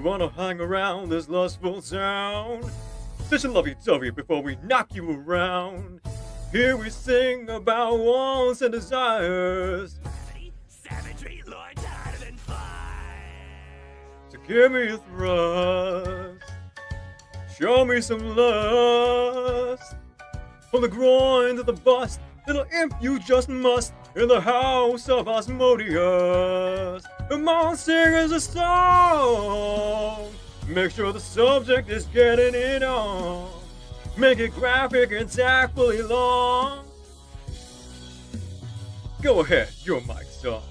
wanna hang around this lustful town? Such a lovey-dovey before we knock you around. Here we sing about wants and desires. Savagery, Lord, harder than fire. So give me a thrust. Show me some lust. From the groin to the bust, little imp you just must. In the house of Asmodeus, come on, sing us a song. Make sure the subject is getting it on. Make it graphic and tactfully long. Go ahead, your mic's on.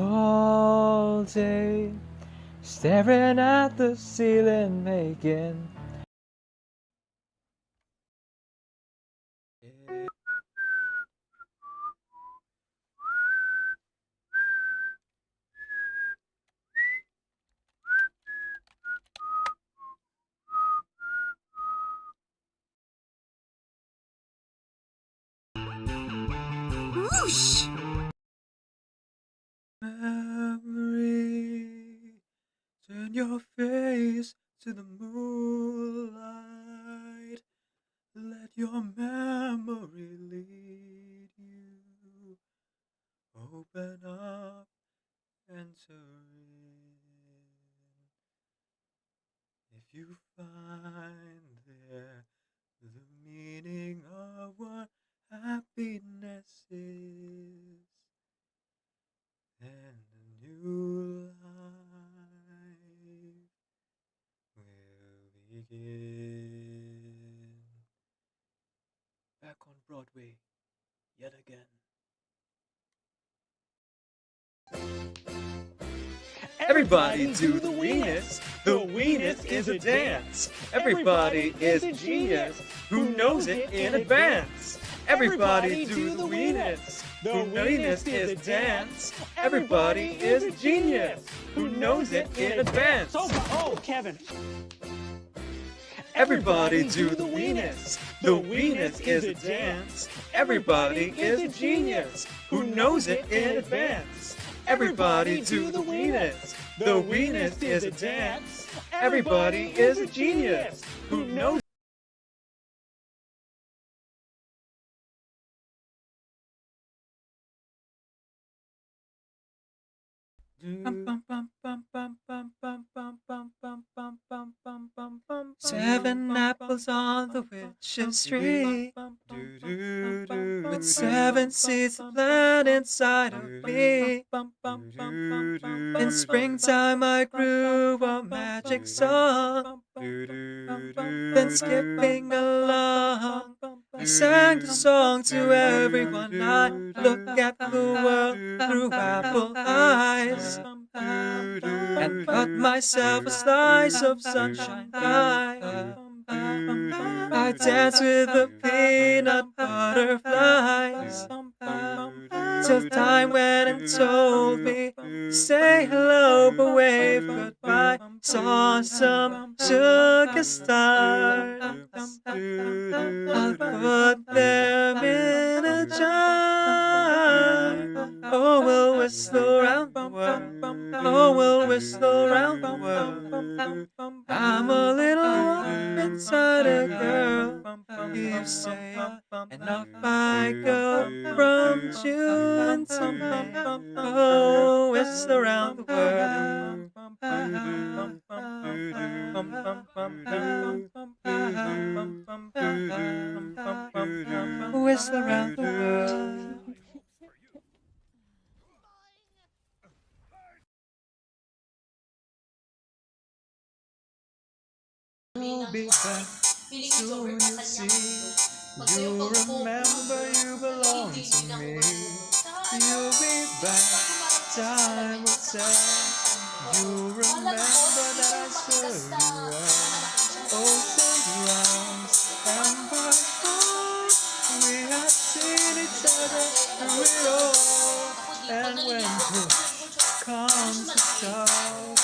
All day, staring at the ceiling, making Whoosh! Memory, turn your face to the moonlight. Let your memory lead you. Open up, enter in. If you find there the meaning of what happiness is, and a new life will begin. Back on Broadway, yet again. Everybody do the weenus. The weenus is a dance. Everybody is a genius who knows it in advance. Everybody do the weenus. The weenus is a dance. Everybody is a genius who knows it in advance. Oh, Kevin. Everybody do the weenus. The weenus is a dance. Everybody is a genius who knows it in advance. Everybody do the weenus. The weenus is a dance. Everybody is a genius who knows. seven apples on the witch's tree, with seven seeds to plant inside of me. In springtime I grew a magic song, then skipping along, I sang the song to everyone. I look at the world through apple eyes, and cut myself a slice of sunshine pie. I dance with the peanut butterflies, till time went and told me, say hello but wave goodbye. Saw some sugar stars, I'll put them in a jar. Oh, we'll whistle around the world. Oh, we'll whistle around the world. I'm a little warm inside a girl, you say, and off I go from June to May. Oh, whistle around the world. Whistle around the world. You'll be back soon, you see. You remember you belong to me. You'll be back, time will tell. You remember that I served you well. Oceans rise and by fall, we had seen each other through it all. And when push comes to shove,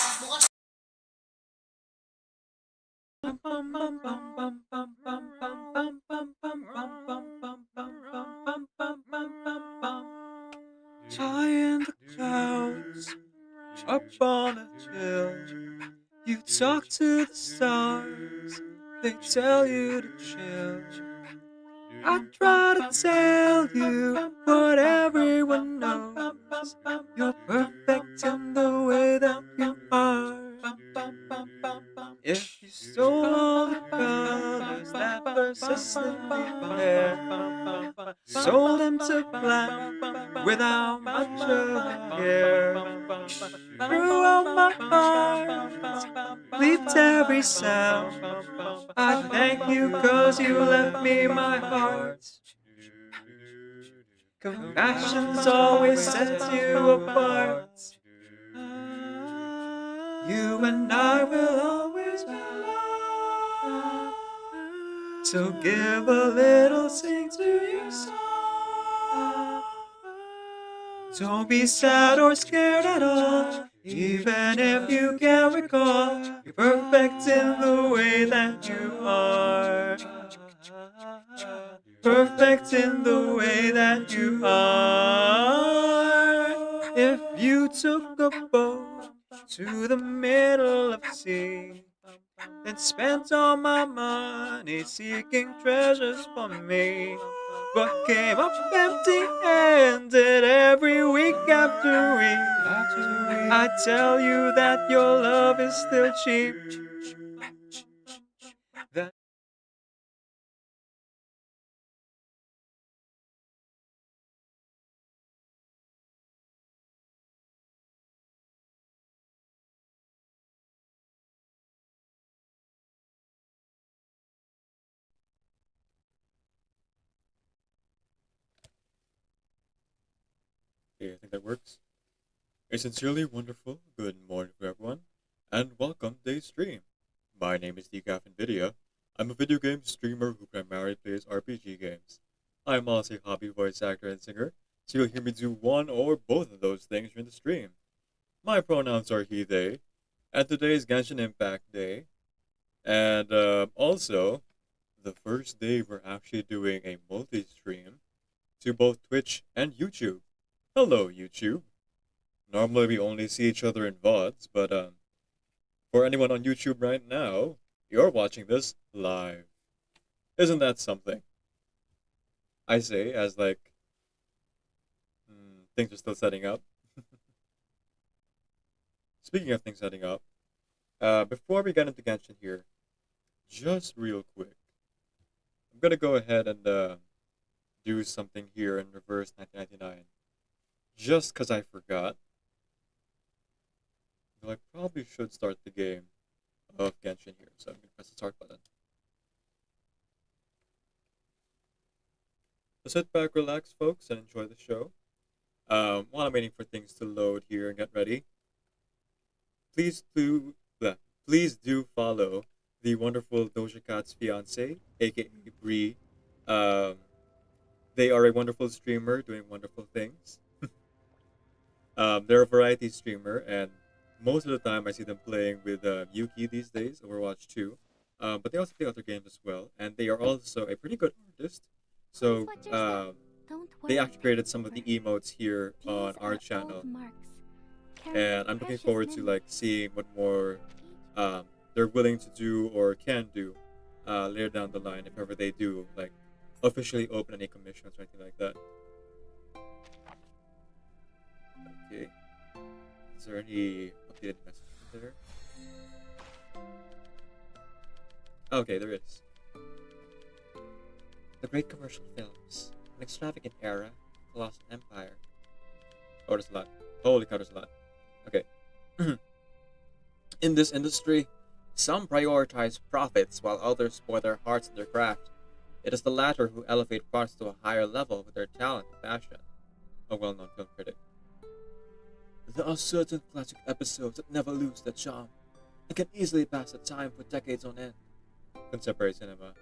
high in the clouds, up on a hill, you talk to the stars, they tell you to chill. I try to tell you what everyone knows, you're perfect in the way that you are. If you stole all the colors that persistently flare, sold them to black without much of a care, throughout my heart, bleeped every sound, I thank you 'cause you left me my heart. Compassion's always sets you apart. You and I will always be loved. So give a little sing to your soul. Don't be sad or scared at all, even if you can't recall. You're perfect in the way that you are. Perfect in the way that you are. If you took a boat to the middle of the sea, then spent all my money seeking treasures for me, but came up empty-handed every week after week, I tell you that your love is still cheap. That Okay, I think that works. A sincerely wonderful good morning to everyone, and welcome to today's stream. My name is decaffeinated. I'm a video game streamer who primarily plays RPG games. I'm also a hobby voice actor and singer, so you'll hear me do one or both of those things during the stream. My pronouns are he, they, and today is Genshin Impact Day, and also the first day we're actually doing a multi-stream to both Twitch and YouTube. Hello, YouTube. Normally we only see each other in VODs, but for anyone on YouTube right now, you're watching this live. Isn't that something? I say, as like, things are still setting up. Speaking of things setting up, before we get into Genshin here, just real quick, I'm gonna go ahead and do something here in reverse 1999. Just because I forgot. Though I probably should start the game of Genshin here, so I'm going to press the start button. So sit back, relax, folks, and enjoy the show. While I'm waiting for things to load here and get ready, please do follow the wonderful Doja Cat's fiance, aka Bree. They are a wonderful streamer doing wonderful things. They're a variety streamer, and most of the time I see them playing with Yuki these days, Overwatch 2. But they also play other games as well, and they are also a pretty good artist. So they actually created some of the emotes here on our channel, and I'm looking forward to like seeing what more they're willing to do or can do later down the line, if ever they do like officially open any commissions or anything like that. Okay. Is there any updated messages there? Okay, there is. The great commercial films, an extravagant era, colossal empire. Oh, there's a lot. Holy cow, there's a lot. Okay. In this industry, some prioritize profits while others spoil their hearts and their craft. It is the latter who elevate products to a higher level with their talent and passion. A well-known film critic. There are certain classic episodes that never lose their charm and can easily pass the time for decades on end. Contemporary cinema.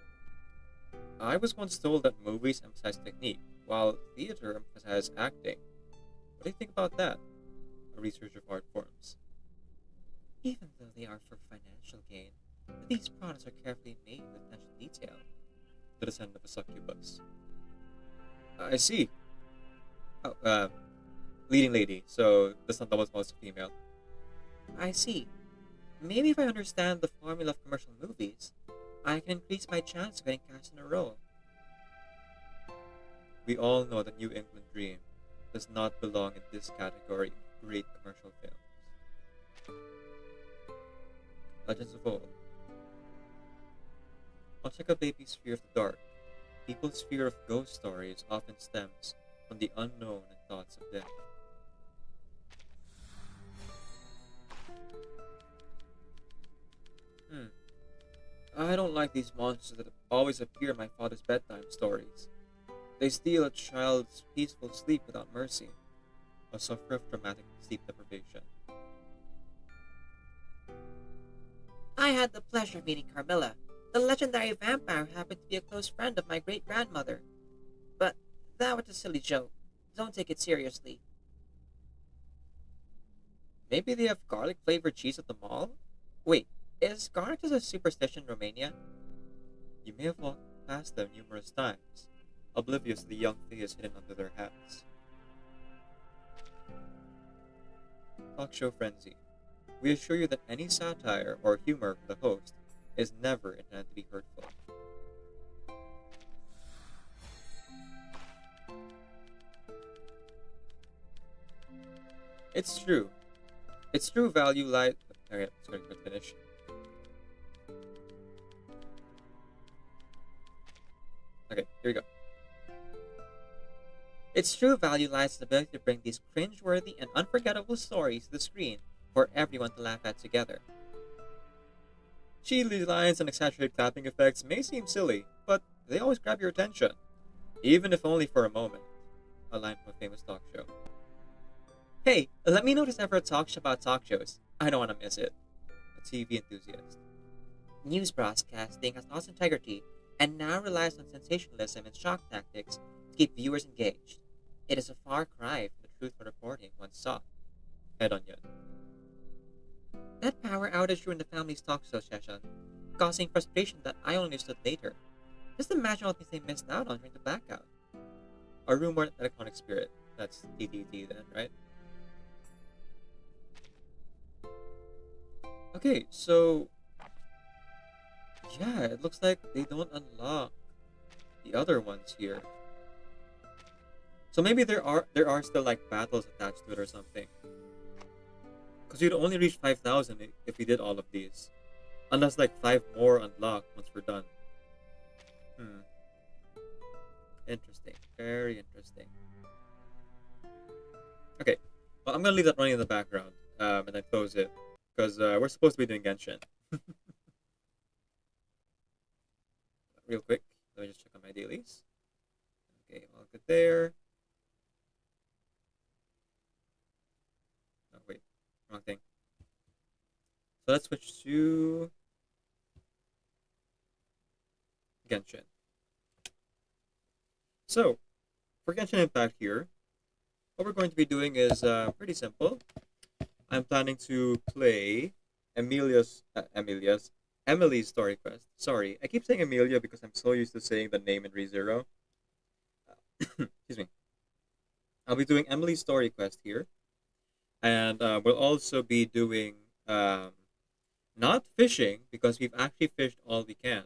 I was once told that movies emphasize technique, while theater emphasizes acting. What do you think about that? A researcher of art forms. Even though they are for financial gain, these products are carefully made with attention to detail. The descendant of a succubus. I see. Oh, leading lady, so that's not double as a female. I see. Maybe if I understand the formula of commercial movies, I can increase my chance of getting cast in a role. We all know the New England dream does not belong in this category of great commercial films. Legends of old. Much like a baby's fear of the dark, people's fear of ghost stories often stems from the unknown and thoughts of death. I don't like these monsters that always appear in my father's bedtime stories. They steal a child's peaceful sleep without mercy, or suffer of traumatic sleep deprivation. I had the pleasure of meeting Carmilla. The legendary vampire happened to be a close friend of my great-grandmother. But that was a silly joke. Don't take it seriously. Maybe they have garlic-flavored cheese at the mall? Wait, is garlic just a superstition in Romania? You may have walked past them numerous times, oblivious to the young faces hidden under their hats. Talk show frenzy. We assure you that any satire or humor from the host is never intended to be hurtful. It's true. Its true value lies. Okay, sorry, let's finish. Okay, here we go. Its true value lies in the ability to bring these cringeworthy and unforgettable stories to the screen for everyone to laugh at together. Cheesy lines and exaggerated clapping effects may seem silly, but they always grab your attention, even if only for a moment. A line from a famous talk show. Hey, let me know if there's ever a talk show about talk shows. I don't want to miss it. A TV enthusiast. News broadcasting has lost integrity and now relies on sensationalism and shock tactics to keep viewers engaged. It is a far cry from the truthful reporting once saw. Head Onion. That power outage ruined the family's talk show session, causing frustration that I only understood later. Just imagine all the things they missed out on during the blackout. A rumored electronic spirit. That's TTT then, right? Okay, so yeah, it looks like they don't unlock the other ones here. So maybe there are still like battles attached to it or something. Because you'd only reach 5,000 if we did all of these. Unless like 5 more unlock once we're done. Interesting. Very interesting. Okay. Well, I'm gonna leave that running in the background. And then close it. Because we're supposed to be doing Genshin. Real quick. Let me just check on my dailies. Okay, all good there. Oh, wait. Wrong thing. So let's switch to Genshin. So, for Genshin Impact here, what we're going to be doing is pretty simple. I'm planning to play Emilie's story quest. Sorry, I keep saying Emilia because I'm so used to saying the name in ReZero. Excuse me. I'll be doing Emily's story quest here, and we'll also be doing not fishing because we've actually fished all we can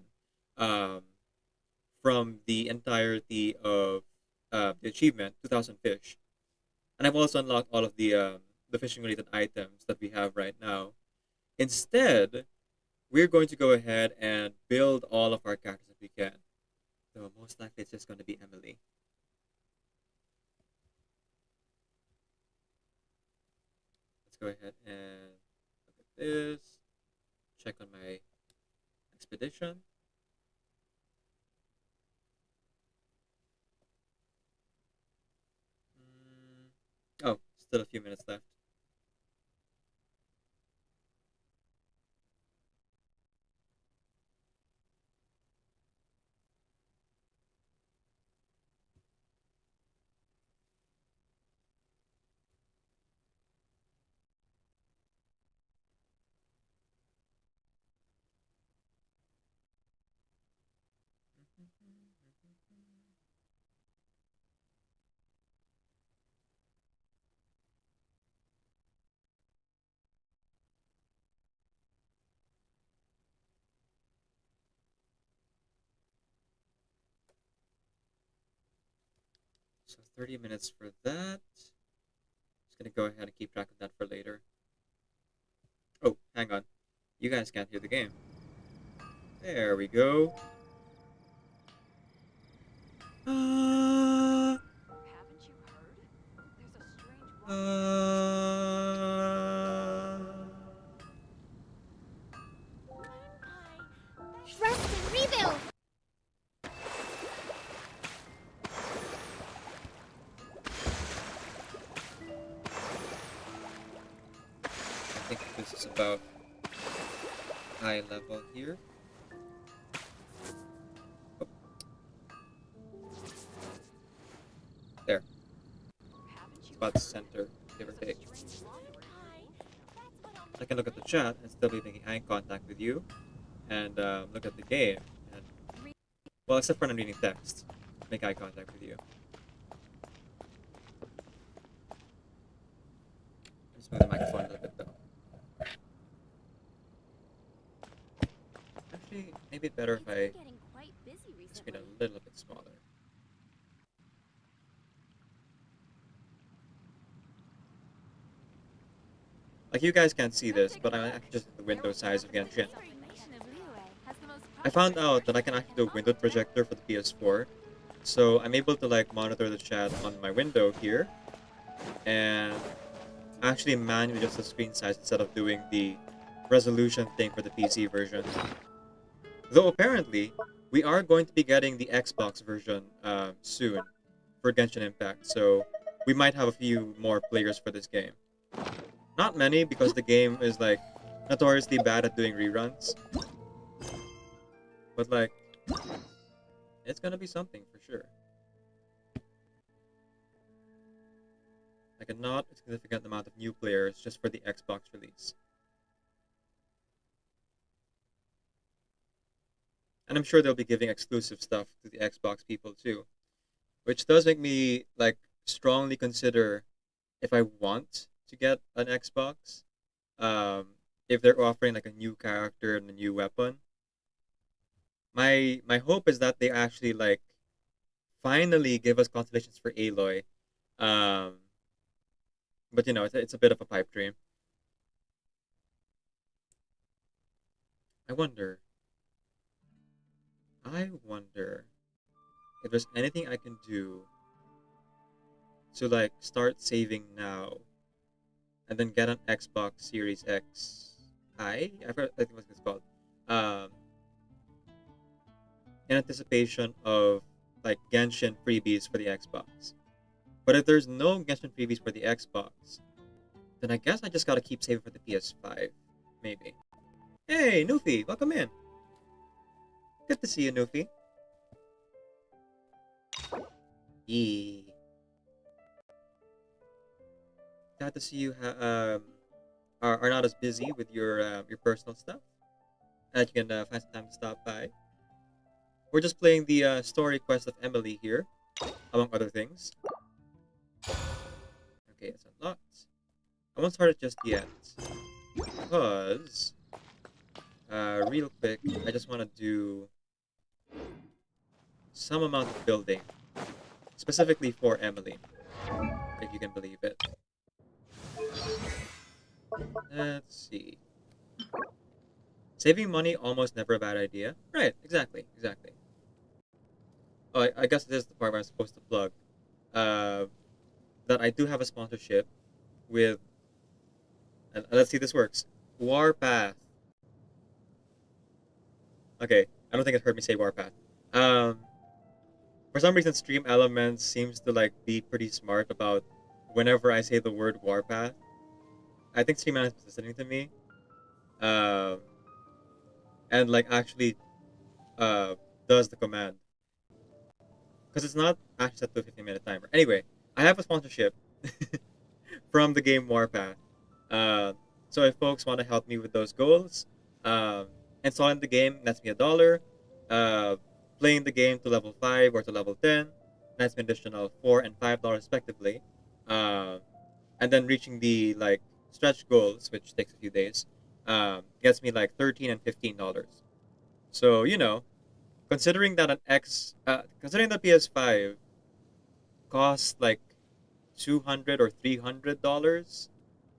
from the entirety of the achievement, 2,000 fish, and I've also unlocked all of the fishing related items that we have right now. Instead, we're going to go ahead and build all of our characters if we can. So most likely it's just going to be Emilie. Let's go ahead and look at this. Check on my expedition. Oh, still a few minutes left. So 30 minutes for that. Just gonna go ahead and keep track of that for later. Oh, hang on. You guys can't hear the game. There we go. Haven't you heard? There's a strange Rest and rebuild! I think this is about eye level here. Oh. There. It's about center, give or take. I can look at the chat and still be making eye contact with you, and look at the game, and well, except for when I'm reading text, make eye contact with you. Just move the microphone a little bit though. Actually, maybe better if I speak a little bit smaller. Like, you guys can't see this, but I'm actually just the window size of Genshin. I found out that I can actually do a window projector for the PS4, so I'm able to like monitor the chat on my window here, and actually manually adjust the screen size instead of doing the resolution thing for the PC version. Though apparently, we are going to be getting the Xbox version soon for Genshin Impact, so we might have a few more players for this game. Not many, because the game is like notoriously bad at doing reruns. But like, it's gonna be something for sure. Like a not a significant amount of new players just for the Xbox release. And I'm sure they'll be giving exclusive stuff to the Xbox people too. Which does make me like strongly consider if I want to get an Xbox. If they're offering like a new character and a new weapon. My hope is that they actually like finally give us constellations for Aloy. But you know, it's a bit of a pipe dream. I wonder if there's anything I can do to like start saving now and then get an Xbox Series X. I forgot, I think what it's called. In anticipation of like Genshin freebies for the Xbox. But if there's no Genshin freebies for the Xbox, then I guess I just gotta keep saving for the PS5, maybe. Hey, Nufi, welcome in. Good to see you, Nufi. Yee. Glad to see you are not as busy with your personal stuff. And you can find some time to stop by. We're just playing the story quest of Emilie here, among other things. Okay, it's unlocked. I won't start it just yet, because real quick, I just want to do some amount of building, specifically for Emilie, if you can believe it. Let's see. Saving money almost never a bad idea. Right, exactly. Oh, I guess this is the part where I'm supposed to plug. That I do have a sponsorship with, and let's see if this works. Warpath. Okay, I don't think it heard me say Warpath. For some reason, Stream Elements seems to like be pretty smart about whenever I say the word Warpath. I think Stream Elements is listening to me. And like actually does the command. Because it's not actually set to a 15-minute timer. Anyway, I have a sponsorship from the game Warpath. So if folks want to help me with those goals, installing the game nets me $1. playing the game to level 5 or to level 10, that's an additional $4 and $5 respectively. And then reaching the like stretch goals, which takes a few days, gets me like $13 and $15. So considering that considering the PS5 costs like $200 or $300,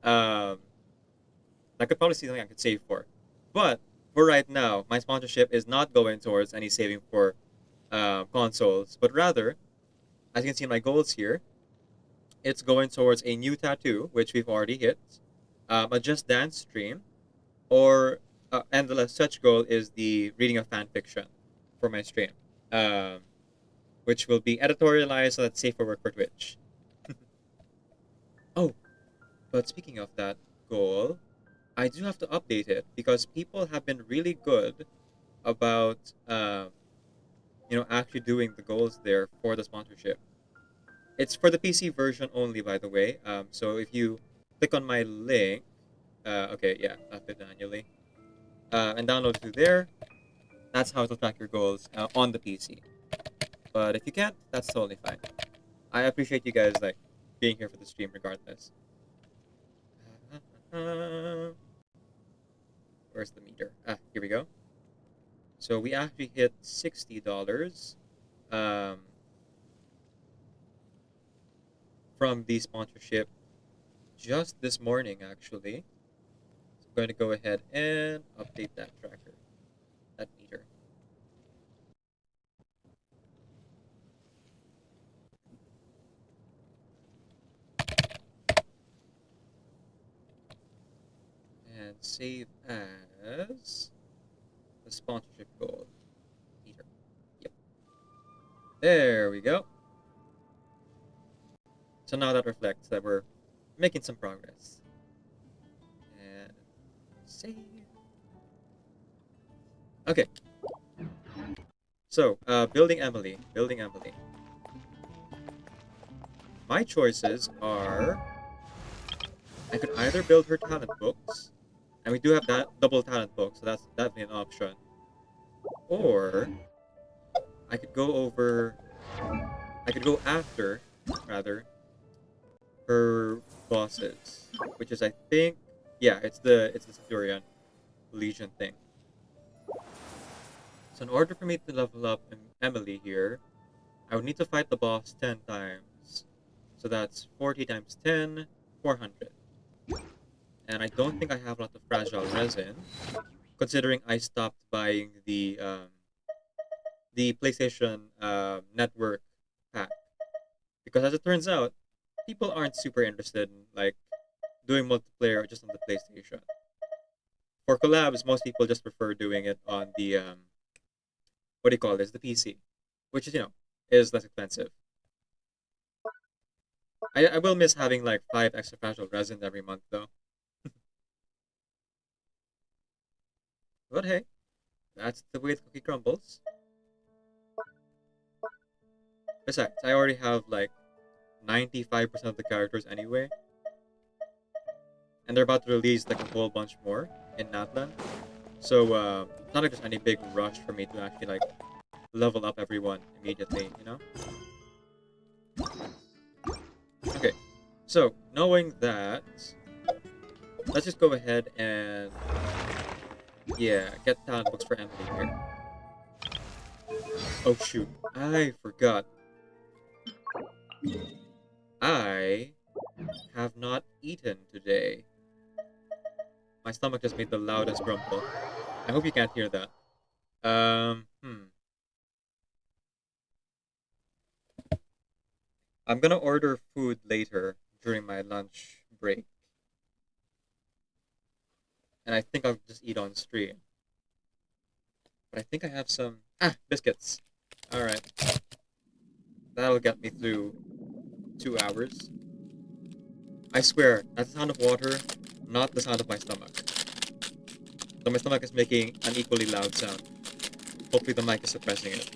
um, I could probably see something I could save for. But for right now, my sponsorship is not going towards any saving for consoles, but rather, as you can see in my goals here, it's going towards a new tattoo, which we've already hit, a Just Dance stream, or and the such goal is the reading of fan fiction for my stream, um, which will be editorialized so that's safe for work for Twitch. Oh, but speaking of that goal, I do have to update it because people have been really good about actually doing the goals there for the sponsorship. It's for the PC version only, by the way. So if you click on my link, okay, yeah, I've done it manually, and download it through there. That's how it'll track your goals on the PC. But if you can't, that's totally fine. I appreciate you guys like being here for the stream, regardless. Where's the meter? Here we go. So we actually hit $60 from the sponsorship just this morning, actually. So I'm going to go ahead and update that tracker, that meter. And save as the sponsorship goal meter. Yep. There we go. So now that reflects that we're making some progress. And save. Okay. So, building Emilie. Building Emilie. My choices are I could either build her talent books, and we do have that double talent book, so that's definitely an option. Or I could go after, rather, her bosses, which is I think, yeah, it's the Centurion Legion thing. So in order for me to level up Emilie here, I would need to fight the boss 10 times. So that's 40 times 10, 400. And I don't think I have a lot of fragile resin, considering I stopped buying the PlayStation Network pack. Because as it turns out, people aren't super interested in like doing multiplayer just on the PlayStation. For collabs, most people just prefer doing it on the what do you call this? The PC, which is is less expensive. I will miss having like 5 extra fragile resin every month though. But hey, that's the way the cookie crumbles. Besides, I already have like 95% of the characters anyway. And they're about to release like a whole bunch more in Natlan. So it's not like there's any big rush for me to actually like level up everyone immediately, Okay, so knowing that, let's just go ahead and get talent books for Emilie here. Oh shoot, I forgot. I have not eaten today. My stomach just made the loudest grumble. I hope you can't hear that. I'm gonna order food later during my lunch break. And I think I'll just eat on stream. But I think I have some biscuits. Alright. That'll get me through 2 hours. I swear, that's the sound of water, not the sound of my stomach. So my stomach is making an equally loud sound. Hopefully the mic is suppressing it.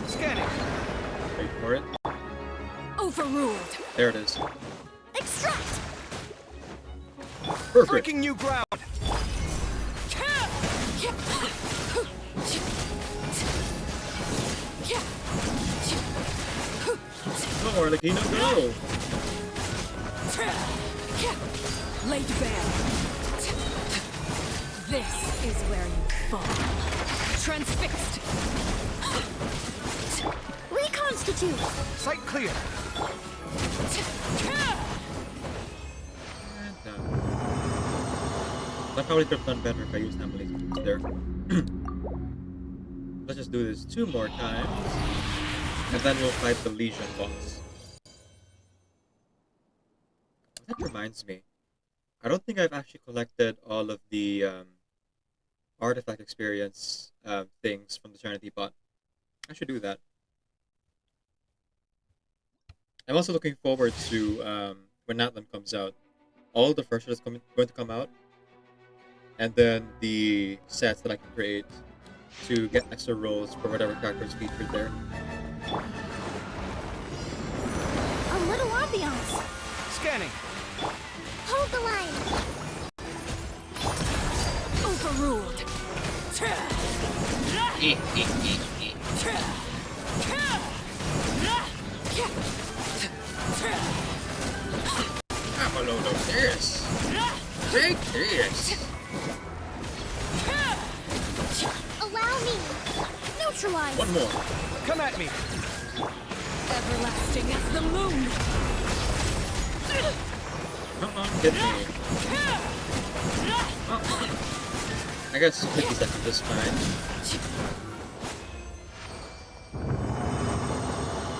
Scanning. Wait for it. Overruled. There it is. Extract! Perfect. Breaking new ground. No, Arlecchino, go! Laid bare. This is where you fall. Transfixed. Reconstitute! Site clear. And done. I probably could have done better if I used Emilie's moves there. Let's just do this 2 more times. And then we'll fight the Legion boss. That reminds me. I don't think I've actually collected all of the artifact experience things from the Trinity bot. I should do that. I'm also looking forward to when Natlan comes out. All the fresher is going to come out. And then the sets that I can create to get extra rolls for whatever characters featured there. A little ambiance! Scanning. Hold the line! Overruled. Have a load of this! Take this! Allow me! Neutralize! One more! Come at me. Everlasting as the moon. Come on, get me! I guess 50 seconds is fine.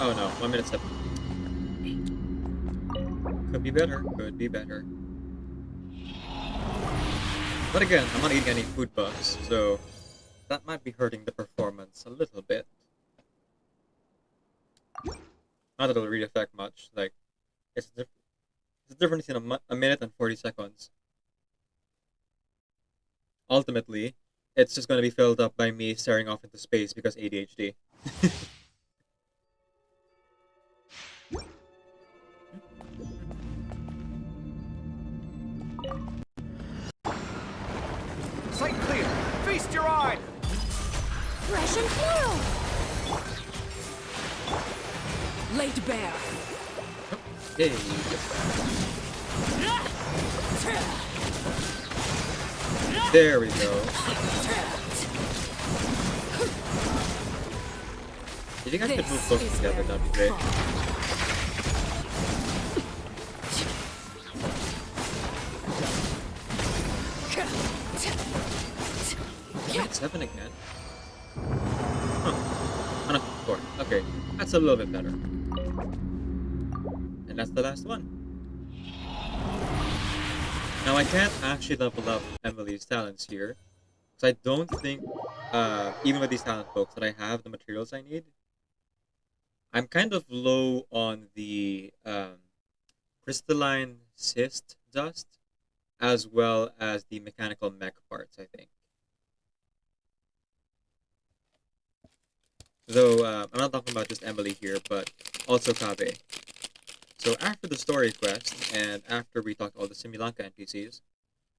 Oh no, 1 minute 7. Could be better, could be better. But again, I'm not eating any food buffs, so that might be hurting the performance a little bit. Not that it'll really affect much, like, it's a difference in a minute and 40 seconds. Ultimately, it's just going to be filled up by me staring off into space because ADHD. Site clear. Feast your eye. Fresh and floral! Laid bare. Hey. There we go. Do you think I could move closer together? That'd be great. Minute 7 again. Huh. Oh no, 4. Okay, that's a little bit better. And that's the last one. Now I can't actually level up Emilie's talents here, because I don't think, even with these talent folks, that I have the materials I need. I'm kind of low on the crystalline cyst dust, as well as the mechanical mech parts, I think. Though, I'm not talking about just Emilie here, but also Kabe. So after the story quest, and after we talk to all the Similanka NPCs,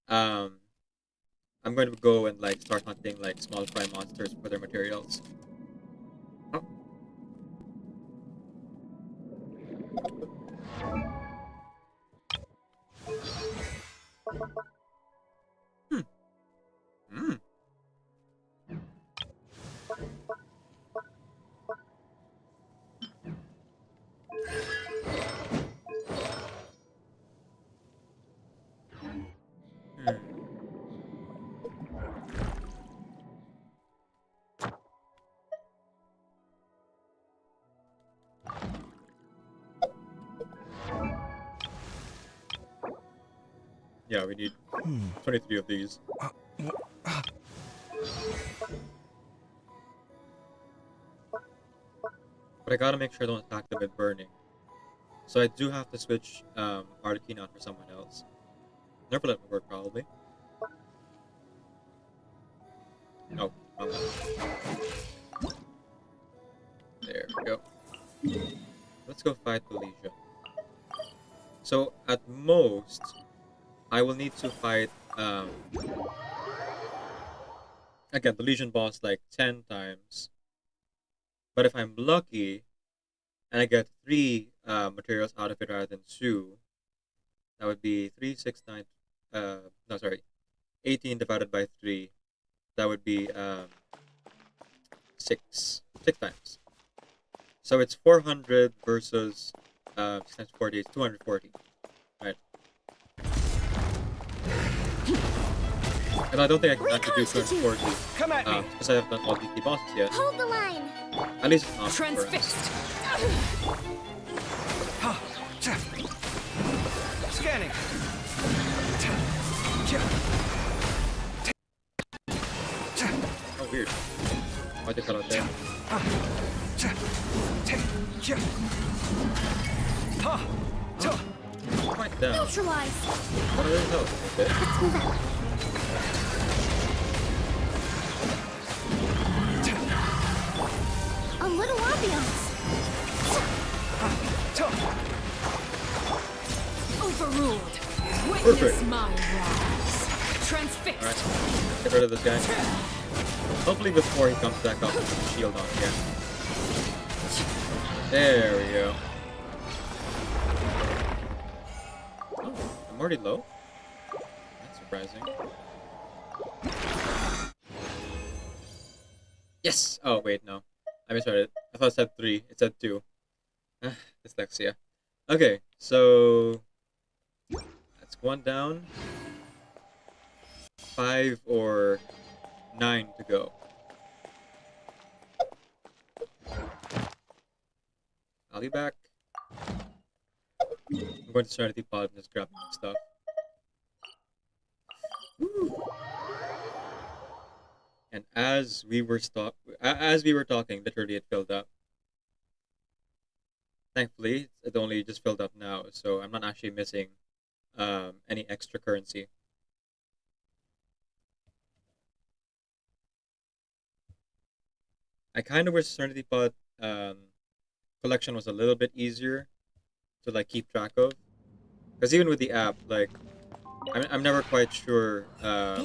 I'm going to go and like start hunting like small fry monsters for their materials. Oh. Hmm. Hmm. Yeah, we need 23 of these. But I gotta make sure I don't attack them with burning. So I do have to switch Articuno out for someone else. Never let it work, probably. Oh, wrong one. There we go. Let's go fight the Legion. So at most, I will need to fight again the Legion boss like 10 times. But if I'm lucky and I get 3 materials out of it rather than 2, that would be 3, 6, 9. No, sorry, 18 divided by 3. That would be 6 times. So it's 400 versus 6 times 40 is 240, right? And I don't think I can actually do 240 Come at me. because I haven't done all the key bosses yet. Hold the line. At least not for us. Transfixed. Scanning. Oh, weird. Why'd they cut out there? Quite down. Neutralize. What are they help? Okay. Let's move out. A little ambiance. Overruled. Perfect. Witness my rise. Transfixed. Alright. Get rid of this guy. Hopefully before he comes back up with the shield on again. There we go. Oh, I'm already low? That's surprising. Yes! Oh, wait, no. I misread it. I thought it said 3. It said 2. Dyslexia. Okay, so... that's 1 down. 5 or 9 to go. I'll be back. I'm going to Serenity Pod and just grab stuff. Woo. And as we were talking, literally it filled up. Thankfully, it only just filled up now, so I'm not actually missing any extra currency. I kind of wish Serenity Pod collection was a little bit easier to like keep track of, because even with the app, like I'm never quite sure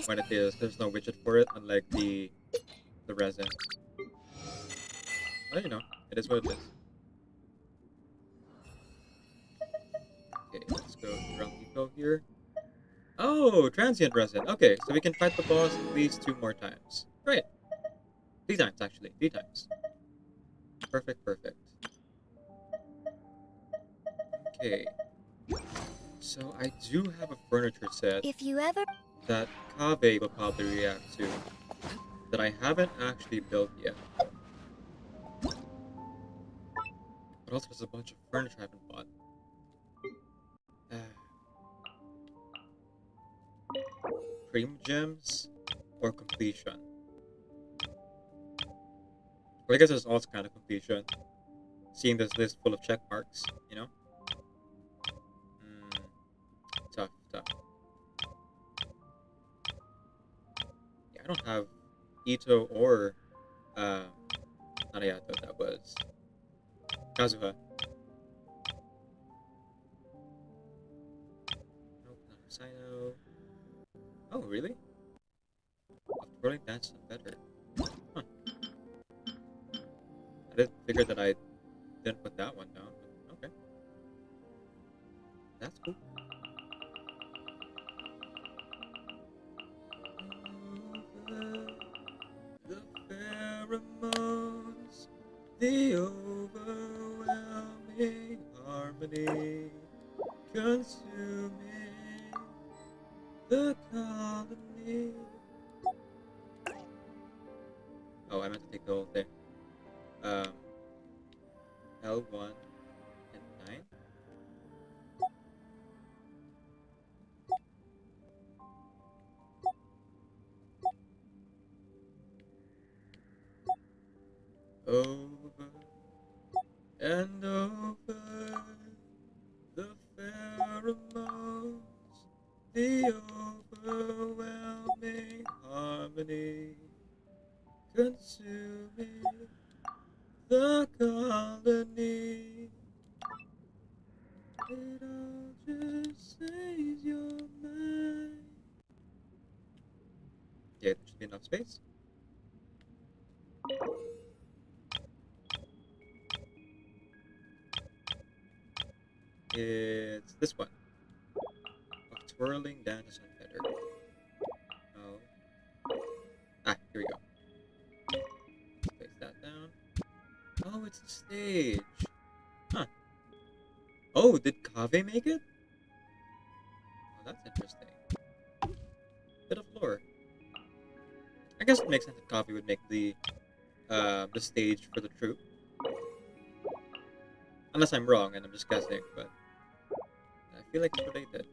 when it is. There's no widget for it, unlike the resin. Well, you know, it is what it is. Okay, let's go to Realm Depot here. Oh, transient resin. Okay, so we can fight the boss at least 2 more times. Great. 3 times, actually. 3 times. Perfect, perfect. Okay. So I do have a furniture set If you ever... that Kave will probably react to that I haven't actually built yet. But also there's a bunch of furniture I haven't bought. Primo gems or completion? Well, I guess there's also kind of completion. Seeing this list full of check marks, you know? Tough. Yeah, I don't have Ito or Nanayato, that was Kazuha. Nope, not Sino. Oh, really? Rolling that's better. Huh. I didn't figure that I didn't put that one down, but okay. That's cool. The pheromones, the overwhelming harmony, consuming the colony. Oh, I meant to take the whole thing. L1 and 9. over and over. The pheromones, the overwhelming harmony, consuming the colony. It all just saves your mind. Yeah, there should be enough space. It's this one. Of twirling dance unfettered. No. Ah, here we go. Place that down. Oh, it's a stage. Huh. Oh, did Kave make it? Oh, that's interesting. Bit of lore. I guess it makes sense that Kave would make the stage for the troupe. Unless I'm wrong and I'm just guessing, but I feel like it's related.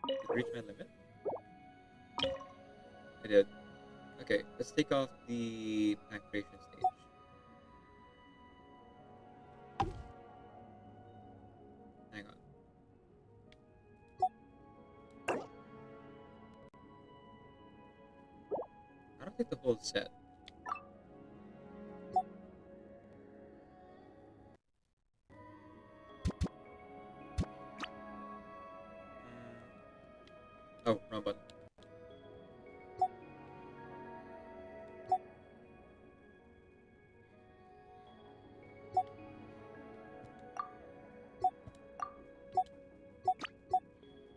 Did I reach my limit? I did. Okay, let's take off the activation stage. Hang on. I don't think the whole set. Oh, wrong button.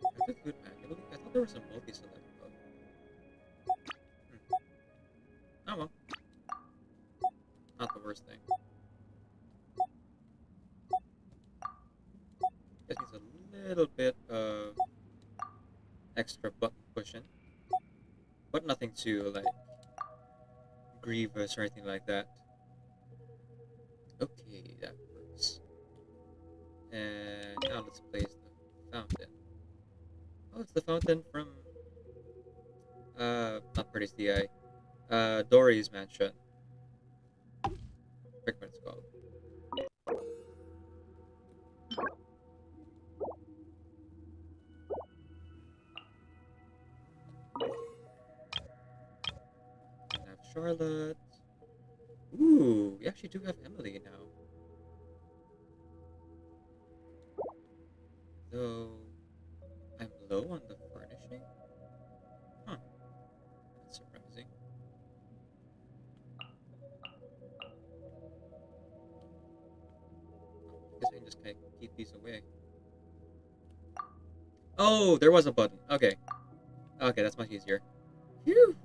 I have to do it manually? I thought there was a multi-select mode. Oh well. Not the worst thing. Just needs a little bit of extra button pushing. But nothing too, like, grievous or anything like that. Okay, that works. And now let's place the fountain. Oh, it's the fountain from, not Party's DI. Dory's mansion. Pick what it's called. And have Charlotte. Ooh, we actually do have Emilie now. Though I'm low on the furnishing? Huh. That's surprising. I guess I can just kind of keep these away. Oh, there was a button. Okay. Okay, that's much easier. Phew!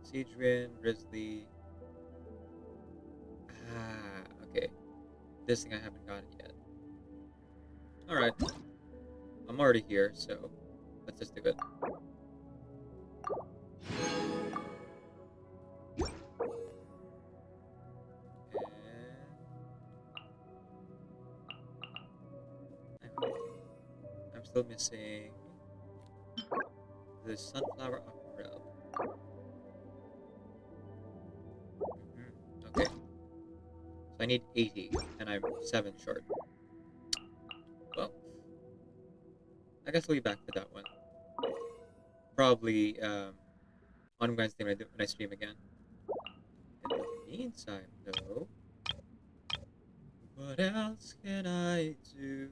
Siegrin, Risley. Ah, okay. This thing I haven't gotten yet. Alright. I'm already here, so let's just do it. And I'm still missing the sunflower aquarelle. Okay. So I need 80, and I'm 7 short. Well, I guess we'll be back to that one. Probably on Wednesday when I stream again. In the meantime, though, what else can I do?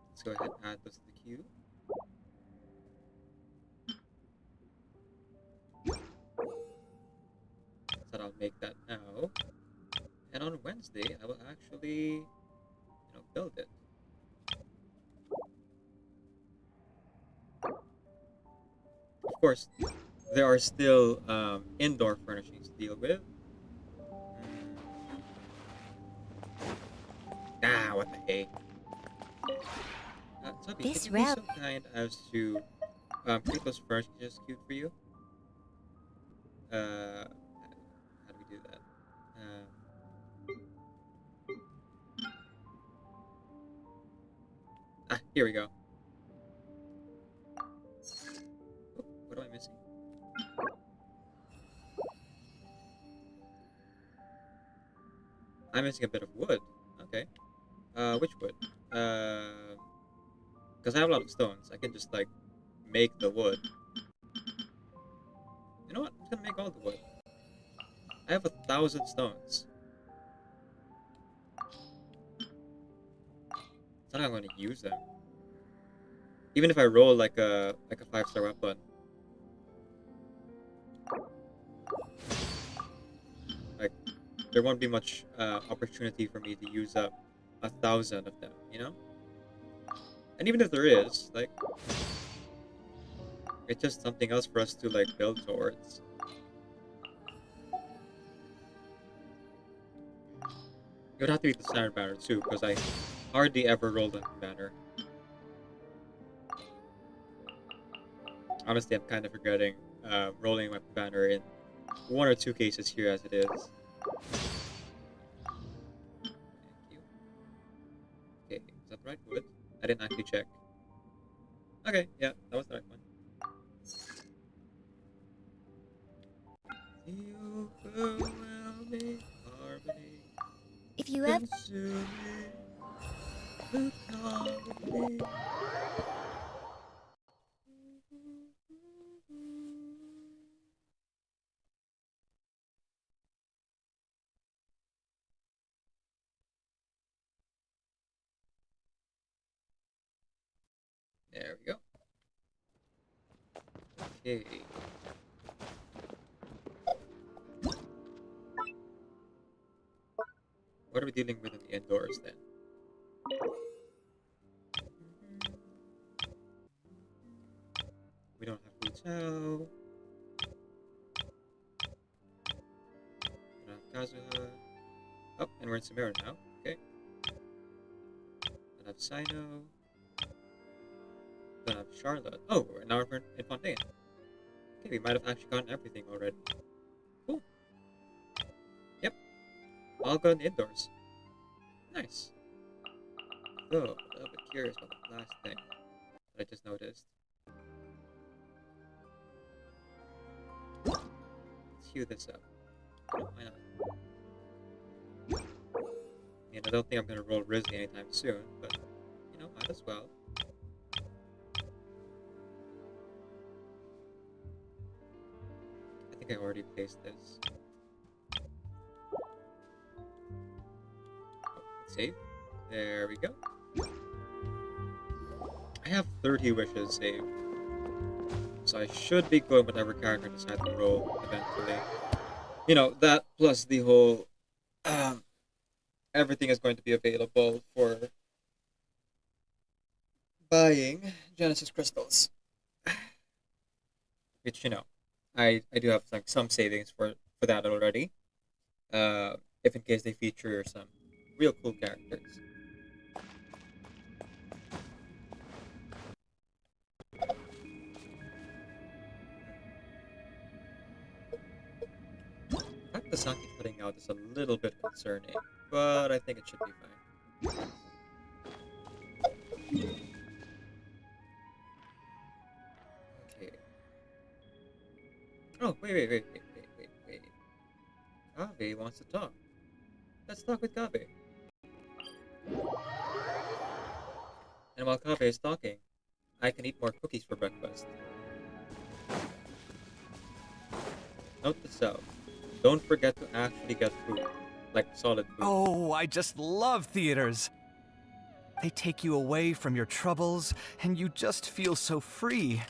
Let's go ahead and add this to the queue. So I'll make that now. And on Wednesday, I will actually, build it. Of course, there are still indoor furnishings to deal with. Ah, what the hey. Sophie, This can you be route- so kind as to create those furnishings just cute for you? how do we do that? Here we go. Oh, what am I missing? I'm missing a bit of wood. Okay. Which wood? Because I have a lot of stones. I can just, like, make the wood. You know what? I'm just gonna make all the wood. I have 1,000 stones. It's not like I'm gonna use them. Even if I roll like a 5-star weapon. Like, there won't be much opportunity for me to use up 1,000 of them, you know? And even if there is, like, it's just something else for us to, like, build towards. It would have to be the standard banner too, because I hardly ever roll that banner. Honestly, I'm kind of regretting rolling my banner in 1 or 2 cases here as it is. Thank you. Okay, is that the right wood? I didn't actually check. Okay, yeah, that was the right one. You overwhelm me, harmony, If you ever consume me, look on me. There we go. Okay. What are we dealing with in the indoors then? We don't have Hotel. We don't have Kazuha. Oh, and we're in Samara now. Okay. Don't have Sino. Don't have Charlotte. Oh, now we're in Fontaine. Okay, we might have actually gotten everything already. Cool. Yep. All go in the indoors. Nice. Oh, a little bit curious about the last thing that I just noticed. Let's hew this up. Oh, why not? I mean, I don't think I'm gonna roll Rizzy anytime soon, but, you know, might as well. I think I already placed this. Oh, let's save. There we go. I have 30 wishes saved. So I should be going whatever character I decide to roll eventually. You know, that plus the whole everything is going to be available for buying Genesis crystals. Which, you know, I do have like some savings for that already. If in case they feature some real cool characters. The fact the sun keeps putting out is a little bit concerning, but I think it should be fine. Okay. Oh, wait. Kaveh wants to talk. Let's talk with Kaveh. And while Kaveh is talking, I can eat more cookies for breakfast. Note to self, don't forget to actually get food, like solid food. Oh, I just love theaters. They take you away from your troubles, and you just feel so free.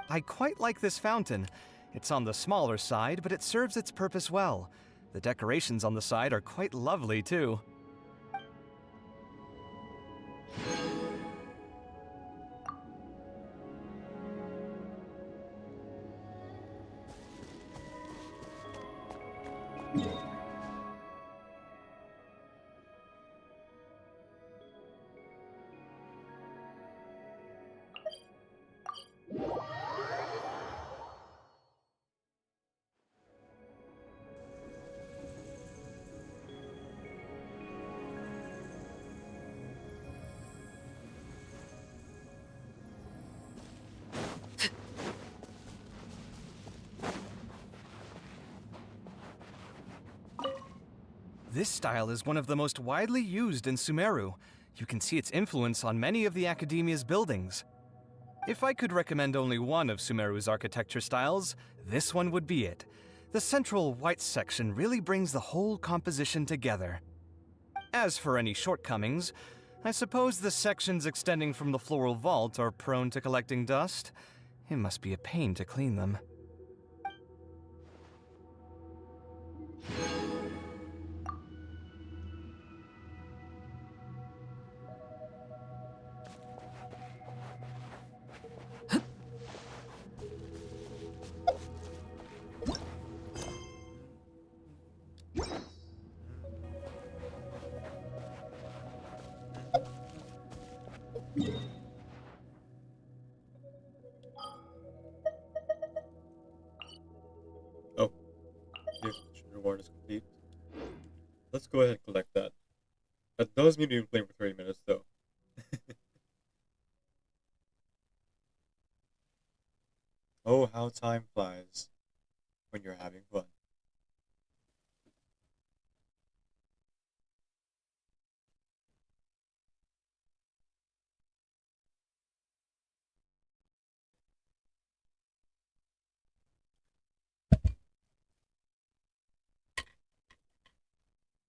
I quite like this fountain. It's on the smaller side, but it serves its purpose well. The decorations on the side are quite lovely, too. This style is one of the most widely used in Sumeru. You can see its influence on many of the Academia's buildings. If I could recommend only one of Sumeru's architecture styles, this one would be it. The central white section really brings the whole composition together. As for any shortcomings, I suppose the sections extending from the floral vault are prone to collecting dust. It must be a pain to clean them. Oh, yes, mission reward is complete. Let's go ahead and collect that. That does mean we've been playing for 30 minutes, though. Oh, how time flies when you're having fun.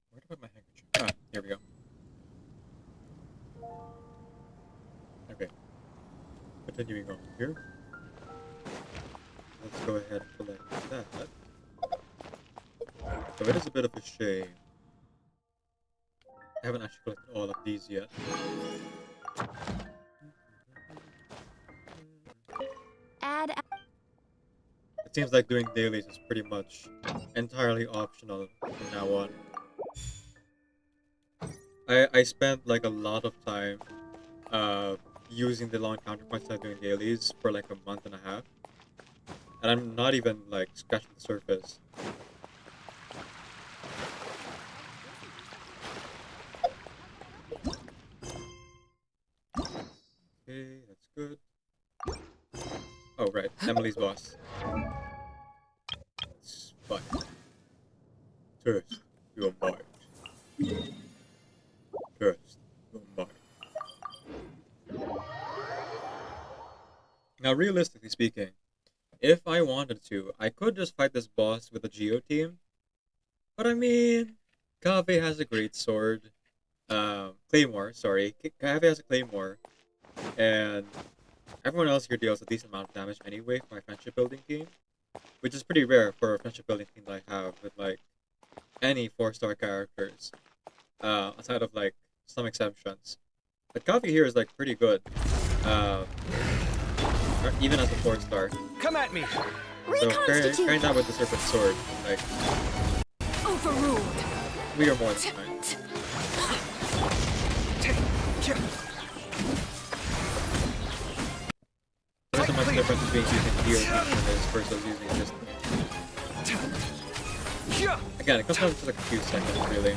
Where did I put my handkerchief? Ah, here we go. Okay. Continuing on here. Let's go ahead and collect that. So it is a bit of a shame. I haven't actually collected all of these yet. It seems like doing dailies is pretty much entirely optional from now on. I spent like a lot of time using the long counterpoints I'm doing dailies for like a month and a half. And I'm not even like scratching the surface. Okay, that's good. Oh right, Emilie's boss. It's fine. First, your mind. First, your mind. Now, realistically speaking, if I wanted to, I could just fight this boss with a Geo team. But I mean, Kave has a great sword. Claymore, sorry. Kave has a Claymore. And everyone else here deals a decent amount of damage anyway for my friendship building team. Which is pretty rare for a friendship building team that I have with, like, any 4-star characters. Aside of, like, some exceptions. But Kave here is, like, pretty good. Even as a 4-star. Come at me! So carrying that with the Serpent Sword, like, Overruled. we are more than fine. There's not much difference between using Geo team than there is versus using this team. Again, it comes down to like a few seconds, really.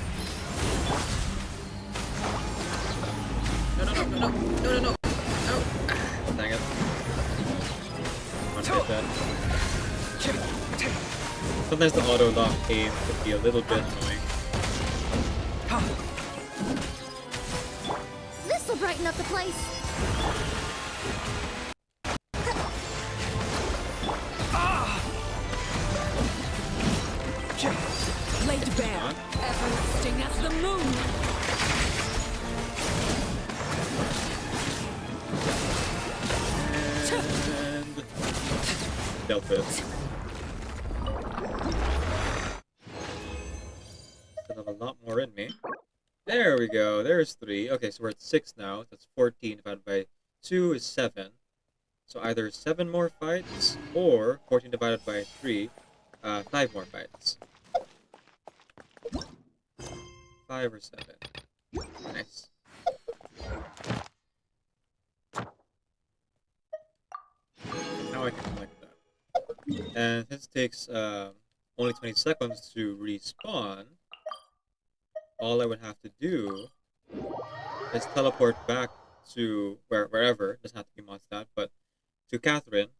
No. Dang it. Hit that. Sometimes the auto lock aim can be a little bit annoying. This'll brighten up the place. Laid bare, everlasting as the moon. And dealt with. Still have a lot more in me. There we go. There's 3. Okay, so we're at 6 now. That's 14 divided by 2 is 7. So either 7 more fights or 14 divided by 3, 5 more fights. 5 or 7. Nice. Now I can collect that. And since it takes only 20 seconds to respawn, all I would have to do is teleport back to wherever. It doesn't have to be Mondstadt, but to Catherine,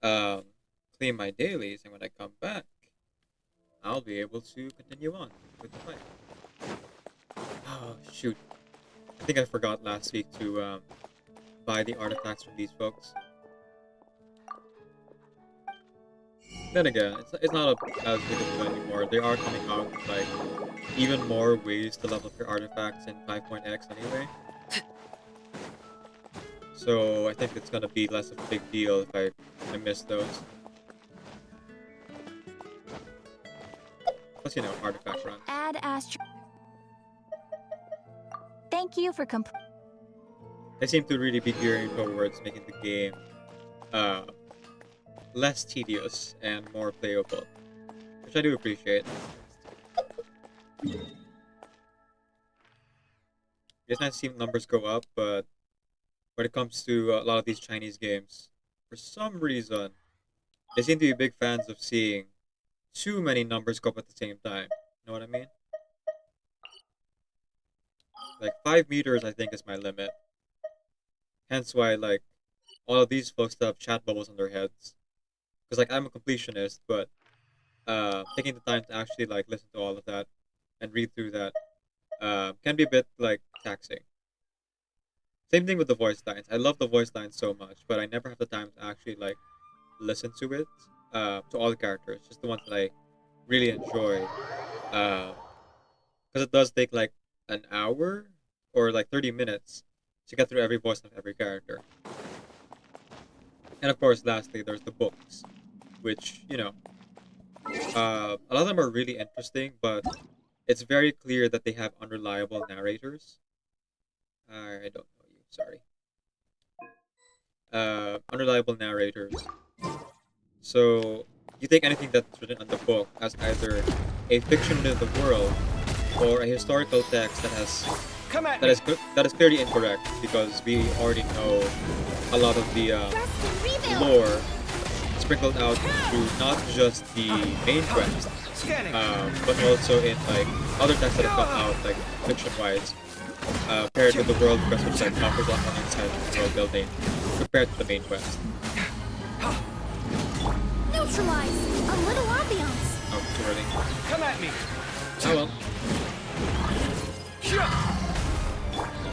claim my dailies, and when I come back, I'll be able to continue on with the fight. Oh shoot! I think I forgot last week to buy the artifacts from these folks. Then again, it's not as big of a deal anymore. They are coming out with like even more ways to level up your artifacts in 5.x anyway. So I think it's gonna be less of a big deal if I miss those. Plus, you know, artifact run. Add astro. Thank you for They seem to really be gearing towards making the game less tedious and more playable, which I do appreciate. It's nice to see numbers go up, but when it comes to a lot of these Chinese games, for some reason, they seem to be big fans of seeing too many numbers go up at the same time. You know what I mean? Like 5 meters, I think, is my limit. Hence why, like, all of these folks still have chat bubbles on their heads. Because, like, I'm a completionist, but taking the time to actually, like, listen to all of that and read through that can be a bit, like, taxing. Same thing with the voice lines. I love the voice lines so much, but I never have the time to actually, like, listen to it, to all the characters. Just the ones that I really enjoy. Because it does take, like, an hour or, like, 30 minutes to get through every voice of every character. And of course, lastly, there's the books, which, you know, a lot of them are really interesting, but it's very clear that they have unreliable narrators. I don't know you, sorry. Unreliable narrators. So, you take anything that's written on the book as either a fiction within the world or a historical text that has that is clearly incorrect, because we already know a lot of the lore sprinkled out through not just the main quest, but also in like other texts that have come out, like fiction-wise, paired with the world quest, which like offers a lot more insight into world building compared to the main quest. neutralize. A little ambiance. Oh, too early. Come at me. Oh well.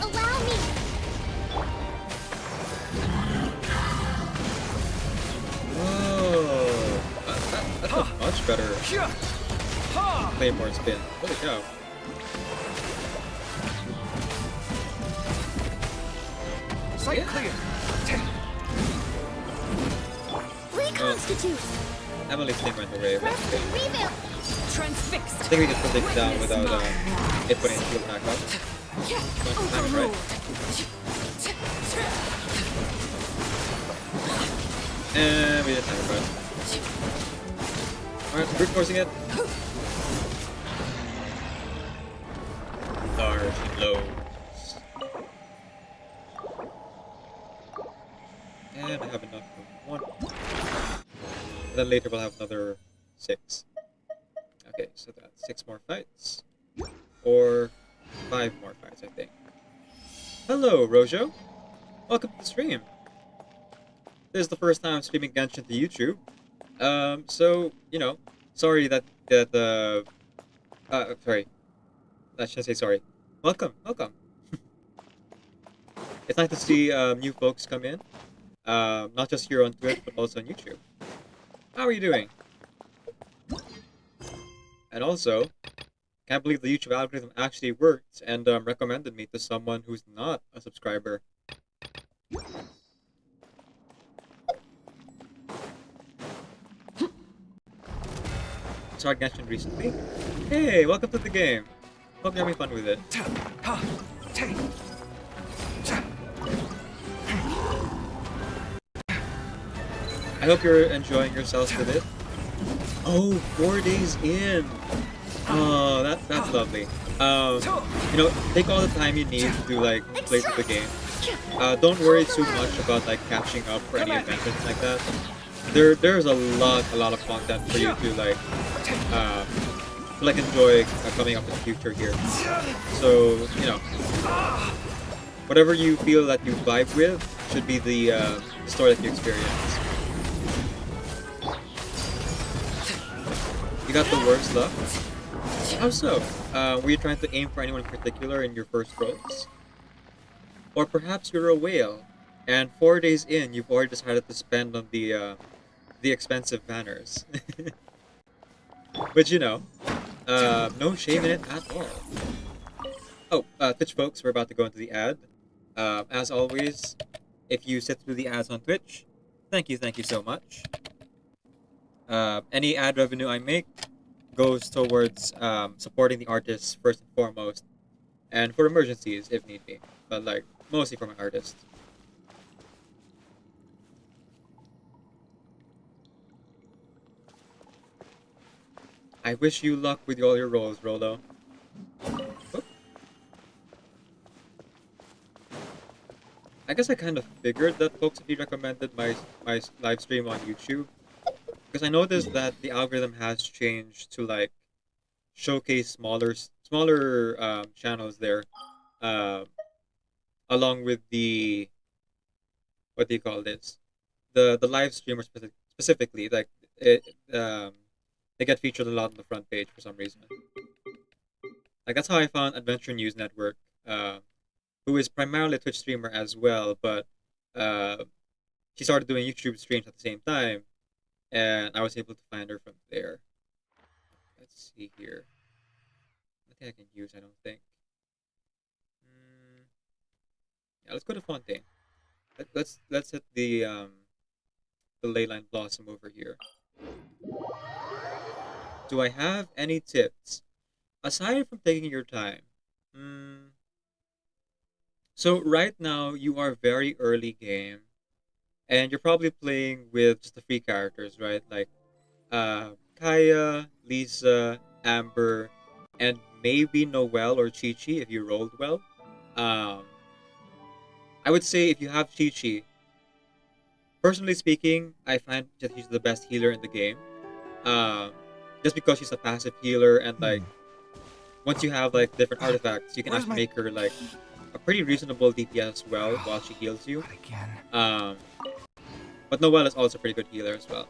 Allow me. Oh, that's a much better Claymore spin. Holy cow. Sight clear. Reconstitute. Emilie thing went away. Press and revamp. I Transfixed. think we can put it down without it putting its shield back up. Time is right. And we did time it right. Alright, brute forcing it. Large blows. And I have enough for one. And then later we'll have another 6. Okay, so that's 6 more fights. Or 5 more fights, I think. Hello, Rojo. Welcome to the stream. This is the first time I'm streaming Genshin to YouTube. So, you know, sorry sorry. I shouldn't say sorry. Welcome. It's nice to see new folks come in. Not just here on Twitch, but also on YouTube. How are you doing? And also, can't believe the YouTube algorithm actually worked and recommended me to someone who's not a subscriber. Started Genshin recently. Hey, welcome to the game. Hope you're having fun with it. I hope you're enjoying yourselves with it. Oh, 4 days in. Oh, that's lovely. You know, take all the time you need to like play through the game. Don't worry too much about like catching up for any events like that. There's a lot of content for you to enjoy coming up in the future here. So you know, whatever you feel that you vibe with should be the story that you experience. You got the worst luck. How so? Were you trying to aim for anyone in particular in your first roles? Or perhaps you're a whale, and 4 days in, you've already decided to spend on the expensive banners. But no shame in it at all. Oh, Twitch folks, we're about to go into the ad. As always, if you sit through the ads on Twitch, thank you so much. Any ad revenue I make goes towards supporting the artists first and foremost, and for emergencies if need be, but like mostly for my artists. I wish you luck with all your roles, Rolo. Oop. I guess I kind of figured that folks would be recommended my live stream on YouTube, because I noticed that the algorithm has changed to like showcase smaller channels there, uh, along with the what do you call this? The live streamers specifically, like it they get featured a lot on the front page for some reason. Like that's how I found Adventure News Network, who is primarily a Twitch streamer as well, but uh, she started doing YouTube streams at the same time, and I was able to find her from there. Let's see here. Nothing I can use, I don't think. Yeah, let's go to Fontaine. Let's hit the Leyline Blossom over here. Do I have any tips aside from taking your time? So right now you are very early game, and you're probably playing with just the free characters, right? Like Kaya, Lisa, Amber, and maybe Noelle or Chi Chi if you rolled well. Um, I would say if you have Chi Chi, personally speaking, I find that she's the best healer in the game. Um, just because she's a passive healer, and like once you have like different artifacts, you can Where's actually my- make her like a pretty reasonable DPS as well while she heals you. Not again. Um, but Noelle is also a pretty good healer as well.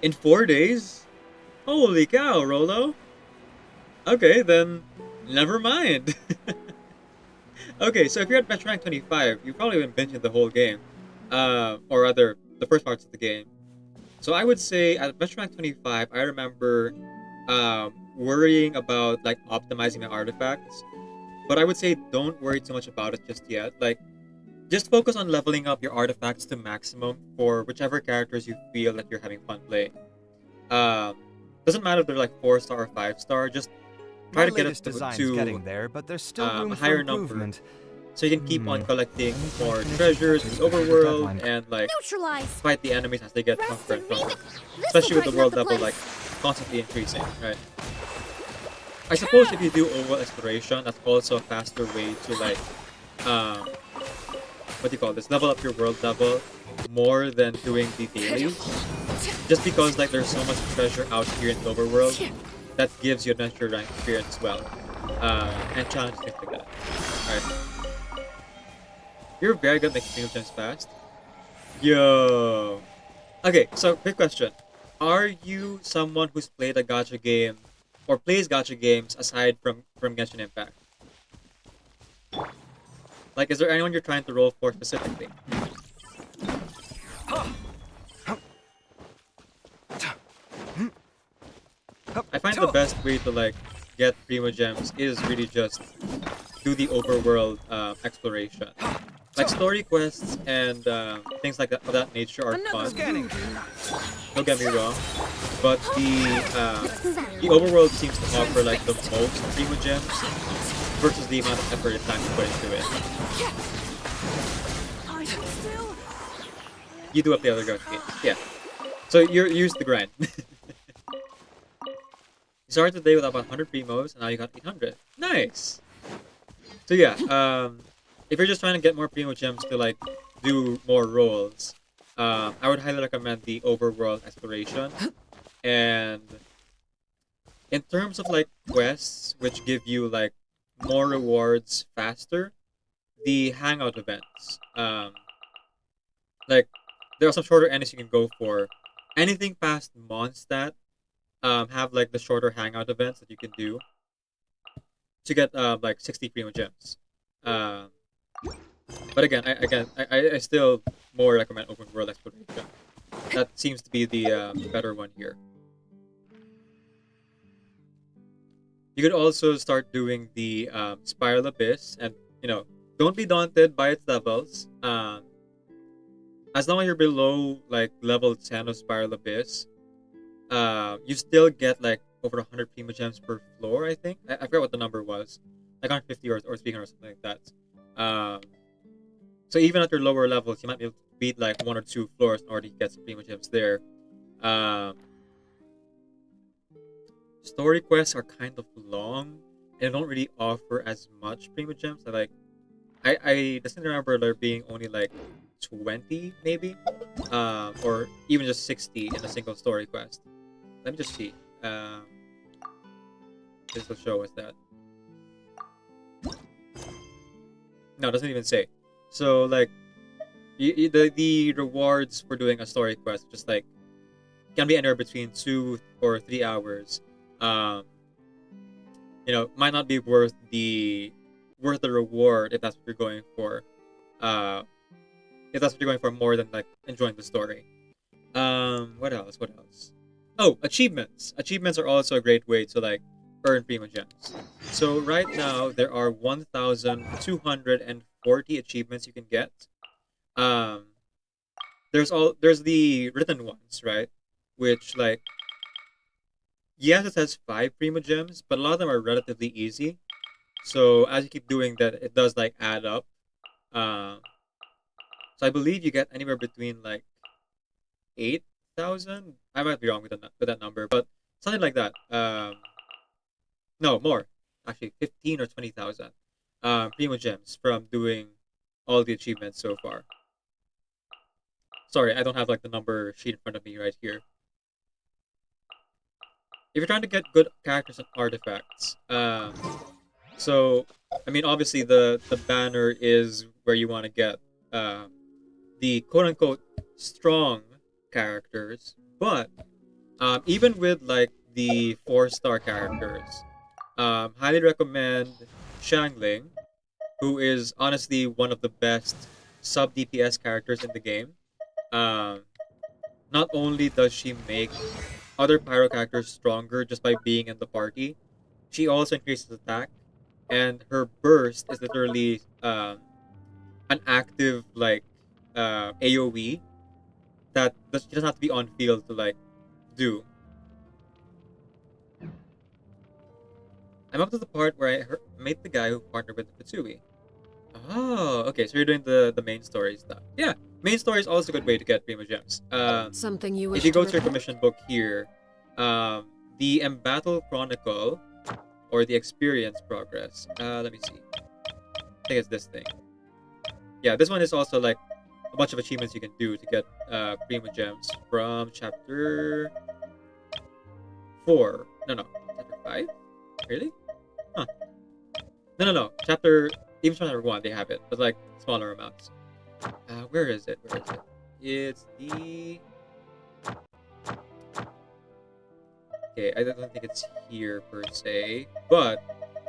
In 4 days? Holy cow, Rolo! Okay, then never mind. Okay, so if you're at match rank 25, you've probably been binging the whole game, or rather, the first parts of the game. So I would say at match rank 25, I remember worrying about like optimizing my artifacts, but I would say don't worry too much about it just yet. Like, just focus on leveling up your artifacts to maximum for whichever characters you feel that you're having fun playing. Doesn't matter if they're like 4-star or 5-star. Just try My to get latest it design's to getting there, but there's still a room for higher number, improvement. so you can keep on collecting Let me more finish treasures in this the overworld deadline. and like Neutralize. fight the enemies as they get Rest tougher and and tougher. This'll Especially with the brighten world up the level like place. constantly increasing, right? I suppose if you do overworld exploration, that's also a faster way to like what do you call this? Level up your world level more than doing the dailies. Just because like there's so much treasure out here in the overworld that gives you adventure rank experience as well. And challenges things like that. Alright. You're very good at making single gems fast. Yo. Okay, so quick question. Are you someone who's played a gacha game or plays gacha games aside from Genshin Impact? Like, is there anyone you're trying to roll for specifically? I find the best way to like get Primo Gems is really just do the overworld exploration. Like story quests and things like that of that nature are fun. Scanning. Don't get me wrong, but the overworld seems to offer like the most Primo Gems versus the amount of effort and time you put into it. You do up the other gacha games, yeah. So you're used to the grind. You started the day with about 100 primos, and now you got 800. Nice. So yeah, if you're just trying to get more primo gems to like do more roles, I would highly recommend the overworld exploration. And in terms of like quests, which give you like more rewards faster, the hangout events, like there are some shorter endings you can go for. Anything past Mondstadt have like the shorter hangout events that you can do to get like 60 primo gems. Um, but I still more recommend open world exploration. That seems to be the better one here. You could also start doing the Spiral Abyss, and don't be daunted by its levels. As long as you're below like level 10 of Spiral Abyss, you still get like over 100 primo gems per floor. I think I forgot what the number was, like 150 or 300 or something like that. Um, so even at your lower levels, you might be able to beat like one or two floors in order to get some primo gems there. Um, Story quests are kind of long and don't really offer as much primo gems. I distinctly remember there being only like 20 maybe, or even just 60 in a single story quest. Let me just see. This will show us that. No, it doesn't even say. So like, the rewards for doing a story quest just like can be anywhere between 2 or 3 hours. Um, might not be worth the reward if that's what you're going for. If that's what you're going for more than like enjoying the story. What else? What else? Oh, achievements. Achievements are also a great way to like earn primo gems. So right now there are 1,240 achievements you can get. Um, there's the written ones, right? Which like, yes, it has 5 primo gems, but a lot of them are relatively easy. So as you keep doing that, it does like add up. Um, so I believe you get anywhere between like 8,000. I might be wrong with that number, but something like that. No, more. Actually, 15 or 20,000 primo gems from doing all the achievements so far. Sorry, I don't have like the number sheet in front of me right here. If you're trying to get good characters and artifacts, so I mean, obviously the banner is where you want to get the quote unquote strong characters, but even with like the 4-star characters, highly recommend Shangling, who is honestly one of the best sub DPS characters in the game. Um, Not only does she make other pyro characters stronger just by being in the party, she also increases attack, and her burst is literally an active like AOE that she doesn't have to be on field to like do. I'm up to the part where I met the guy who partnered with Pitsui. Oh, okay. So you're doing the main story stuff. Yeah, main story is also a good way to get primo gems. Something you If wish you go to to your report? commission book here, the Embattle Chronicle or the Experience Progress. Let me see. I think it's this thing. Yeah, this one is also like a bunch of achievements you can do to get primo gems from chapter 4. No, chapter 5. Really? Huh. No. Even chapter 1 they have it, but like smaller amounts. Where is it? It's the. Okay, I don't think it's here per se, but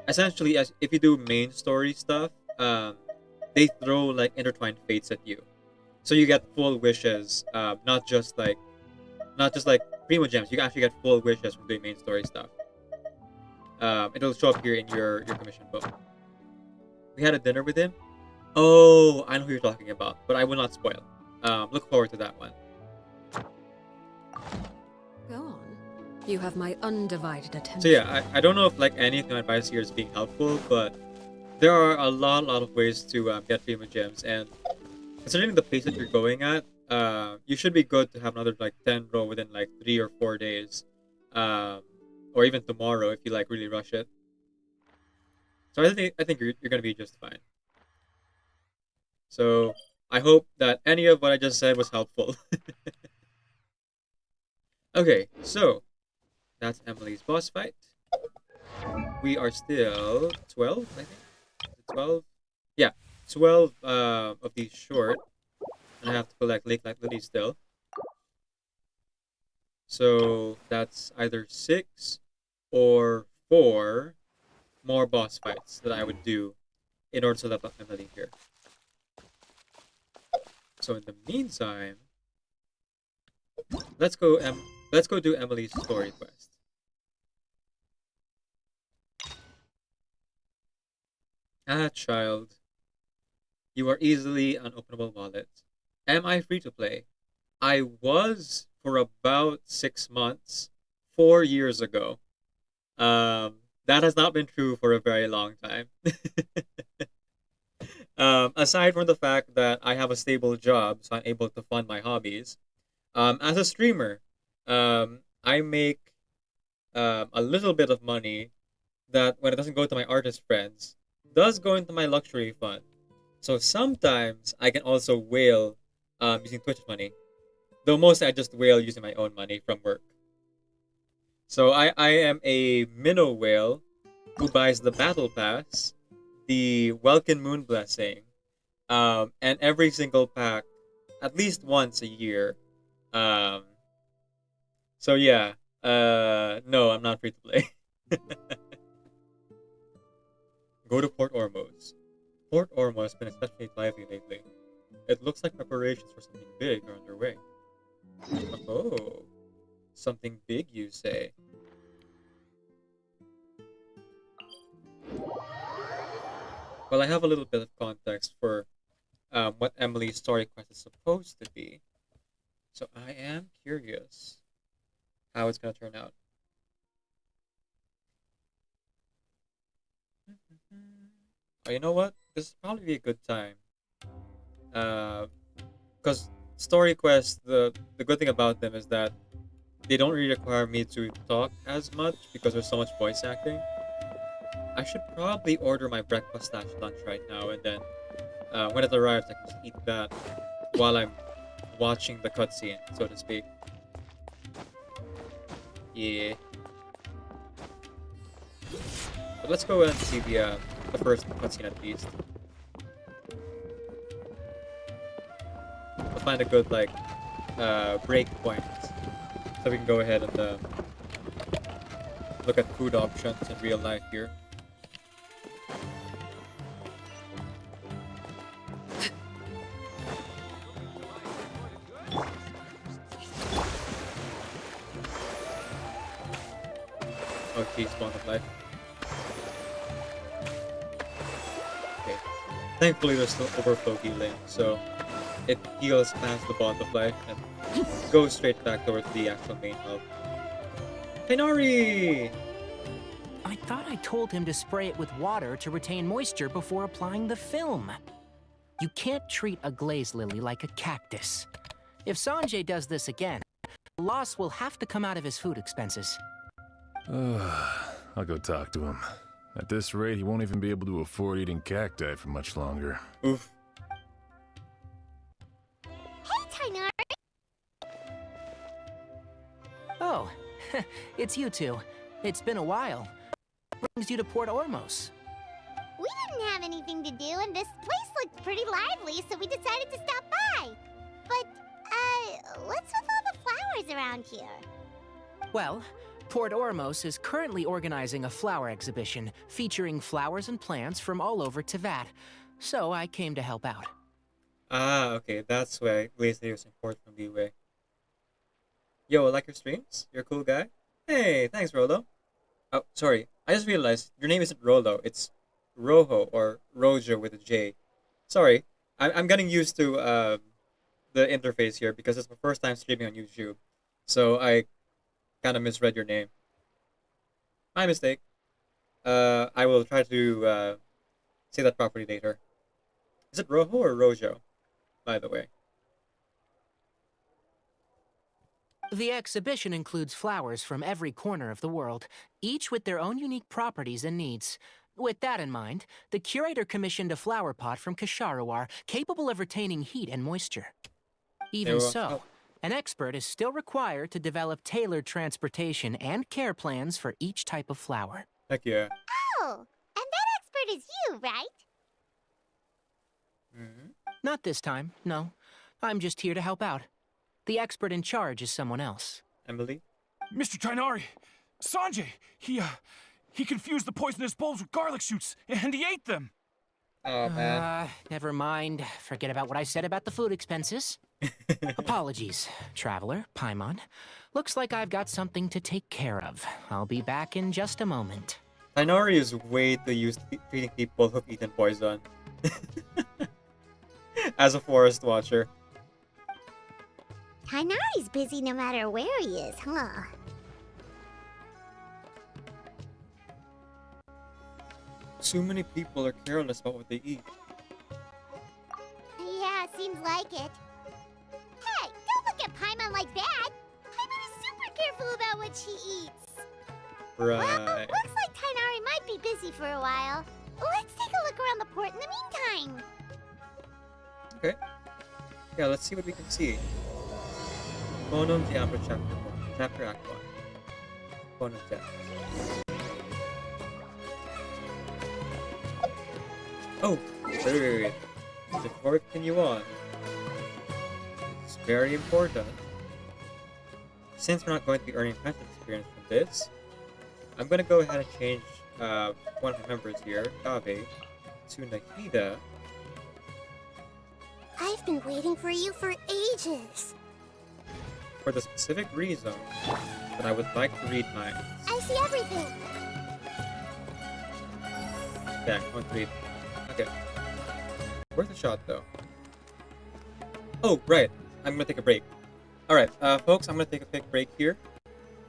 essentially, as if you do main story stuff, they throw like intertwined fates at you, so you get full wishes. Not just like primo gems. You can actually get full wishes from doing main story stuff. It'll show up here in your commission book. We had a dinner with him. Oh, I know who you're talking about, but I will not spoil. Look forward to that one. Go on. You have my undivided attention. So yeah, I don't know if like any of my advice here is being helpful, but there are a lot of ways to get primo gems, and considering the pace that you're going at, you should be good to have another like 10 row within like 3 or 4 days, or even tomorrow if you like really rush it. So I think you're gonna be just fine. So I hope that any of what I just said was helpful. Okay, so that's Emily's boss fight. We are still 12, I think. Is it 12? Yeah, 12 of these short. And I have to collect Lake Light Lily still. So that's either 6 or 4 more boss fights that I would do in order to level up Emilie here. So in the meantime, let's go do Emilie's story quest. Ah, child, you are easily an openable wallet. Am I free to play? I was for about 6 months, 4 years ago. That has not been true for a very long time. Aside from the fact that I have a stable job, so I'm able to fund my hobbies. As a streamer, I make a little bit of money that, when it doesn't go to my artist friends, does go into my luxury fund. So sometimes I can also whale using Twitch money, though mostly I just whale using my own money from work. So I am a minnow whale who buys the battle pass, the Welkin Moon Blessing, and every single pack at least once a year. Um, so yeah, no, I'm not free to play. Go to Port Ormuz. Port Ormuz has been especially lively lately. It looks like preparations for something big are underway. Oh, something big, you say? Well, I have a little bit of context for what Emilie's story quest is supposed to be, so I am curious how it's going to turn out. Oh, you know what? This is probably be a good time. Because story quests, the good thing about them is that they don't really require me to talk as much because there's so much voice acting. I should probably order my breakfast/lunch right now, and then when it arrives, I can just eat that while I'm watching the cutscene, so to speak. Yeah. But let's go and see the first cutscene at least. We'll find a good break point, so we can go ahead and look at food options in real life here. Oh, geez, spawn of life. Okay. Thankfully, there's still overflow healing, so it heals past the bond of life and goes straight back towards the actual main hub. Tenari! I thought I told him to spray it with water to retain moisture before applying the film. You can't treat a glaze lily like a cactus. If Sanjay does this again, the loss will have to come out of his food expenses. I'll go talk to him. At this rate, he won't even be able to afford eating cacti for much longer. Oof. Hey, Tainari! Oh, it's you two. It's been a while. What brings you to Port Ormuz? We didn't have anything to do, and this place looked pretty lively, so we decided to stop by. But, what's with all the flowers around here? Well, Port Ormuz is currently organizing a flower exhibition featuring flowers and plants from all over Teyvat, so I came to help out. Ah, okay, that's why Glacier is important from Leeway. Yo, like your streams? You're a cool guy? Hey, thanks, Rolo. Oh, sorry, I just realized your name isn't Rolo, it's Rojo, or Rojo with a J. Sorry, I'm getting used to the interface here because it's my first time streaming on YouTube, so I kind of misread your name. My mistake. I will try to say that properly later. Is it Rojo or Rojo, by the way? The exhibition includes flowers from every corner of the world, each with their own unique properties and needs. With that in mind, the curator commissioned a flower pot from Kasharawar capable of retaining heat and moisture. Even so, an expert is still required to develop tailored transportation and care plans for each type of flower. Heck yeah. Oh, and that expert is you, right? Mm-hmm. Not this time, no. I'm just here to help out. The expert in charge is someone else. Emilie? Mr. Tainari! Sanjay! He confused the poisonous bulbs with garlic shoots, and he ate them! Oh man. Never mind. Forget about what I said about the food expenses. Apologies, traveler, Paimon. Looks like I've got something to take care of. I'll be back in just a moment. Tainari is way too used to treating people who've eaten poison. As a forest watcher. Tainari's busy no matter where he is, huh? Too many people are careless about what they eat. Yeah, seems like it. Hey, don't look at Paimon like that! Paimon is super careful about what she eats! Right. Well, looks like Tainari might be busy for a while. Let's take a look around the port in the meantime. Okay. Yeah, let's see what we can see. Bonum Diablo Chapter 1. Chapter Act 1. Bonus death. Oh, wait. Before we continue on, it's very important. Since we're not going to be earning friendship experience from this, I'm going to go ahead and change one of the members here, Kave, to Nahida. I've been waiting for you for ages. For the specific reason that I would like to read minds. I see everything. Yeah, I want to read. Okay. Worth a shot, though. Oh, right. I'm gonna take a break. Alright, folks, I'm gonna take a quick break here.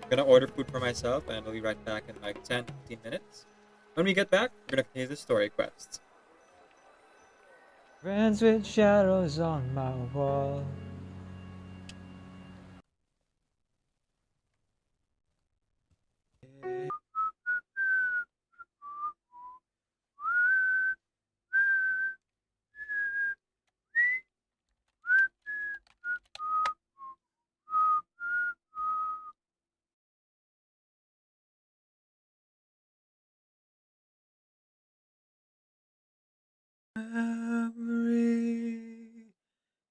I'm gonna order food for myself, and I'll be right back in like 10-15 minutes. When we get back, we're gonna continue the story quest. Friends with shadows on my wall. Memory,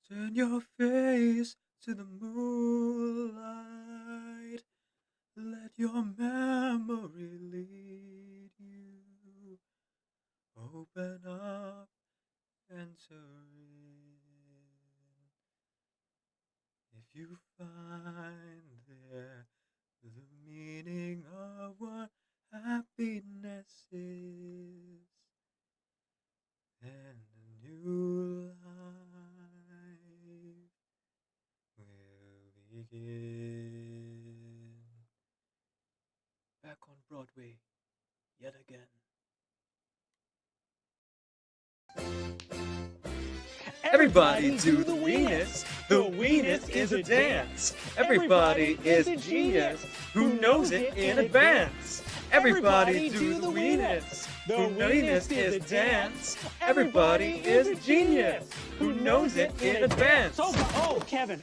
turn your face to the moonlight. Let your memory lead you. Open up, enter in. If you find there the meaning of what happiness is, and a new life will begin. Back on Broadway, yet again. Everybody do the weenus. The weenus is a dance. Everybody is a genius who knows it in advance. Everybody do the weenus. The weenus is a dance. Everybody is a genius who knows it in advance. Oh, Kevin.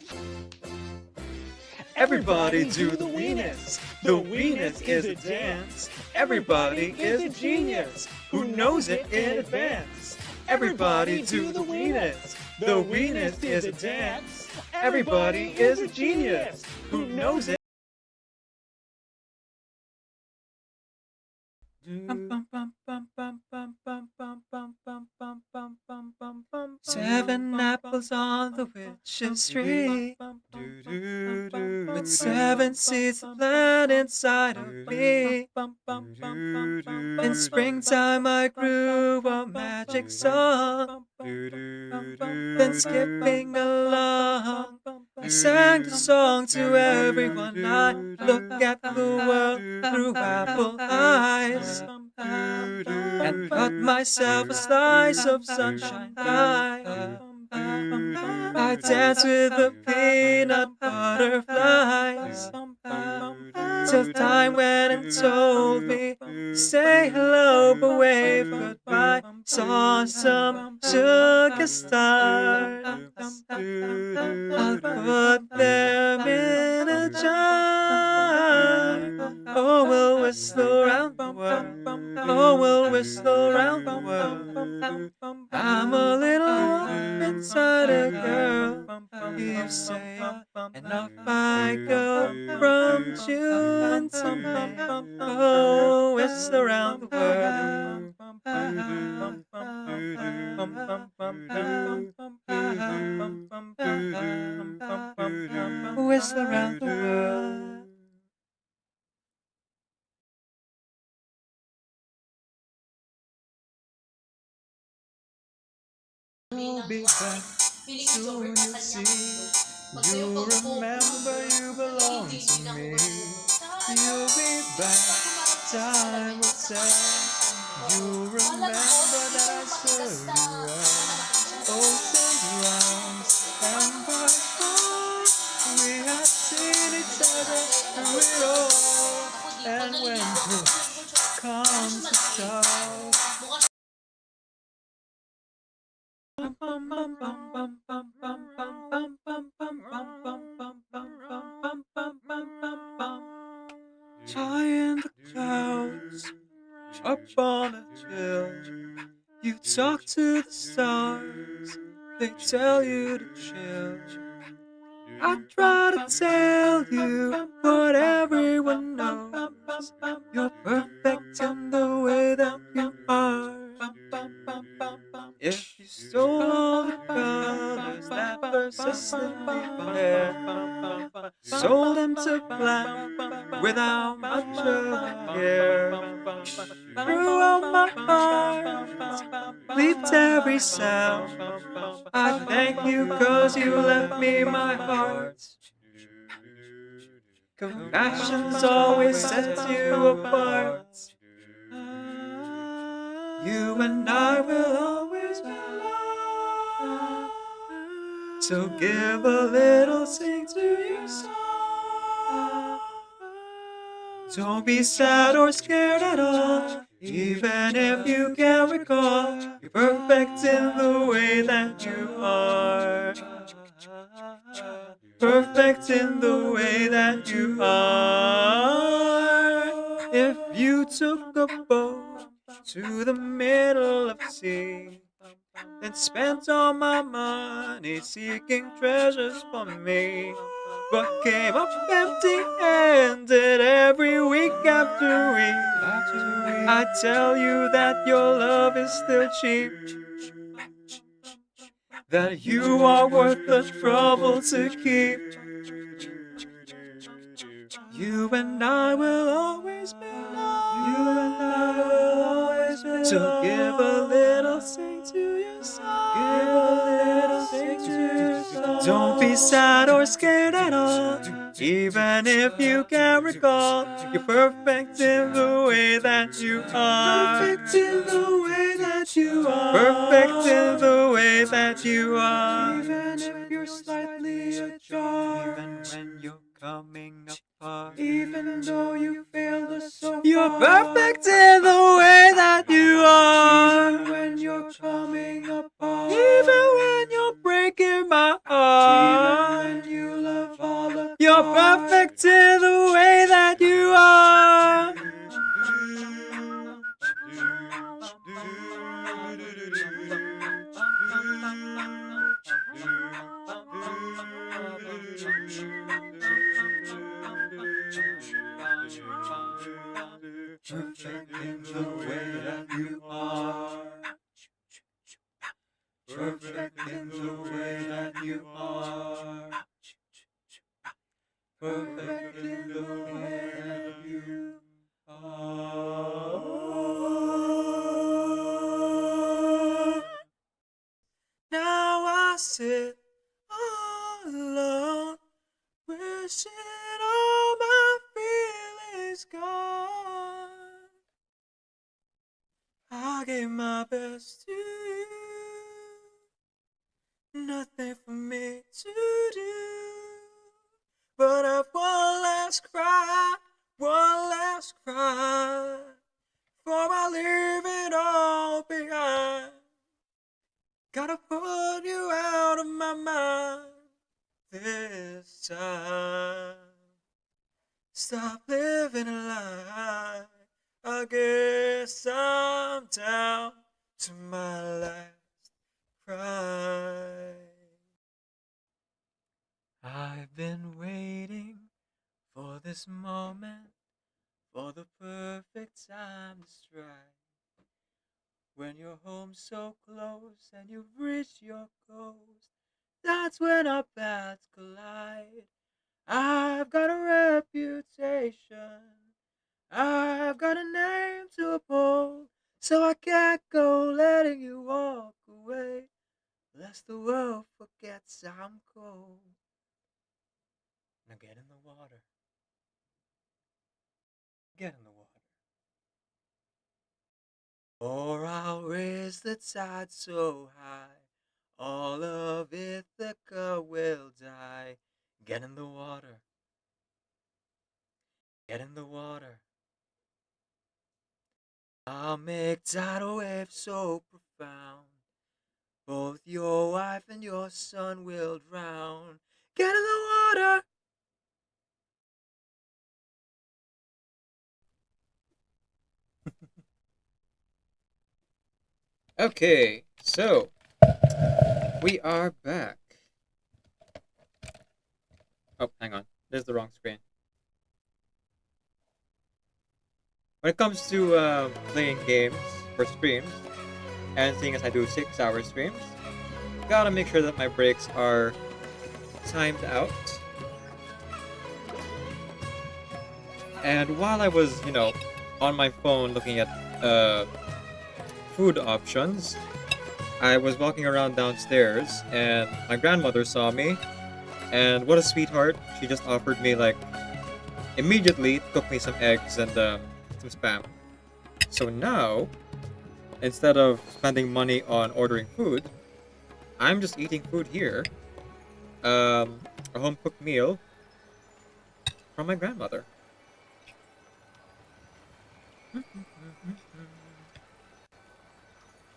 Everybody do the weenus. The weenus is a dance. Everybody is a genius who knows it in advance. Everybody do the weenus. The weenus is a dance. Everybody is a genius who knows it. 7 apples on the witch's tree, with 7 seeds planted inside of me. In springtime I grew a magic song, then skipping along, I sang the song to everyone. I look at the world through apple eyes, and cut myself a slice of sunshine pie. I dance with the peanut butterflies, till time went and told me to say hello but wave goodbye. Saw some sugar stars, I'll put them in a jar. Oh, we'll whistle around the world. Oh, we'll whistle around the world. I'm a little wolf inside a girl. He you say, and off I go from June to May. Oh, it's around the world. Whistle around the world. You'll be back soon, you'll see. You remember you belong to me. You'll be back, time will tell. You remember that I served you well. Oceans rise, embers fall. We have seen each other through it all. And when push comes to shove, high in the clouds, up on a hill, you talk to the stars, they tell you to chill. I try to tell you what everyone knows, you're perfect in the way that you are. If you stole all the colors that persistently flare, sold them to black without much of a care, threw out my heart, bleeped every sound, I thank you 'cause you left me my heart. Compassion's always sets you apart. You and I will always belong. So give a little sing to your song. Don't be sad or scared at all, even if you can't recall. You're perfect in the way that you are. Perfect in the way that you are. If you took a boat to the middle of the sea, then spent all my money seeking treasures for me, but came up empty-handed every week after week, I tell you that your love is still cheap, that you are worth the trouble to keep. You and I will always belong. You and I will always belong. So give a little sing to your song. Give a little sing to your song. Don't be sad or scared at all, even if you can't recall. You're perfect in the way that you are. Perfect in the way that you are. Perfect in the way that you are. Even if you're slightly ajar. Even when you're coming apart. Even though you failed us so far. You're perfect in the way that you are. Even when you're coming apart. Even when you're breaking my heart. Even when you love all the You're perfect in the way that you are. Perfect in the way that you are. Perfect in the way that you are. Perfect in the way that you are. Now I sit all alone, wishing all my feelings gone. I gave my best to you, nothing for me to do, but I've one last cry, before I leave it all behind. Gotta put you out of my mind this time. Stop living a lie. I guess I'm down to my last cry. for the perfect time to strike. When you're home so close and you've reached your coast, that's when our paths collide. I've got a reputation, I've got a name to uphold, so I can't go letting you walk away, lest the world forgets I'm cold. Now get in the water. Get in the water. Or I'll raise the tide so high, all of Ithaca will die. Get in the water. Get in the water. I'll make tidal waves so profound, both your wife and your son will drown. Get in the water. Okay, so we are back. Oh, hang on. There's the wrong screen. When it comes to playing games for streams, and seeing as I do 6-hour streams, gotta make sure that my breaks are timed out. And while I was, on my phone looking at food options, I was walking around downstairs and my grandmother saw me, and what a sweetheart, she just offered me immediately to cook me some eggs and some spam. So now, instead of spending money on ordering food, I'm just eating food here, a home cooked meal from my grandmother.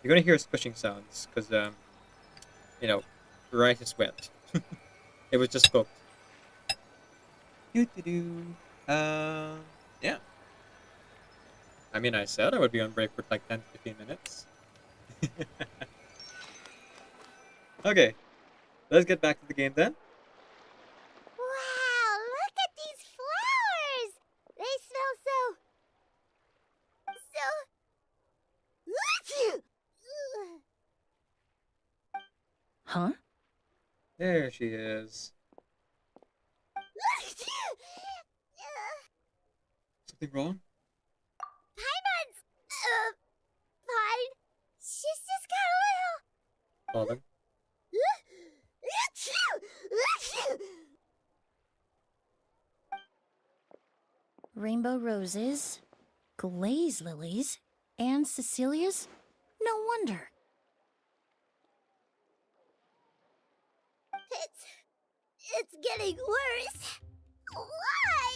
You're gonna hear squishing sounds, because, the rice is wet. It was just cooked. Yeah. I mean, I said I would be on break for 10-15 minutes. Okay, let's get back to the game then. Wow, look at these flowers! They smell so... Huh? There she is. Something wrong? Paimon's... fine. She's just got a little... Fallen? Rainbow roses, glaze lilies, and Cecilia's? No wonder. It's getting worse. Why?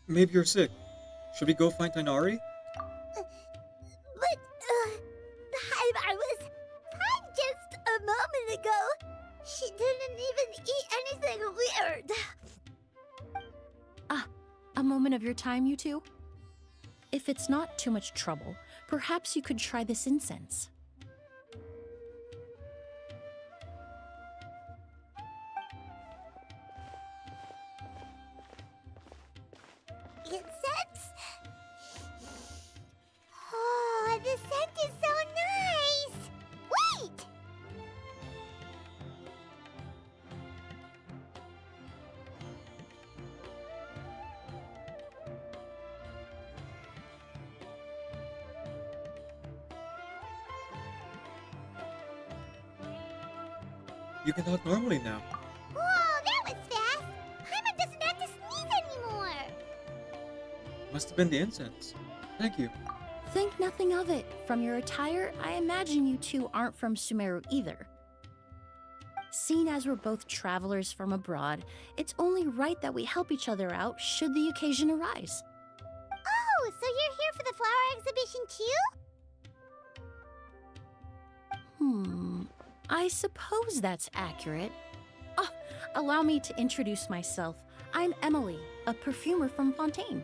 Maybe you're sick. Should we go find Tainari? But, I was fine just a moment ago. She didn't even eat anything weird. A moment of your time, you two? If it's not too much trouble, perhaps you could try this incense. Incense? Oh, the scent is so nice! Wait! You can talk normally now. Whoa, that was fast! Paimon doesn't have to sneeze anymore! Must have been the incense. Thank you. Think nothing of it. From your attire, I imagine you two aren't from Sumeru either. Seeing as we're both travelers from abroad, it's only right that we help each other out should the occasion arise. Oh, so you're here for the flower exhibition too? I suppose that's accurate. Ah, allow me to introduce myself. I'm Emilie, a perfumer from Fontaine.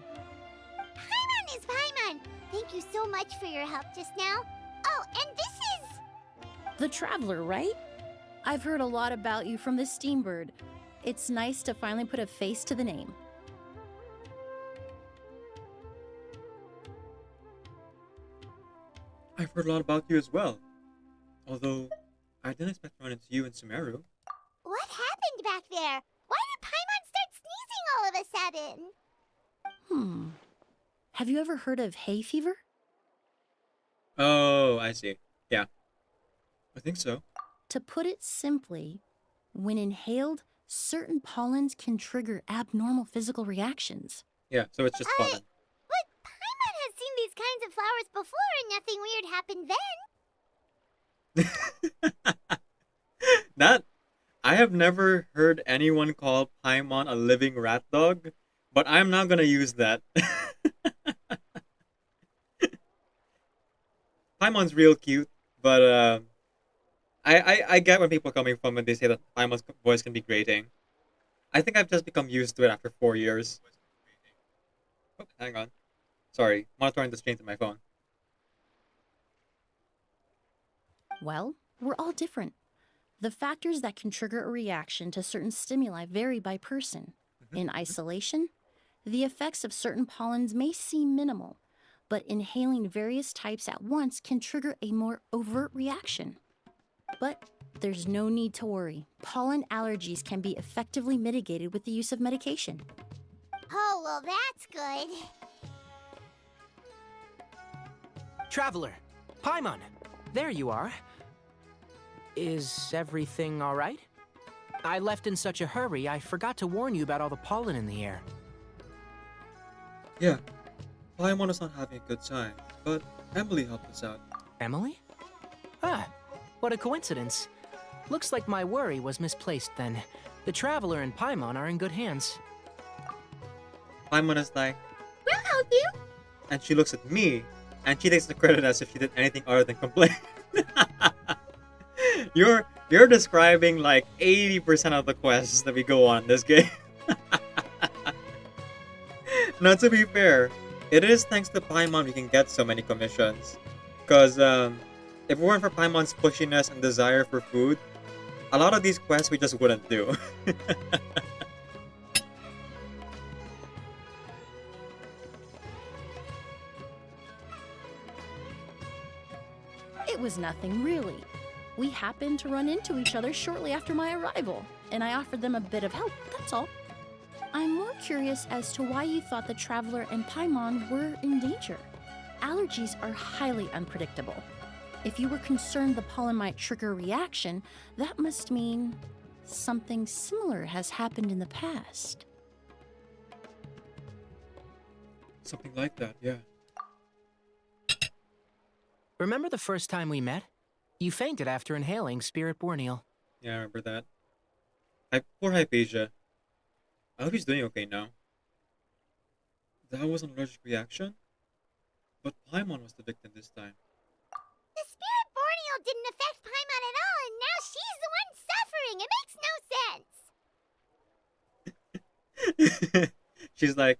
Paimon is Paimon! Thank you so much for your help just now. Oh, and this is... The Traveler, right? I've heard a lot about you from the Steambird. It's nice to finally put a face to the name. I've heard a lot about you as well. Although, I didn't expect to run into you in Sumeru. What happened back there? Why did Paimon start sneezing all of a sudden? Have you ever heard of hay fever? Oh, I see. Yeah. I think so. To put it simply, when inhaled, certain pollens can trigger abnormal physical reactions. Yeah, so it's just pollen. But Paimon has seen these kinds of flowers before and nothing weird happened then. I have never heard anyone call Paimon a living rat dog, but I'm not gonna use that. Paimon's real cute, but I get where people are coming from when they say that Paimon's voice can be grating. I think I've just become used to it after 4 years. Oh, hang on. Sorry, monitoring the screen to my phone. Well, we're all different. The factors that can trigger a reaction to certain stimuli vary by person. In isolation, the effects of certain pollens may seem minimal, but inhaling various types at once can trigger a more overt reaction. But there's no need to worry. Pollen allergies can be effectively mitigated with the use of medication. Oh, well, that's good. Traveler, Paimon, there you are. Is everything all right? I left in such a hurry, I forgot to warn you about all the pollen in the air. Yeah, Paimon is not having a good time, but Emilie helped us out. Emilie? Ah, what a coincidence. Looks like my worry was misplaced then. The Traveler and Paimon are in good hands. Paimon is like, We'll help you. and she looks at me, and she takes the credit as if she did anything other than complain. You're describing like 80% of the quests that we go on in this game. Now, to be fair, it is thanks to Paimon we can get so many commissions. Because if it weren't for Paimon's pushiness and desire for food, a lot of these quests we just wouldn't do. It was nothing, really. We happened to run into each other shortly after my arrival, and I offered them a bit of help, that's all. I'm more curious as to why you thought the Traveler and Paimon were in danger. Allergies are highly unpredictable. If you were concerned the pollen might trigger a reaction, that must mean something similar has happened in the past. Something like that, yeah. Remember the first time we met? You fainted after inhaling Spirit Borneal. Yeah, I remember that. Poor Hypatia. I hope he's doing okay now. That was an allergic reaction? But Paimon was the victim this time. The Spirit Borneal didn't affect Paimon at all, and now she's the one suffering. It makes no sense. She's like,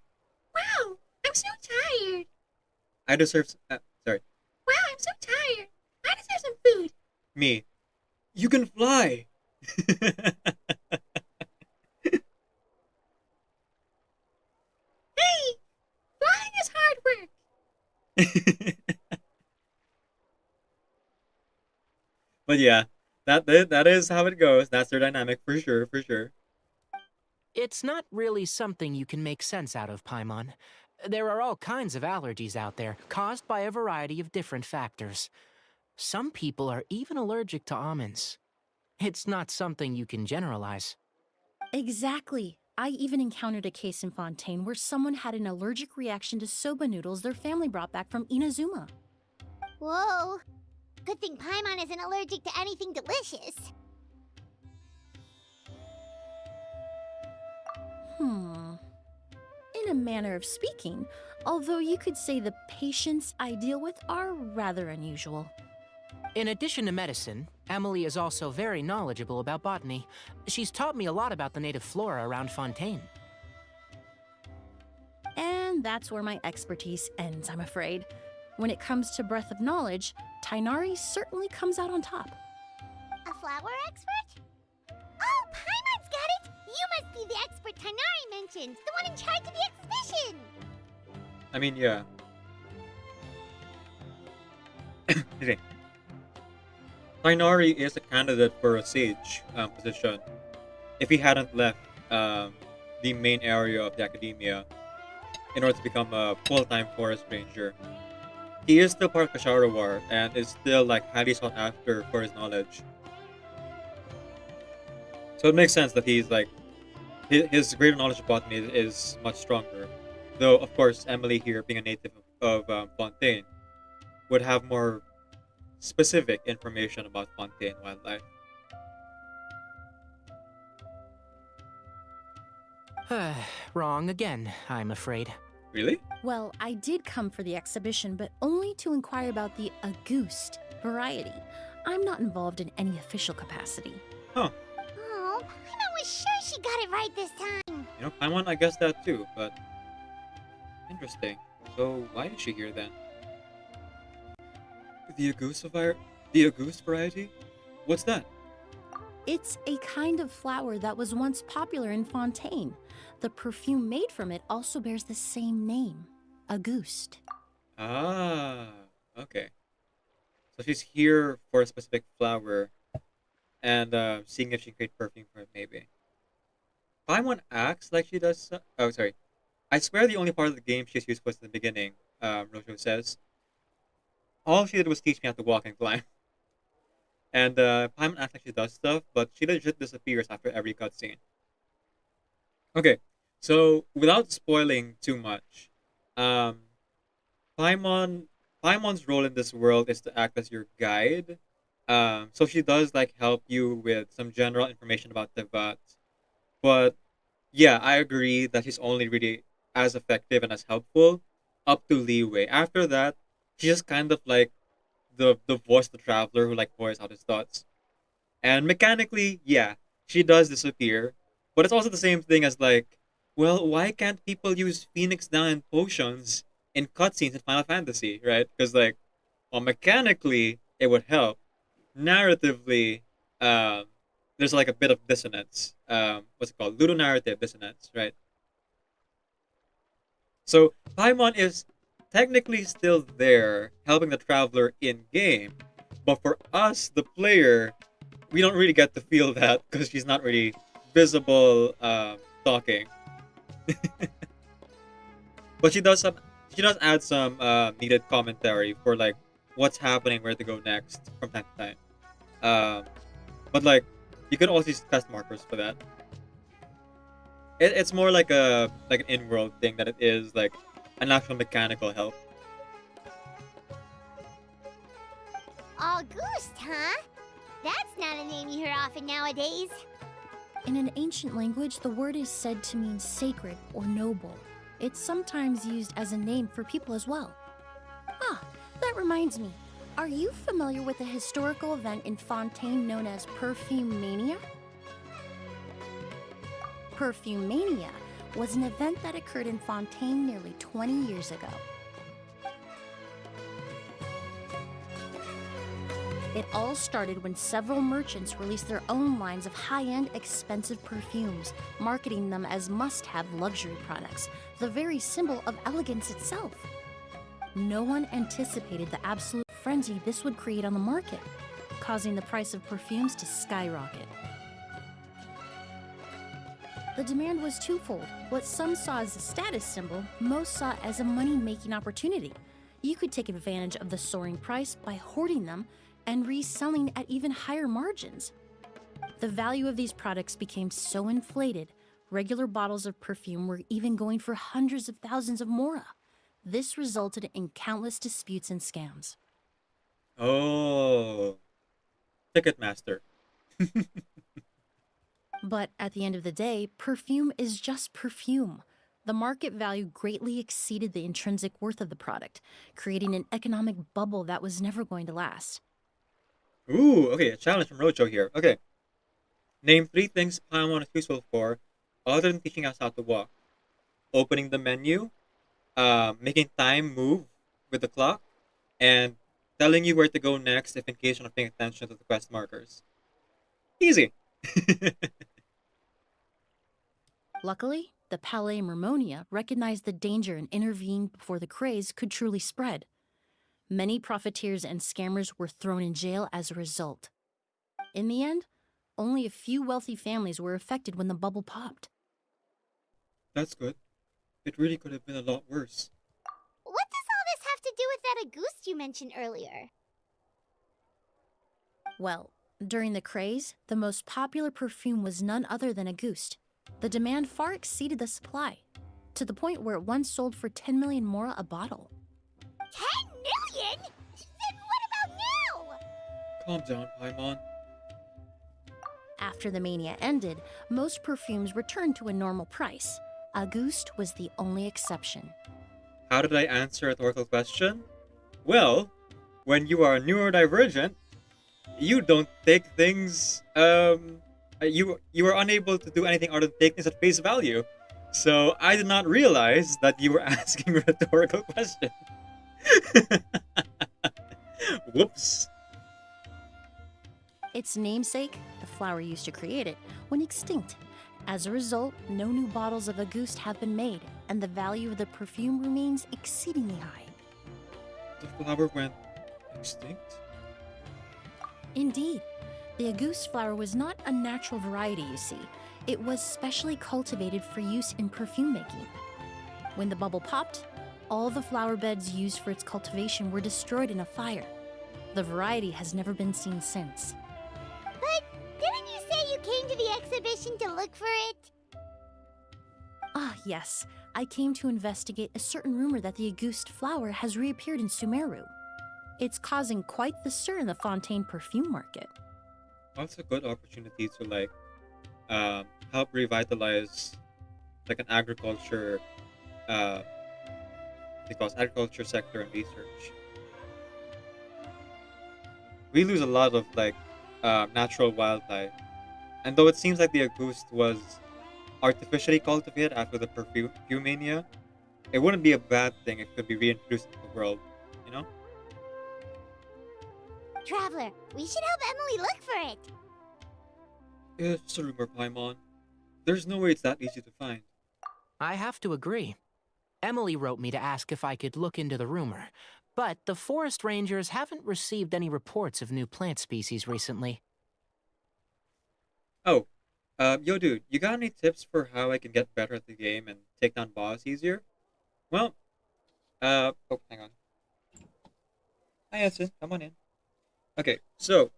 Wow, I'm so tired. I deserve sorry. Wow, I'm so tired. I deserve some food. Me. You can fly! Hey, flying is hard work. But yeah, that is how it goes. That's their dynamic for sure, for sure. It's not really something you can make sense out of, Paimon. There are all kinds of allergies out there, caused by a variety of different factors. Some people are even allergic to almonds. It's not something you can generalize. Exactly. I even encountered a case in Fontaine where someone had an allergic reaction to soba noodles their family brought back from Inazuma. Whoa. Good thing Paimon isn't allergic to anything delicious. In a manner of speaking, although you could say the patients I deal with are rather unusual. In addition to medicine, Emilie is also very knowledgeable about botany. She's taught me a lot about the native flora around Fontaine. And that's where my expertise ends, I'm afraid. When it comes to breadth of knowledge, Tainari certainly comes out on top. A flower expert? Oh, Paimon's got it! You I mean, yeah. Okay. Tainari is a candidate for a sage position if he hadn't left the main area of the academia in order to become a full-time forest ranger. He is still part of Kasharawar and is still like highly sought after for his knowledge. So it makes sense that he's like his greater knowledge of botany is much stronger. Though of course Emilie here, being a native of Fontaine, would have more specific information about Fontaine wildlife. Wrong again, I'm afraid. Really? Well, I did come for the exhibition, but only to inquire about the Auguste variety. I'm not involved in any official capacity. Huh. Oh, Paimon was sure she got it right this time. You know, Paimon, I guess that too, but interesting. So why is she here then? The Auguste variety? What's that? It's a kind of flower that was once popular in Fontaine. The perfume made from it also bears the same name, Auguste. Ah, okay. So she's here for a specific flower and seeing if she can create perfume from it, maybe. Paimon acts like she does. Oh, sorry. I swear the only part of the game she's used was in the beginning, Rojo says. All she did was teach me how to walk and climb. And Paimon acts like she does stuff, but she legit disappears after every cutscene. Okay, so without spoiling too much, Paimon's role in this world is to act as your guide. So she does like help you with some general information about Tevat. But yeah, I agree that she's only really as effective and as helpful up to Leeway. After that, she's just kind of like the voice of the traveler who like voices out his thoughts. And mechanically, yeah, she does disappear. But it's also the same thing as like, well, why can't people use Phoenix Down and potions in cutscenes in Final Fantasy, right? Because like, well, mechanically it would help. Narratively, there's like a bit of dissonance. What's it called? Ludonarrative dissonance, right? So Paimon is technically still there, helping the traveler in game, but for us, the player, we don't really get to feel that because she's not really visible talking. But she does add some needed commentary for like what's happening, where to go next from time to time. But like you can also use test markers for that. It's more like an in-world thing that it is like an actual mechanical help. Auguste, huh? That's not a name you hear often nowadays. In an ancient language, the word is said to mean sacred or noble. It's sometimes used as a name for people as well. Ah, that reminds me. Are you familiar with a historical event in Fontaine known as Perfume Mania? Perfume Mania was an event that occurred in Fontaine nearly 20 years ago. It all started when several merchants released their own lines of high-end, expensive perfumes, marketing them as must-have luxury products, the very symbol of elegance itself. No one anticipated the absolute frenzy this would create on the market, causing the price of perfumes to skyrocket. The demand was twofold. What some saw as a status symbol, most saw as a money-making opportunity. You could take advantage of the soaring price by hoarding them and reselling at even higher margins. The value of these products became so inflated, regular bottles of perfume were even going for hundreds of thousands of mora. This resulted in countless disputes and scams. Oh, Ticketmaster. But at the end of the day, perfume is just perfume. The market value greatly exceeded the intrinsic worth of the product, creating an economic bubble that was never going to last. Ooh, okay, a challenge from Rojo here. Okay. Name 3 things Paimon is useful for other than teaching us how to walk. Opening the menu, making time move with the clock, and telling you where to go next if in case you're not paying attention to the quest markers. Easy. Luckily, the Palais Mermonia recognized the danger and intervened before the craze could truly spread. Many profiteers and scammers were thrown in jail as a result. In the end, only a few wealthy families were affected when the bubble popped. That's good. It really could have been a lot worse. What does all this have to do with that Auguste you mentioned earlier? Well, during the craze, the most popular perfume was none other than Auguste. The demand far exceeded the supply, to the point where it once sold for 10 million mora a bottle. 10 million? Then what about now? Calm down, Paimon. After the mania ended, most perfumes returned to a normal price. Auguste was the only exception. How did I answer a rhetorical question? Well, when you are neurodivergent, you don't take things, you are unable to do anything other than take things at face value. So I did not realize that you were asking a rhetorical question. Whoops. Its namesake, the flower used to create it, went extinct. As a result, no new bottles of Auguste have been made, and the value of the perfume remains exceedingly high. The flower went extinct? Indeed. The Auguste flower was not a natural variety, you see. It was specially cultivated for use in perfume making. When the bubble popped, all the flower beds used for its cultivation were destroyed in a fire. The variety has never been seen since. But didn't you say you came to the exhibition to look for it? Ah, yes. I came to investigate a certain rumor that the Auguste flower has reappeared in Sumeru. It's causing quite the stir in the Fontaine perfume market. That's a good opportunity to help revitalize an agriculture because agriculture sector and research. We lose a lot of natural wildlife, and though it seems like the Auguste was artificially cultivated after the perfume mania, it wouldn't be a bad thing if it could be reintroduced into the world, you know? Traveler, we should help Emilie look for it. It's just a rumor, Paimon. There's no way it's that easy to find. I have to agree. Emilie wrote me to ask if I could look into the rumor, but the forest rangers haven't received any reports of new plant species recently. Oh, yo dude, you got any tips for how I can get better at the game and take down boss easier? Well, oh, hang on. Hi, Edson, come on in. Okay, so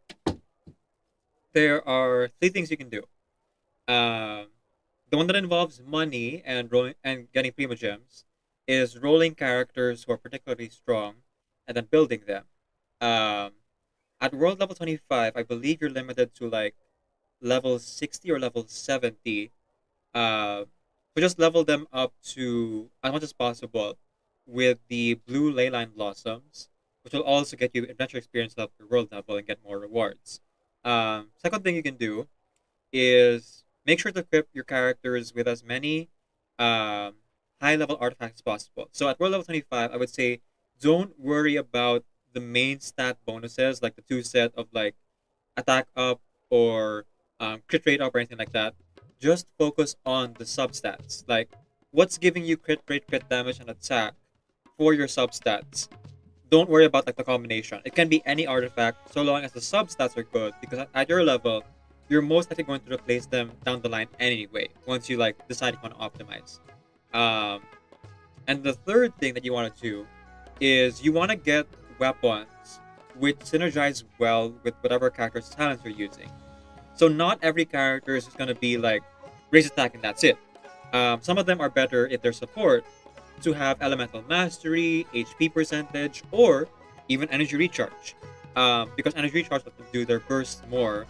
there are 3 things you can do. The one that involves money and rolling and getting prima gems is rolling characters who are particularly strong and then building them. At world level 25, I believe you're limited to level 60 or level 70. So just level them up to as much as possible with the blue leyline blossoms, which will also get you adventure experience up your world level and get more rewards. Second thing you can do is make sure to equip your characters with as many high-level artifacts as possible. So at world level 25, I would say don't worry about the main stat bonuses, like the 2 set of attack up or crit rate up or anything like that. Just focus on the substats, like what's giving you crit rate, crit damage, and attack for your substats. Don't worry about the combination. It can be any artifact so long as the substats are good, because at your level, you're most likely going to replace them down the line anyway, once you decide you want to optimize. And the third thing that you want to do is you want to get weapons which synergize well with whatever character's talents you're using. So not every character is just going to be raise attack and that's it. Some of them are better if they're support to have elemental mastery, HP percentage, or even energy recharge. Because energy recharge lets them do their bursts more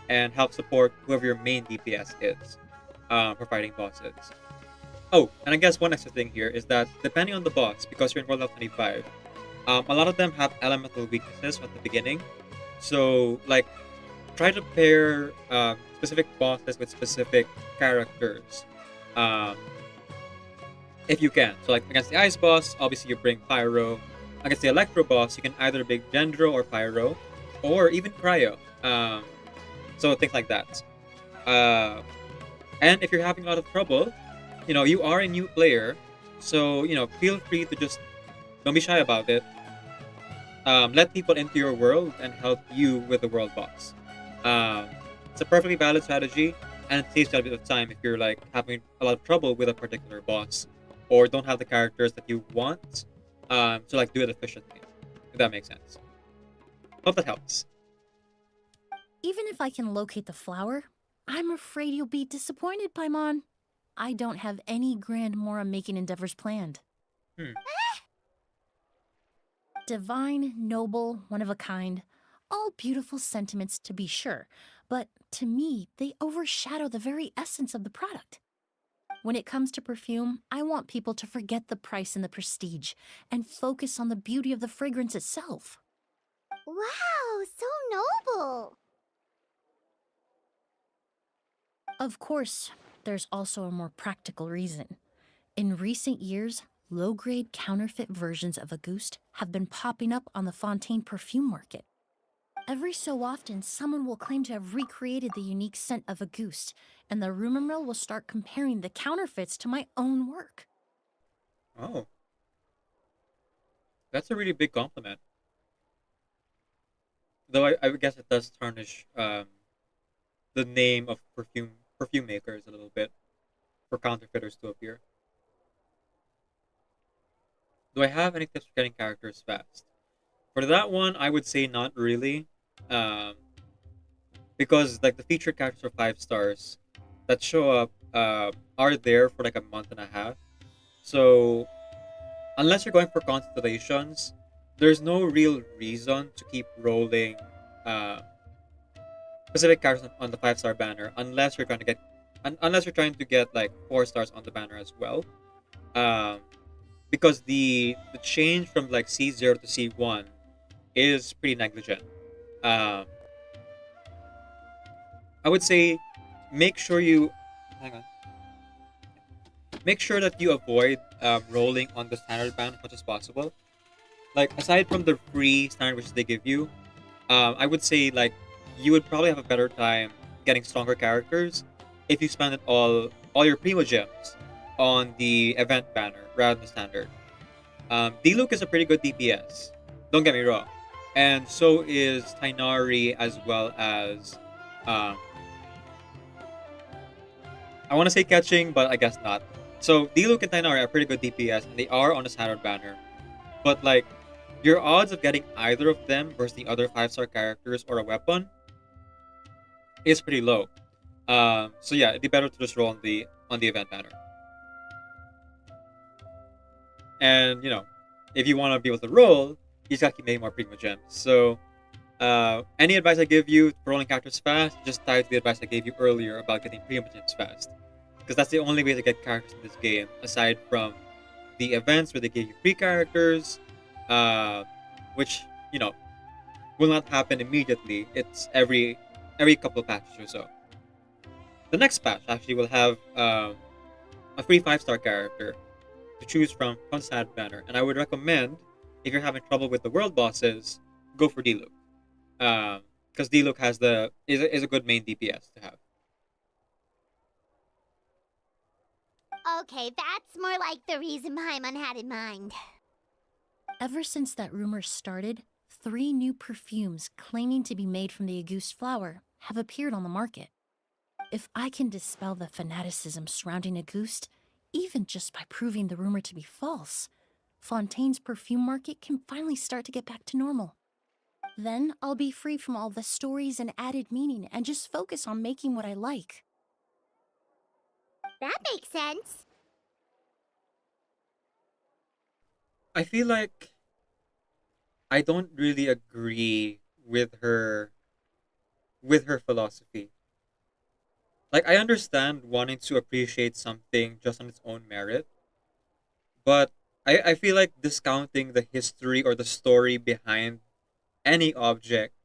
and help support whoever your main DPS is for fighting bosses. Oh, and I guess one extra thing here is that depending on the boss, because you're in world level 25, a lot of them have elemental weaknesses at the beginning. So try to pair specific bosses with specific characters. If you can. So against the ice boss, obviously you bring pyro. Against the electro boss, you can either bring dendro or pyro, or even cryo. So things like that. And if you're having a lot of trouble, you are a new player, so feel free to just don't be shy about it. Let people into your world and help you with the world boss. Um, it's a perfectly valid strategy, and it saves you a bit of time if you're like having a lot of trouble with a particular boss, or don't have the characters that you want. To like do it efficiently, if that makes sense. Hope that helps. Even if I can locate the flower, I'm afraid you'll be disappointed, Paimon. I don't have any grand Mora making endeavors planned. Hmm. Divine, noble, one of a kind. All beautiful sentiments to be sure, but to me, they overshadow the very essence of the product. When it comes to perfume, I want people to forget the price and the prestige and focus on the beauty of the fragrance itself. Wow, so noble. Of course, there's also a more practical reason. In recent years, low-grade counterfeit versions of Auguste have been popping up on the Fontaine perfume market. Every so often, someone will claim to have recreated the unique scent of Auguste, and the rumor mill will start comparing the counterfeits to my own work. Oh, that's a really big compliment. Though I guess it does tarnish the name of perfume makers a little bit for counterfeiters to appear. Do I have any tips for getting characters fast? For that one, I would say not really, um, because like the featured characters are 5 stars that show up are there for like a month and a half. So unless you're going for constellations, there's no real reason to keep rolling uh, specific characters on the 5 star banner unless you're going to get unless you're trying to get like 4 stars on the banner as well. Um, because the change from like C0 to C1 is pretty negligent. Um, I would say make sure you hang on. Make sure that you avoid rolling on the standard ban as much as possible. Like aside from the free standard wishes they give you, I would say like you would probably have a better time getting stronger characters if you spend it all your primo gems on the event banner rather than standard. D-Luke is a pretty good DPS. Don't get me wrong, and so is Tainari as well as um, I want to say catching, but I guess not. So D-Luke and Tainari are pretty good DPS, and they are on a standard banner. But like, your odds of getting either of them versus the other 5 star characters or a weapon is pretty low. So yeah, it'd be better to just roll on the event banner. And if you want to be able to roll, you just gotta keep making more primo gems. So any advice I give you for rolling characters fast, just tie to the advice I gave you earlier about getting primo gems fast, because that's the only way to get characters in this game aside from the events where they give you free characters, which will not happen immediately. It's every couple of patches or so. The next patch actually will have a free 5 star character to choose from Sad Banner, and I would recommend if you're having trouble with the world bosses, go for D-Luke, because D-Luke is a good main DPS to have. Okay, that's more like the reason Paimon had in mind. Ever since that rumor started, 3 new perfumes claiming to be made from the Auguste flower have appeared on the market. If I can dispel the fanaticism surrounding Auguste, even just by proving the rumor to be false, Fontaine's perfume market can finally start to get back to normal. Then I'll be free from all the stories and added meaning and just focus on making what I like. That makes sense. I feel like I don't really agree with her philosophy. Like I understand wanting to appreciate something just on its own merit, but I feel like discounting the history or the story behind any object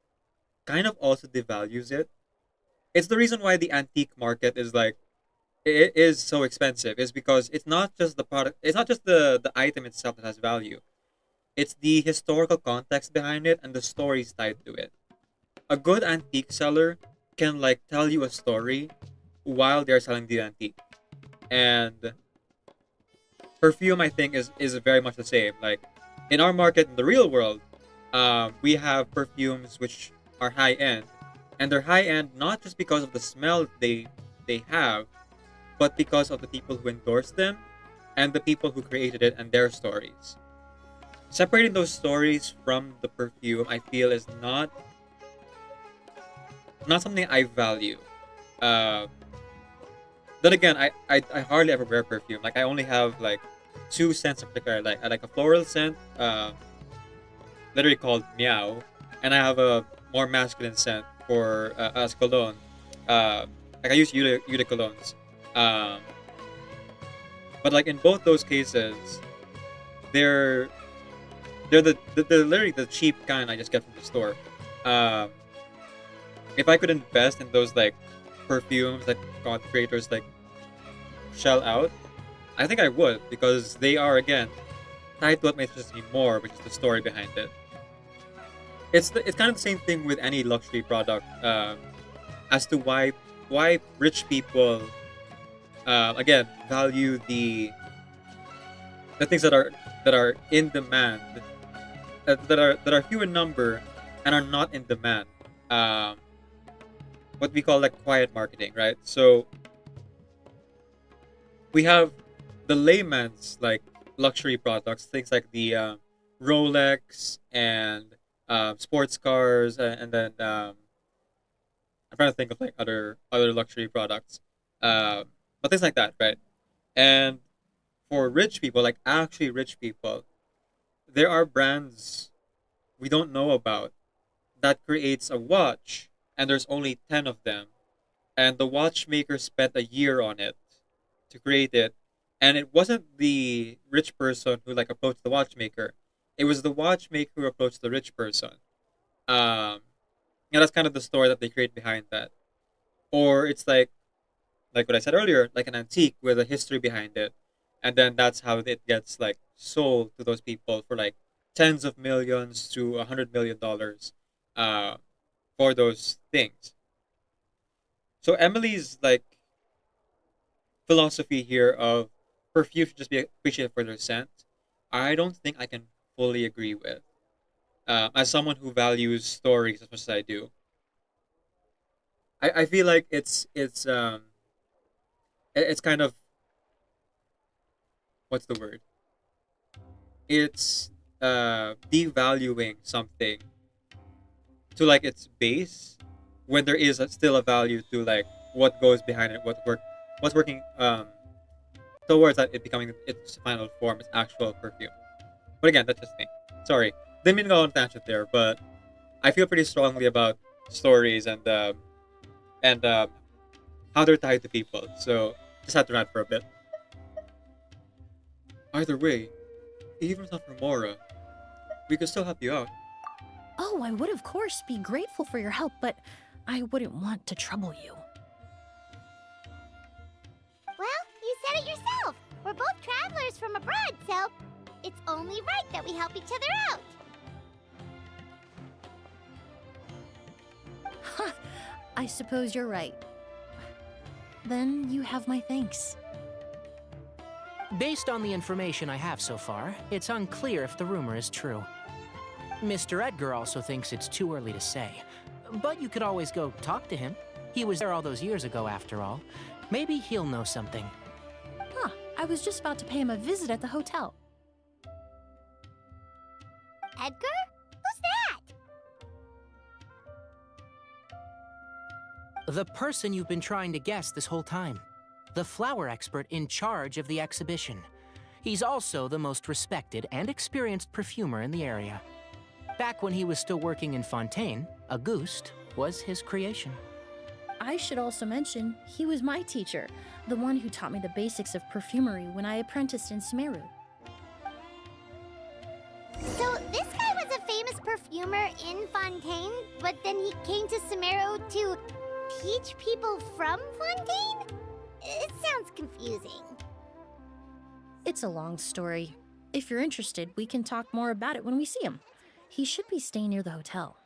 kind of also devalues it. It's the reason why the antique market is like it is so expensive is because it's not just the product, it's not just the item itself that has value. It's the historical context behind it and the stories tied to it. A good antique seller can like tell you a story while they're selling the antique. And perfume, I think, is very much the same. Like in our market, in the real world, we have perfumes which are high end, and they're high end not just because of the smell they have, but because of the people who endorse them and the people who created it and their stories. Separating those stories from the perfume, I feel, is not something I value. Uh, then again, I hardly ever wear perfume. Like I only have like two scents in particular. Like I like a floral scent, literally called Meow, and I have a more masculine scent for as cologne. Like I use Eau de colognes. Um, but like in both those cases, they're they're literally the cheap kind I just get from the store. Um, if I could invest in those like perfumes that content creators like shell out, I think I would, because they are again tied to what makes me more, which is the story behind it. It's kind of the same thing with any luxury product, as to why rich people again value the things that are in demand, that are few in number and are not in demand. Um, what we call like quiet marketing, right? So we have the layman's like luxury products, things like the Rolex and sports cars, and then I'm trying to think of like other luxury products, but things like that, right? And for rich people, like actually rich people, there are brands we don't know about that creates a watch, and there's only 10 of them, and the watchmaker spent a year on it to create it, and it wasn't the rich person who like approached the watchmaker, it was the watchmaker who approached the rich person. um that's kind of the story that they create behind that. Or it's like what I said earlier, like an antique with a history behind it, and then that's how it gets like sold to those people for like tens of millions to $100 million, uh for those things. So Emily's like philosophy here of perfume should just be appreciated for their scent, I don't think I can fully agree with. As someone who values stories as much as I do, I feel like it's kind of, what's the word? It's devaluing something to like its base, when there is still a value to like what goes behind it, what's working towards that it becoming its final form, its actual perfume. But again, that's just me. Sorry, didn't mean to go on a tangent there, but I feel pretty strongly about stories and how they're tied to people. So just had to rant for a bit. Either way, even if not for Mora, we could still help you out. Oh, I would of course be grateful for your help, but I wouldn't want to trouble you. Well, you said it yourself. We're both travelers from abroad, so it's only right that we help each other out. Ha! I suppose you're right. Then you have my thanks. Based on the information I have so far, it's unclear if the rumor is true. Mr. Edgar also thinks it's too early to say, but you could always go talk to him. He was there all those years ago, after all. Maybe he'll know something. Huh, I was just about to pay him a visit at the hotel. Edgar? Who's that? The person you've been trying to guess this whole time. The flower expert in charge of the exhibition. He's also the most respected and experienced perfumer in the area. Back when he was still working in Fontaine, Auguste was his creation. I should also mention, he was my teacher, the one who taught me the basics of perfumery when I apprenticed in Sumeru. So this guy was a famous perfumer in Fontaine, but then he came to Sumeru to teach people from Fontaine? It sounds confusing. It's a long story. If you're interested, we can talk more about it when we see him. He should be staying near the hotel.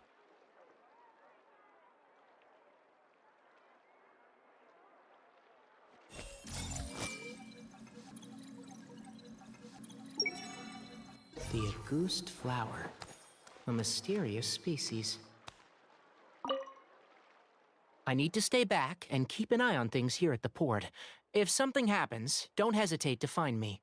The Auguste flower. A mysterious species. I need to stay back and keep an eye on things here at the port. If something happens, don't hesitate to find me.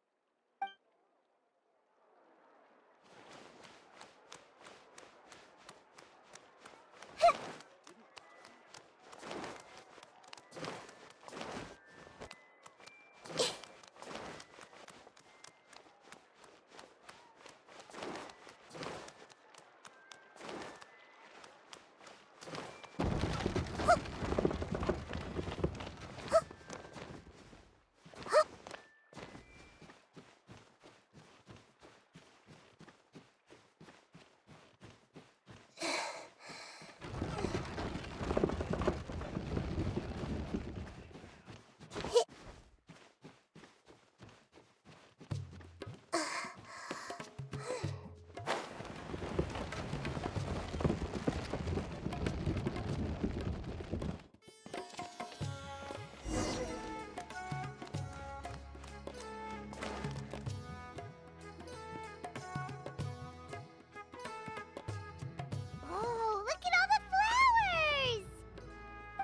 Oh, look at all the flowers!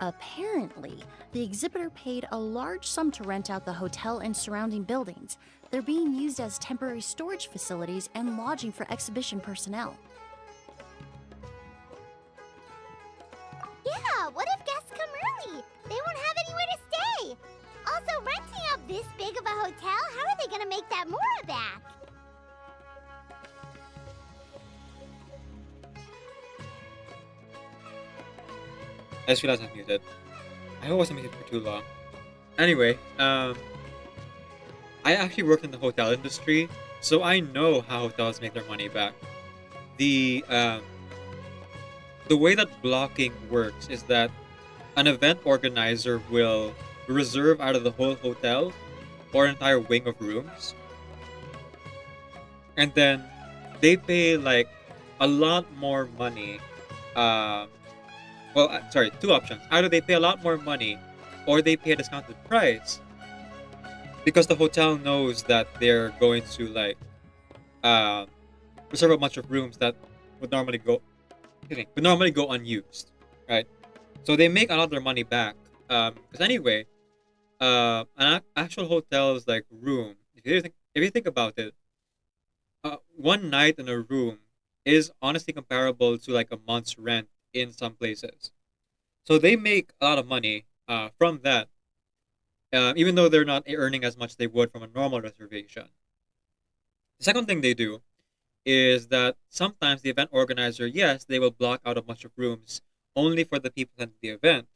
Apparently, the exhibitor paid a large sum to rent out the hotel and surrounding buildings. They're being used as temporary storage facilities and lodging for exhibition personnel. Yeah, what if guests come early? They won't have anywhere to stay. Also, renting out this big of a hotel, how are they gonna make that more back? I just realized I'm muted. I hope I wasn't muted for too long. Anyway, I actually work in the hotel industry, so I know how hotels make their money back. The way that blocking works is that an event organizer will reserve out of the whole hotel or an entire wing of rooms, and then they pay like a lot more money. Sorry, two options. Either they pay a lot more money or they pay a discounted price because the hotel knows that they're going to like reserve a bunch of rooms that would normally go unused, right? So they make a lot of their money back. Because anyway, an actual hotel's like room, if you think about it, one night in a room is honestly comparable to like a month's rent in some places. So they make a lot of money from that, even though they're not earning as much as they would from a normal reservation. The second thing they do is that sometimes the event organizer, yes, they will block out a bunch of rooms only for the people attending the event,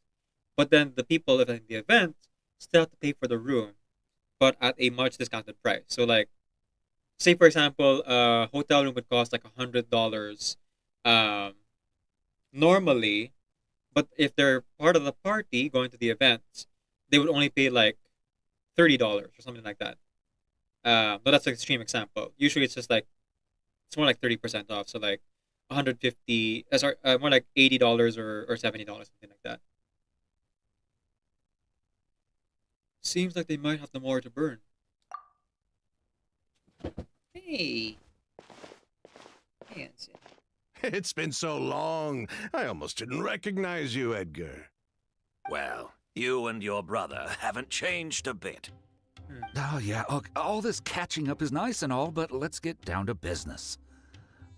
but then the people attending the event still have to pay for the room, but at a much discounted price. So like, say for example, a hotel room would cost like $100 normally, but if they're part of the party going to the event, they would only pay like $30 or something like that. But that's an extreme example. Usually it's just like, it's more like 30% off. So like 150, more like $80 or $70, something like that. Seems like they might have the more to burn. Hey. Handsome. It's been so long, I almost didn't recognize you, Edgar. Well, you and your brother haven't changed a bit. Oh, yeah, look, all this catching up is nice and all, but let's get down to business.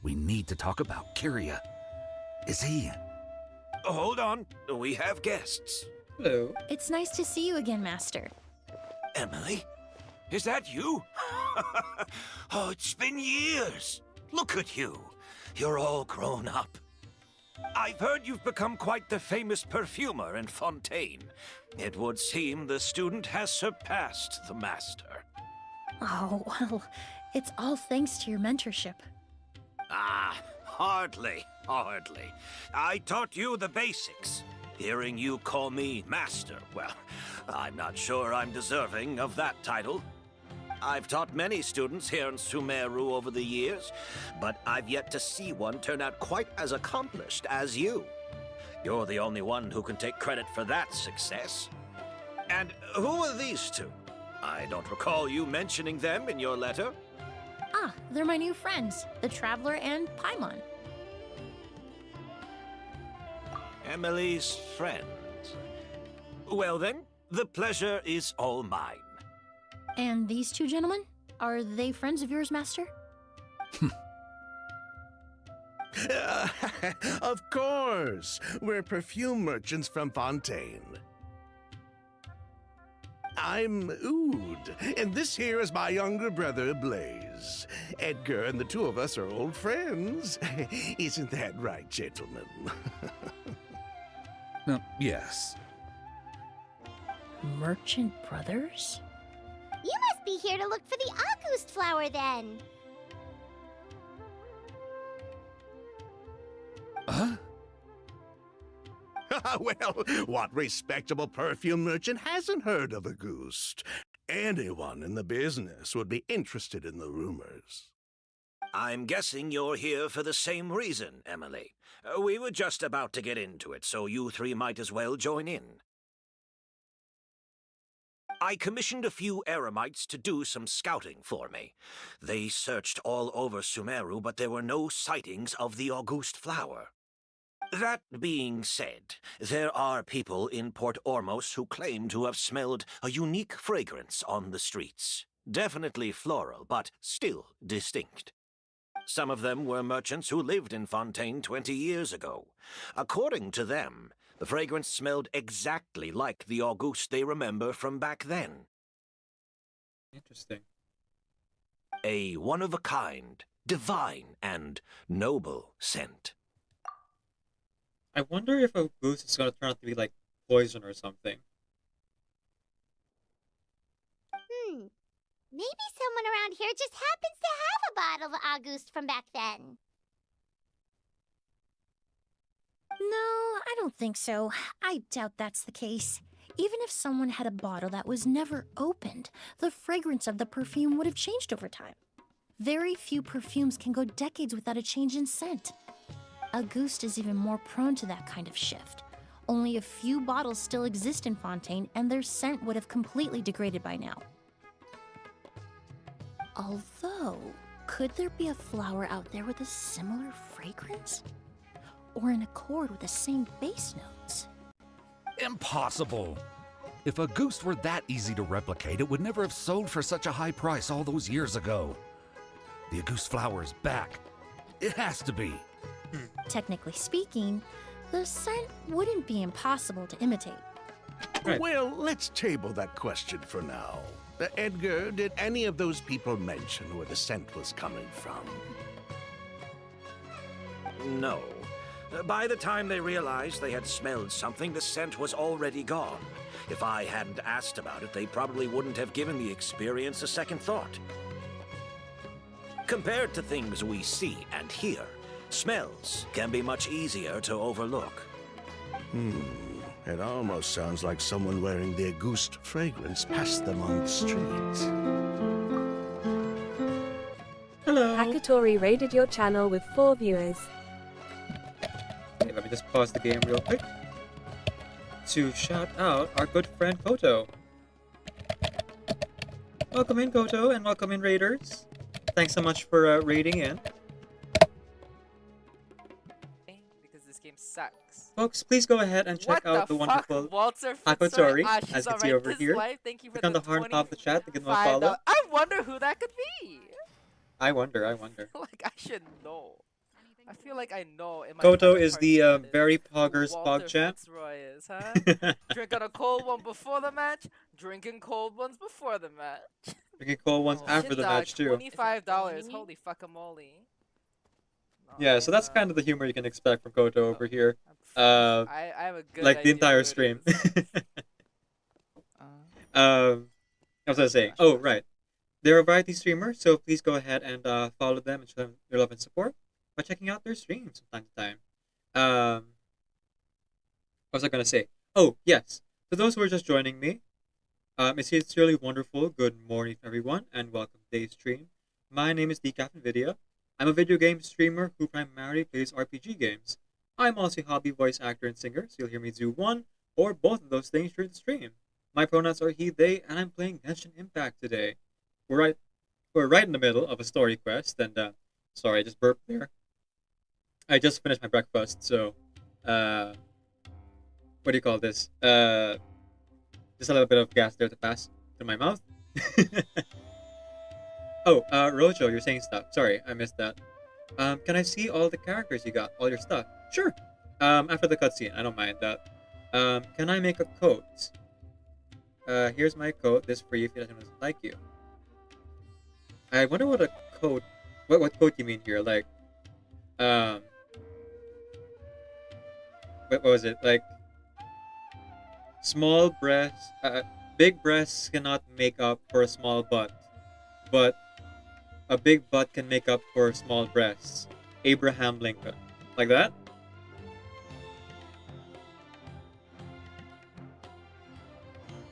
We need to talk about Kyria. Is he... Hold on, we have guests. Hello. It's nice to see you again, Master. Emilie? Is that you? Oh, it's been years. Look at you. You're all grown up. I've heard you've become quite the famous perfumer in Fontaine. It would seem the student has surpassed the master. Oh, well, it's all thanks to your mentorship. Ah, hardly. I taught you the basics. Hearing you call me master, well, I'm not sure I'm deserving of that title. I've taught many students here in Sumeru over the years, but I've yet to see one turn out quite as accomplished as you. You're the only one who can take credit for that success. And who are these two? I don't recall you mentioning them in your letter. Ah, they're my new friends, the Traveler and Paimon. Emilie's friends. Well then, the pleasure is all mine. And these two gentlemen? Are they friends of yours, Master? Of course. We're perfume merchants from Fontaine. I'm Ood, and this here is my younger brother, Blaze. Edgar and the two of us are old friends. Isn't that right, gentlemen? Yes. Merchant brothers? You must be here to look for the August flower then. Huh? Well, what respectable perfume merchant hasn't heard of a goose? Anyone in the business would be interested in the rumors. I'm guessing you're here for the same reason, Emilie. We were just about to get into it, so you three might as well join in. I commissioned a few eremites to do some scouting for me. They searched all over Sumeru, but there were no sightings of the August flower. That being said, there are people in Port Ormos who claim to have smelled a unique fragrance on the streets. Definitely floral, but still distinct. Some of them were merchants who lived in Fontaine 20 years ago. According to them, the fragrance smelled exactly like the August they remember from back then. Interesting. A one-of-a-kind, divine, and noble scent. I wonder if a goose is gonna turn out to be like poison or something. Maybe someone around here just happens to have a bottle of August from back then. No, I don't think so. I doubt that's the case. Even if someone had a bottle that was never opened, the fragrance of the perfume would have changed over time. Very few perfumes can go decades without a change in scent. Auguste is even more prone to that kind of shift. Only a few bottles still exist in Fontaine, and their scent would have completely degraded by now. Although, could there be a flower out there with a similar fragrance? Or in accord with the same base notes? Impossible! If a goose were that easy to replicate, it would never have sold for such a high price all those years ago. The Auguste flower is back. It has to be. Technically speaking, the scent wouldn't be impossible to imitate. Right. Well, let's table that question for now. Edgar, did any of those people mention where the scent was coming from? No. By the time they realized they had smelled something, the scent was already gone. If I hadn't asked about it, they probably wouldn't have given the experience a second thought. Compared to things we see and hear, smells can be much easier to overlook. It almost sounds like someone wearing the Auguste fragrance passed them on the street. Hello. Hakatori raided your channel with 4 viewers. Okay, let me just pause the game real quick to shout out our good friend Koto. Welcome in, Koto, and welcome in, Raiders. Thanks so much for raiding in. Because this game sucks. Folks, please go ahead and check out the wonderful Hakatori, as you can see over here. Thank you for Click on the heart on top of the chat to give them a follow. I wonder who that could be. I wonder. Like, I should know. I feel like I know. Koto is the very poggers PogChamp. Is, huh? Drink on a cold one before the match, drinking cold ones before the match. Drinking cold ones after the match, too. $25. Holy fuckamole. Yeah, so that's kind of the humor you can expect from Koto over here. I have a good like the idea entire what it stream. is. What was I saying? Oh, right. They're a variety streamer, so please go ahead and follow them and show them your love and support by checking out their streams from time to time. What was I going to say? Oh, yes. For those who are just joining me, it's sincerely wonderful. Good morning, everyone, and welcome to today's stream. My name is decaffeinated. I'm a video game streamer who primarily plays RPG games. I'm also a hobby voice actor and singer, so you'll hear me do one or both of those things during the stream. My pronouns are he, they, and I'm playing Genshin Impact today. We're right we're right in the middle of a story quest, and sorry, I just burped there. I just finished my breakfast, so what do you call this? Just a little bit of gas there to pass through my mouth. Oh, Rojo, you're saying stuff. Sorry, I missed that. Can I see all the characters you got? All your stuff? Sure. After the cutscene, I don't mind that. Can I make a coat? Here's my coat. This for you if he doesn't like you. I wonder what a coat. What coat you mean here? Like, what was it? Like, small breasts. Big breasts cannot make up for a small butt, but a big butt can make up for small breasts. Abraham Lincoln. Like that?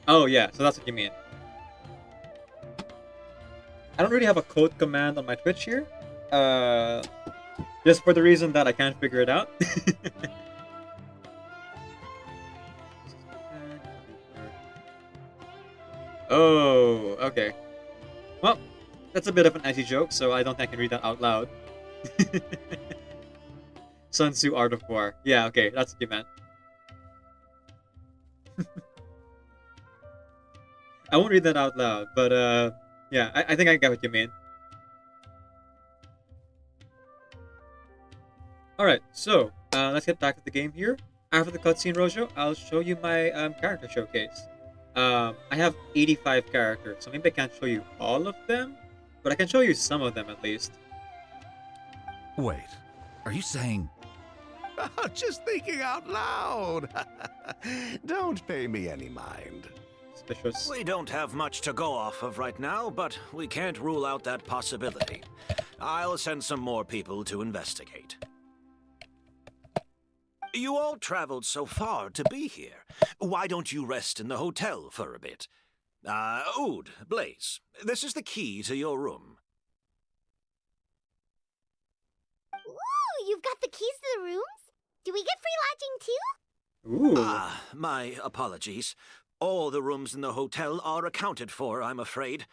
Oh yeah, so that's what you mean. I don't really have a code command on my Twitch here. Just for the reason that I can't figure it out. Oh, okay. Well, that's a bit of an edgy joke, so I don't think I can read that out loud. Sun Tzu Art of War. Yeah, okay, that's what you meant. I won't read that out loud, but yeah, I think I get what you mean. Alright, so let's get back to the game here. After the cutscene, Rojo, I'll show you my character showcase. I have 85 characters, so maybe I can't show you all of them, but I can show you some of them at least. Wait, are you saying... Just thinking out loud. Don't pay me any mind. Suspicious. We don't have much to go off of right now, but we can't rule out that possibility. I'll send some more people to investigate. You all traveled so far to be here. Why don't you rest in the hotel for a bit? Oud, Blaze, this is the key to your room. Ooh, you've got the keys to the rooms? Do we get free lodging too? Ooh. My apologies. All the rooms in the hotel are accounted for, I'm afraid.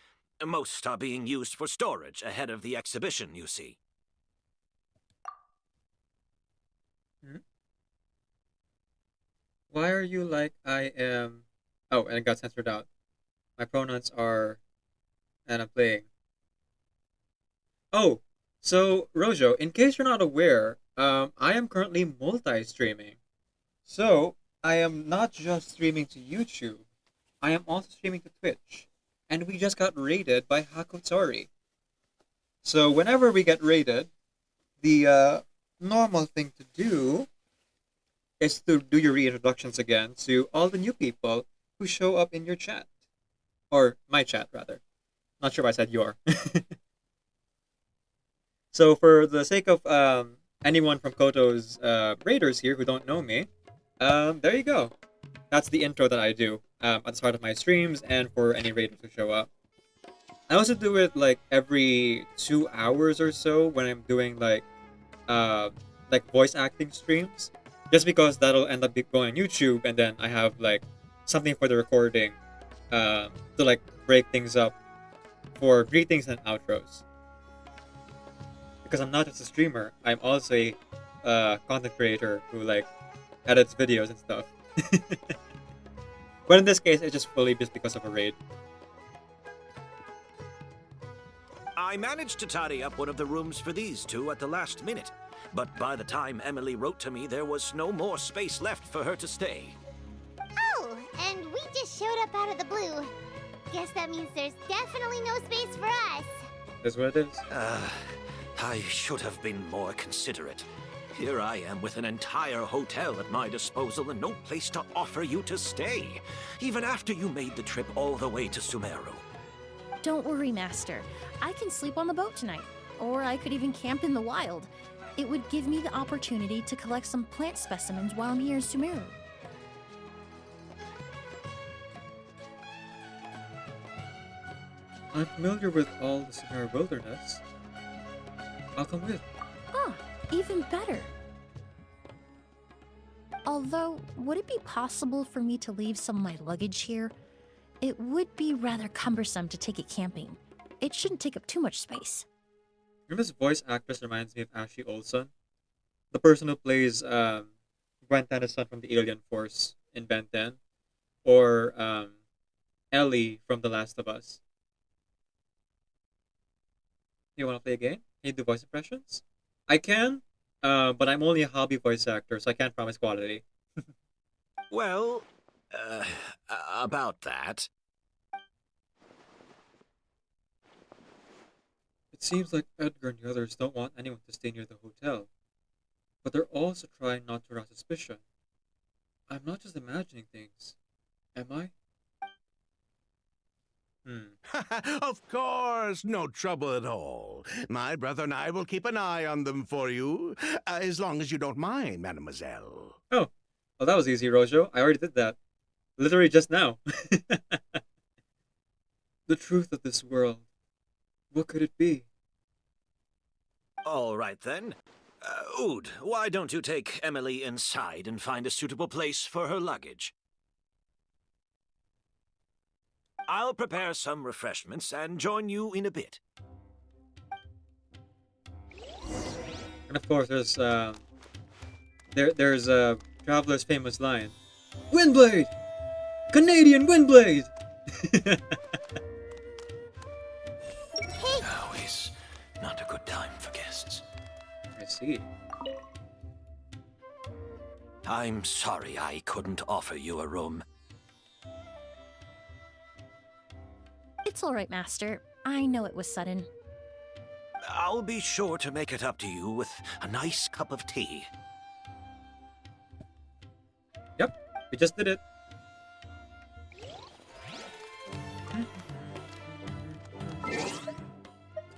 Most are being used for storage ahead of the exhibition, you see. Why are you like I am... Oh, and it got censored out. My pronouns are... and I'm playing. Oh, so, Rojo, in case you're not aware, I am currently multi-streaming. So, I am not just streaming to YouTube. I am also streaming to Twitch. And we just got raided by Hakotori. So, whenever we get raided, the normal thing to do is to do your reintroductions again to all the new people who show up in your chat. Or my chat, rather. Not sure if I said your. So for the sake of anyone from Koto's raiders here who don't know me, there you go. That's the intro that I do at the start of my streams and for any raiders who show up. I also do it like every 2 hours or so when I'm doing like voice acting streams. Just because that'll end up going on YouTube, and then I have like something for the recording to like break things up for greetings and outros. Because I'm not just a streamer, I'm also a content creator who like edits videos and stuff. But in this case, it's just fully just because of a raid. I managed to tidy up one of the rooms for these two at the last minute. But by the time Emilie wrote to me, there was no more space left for her to stay. Oh, and we just showed up out of the blue. Guess that means there's definitely no space for us. That's what it is. I should have been more considerate. Here I am with an entire hotel at my disposal and no place to offer you to stay, even after you made the trip all the way to Sumeru. Don't worry, Master. I can sleep on the boat tonight. Or I could even camp in the wild. It would give me the opportunity to collect some plant specimens while I'm here in Sumeru. I'm familiar with all the Sumeru wilderness. I'll come with. Ah, even better. Although, would it be possible for me to leave some of my luggage here? It would be rather cumbersome to take it camping. It shouldn't take up too much space. This voice actress reminds me of Ashley Olsen, the person who plays Gwen Tennyson from the Alien Force in Ben 10, or Ellie from The Last of Us. You want to play a game? Can you do voice impressions? I can, but I'm only a hobby voice actor, so I can't promise quality. Well, about that. It seems like Edgar and the others don't want anyone to stay near the hotel, but they're also trying not to arouse suspicion. I'm not just imagining things, am I? Of course, no trouble at all. My brother and I will keep an eye on them for you, as long as you don't mind, mademoiselle. Oh, well, that was easy, Rojo. I already did that. Literally just now. The truth of this world. What could it be? All right, then. Ood, why don't you take Emilie inside and find a suitable place for her luggage? I'll prepare some refreshments and join you in a bit. And of course, there's Traveler's famous line, "Windblade! Canadian Windblade!" Now is not a good time for guests. I see. I'm sorry I couldn't offer you a room. It's all right, Master. I know it was sudden. I'll be sure to make it up to you with a nice cup of tea. Yep, we just did it.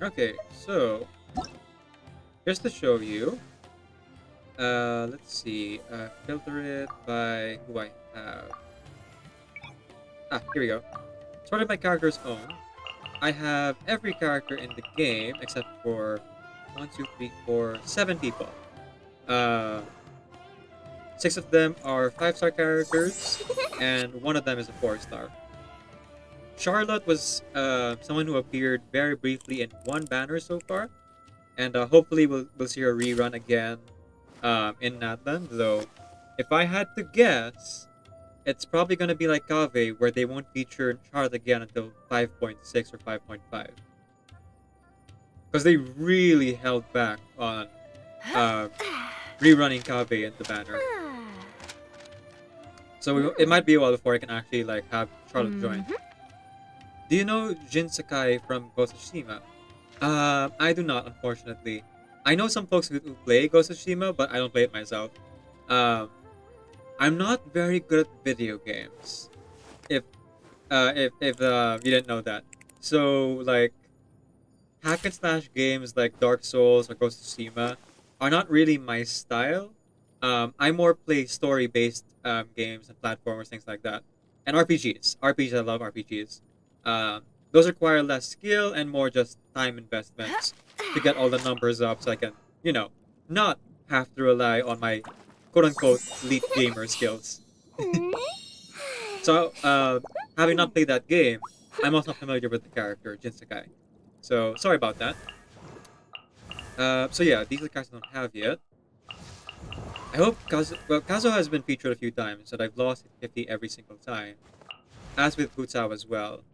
Okay, so just to show you, let's see, filter it by who I have. Here we go. Sort of my character's own. I have every character in the game except for 7 people. 6 of them are 5-star characters, and 1 of them is a 4-star. Charlotte was someone who appeared very briefly in 1 banner so far, and hopefully we'll see her rerun again in Natland. Though, if I had to guess, it's probably going to be like Kave, where they won't feature Charlotte again until 5.6 or 5.5. Because they really held back on rerunning Kave in the banner. So it might be a while before I can actually have Charlotte join. Do you know Jin Sakai from Ghost of Tsushima? I do not, unfortunately. I know some folks who play Ghost of Tsushima, but I don't play it myself. I'm not very good at video games. If you didn't know that. So hack and slash games like Dark Souls or Ghost of Tsushima are not really my style. I more play story-based games and platformers, things like that, and RPGs. I love RPGs. Those require less skill and more just time investments to get all the numbers up, so I can, not have to rely on my quote-unquote elite gamer skills. So, having not played that game, I'm also familiar with the character, Jin Sakai. So, sorry about that. So yeah, these are the characters I don't have yet. I hope Kazuha has been featured a few times, and I've lost 50 every single time. As with Futsal as well.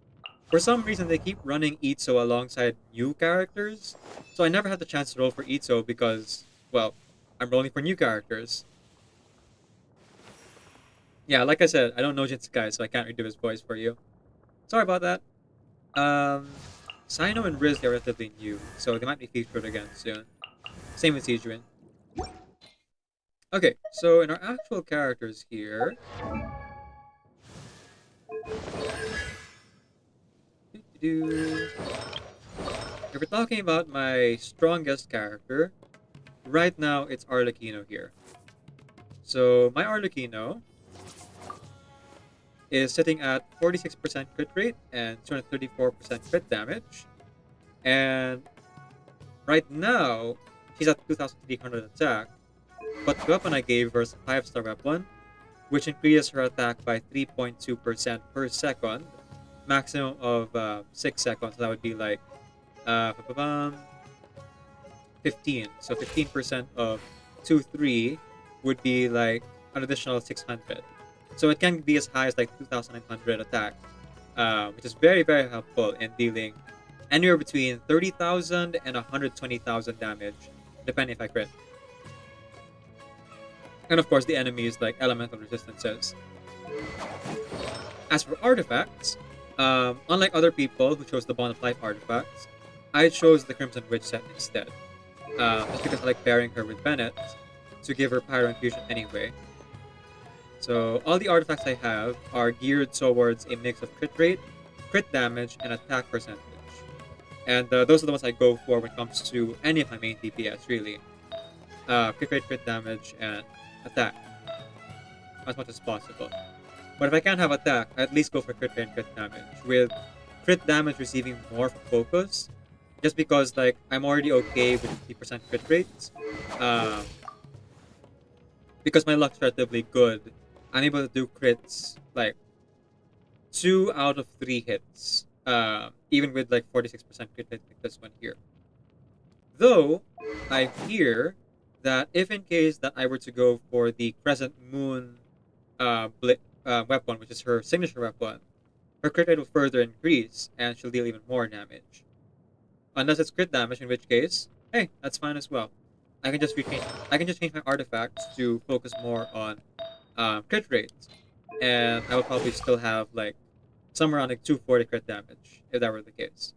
For some reason, they keep running Itzo alongside new characters, so I never had the chance to roll for Itzo because, well, I'm rolling for new characters. Yeah, like I said, I don't know Jin Sakai, so I can't redo his voice for you. Sorry about that. Sino and Riz are relatively new, so they might be featured again soon. Same with Sijuin. Okay, so in our actual characters here... If we're talking about my strongest character, right now it's Arlecchino here. So my Arlecchino is sitting at 46% crit rate and 234% crit damage. And right now, she's at 2,300 attack. But the weapon I gave her is a 5-star weapon, which increases her attack by 3.2% per second. Maximum of 6 seconds, that would be ba-ba-bum, 15. So 15% of 2-3 would be like an additional 600. So it can be as high as like 2,900 attack, which is very, very helpful in dealing anywhere between 30,000 and 120,000 damage, depending if I crit. And of course, the enemies like elemental resistances. As for artifacts, unlike other people who chose the Bond of Life artifacts, I chose the Crimson Witch set instead. Just because I like pairing her with Bennett to give her Pyro Infusion anyway. So all the artifacts I have are geared towards a mix of crit rate, crit damage, and attack percentage. And those are the ones I go for when it comes to any of my main DPS, really. Crit rate, crit damage, and attack. As much as possible. But if I can't have attack, I at least go for crit rate and crit damage. With crit damage receiving more for focus, just because like I'm already okay with 50% crit rates. Because my luck's relatively good, I'm able to do crits like 2 out of 3 hits. Even with like 46% crit rate like this one here. Though, I hear that if in case that I were to go for the Crescent Moon weapon, which is her signature weapon, her crit rate will further increase and she'll deal even more damage. Unless it's crit damage, in which case, hey, that's fine as well. I can just change my artifacts to focus more on crit rates, and I will probably still have like somewhere around like 240 crit damage if that were the case.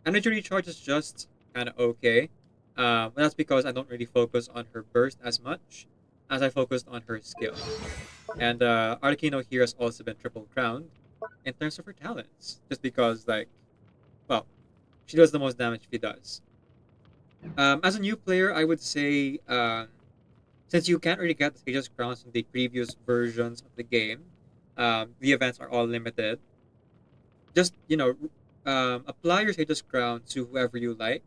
Energy recharge is just kind of okay. But that's because I don't really focus on her burst as much as I focused on her skill. And Arlecchino here has also been triple crowned in terms of her talents, just because like, well, she does the most damage she does. As a new player, I would say, since you can't really get the Sage's Crowns from the previous versions of the game, the events are all limited. Just, apply your Sage's Crown to whoever you like.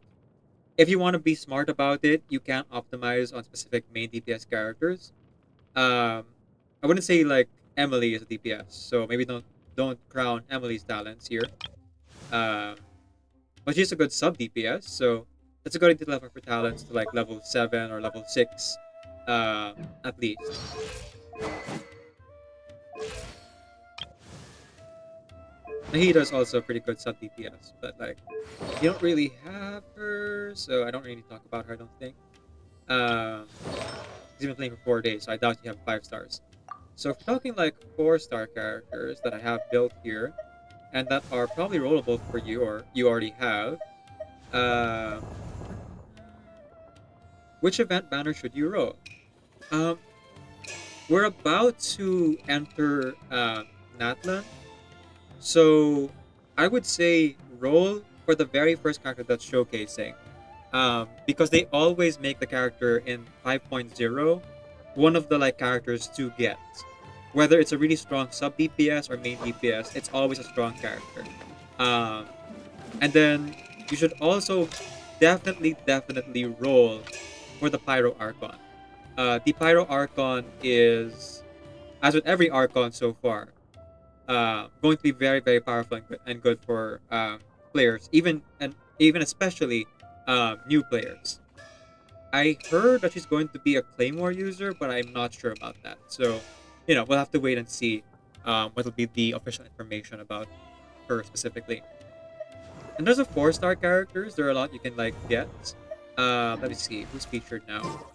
If you want to be smart about it, you can optimize on specific main DPS characters. I wouldn't say like Emilie is a DPS, so maybe don't crown Emilie's talents here. But she's a good sub DPS, so it's a good idea to level up her talents to like level 7 or level 6, at least. Nahida is also a pretty good sub DPS, but like you don't really have her, so I don't really talk about her. I don't think. She's been playing for 4 days, so I doubt you have 5 stars. So if we're talking like 4-star characters that I have built here, and that are probably rollable for you or you already have, which event banner should you roll? We're about to enter Natlan, so I would say roll for the very first character that's showcasing, because they always make the character in 5.0 one of the like characters to get. Whether it's a really strong sub DPS or main DPS, it's always a strong character. And then you should also definitely roll for the Pyro Archon. The Pyro Archon is, as with every Archon so far, going to be very, very powerful and good for players, even especially new players. I heard that she's going to be a Claymore user, but I'm not sure about that. So, we'll have to wait and see what will be the official information about her specifically. And there's a 4-star characters. There are a lot you can like get. Let me see who's featured now.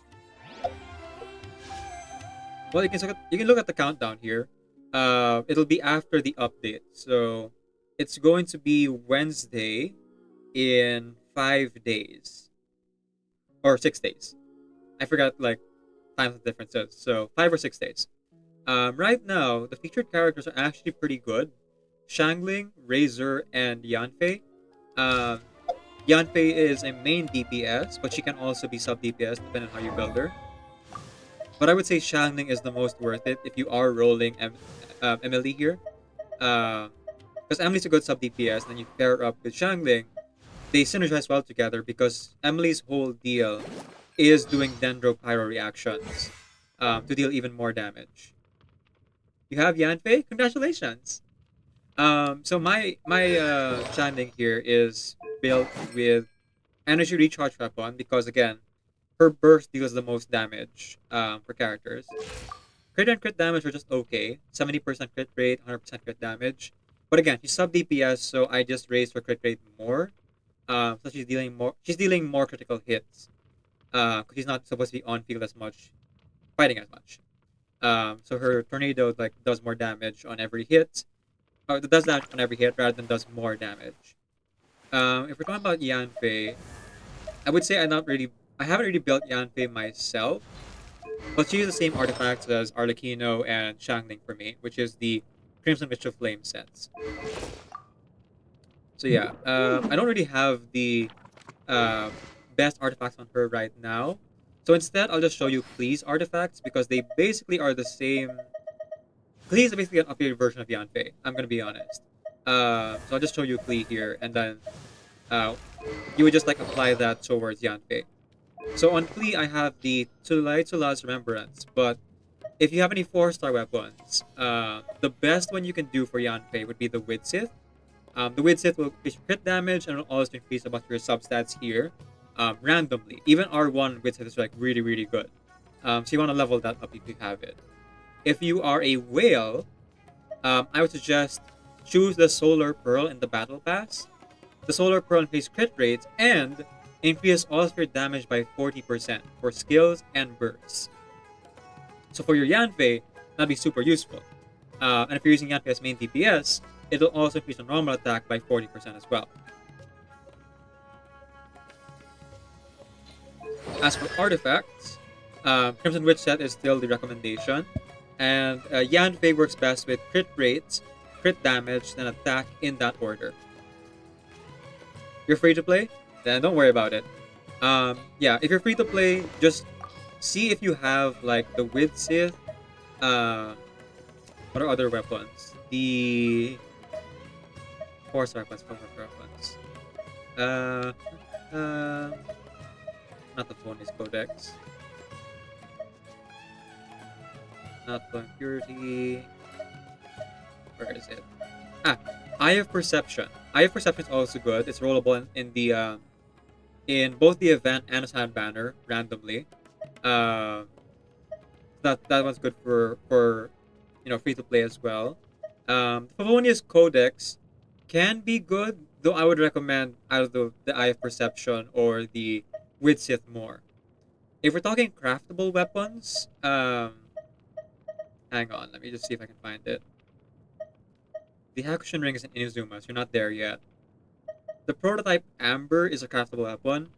Well, you can look at the countdown here. It'll be after the update, so it's going to be Wednesday in 5 days or 6 days. I forgot like time differences. So 5 or 6 days. Right now, the featured characters are actually pretty good. Shangling, Razor, and Yanfei. Yanfei is a main DPS, but she can also be sub DPS depending on how you build her. But I would say Shangling is the most worth it if you are rolling Emilie here. Because Emilie's a good sub DPS, and then you pair her up with Shangling, they synergize well together because Emilie's whole deal is doing Dendro Pyro reactions to deal even more damage. You have Yanfei? Congratulations! So my Shanding here is built with energy recharge weapon because again, her burst deals the most damage for characters. Crit and crit damage are just okay. 70% crit rate, 100% crit damage. But again, she's sub DPS, so I just raised her crit rate more. So she's dealing more critical hits. Because she's not supposed to be on field as much, fighting as much. So her tornado like does more damage on every hit. Does that on every hit rather than does more damage. If we're talking about Yanfei, I would say I haven't really built Yanfei myself, but she uses the same artifacts as Arlecchino and Shangling for me, which is the Crimson Witch of Flame sets. So yeah, I don't really have the best artifacts on her right now. So instead, I'll just show you Klee's artifacts because they basically are the same. Klee is basically an updated version of Yanfei. I'm gonna be honest. So I'll just show you Klee here, and then you would just like apply that towards Yanfei. So on Klee, I have the Tulai Tula's Remembrance, but if you have any 4-star weapons, the best one you can do for Yanfei would be the Widsith. The Widsith will increase your crit damage and will also increase about your substats here randomly. Even R1 Widsith is like really, really good. So you want to level that up if you have it. If you are a whale, I would suggest choose the Solar Pearl in the Battle Pass. The Solar Pearl increases crit rates and increases all of your damage by 40% for skills and bursts. So for your Yanfei, that'd be super useful. And if you're using Yanfei as main DPS, it'll also increase the normal attack by 40% as well. As for artifacts, Crimson Witch set is still the recommendation. And Yanfei works best with crit rates, crit damage, then attack in that order. You're free to play? Then don't worry about it. Yeah, if you're free to play, just see if you have like the Widsith. What are other weapons? The 4-star weapons, 4-star weapons. Not the bonus codex. Not Flowing Purity. Where is it? Eye of Perception. Eye of Perception is also good. It's rollable in the in both the event and a silent banner randomly. That one's good for free to play as well. The Favonius Codex can be good, though I would recommend either the Eye of Perception or the Widsith more. If we're talking craftable weapons, hang on, let me just see if I can find it. The Hakushin Ring is in Inazuma, so you're not there yet. The Prototype Amber is a craftable weapon.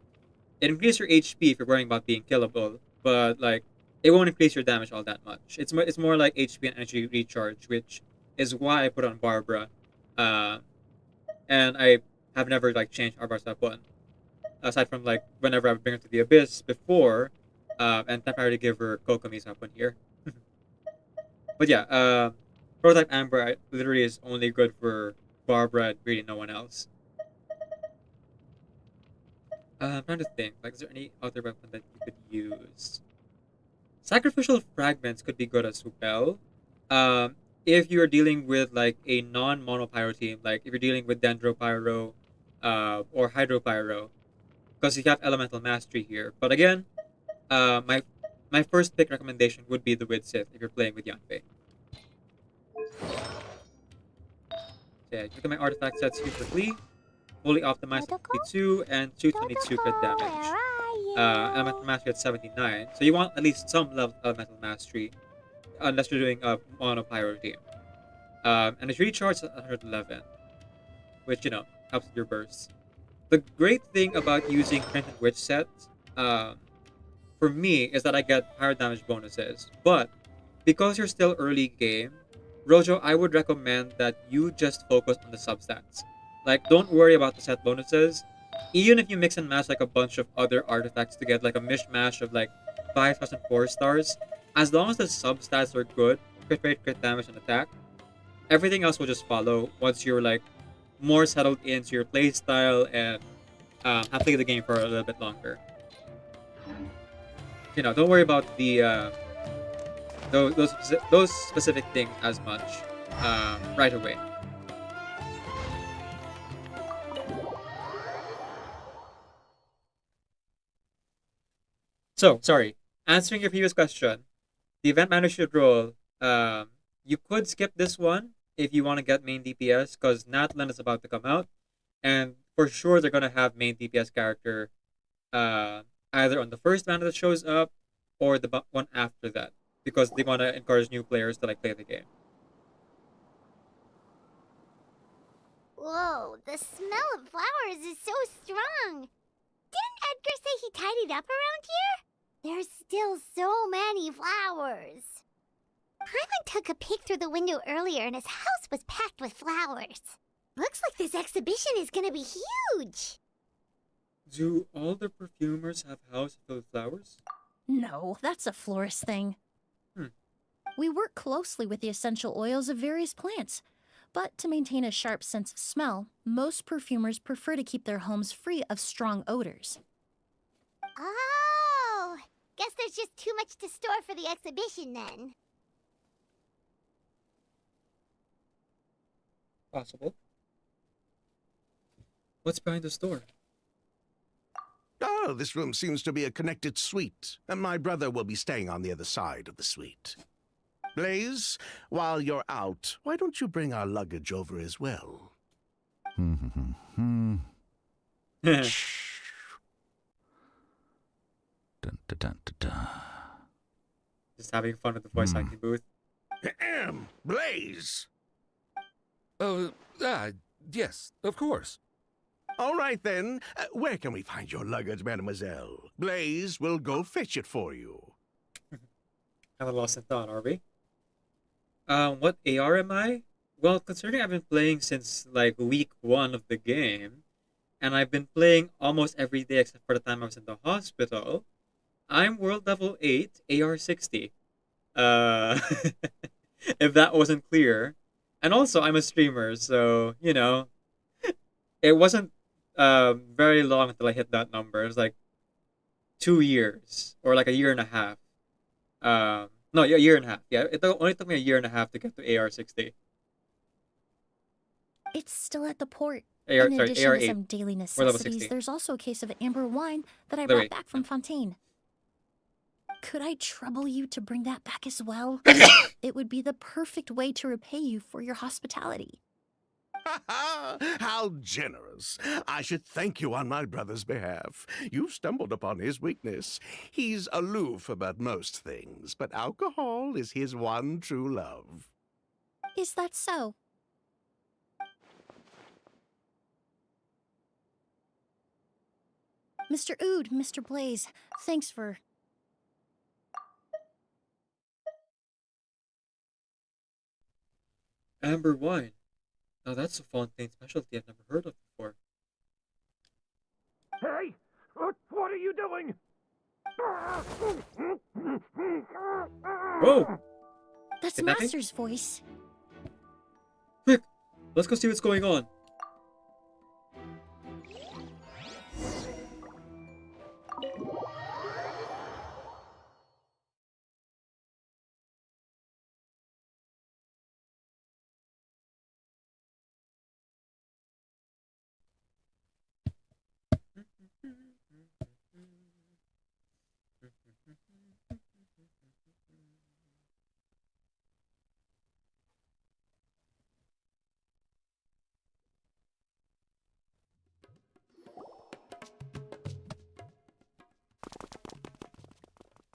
It increases your HP if you're worrying about being killable, but like it won't increase your damage all that much. It's more like HP and energy recharge, which is why I put on Barbara. And I have never like changed Barbara's weapon. Aside from like whenever I would bring her to the Abyss before, and temporarily give her Kokomi's weapon here. But yeah, Prototype Amber literally is only good for Barbara and really no one else. I'm trying to think, like, is there any other weapon that you could use? Sacrificial Fragments could be good as well. If you're dealing with like a non-monopyro team, like if you're dealing with Dendropyro or Hydropyro, because you have Elemental Mastery here. But again, my first pick recommendation would be the Widsith if you're playing with Yanfei. Okay, look at my artifact sets here for Lee. Fully optimized at 52 and 222 crit damage. Elemental Mastery at 79. So you want at least some level of Elemental Mastery, unless you're doing a monopyro team. And it's recharged at 111, which, helps with your bursts. The great thing about using Crimson Witch set, for me, is that I get higher damage bonuses. But, because you're still early game, Rojo, I would recommend that you just focus on the substats. Like, don't worry about the set bonuses. Even if you mix and match like a bunch of other artifacts to get like a mishmash of like 5,000 4-stars, as long as the substats are good, crit rate, crit damage, and attack, everything else will just follow once you're like more settled into your playstyle and have played the game for a little bit longer. Don't worry about the those specific things as much right away. So, sorry. Answering your previous question, the event manager role, you could skip this one if you want to get main DPS, because Natlan is about to come out, and for sure they're gonna have main DPS character either on the first banner that shows up or the one after that, because they want to encourage new players to like play the game. Whoa, the smell of flowers is so strong. Didn't Edgar say he tidied up around here? There's still so many flowers. Hyman took a peek through the window earlier and his house was packed with flowers. Looks like this exhibition is gonna be huge. Do all the perfumers have houses filled with flowers? No, that's a florist thing. We work closely with the essential oils of various plants, but to maintain a sharp sense of smell, most perfumers prefer to keep their homes free of strong odors. Oh, guess there's just too much to store for the exhibition then. Possible. What's behind the store? Oh, this room seems to be a connected suite, and my brother will be staying on the other side of the suite. Blaze, while you're out, why don't you bring our luggage over as well? Dun, dun, dun, dun, dun. Just having fun with the voice acting booth. Blaze! Yes, of course. All right, then. Where can we find your luggage, mademoiselle? Blaze will go fetch it for you. Kind of lost in thought, are we? What AR am I? Well, considering I've been playing since like week 1 of the game, and I've been playing almost every day except for the time I was in the hospital, I'm world level 8, AR 60. If that wasn't clear. And also, I'm a streamer, so, you know, it wasn't very long until I hit that number. It was like 2 years, or like a year and a half. No, a year and a half. Yeah, it only took me a year and a half to get to AR 60. It's still at the port. AR, In sorry, addition AR to 8. some daily We're level necessities, 60. there's also a case of amber wine that I Wait, brought wait. back from Fontaine. Could I trouble you to bring that back as well? It would be the perfect way to repay you for your hospitality. How generous. I should thank you on my brother's behalf. You stumbled upon his weakness. He's aloof about most things, but alcohol is his one true love. Is that so? Mr. Ood, Mr. Blaze, thanks for... Amber wine. Now that's a Fontaine specialty I've never heard of before. Hey! What are you doing? Whoa! That's Did that thing? Master's voice. Quick! Let's go see what's going on.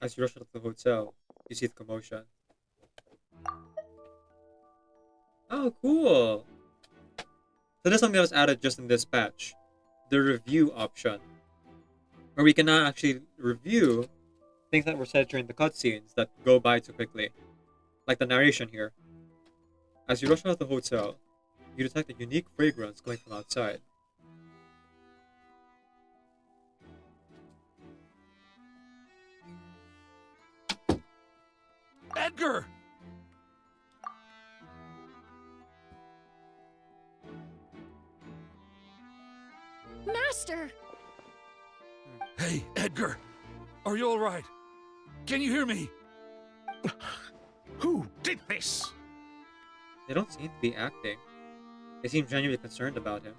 As you rush out of the hotel, you see the commotion. Oh, cool! So there's something that was added just in this patch. The review option. Where we can now actually review things that were said during the cutscenes that go by too quickly. Like the narration here. As you rush out of the hotel, you detect a unique fragrance coming from outside. Edgar! Master! Hey, Edgar! Are you all right? Can you hear me? Who did this? They don't seem to be acting. They seem genuinely concerned about him.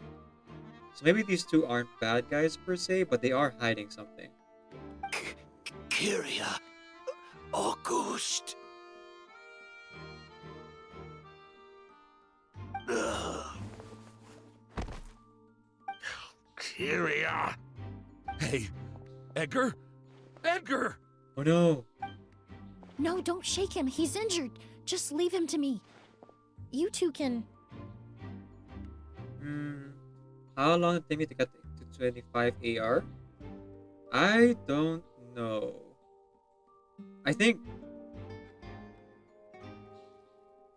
So maybe these two aren't bad guys per se, but they are hiding something. Kyria. August. Kyria. Hey, Edgar? Edgar! Oh no. No, don't shake him. He's injured. Just leave him to me. You two can... How long did it take me to get to 25 AR? I don't know. I think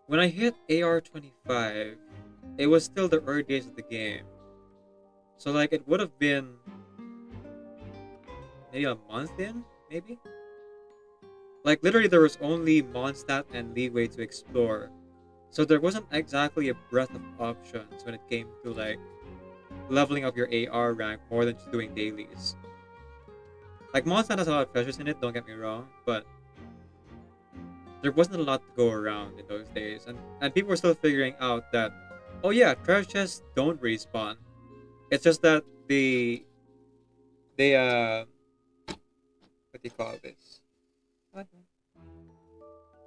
when I hit AR 25, it was still the early days of the game. So like it would have been maybe a month in, maybe? Like literally there was only Mondstadt and leeway to explore. So there wasn't exactly a breadth of options when it came to like leveling up your AR rank more than just doing dailies. Like Mondstadt has a lot of treasures in it, don't get me wrong, but there wasn't a lot to go around in those days. And people were still figuring out that, oh yeah, treasure chests don't respawn. It's just that they what do you call this?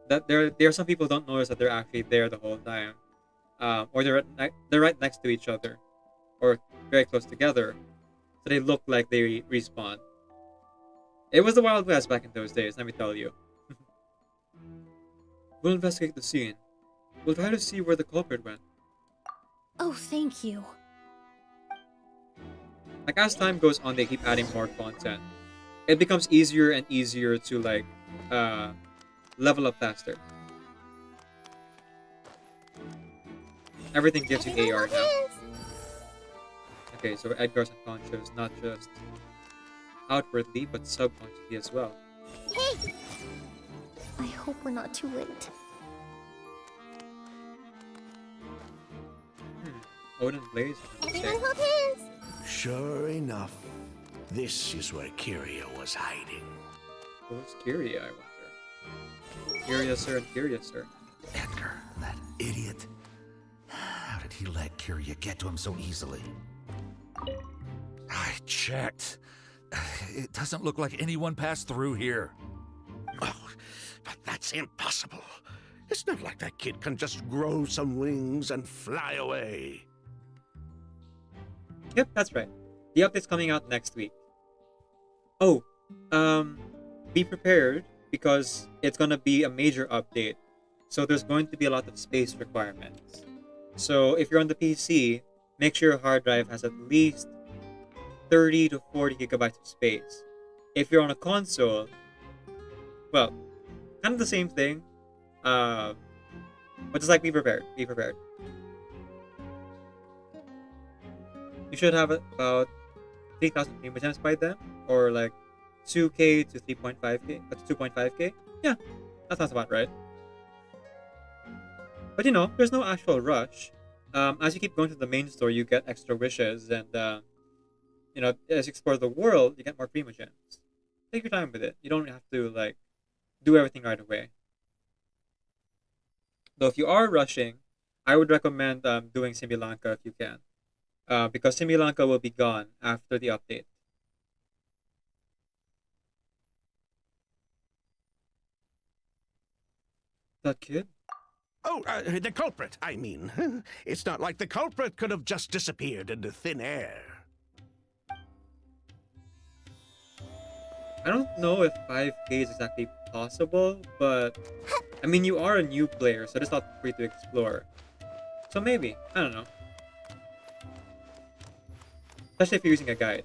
That there are some people who don't notice that they're actually there the whole time, or they're right next to each other, or very close together, so they look like they respawn. It was the Wild West back in those days, let me tell you. We'll investigate the scene. We'll try to see where the culprit went. Oh, thank you. Like as time goes on, they keep adding more content. It becomes easier and easier to like level up faster. Everything gives you AR now. Okay, so Edgar's unconscious, not just outwardly, but subconsciously as well. Hey! I hope we're not too late. Odin Blaze. Everyone hold hands! Sure enough, this is where Kyria was hiding. Who's Kyria, I wonder? Kyria, sir, and Kyria, sir. Edgar, that idiot. How did he let Kyria get to him so easily? I checked. It doesn't look like anyone passed through here. Oh, but that's impossible. It's not like that kid can just grow some wings and fly away. Yep, that's right. The update's coming out next week. Oh, be prepared because it's gonna be a major update. So there's going to be a lot of space requirements. So if you're on the PC, make sure your hard drive has at least 30 to 40 gigabytes of space. If you're on a console, well, kind of the same thing. But just like be prepared. Be prepared. You should have about 3,000 prima gems by then, or like 2k to 3.5k, to 2.5k. Yeah, that sounds about right. But you know, there's no actual rush. As you keep going to the main store, you get extra wishes, and you know, as you explore the world, you get more prima gems. Take your time with it. You don't have to like do everything right away. Though if you are rushing, I would recommend doing Similanka if you can. Because Similanka will be gone after the update. That kid? Oh, the culprit, I mean. It's not like the culprit could have just disappeared into thin air. I don't know if 5k is exactly possible, but I mean, you are a new player, so there's a lot for you to explore. So maybe, I don't know. Especially if you're using a guide.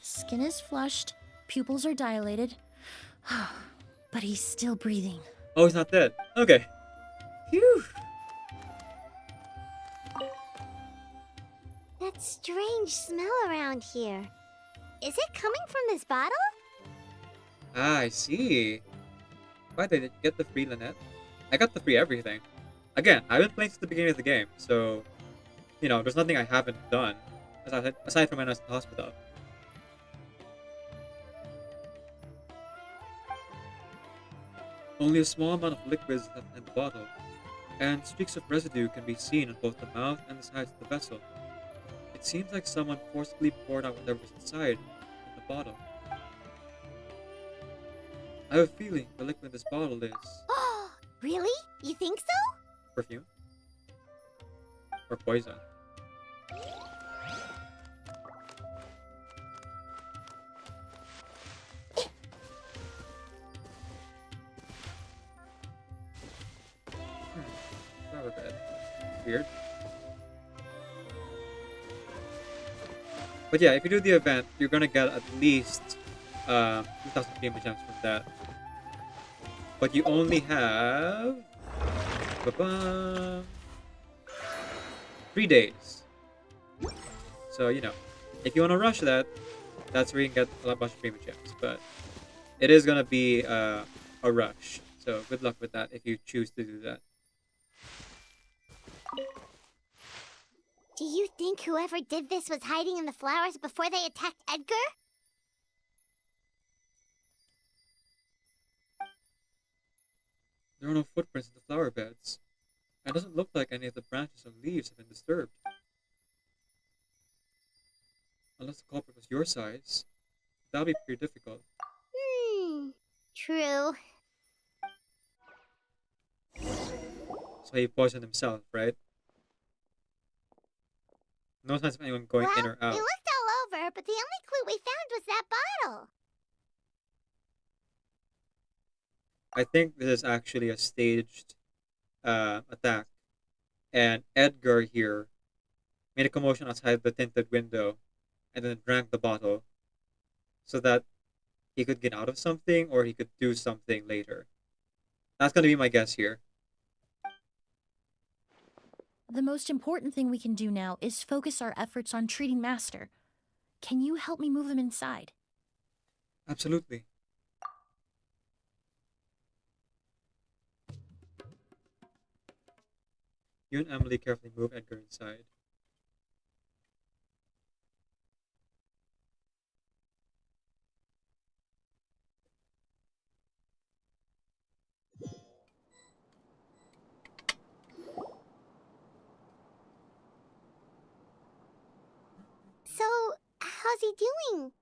Skin is flushed, pupils are dilated, but he's still breathing. Oh, he's not dead. Okay. Phew. That strange smell around here. Is it coming from this bottle? Ah, I see. Why did you get the free Lynette? I got the free everything. Again, I've been playing since the beginning of the game, so you know, there's nothing I haven't done aside from when I was in the hospital. Only a small amount of liquid is left in the bottle, and streaks of residue can be seen on both the mouth and the sides of the vessel. It seems like someone forcibly poured out whatever was inside from the the bottle. I have a feeling the liquid in this bottle is Really? You think so? perfume or poison. Flower bed. Weird. But yeah, if you do the event, you're gonna get at least 2,000 game gems from that. But you only have 3 days. So you know, if you wanna rush that, that's where you can get a bunch of premium gems. But it is gonna be a rush. So good luck with that if you choose to do that. Do you think whoever did this was hiding in the flowers before they attacked Edgar? There are no footprints in the flower beds. It doesn't look like any of the branches and leaves have been disturbed. Unless the culprit was your size, that'll be pretty difficult. True. So he poisoned himself, right? No signs of anyone going in or out. We looked all over, but the only clue we found was that bottle. I think this is actually a staged attack. And Edgar here made a commotion outside the tinted window and then drank the bottle so that he could get out of something or he could do something later. That's going to be my guess here. The most important thing we can do now is focus our efforts on treating Master. Can you help me move him inside? Absolutely. You and Emily carefully move Edgar inside. So, how's he doing?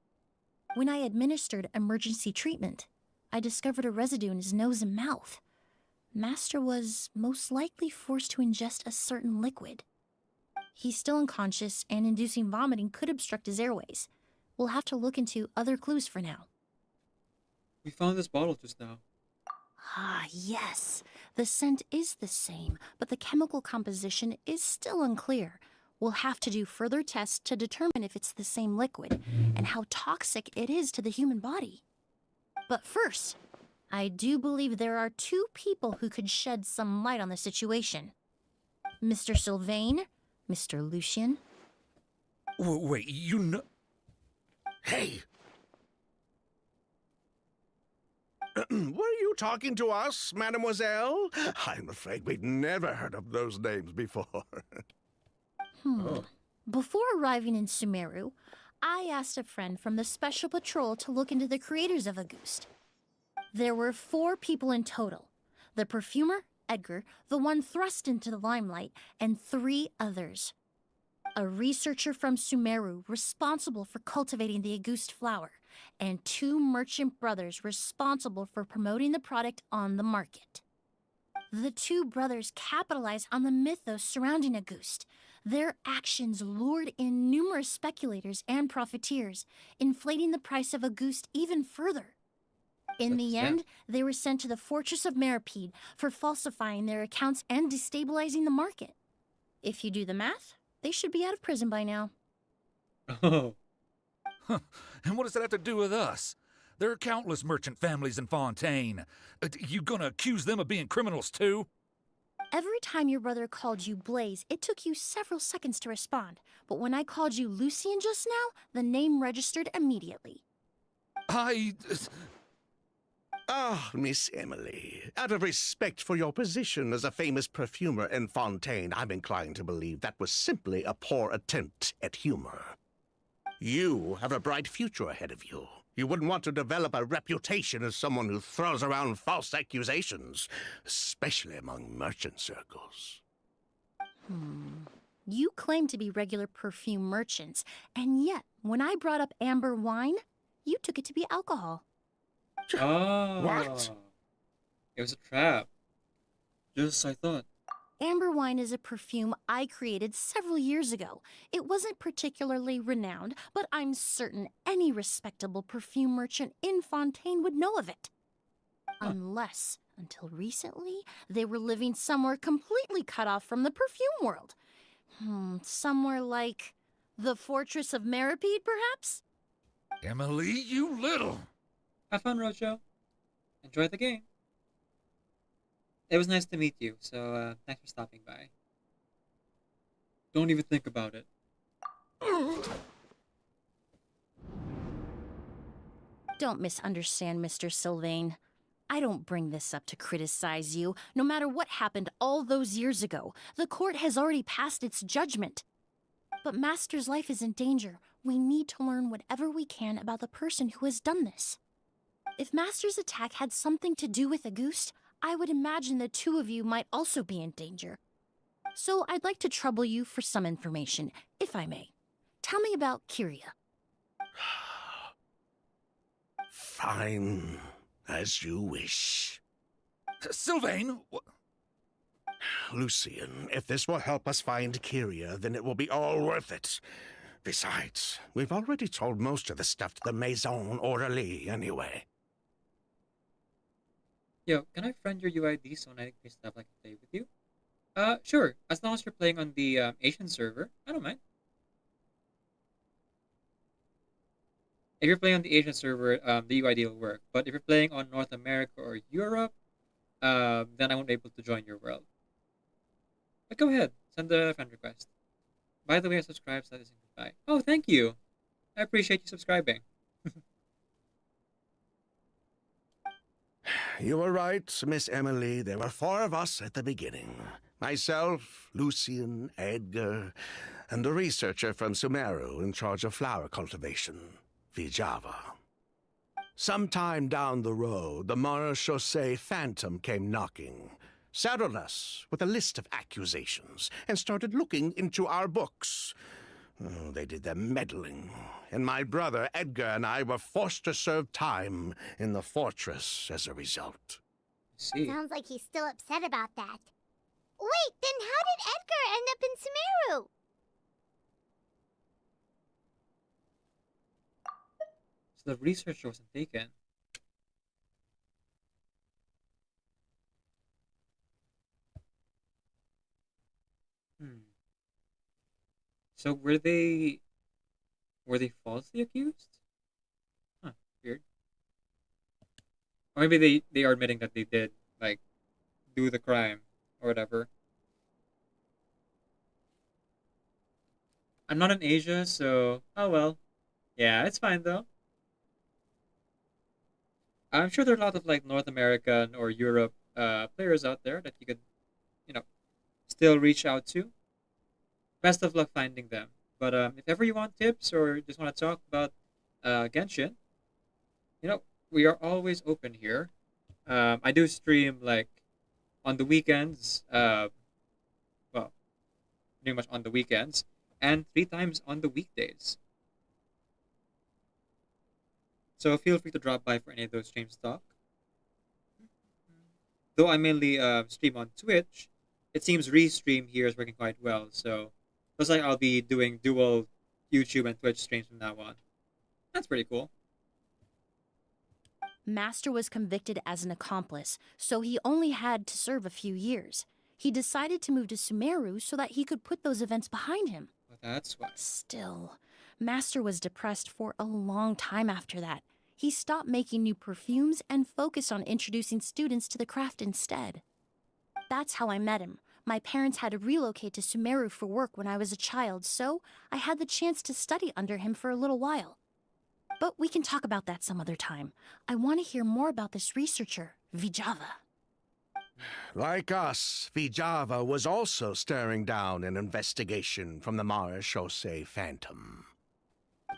When I administered emergency treatment, I discovered a residue in his nose and mouth. Master was most likely forced to ingest a certain liquid. He's still unconscious, and inducing vomiting could obstruct his airways. We'll have to look into other clues for now. We found this bottle just now. Ah, yes. The scent is the same, but the chemical composition is still unclear. We'll have to do further tests to determine if it's the same liquid and how toxic it is to the human body. But first, I do believe there are 2 people who could shed some light on the situation. Mr. Sylvain, Mr. Lucien. Wait, you know... Hey! Were you talking to us, mademoiselle? I'm afraid we'd never heard of those names before. Before arriving in Sumeru, I asked a friend from the Special Patrol to look into the creators of Auguste. There were 4 people in total. The perfumer, Edgar, the one thrust into the limelight, and 3 others. A researcher from Sumeru responsible for cultivating the Auguste flower, and 2 merchant brothers responsible for promoting the product on the market. The 2 brothers capitalized on the mythos surrounding Auguste. Their actions lured in numerous speculators and profiteers, inflating the price of Auguste even further. In the end, they were sent to the Fortress of Meripede for falsifying their accounts and destabilizing the market. If you do the math, they should be out of prison by now. Oh. And what does that have to do with us? There are countless merchant families in Fontaine. You gonna accuse them of being criminals too? Every time your brother called you Blaze, it took you several seconds to respond. But when I called you Lucien just now, the name registered immediately. Ah, Miss Emilie, out of respect for your position as a famous perfumer in Fontaine, I'm inclined to believe that was simply a poor attempt at humor. You have a bright future ahead of you. You wouldn't want to develop a reputation as someone who throws around false accusations, especially among merchant circles. You claim to be regular perfume merchants, and yet, when I brought up amber wine, You took it to be alcohol. Oh. What? It was a trap. Just as I thought. Amber wine is a perfume I created several years ago. It wasn't particularly renowned, but I'm certain any respectable perfume merchant in Fontaine would know of it. Unless, until recently, they were living somewhere completely cut off from the perfume world. Somewhere like the Fortress of Meripede, perhaps? Emilie, you little... Have fun, Rojo. Enjoy the game. It was nice to meet you, so thanks for stopping by. Don't even think about it. Don't misunderstand, Mr. Sylvain. I don't bring this up to criticize you. No matter what happened all those years ago, the court has already passed its judgment. But Master's life is in danger. We need to learn whatever we can about the person who has done this. If Master's attack had something to do with Auguste, I would imagine the two of you might also be in danger. So I'd like to trouble you for some information, if I may. Tell me about Kyria. Fine, as you wish. Sylvain! Lucien, if this will help us find Kyria, then it will be all worth it. Besides, we've already told most of the stuff to the Maison Orderly anyway. Yo, can I friend your UID so when I play stuff I can play with you? Sure. As long as you're playing on the Asian server, I don't mind. If you're playing on the Asian server, the UID will work. But if you're playing on North America or Europe, then I won't be able to join your world. But go ahead, send a friend request. By the way, I subscribed, so that is goodbye. Oh, thank you. I appreciate you subscribing. You were right, Miss Emilie. There were 4 of us at the beginning. Myself, Lucien, Edgar, and a researcher from Sumeru in charge of flower cultivation, Vijava. Sometime down the road, the Marechaussee Phantom came knocking, saddled us with a list of accusations, and started looking into our books. Oh, they did their meddling, and my brother Edgar and I were forced to serve time in the fortress as a result. Sounds like he's still upset about that. Wait, then how did Edgar end up in Sumeru? So the researcher wasn't taken. So were they falsely accused? Huh, weird. Or maybe they are admitting that they did, like, do the crime or whatever. I'm not in Asia, so oh well. Yeah, it's fine though. I'm sure there are a lot of like North American or Europe players out there that you could, still reach out to. Best of luck finding them. But if ever you want tips or just want to talk about Genshin, we are always open here. I do stream like on the weekends. Well, pretty much on the weekends, and 3 times on the weekdays. So feel free to drop by for any of those streams talk. Though I mainly stream on Twitch, it seems Restream here is working quite well. So looks like I'll be doing dual YouTube and Twitch streams from now on. That's pretty cool. Master was convicted as an accomplice, so he only had to serve a few years. He decided to move to Sumeru so that he could put those events behind him. Well, that's why. Still, Master was depressed for a long time after that. He stopped making new perfumes and focused on introducing students to the craft instead. That's how I met him. My parents had to relocate to Sumeru for work when I was a child, so I had the chance to study under him for a little while. But we can talk about that some other time. I want to hear more about this researcher, Vijava. Like us, Vijava was also staring down an investigation from the Marechaussee Phantom.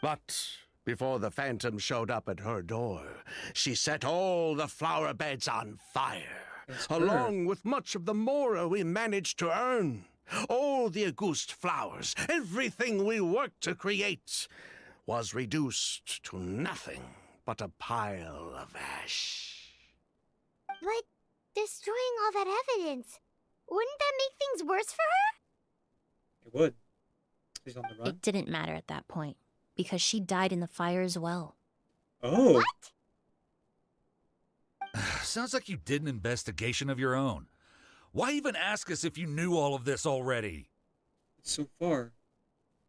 But before the Phantom showed up at her door, she set all the flower beds on fire, along with much of the mora we managed to earn. All the Auguste flowers, everything we worked to create. was reduced to nothing but a pile of ash. But destroying all that evidence, wouldn't that make things worse for her? It would. She's on the run. It didn't matter at that point, because she died in the fire as well. Oh. What? Sounds like you did an investigation of your own. Why even ask us if you knew all of this already? So far,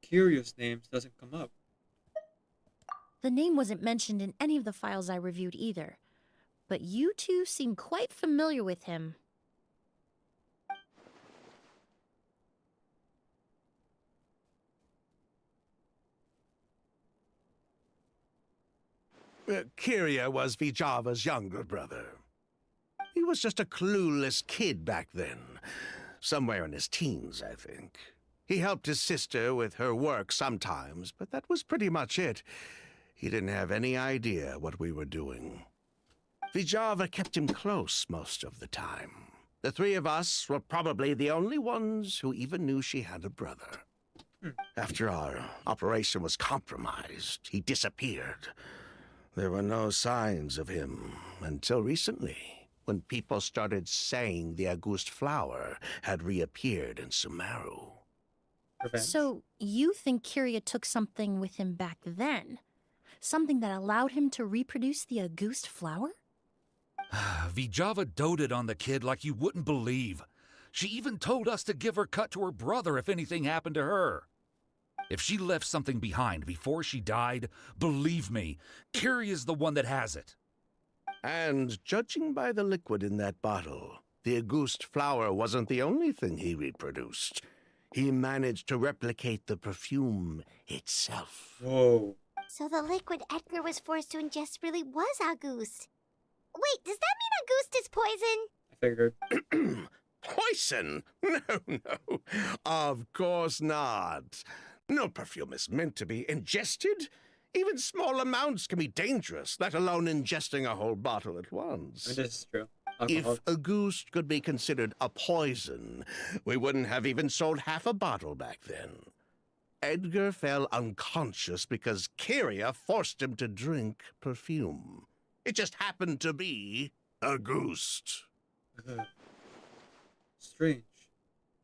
Curious names doesn't come up. The name wasn't mentioned in any of the files I reviewed either, but you two seem quite familiar with him. Kyria was Vijava's younger brother. He was just a clueless kid back then. Somewhere in his teens, I think. He helped his sister with her work sometimes, but that was pretty much it. He didn't have any idea what we were doing. Vijava kept him close most of the time. The three of us were probably the only ones who even knew she had a brother. After our operation was compromised, he disappeared. There were no signs of him until recently, when people started saying the August flower had reappeared in Sumeru. So, you think Kyria took something with him back then? Something that allowed him to reproduce the August flower? Vijava doted on the kid like you wouldn't believe. She even told us to give her cut to her brother if anything happened to her. If she left something behind before she died, believe me, Kyria's the one that has it. And judging by the liquid in that bottle, the August flower wasn't the only thing he reproduced. He managed to replicate the perfume itself. Whoa. So the liquid Edgar was forced to ingest really was August. Wait, does that mean August is poison? I figured. Poison? No. Of course not. No perfume is meant to be ingested. Even small amounts can be dangerous, let alone ingesting a whole bottle at once. I mean, this is true. If Alcohol. August could be considered a poison, we wouldn't have even sold half a bottle back then. Edgar fell unconscious because Kyria forced him to drink perfume. It just happened to be August. Strange.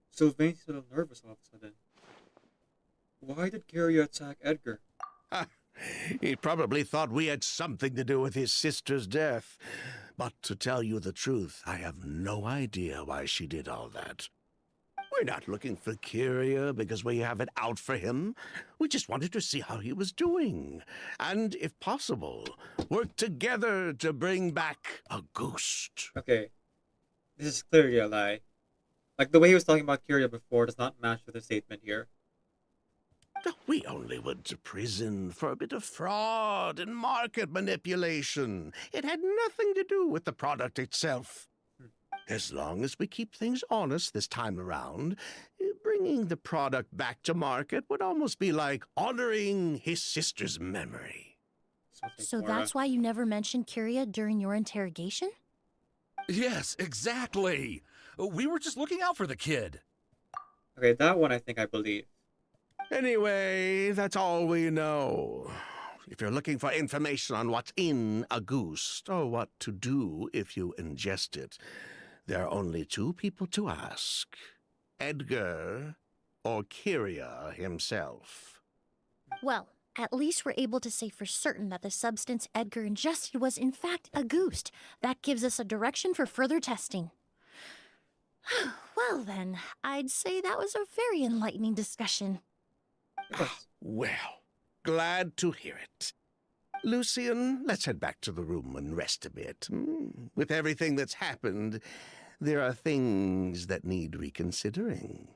Sylvain's a little nervous all of a sudden. Why did Kyria attack Edgar? He probably thought we had something to do with his sister's death. But to tell you the truth, I have no idea why she did all that. We're not looking for Kyria because we have it out for him. We just wanted to see how he was doing. And, if possible, work together to bring back August. Okay. This is clearly a lie. Like, the way he was talking about Kyria before does not match with the statement here. We only went to prison for a bit of fraud and market manipulation. It had nothing to do with the product itself. As long as we keep things honest this time around, bringing the product back to market would almost be like honoring his sister's memory. So that's why you never mentioned Kyria during your interrogation? Yes, exactly. We were just looking out for the kid. Okay, that one I think I believe. Anyway, that's all we know. If you're looking for information on what's in August, or what to do if you ingest it, there are only two people to ask. Edgar or Kyria himself. Well, at least we're able to say for certain that the substance Edgar ingested was in fact August. That gives us a direction for further testing. Well then, I'd say that was a very enlightening discussion. Well, glad to hear it. Lucian, let's head back to the room and rest a bit. With everything that's happened, there are things that need reconsidering.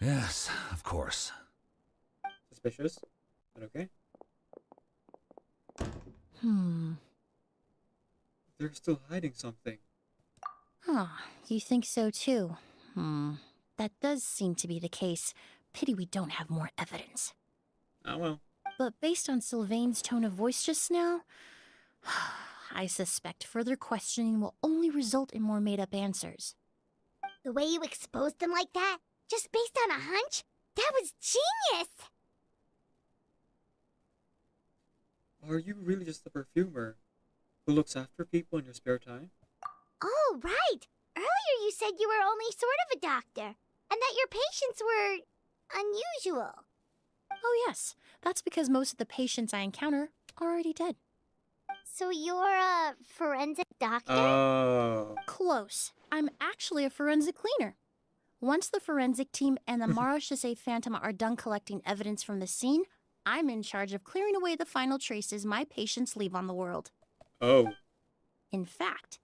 Yes, of course. Suspicious? But okay. They're still hiding something. Huh, you think so too? That does seem to be the case. Pity we don't have more evidence. Oh well. But based on Sylvain's tone of voice just now, I suspect further questioning will only result in more made-up answers. The way you exposed them like that, just based on a hunch, that was genius! Are you really just a perfumer who looks after people in your spare time? Oh, right. Earlier you said you were only sort of a doctor, and that your patients were unusual. Oh, yes. That's because most of the patients I encounter are already dead. So you're a forensic doctor? Oh. Close. I'm actually a forensic cleaner. Once the forensic team and the Marachese Phantom are done collecting evidence from the scene, I'm in charge of clearing away the final traces my patients leave on the world. Oh. In fact,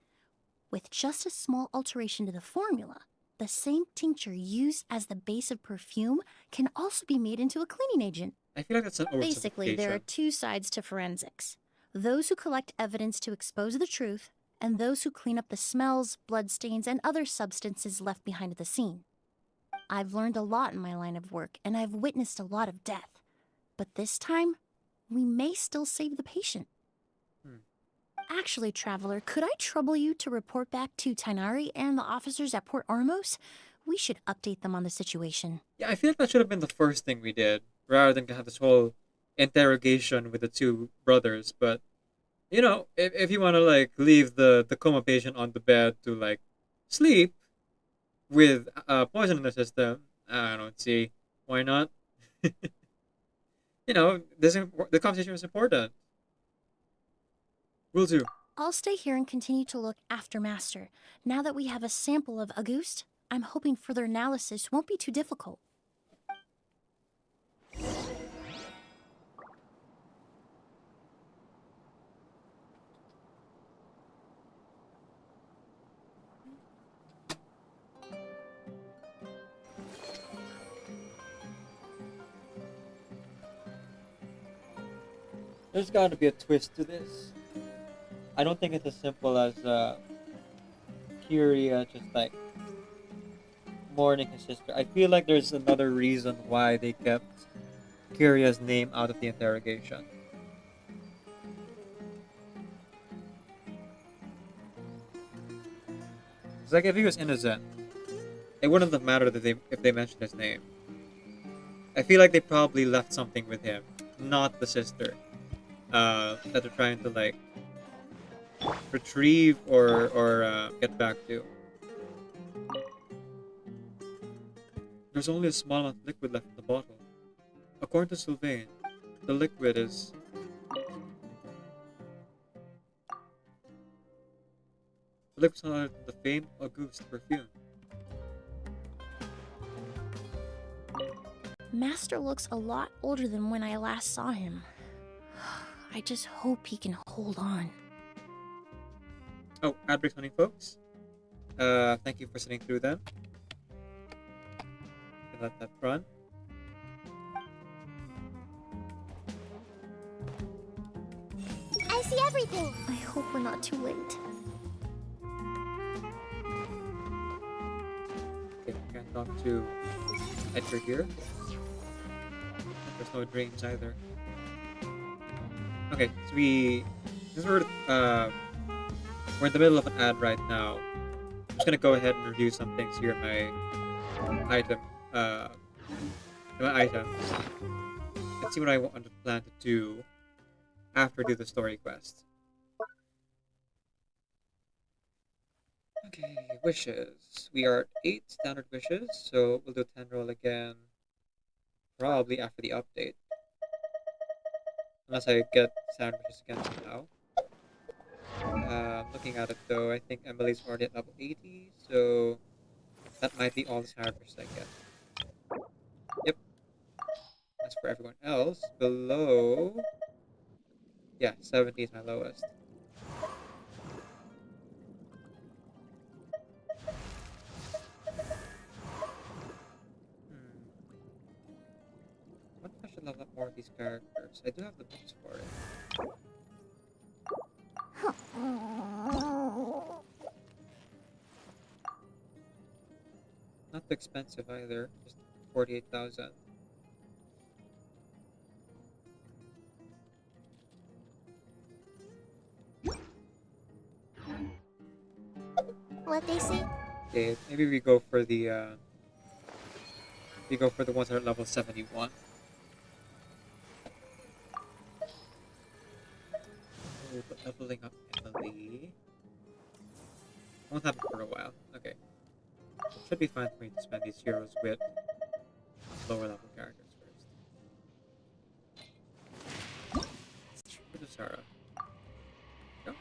with just a small alteration to the formula, the same tincture used as the base of perfume can also be made into a cleaning agent. I feel like that's an oversimplification. Basically, there are two sides to forensics. Those who collect evidence to expose the truth, and those who clean up the smells, bloodstains, and other substances left behind at the scene. I've learned a lot in my line of work, and I've witnessed a lot of death. But this time, we may still save the patient. Actually, Traveler, could I trouble you to report back to Tainari and the officers at Port Ormos? We should update them on the situation. Yeah, I feel like that should have been the first thing we did, rather than have this whole interrogation with the two brothers. But, you know, if you want to, like, leave the coma patient on the bed to, like, sleep with poison in the system, I don't see why not. You know, the conversation was important. Will do. I'll stay here and continue to look after Master. Now that we have a sample of Auguste, I'm hoping further analysis won't be too difficult. There's got to be a twist to this. I don't think it's as simple as Kyria just like mourning his sister. I feel like there's another reason why they kept Kyria's name out of the interrogation. It's like if he was innocent, it wouldn't have mattered if they mentioned his name. I feel like they probably left something with him, not the sister. That they're trying to like retrieve or get back to. There's only a small amount of liquid left in the bottle. According to Sylvain, the liquid is other than the famed Auguste perfume. Master looks a lot older than when I last saw him. I just hope he can hold on. Oh, ad breaks, honey folks. Thank you for sitting through them. Can let that run. I see everything. I hope we're not too late. Okay, we can't talk to Edgar here. There's no dreams either. Okay, so since we're in the middle of an ad right now, I'm just gonna go ahead and review some things here in my items. Let's see what I want to plan to do after I do the story quest. Okay, wishes. We are at 8 standard wishes, so we'll do 10 roll again, probably after the update. Unless I get standard wishes again somehow. Looking at it though, I think Emilie's already at level 80, so that might be all the standard wishes I get. Yep. As for everyone else, below... Yeah, 70 is my lowest. I wonder if I should level up more of these characters. I do have the books for it. Not too expensive either, just 48,000. What they say? Okay, maybe we go for the ones that are level 71. Leveling up Emilie. Won't happen for a while. Okay. Should be fine for me to spend these heroes with lower level characters first. Go to Sarah. Go.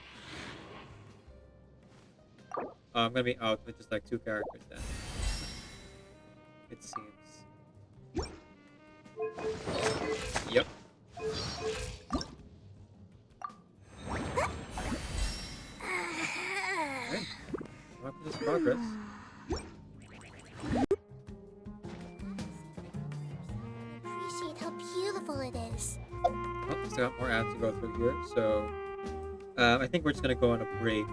I'm gonna be out with just like 2 characters then. It seems. Yep. Alright. Marvelous progress. Appreciate how beautiful it is. Oh, still got more ads to go through here, so I think we're just gonna go on a break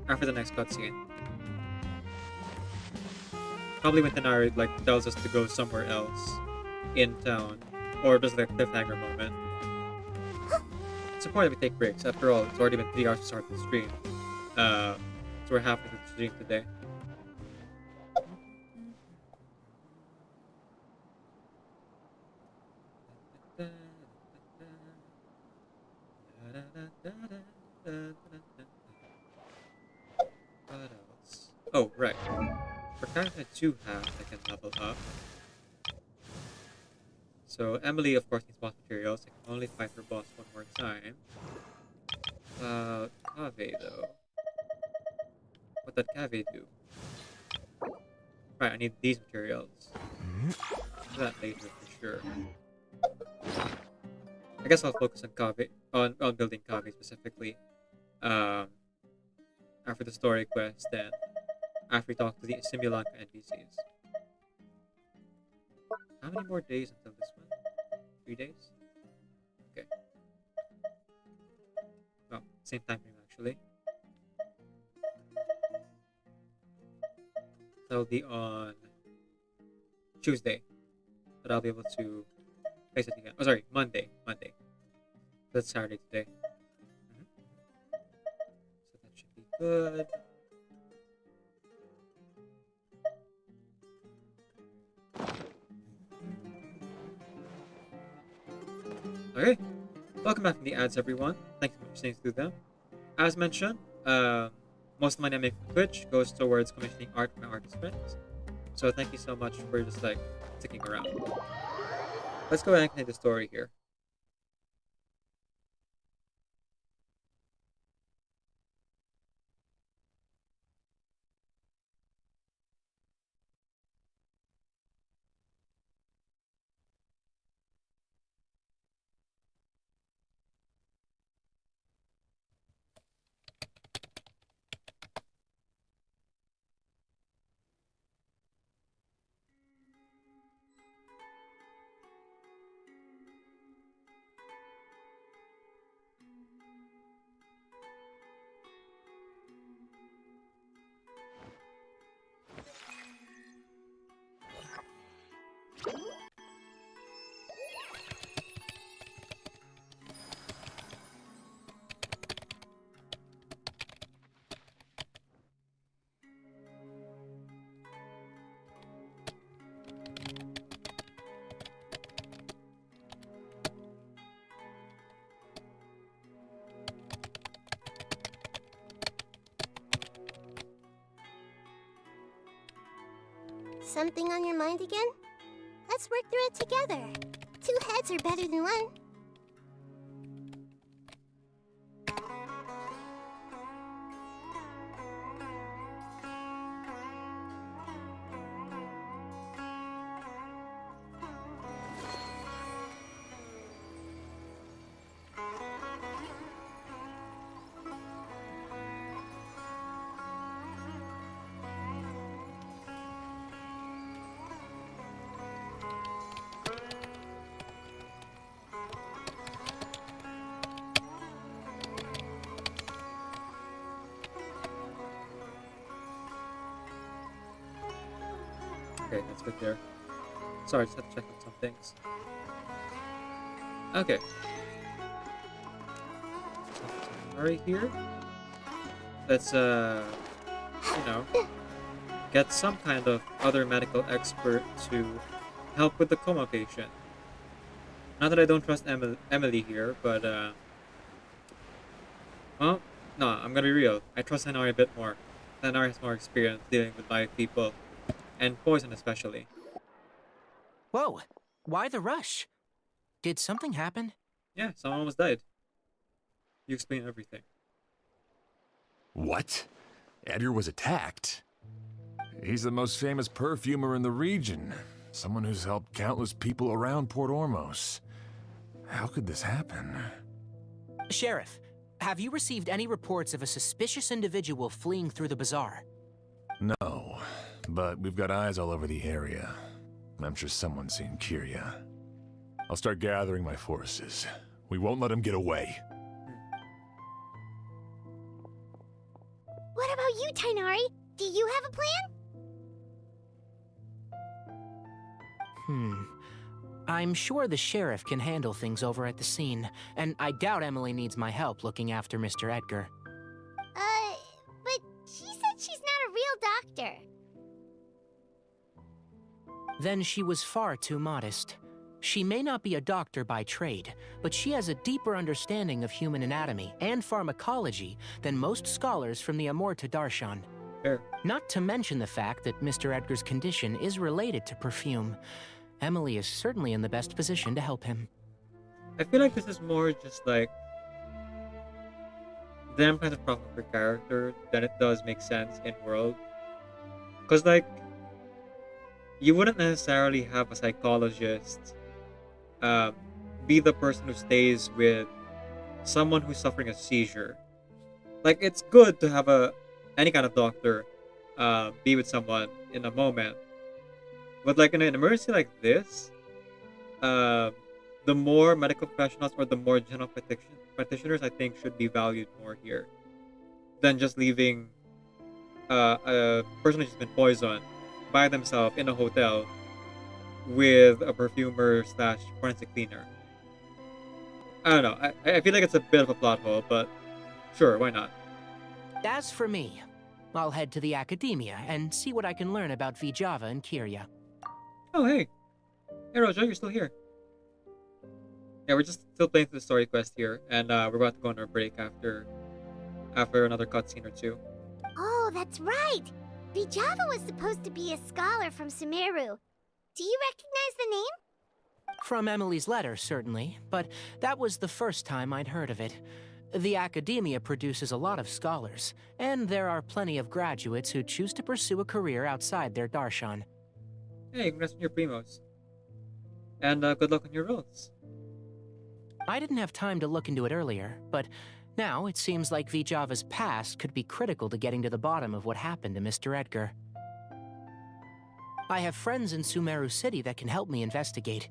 after the next cutscene. Probably when Tenari like tells us to go somewhere else in town, or just like a cliffhanger moment. It's important we take breaks. After all, it's already been 3 hours to start the stream, so we're halfway through the stream today. What else? Oh, right. For character 2 have, I can level up. So Emilie, of course, needs boss materials. I can only fight her boss one more time. Cave, though. What did Cave do? Right, I need these materials. Do that later for sure. I guess I'll focus on Cave, on building Cave specifically. After the story quest, then after we talk to the Simulanka NPCs. How many more days until this one? 3 days? Okay. Well, same time frame actually. That'll be on Tuesday. But I'll be able to face it again. Oh, sorry, Monday. That's Saturday today. So that should be good. Okay, welcome back from the ads, everyone. Thank you for staying through them. As mentioned, most of the money I make from Twitch goes towards commissioning art for my artist friends. So thank you so much for just like sticking around. Let's go ahead and continue the story here. Something on your mind again? Let's work through it together. 2 heads are better than 1. Okay, that's good there. Sorry, just had to check on some things. Okay. Right here. Let's, you know, get some kind of other medical expert to help with the coma patient. Not that I don't trust Emily here, but well, no, I'm gonna be real. I trust Hanari a bit more. Hanari has more experience dealing with live people, and poison especially. Whoa, why the rush? Did something happen? Yeah, someone almost died. You explain everything. What? Edgar was attacked? He's the most famous perfumer in the region. Someone who's helped countless people around Port Ormos. How could this happen? Sheriff, have you received any reports of a suspicious individual fleeing through the bazaar? No, but we've got eyes all over the area. I'm sure someone's seen Kiria. I'll start gathering my forces. We won't let him get away. What about you, Tainari? Do you have a plan? I'm sure the sheriff can handle things over at the scene, and I doubt Emilie needs my help looking after Mr. Edgar. But she said she's not a real doctor. Then she was far too modest. She may not be a doctor by trade, but she has a deeper understanding of human anatomy and pharmacology than most scholars from the Amurta Darshan. Fair. Not to mention the fact that Mr. Edgar's condition is related to perfume. Emilie is certainly in the best position to help him. I feel like this is more just like them kind of profit per character than it does make sense in world. Cause like you wouldn't necessarily have a psychologist be the person who stays with someone who's suffering a seizure. Like it's good to have any kind of doctor be with someone in a moment. But like in an emergency like this, the more medical professionals or the more general practitioners I think should be valued more here than just leaving a person who's been poisoned by themselves in a hotel with a perfumer / forensic cleaner. I don't know. I feel like it's a bit of a plot hole, but sure, why not? As for me, I'll head to the academia and see what I can learn about Vijava and Kiria. Oh, hey. Hey, Rojo, you're still here. Yeah, we're just still playing through the story quest here, and we're about to go on our break after another cutscene or two. Oh, that's right. Vijava was supposed to be a scholar from Sumeru. Do you recognize the name? From Emilie's letter, certainly, but that was the first time I'd heard of it. The academia produces a lot of scholars, and there are plenty of graduates who choose to pursue a career outside their darshan. Hey, congrats on your primos. And good luck on your roles. I didn't have time to look into it earlier, but now it seems like Vijava's past could be critical to getting to the bottom of what happened to Mr. Edgar. I have friends in Sumeru City that can help me investigate.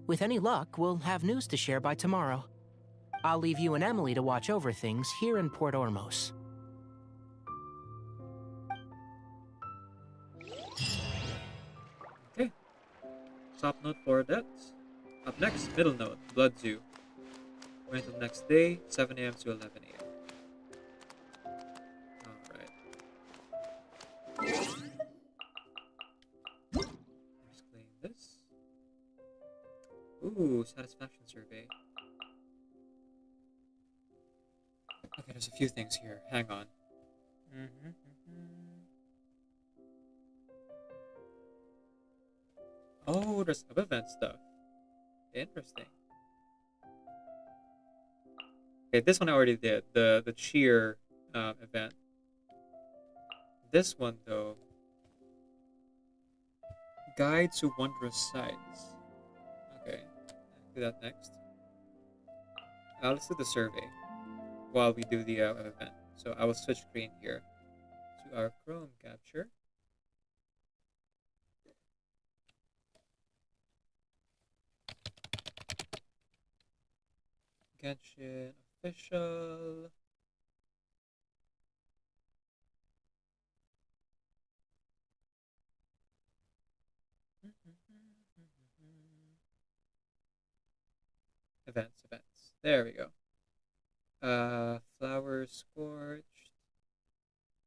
With any luck, we'll have news to share by tomorrow. I'll leave you and Emilie to watch over things here in Port Ormos. Okay. Top note for that. Up next, middle note, Blood Zoo. Wait until next day, 7 a.m. to 11 a.m. Alright. Let's claim this. Ooh, satisfaction survey. Okay, there's a few things here. Hang on. Oh, there's sub-event stuff. Interesting. Okay, this one I already did. The cheer event. This one though. Guide to wondrous sights. Okay, do that next. Let's do the survey while we do the event. So I will switch screen here to our Chrome capture. Genshin official. Events. There we go. Flowers scorched.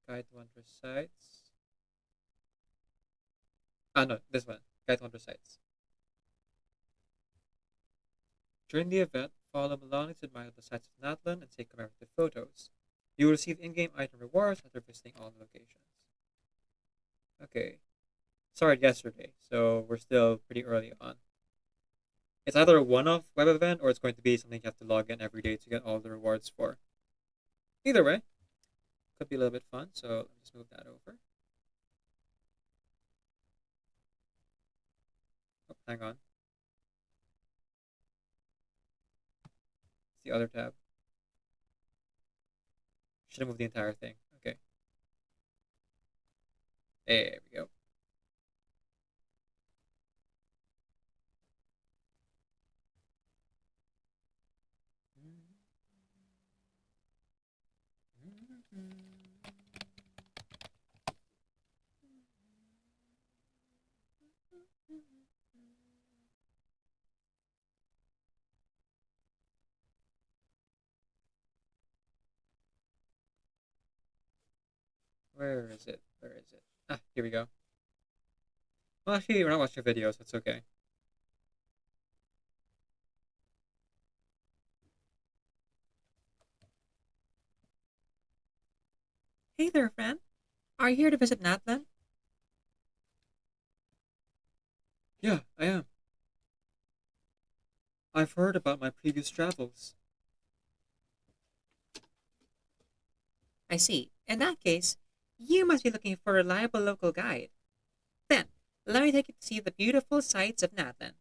Guide to wondrous sights. No, this one. Guide to wondrous sights. During the event, follow Milani to admire the sights of Natlan and take commemorative photos. You will receive in-game item rewards after visiting all the locations. Okay. Started yesterday, so we're still pretty early on. It's either a one-off web event or it's going to be something you have to log in every day to get all the rewards for. Either way, could be a little bit fun, so let me just move that over. Oh, hang on. It's the other tab. Should have moved the entire thing. Okay. There we go. Where is it? Where is it? Ah, here we go. Well, actually, we're not watching a video, so it's okay. Hey there, friend. Are you here to visit Natlan? Yeah, I am. I've heard about my previous travels. I see. In that case, you must be looking for a reliable local guide. Then, let me take you to see the beautiful sights of Nathan.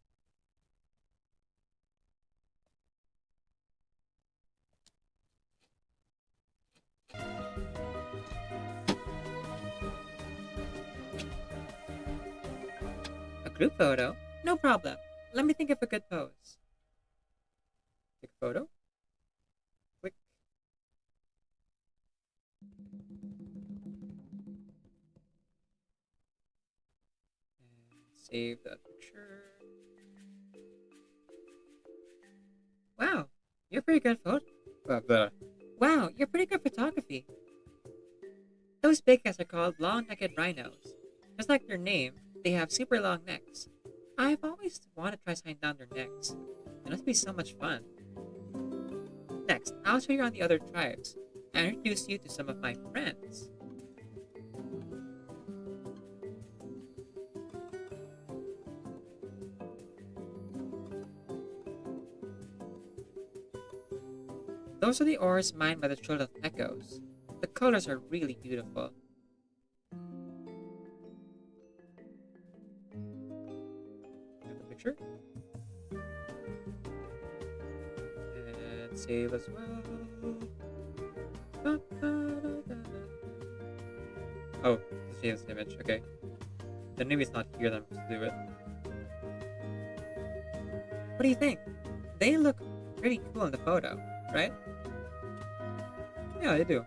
A group photo? No problem. Let me think of a good pose. Take a photo. Quick. And save that picture. Wow, you're pretty good Wow, you're pretty good photography. Those big cats are called long-necked rhinos. Just like their name, they have super long necks. I've always wanted to try tying down their necks. It must be so much fun. Next, I'll show you around the other tribes and introduce you to some of my friends. Those are the ores mined by the children of Echoes. The colors are really beautiful. Have the picture. And save as well. Oh, save this image, okay. Then maybe it's not here that I'm supposed to do it. What do you think? They look pretty cool in the photo, right? Yeah, they do.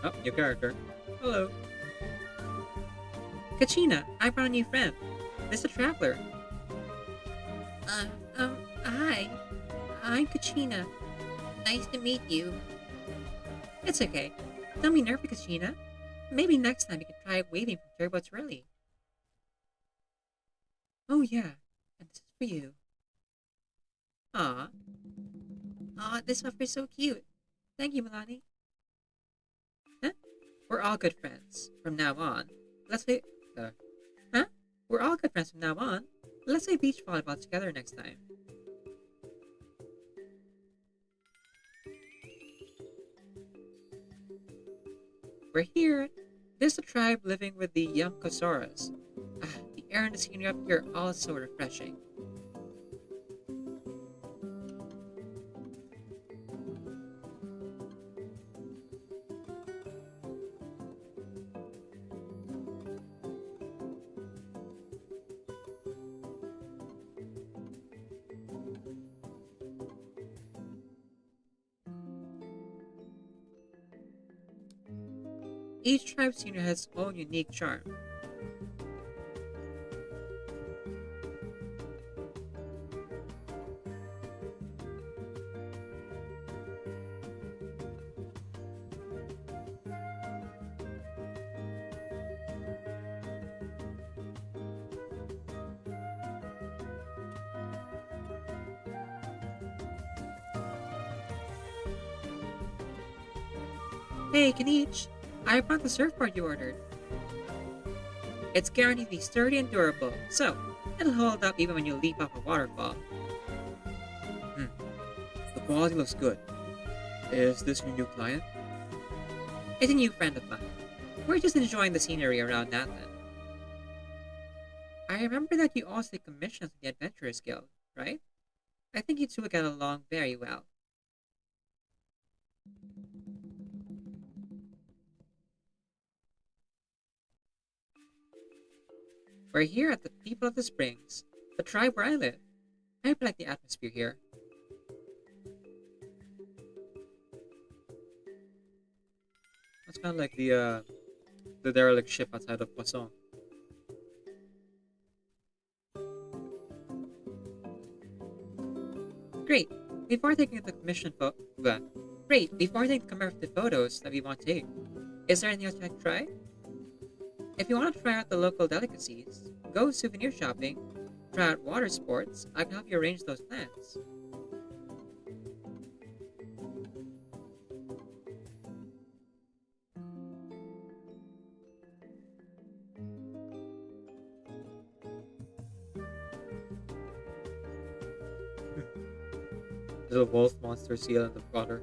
Oh, new character. Hello. Kachina, I brought a new friend. This is a traveler. Hi. I'm Kachina. Nice to meet you. It's okay. Don't be nervous, Kachina. Maybe next time you can try waving from Turbo's Rally. Oh yeah, and this is for you. Aw. Aw, this offer is so cute. Thank you, Milani. Huh? We're all good friends from now on. Let's play... Huh? We're all good friends from now on. Let's play beach volleyball together next time. We're here. This is a tribe living with the Yamkosaurus. The air and the scenery up here are all so refreshing. Each tribe's scenery has its own unique charm. Hey, Kanich! I brought the surfboard you ordered. It's guaranteed to be sturdy and durable, so it'll hold up even when you leap off a waterfall. The quality looks good. Is this your new client? It's a new friend of mine. We're just enjoying the scenery around Nathan. I remember that you also take commissions with the Adventurers Guild, right? I think you two get along very well. We're here at the People of the Springs, the tribe where I live. I hope you like the atmosphere here. That's kind of like the derelict ship outside of Poisson. Great. Before taking the commemorative photos that we want to take, is there anything else you'd like to try? If you want to try out the local delicacies, go souvenir shopping, try out water sports, I can help you arrange those plans. There's a wolf monster seal in the water.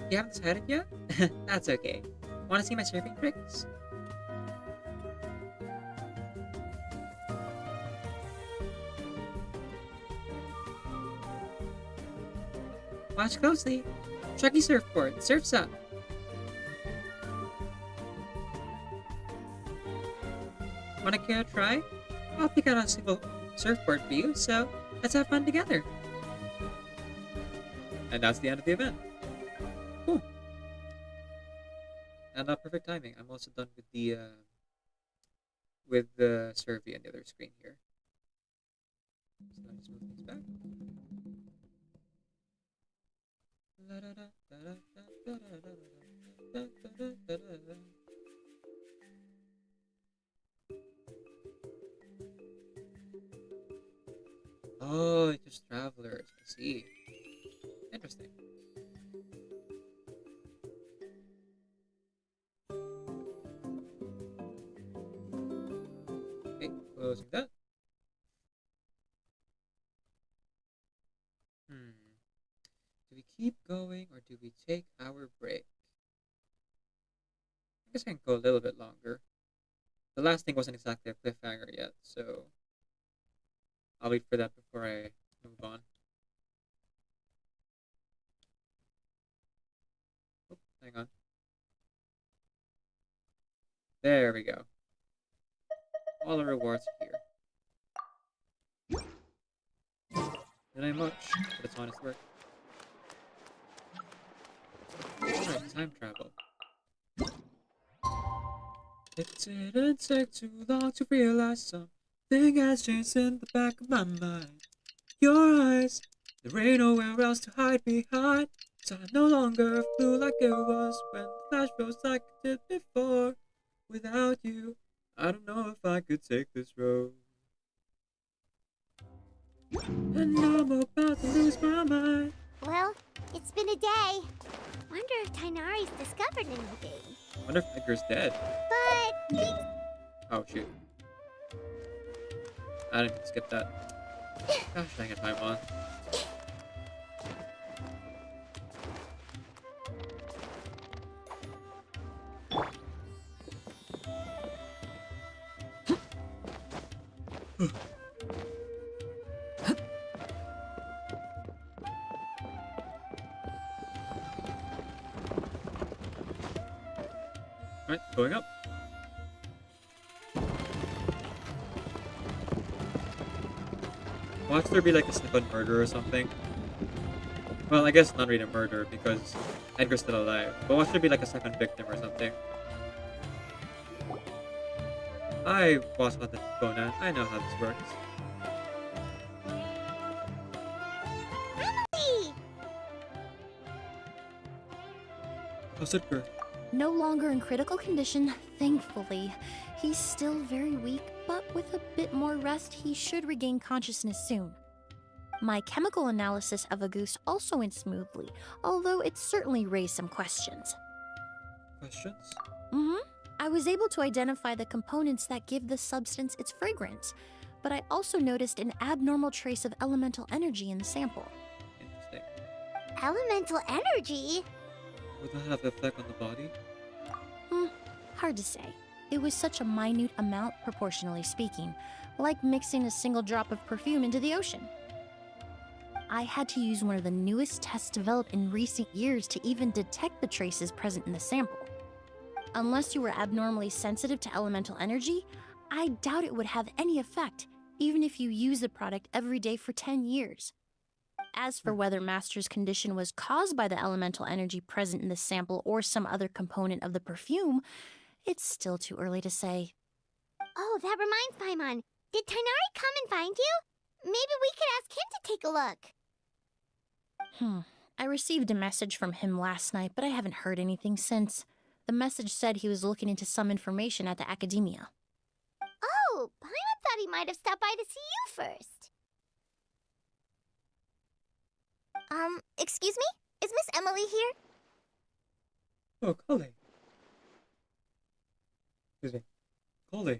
You haven't decided yet? That's okay. Want to see my surfing tricks? Watch closely. Chucky surfboard. Surf's up. Wanna give it a try? I'll pick out a single surfboard for you, so let's have fun together. And that's the end of the event. Cool. And perfect timing. I'm also done with the survey on the other screen here. So let me just move things back. Oh, it's just travelers. I see. Interesting. Okay, closing that. Do we keep going or do we take our break? I guess I can go a little bit longer. The last thing wasn't exactly a cliffhanger yet, so I'll wait for that before I move on. Oh, hang on. There we go. All the rewards are here. Did I much, but it's honest work. Alright, time travel. It didn't take too long to realize something has changed in the back of my mind. Your eyes, there ain't nowhere else to hide behind. Time no longer flew like it was when the flash froze like it did before. Without you, I don't know if I could take this road. And I'm about to lose my mind. Well, it's been a day. Wonder if Tainari's discovered anything. Wonder if Edgar's dead. But Oh shoot. I didn't skip that. Gosh dang it, Paimon. Alright, going up. Watch there be like a second murder or something. Well, I guess not really a murder because Edgar's still alive. But watch there be like a second victim or something. I watched about the Conan. I know how this works. Emilie! How's Edgar? No longer in critical condition, thankfully. He's still very weak, but with a bit more rest, he should regain consciousness soon. My chemical analysis of Auguste also went smoothly, although it certainly raised some questions. Questions? I was able to identify the components that give the substance its fragrance, but I also noticed an abnormal trace of elemental energy in the sample. Interesting. Elemental energy? Would that have an effect on the body? Hard to say. It was such a minute amount, proportionally speaking, like mixing a single drop of perfume into the ocean. I had to use one of the newest tests developed in recent years to even detect the traces present in the sample. Unless you were abnormally sensitive to elemental energy, I doubt it would have any effect, even if you use the product every day for 10 years. As for whether Master's condition was caused by the elemental energy present in the sample or some other component of the perfume, it's still too early to say. Oh, that reminds Paimon. Did Tainari come and find you? Maybe we could ask him to take a look. I received a message from him last night, but I haven't heard anything since. The message said he was looking into some information at the academia. Oh, Paimon thought he might have stopped by to see you first. Excuse me? Is Miss Emilie here? Oh, Kale. Excuse me. Kale.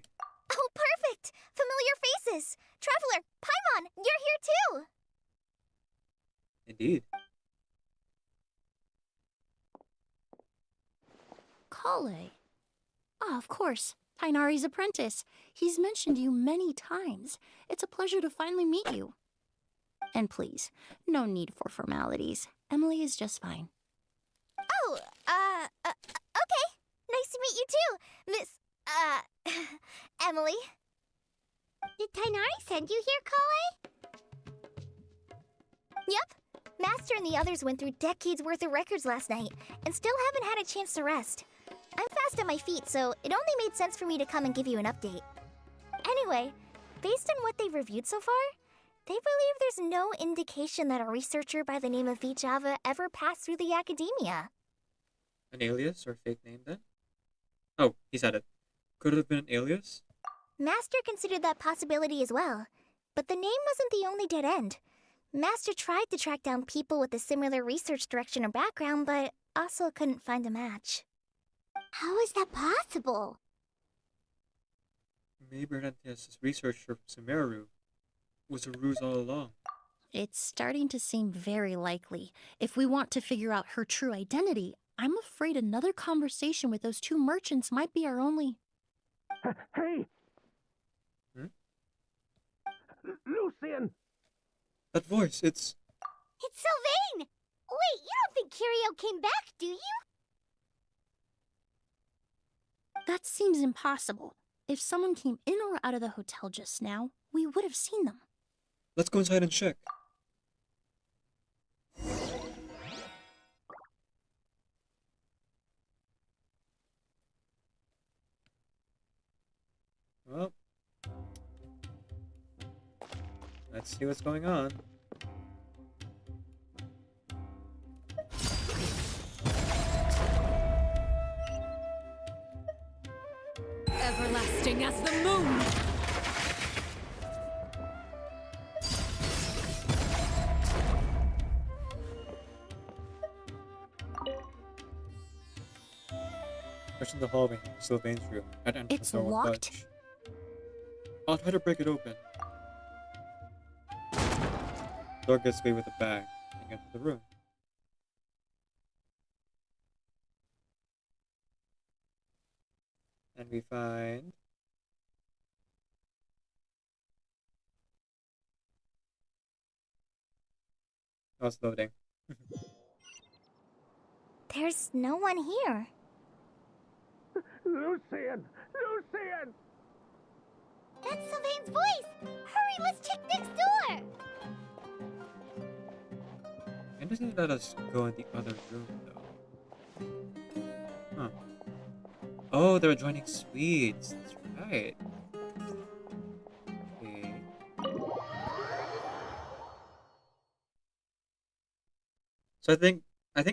Oh, perfect! Familiar faces! Traveler, Paimon, you're here too! Indeed. Kale. Ah, of course. Tainari's apprentice. He's mentioned you many times. It's a pleasure to finally meet you. And please, no need for formalities. Emilie is just fine. Oh, okay. Nice to meet you too, Miss, Emilie. Did Tainari send you here, Kale? Yep. Master and the others went through decades worth of records last night, and still haven't had a chance to rest. I'm fast on my feet, so it only made sense for me to come and give you an update. Anyway, based on what they've reviewed so far, they believe there's no indication that a researcher by the name of Vijava ever passed through the academia. An alias or fake name then? Oh, he said it. Could it have been an alias? Master considered that possibility as well, but the name wasn't the only dead end. Master tried to track down people with a similar research direction or background, but also couldn't find a match. How is that possible? Maybe Renantius' researcher from Sumeru was a ruse all along. It's starting to seem very likely. If we want to figure out her true identity, I'm afraid another conversation with those two merchants might be our only... Hey! Lucian! That voice, it's Sylvain! Wait, you don't think Kirio came back, do you? That seems impossible. If someone came in or out of the hotel just now, we would have seen them. Let's go inside and check. Well, let's see what's going on. Everlasting as the moon! Push in the hallway, Sylvain's room. It's locked. Budge. I'll try to break it open. Door gets away with the bag and get to the room. And we find... Oh, it's loading. There's no one here. Lucian! Lucian! That's Sylvain's voice! Hurry, let's check next door! It doesn't let us go in the other room, though. Huh. Oh, they're adjoining suites. That's right. Okay. So I think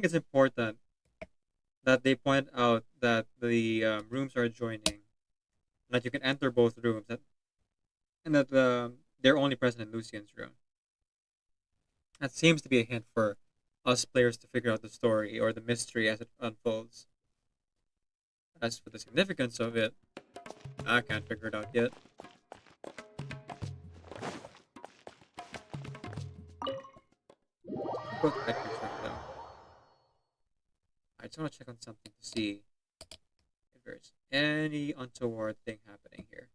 it's important that they point out that the rooms are adjoining, Like you can enter both rooms, and that they're only present in Lucian's room. That seems to be a hint for us players to figure out the story or the mystery as it unfolds. As for the significance of it, I can't figure it out yet. Go to Edgar's room though. I just want to check on something to see if there's any untoward thing happening here.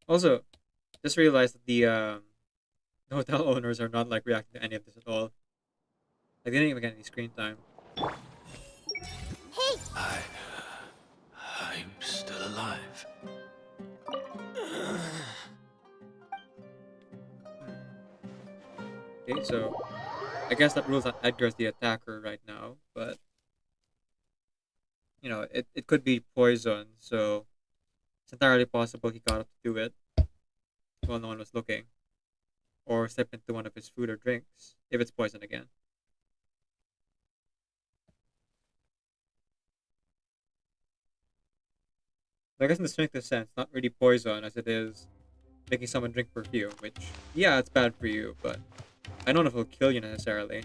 Also, just realized that the hotel owners are not like reacting to any of this at all. Like, they didn't even get any screen time. Hey! I'm still alive. Okay, so I guess that rules out Edgar's the attacker right now, but you know, it could be poison, so it's entirely possible he got up to do it while no one was looking. Or step into one of his food or drinks, if it's poison again. But I guess in the strictest sense, not really poison as it is making someone drink perfume, which, yeah, it's bad for you, but I don't know if it'll kill you necessarily.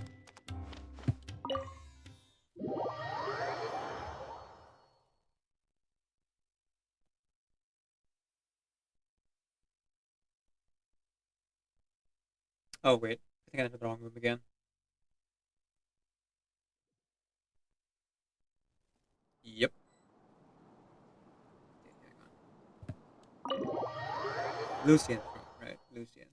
Oh, wait. I think I entered the wrong room again. Yep. Okay, hang on. Lucian's room, right? Lucian.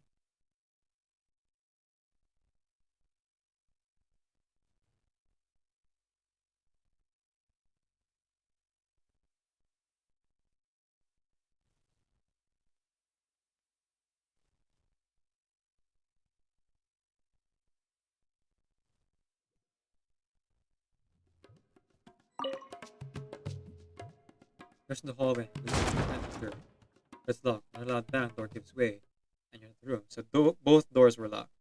There's in the hallway. Lucian enter. It's locked. Not allowed down. Door gives way. And you're in the room. So both doors were locked.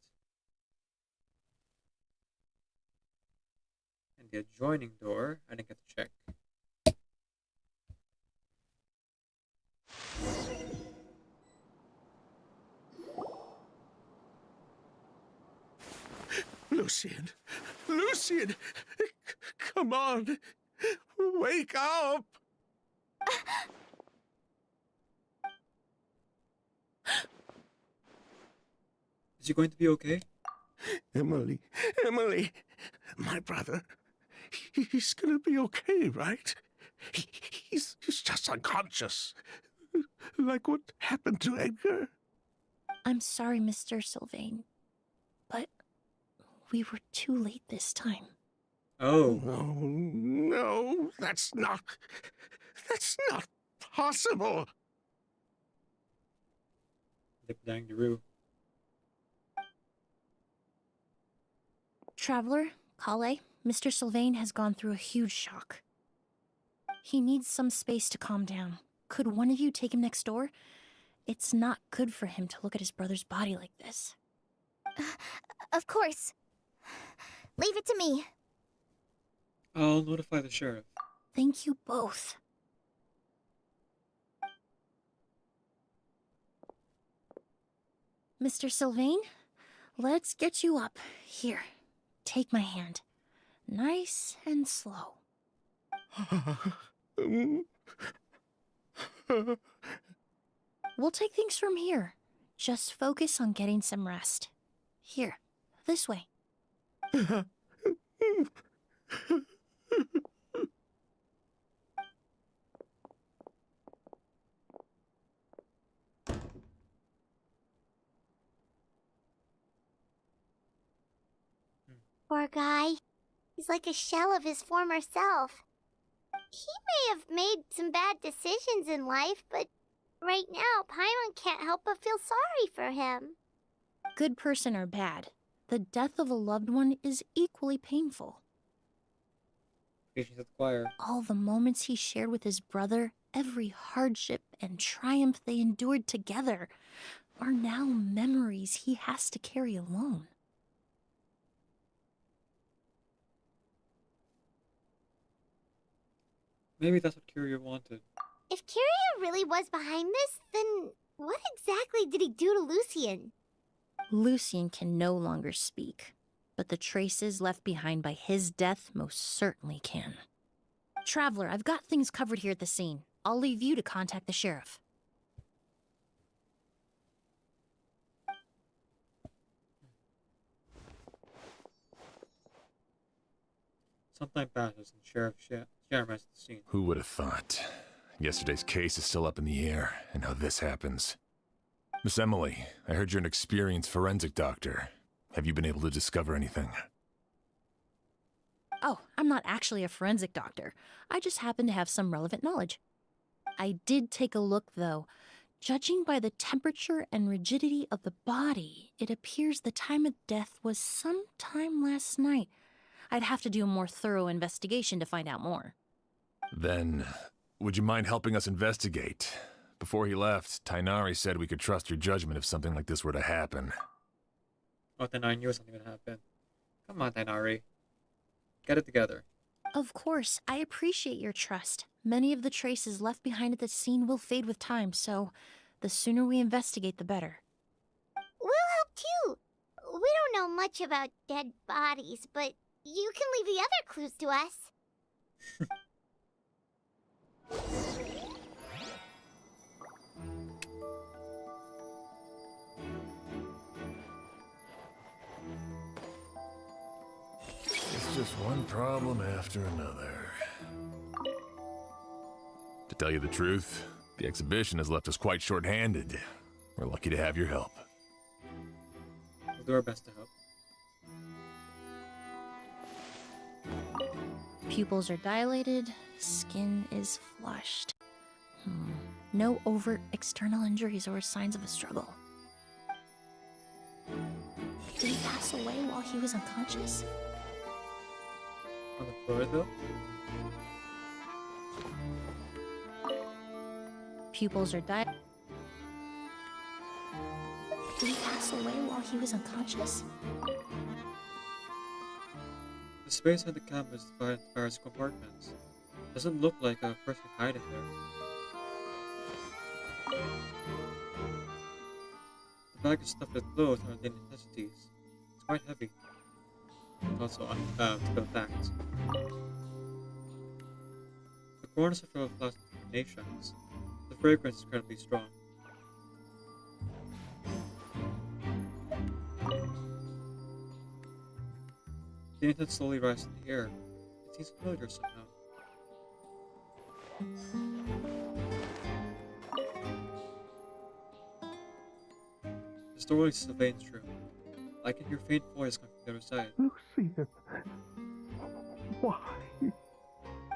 And the adjoining door, I didn't get to check. Lucian! Lucian! Come on! Wake up! Is he going to be okay? Emilie, Emilie, my brother, he's gonna be okay, right? He's just unconscious. Like what happened to Edgar? I'm sorry, Mr. Sylvain, but we were too late this time. Oh. No, that's not possible. Lip dang Daru. Traveler, Kale, Mr. Sylvain has gone through a huge shock. He needs some space to calm down. Could one of you take him next door? It's not good for him to look at his brother's body like this. Of course. Leave it to me. I'll notify the sheriff. Thank you both. Mr. Sylvain, let's get you up. Here, take my hand. Nice and slow. We'll take things from here. Just focus on getting some rest. Here, this way. Poor guy. He's like a shell of his former self. He may have made some bad decisions in life, but right now, Paimon can't help but feel sorry for him. Good person or bad, the death of a loved one is equally painful. Patience at the choir. All the moments he shared with his brother, every hardship and triumph they endured together, are now memories he has to carry alone. Maybe that's what Curio wanted. If Kiria really was behind this, then what exactly did he do to Lucian? Lucian can no longer speak, but the traces left behind by his death most certainly can. Traveler, I've got things covered here at the scene. I'll leave you to contact the sheriff. Sometime passes and Sheriff Sharon at the scene. Who would have thought? Yesterday's case is still up in the air, and now this happens. Miss Emilie, I heard you're an experienced forensic doctor. Have you been able to discover anything? Oh, I'm not actually a forensic doctor. I just happen to have some relevant knowledge. I did take a look, though. Judging by the temperature and rigidity of the body, it appears the time of death was sometime last night. I'd have to do a more thorough investigation to find out more. Then, would you mind helping us investigate? Before he left, Tainari said we could trust your judgment if something like this were to happen. Oh, then I knew something would happen. Come on, Tainari. Get it together. Of course, I appreciate your trust. Many of the traces left behind at the scene will fade with time, so the sooner we investigate, the better. We'll help too. We don't know much about dead bodies, but you can leave the other clues to us. It's just one problem after another. To tell you the truth, the exhibition has left us quite short-handed. We're lucky to have your help. We'll do our best to help. Pupils are dilated, skin is flushed. No overt external injuries or signs of a struggle. Did he pass away while he was unconscious? On the floor, though? Pupils are dilated. Did he pass away while he was unconscious? The space on the campus is divided into various compartments. Doesn't look like a person hiding there. The bag is stuffed with clothes and daily necessities. It's quite heavy. Also, still packed. The corners are full of plastic combinations. The fragrance is incredibly strong. The incense slowly rises in the air. It seems familiar somehow. The story is Sylvain's room. I can hear faint voice coming from the other side. Lucian, why?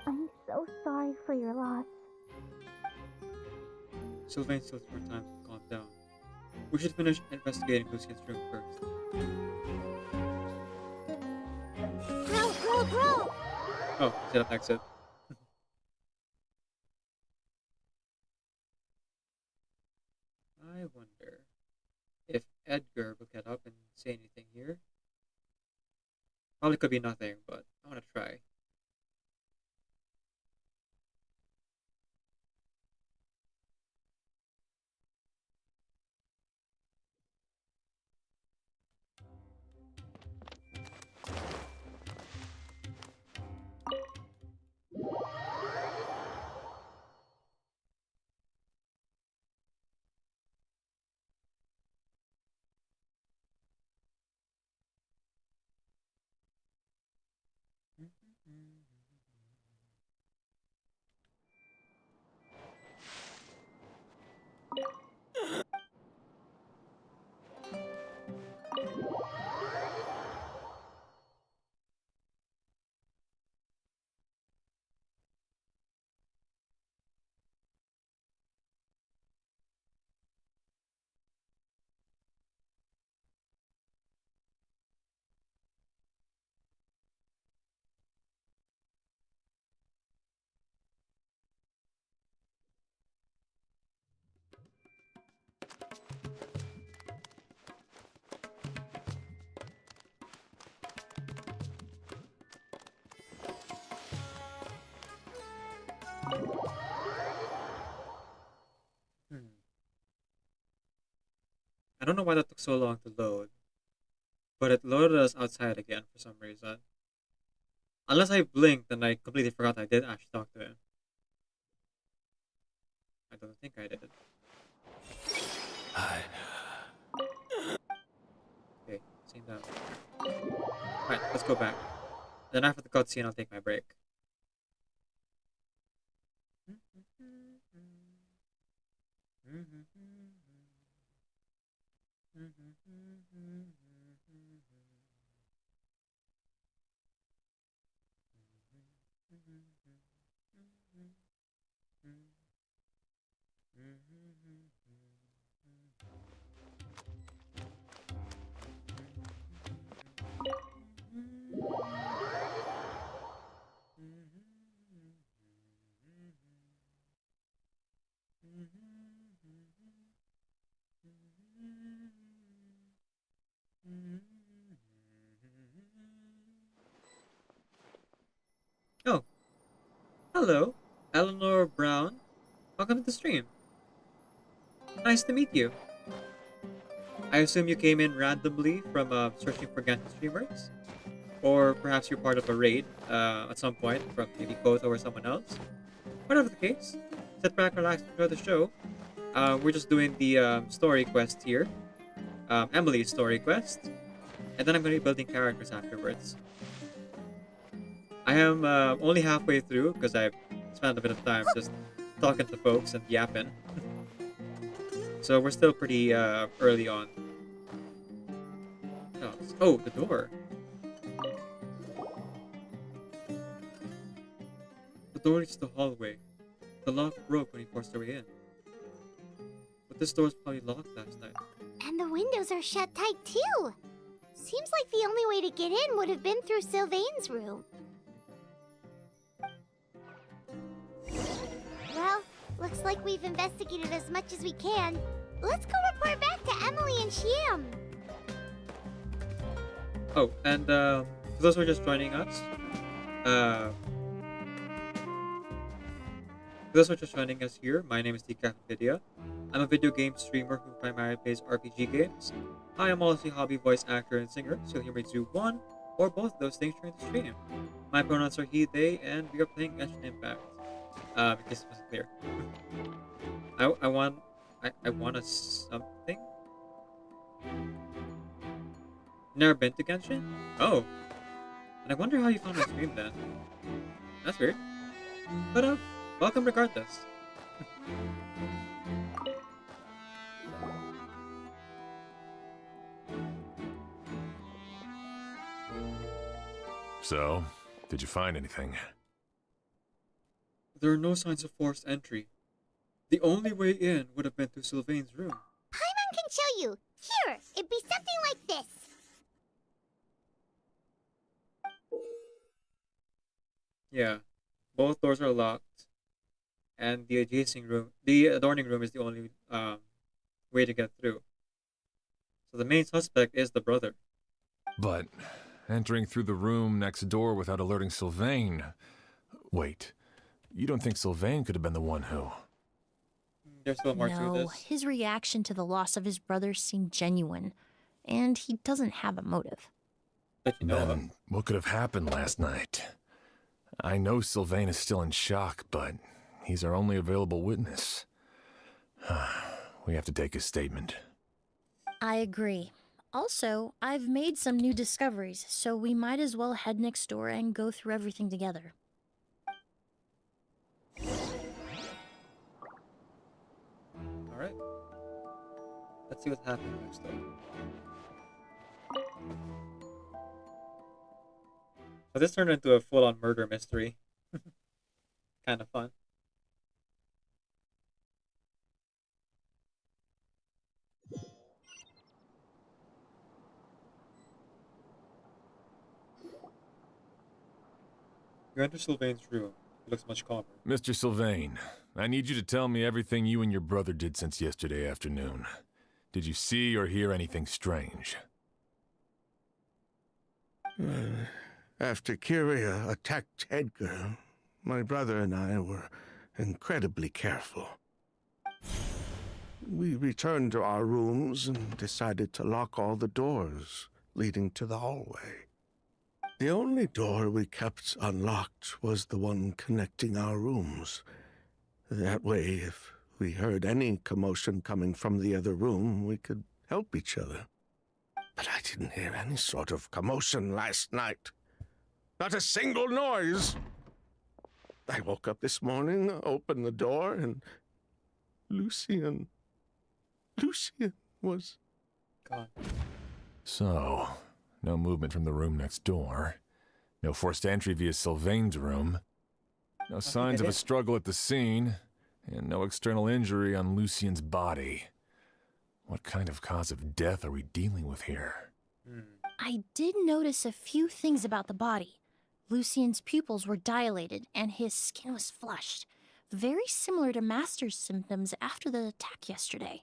I'm so sorry for your loss. Sylvain still needs more time to calm down. We should finish investigating Lucian's room first. Bro! Oh, set up exit. I wonder if Edgar will get up and say anything here. Probably could be nothing, but I want to try. I don't know why that took so long to load, but it loaded us outside again for some reason. Unless I blinked and I completely forgot I did actually talk to him. I don't think I did. Okay, same down. Alright, let's go back. Then after the cutscene, I'll take my break. Oh, hello, Eleanor Brown. Welcome to the stream. Nice to meet you. I assume you came in randomly from searching for Genshin streamers? Or perhaps you're part of a raid at some point from maybe Koto or someone else? Whatever the case, sit back, relax, enjoy the show. We're just doing the story quest here. Emilie's story quest. And then I'm going to be building characters afterwards. I am only halfway through because I've spent a bit of time just talking to folks and yapping. So we're still pretty early on. Oh, the door. The door leads to the hallway. The lock broke when we forced our way in. But this door was probably locked last night. And the windows are shut tight too. Seems like the only way to get in would have been through Sylvain's room. Well, looks like we've investigated as much as we can. Let's go report back to Emilie and Shiam. Oh, and for those who are just joining us, here, my name is decaffeinated. I'm a video game streamer who primarily plays RPG games. I am also a hobby voice actor and singer, so you'll hear me do one or both of those things during the stream. My pronouns are he, they, and we are playing Genshin Impact. In case it wasn't clear. I want a something? Never been to Genshin? Oh. And I wonder how you found my stream then. That's weird. But welcome regardless. So, did you find anything? There are no signs of forced entry. The only way in would have been through Sylvain's room. Paimon can show you. Here, it'd be something like this. Yeah, both doors are locked, and the adorning room is the only way to get through. So the main suspect is the brother. But entering through the room next door without alerting Sylvain... Wait, you don't think Sylvain could have been the one who... There's still more to No, this. his reaction to the loss of his brother seemed genuine, and he doesn't have a motive. Then what could have happened last night? I know Sylvain is still in shock, but he's our only available witness. We have to take his statement. I agree. Also, I've made some new discoveries, so we might as well head next door and go through everything together. Alright. Let's see what's happening next door. So this turned into a full-on murder mystery. Kind of fun. You enter Sylvain's room. He looks much calmer. Mr. Sylvain, I need you to tell me everything you and your brother did since yesterday afternoon. Did you see or hear anything strange? After Kyria attacked Edgar, my brother and I were incredibly careful. we returned to our rooms and decided to lock all the doors leading to the hallway. The only door we kept unlocked was the one connecting our rooms. That way, if we heard any commotion coming from the other room, we could help each other. But I didn't hear any sort of commotion last night. Not a single noise. I woke up this morning, opened the door, and Lucian was God. So, no movement from the room next door. No forced entry via Sylvain's room. No signs of a struggle at the scene. And no external injury on Lucian's body. What kind of cause of death are we dealing with here? I did notice a few things about the body. Lucian's pupils were dilated and his skin was flushed, very similar to Master's symptoms after the attack yesterday.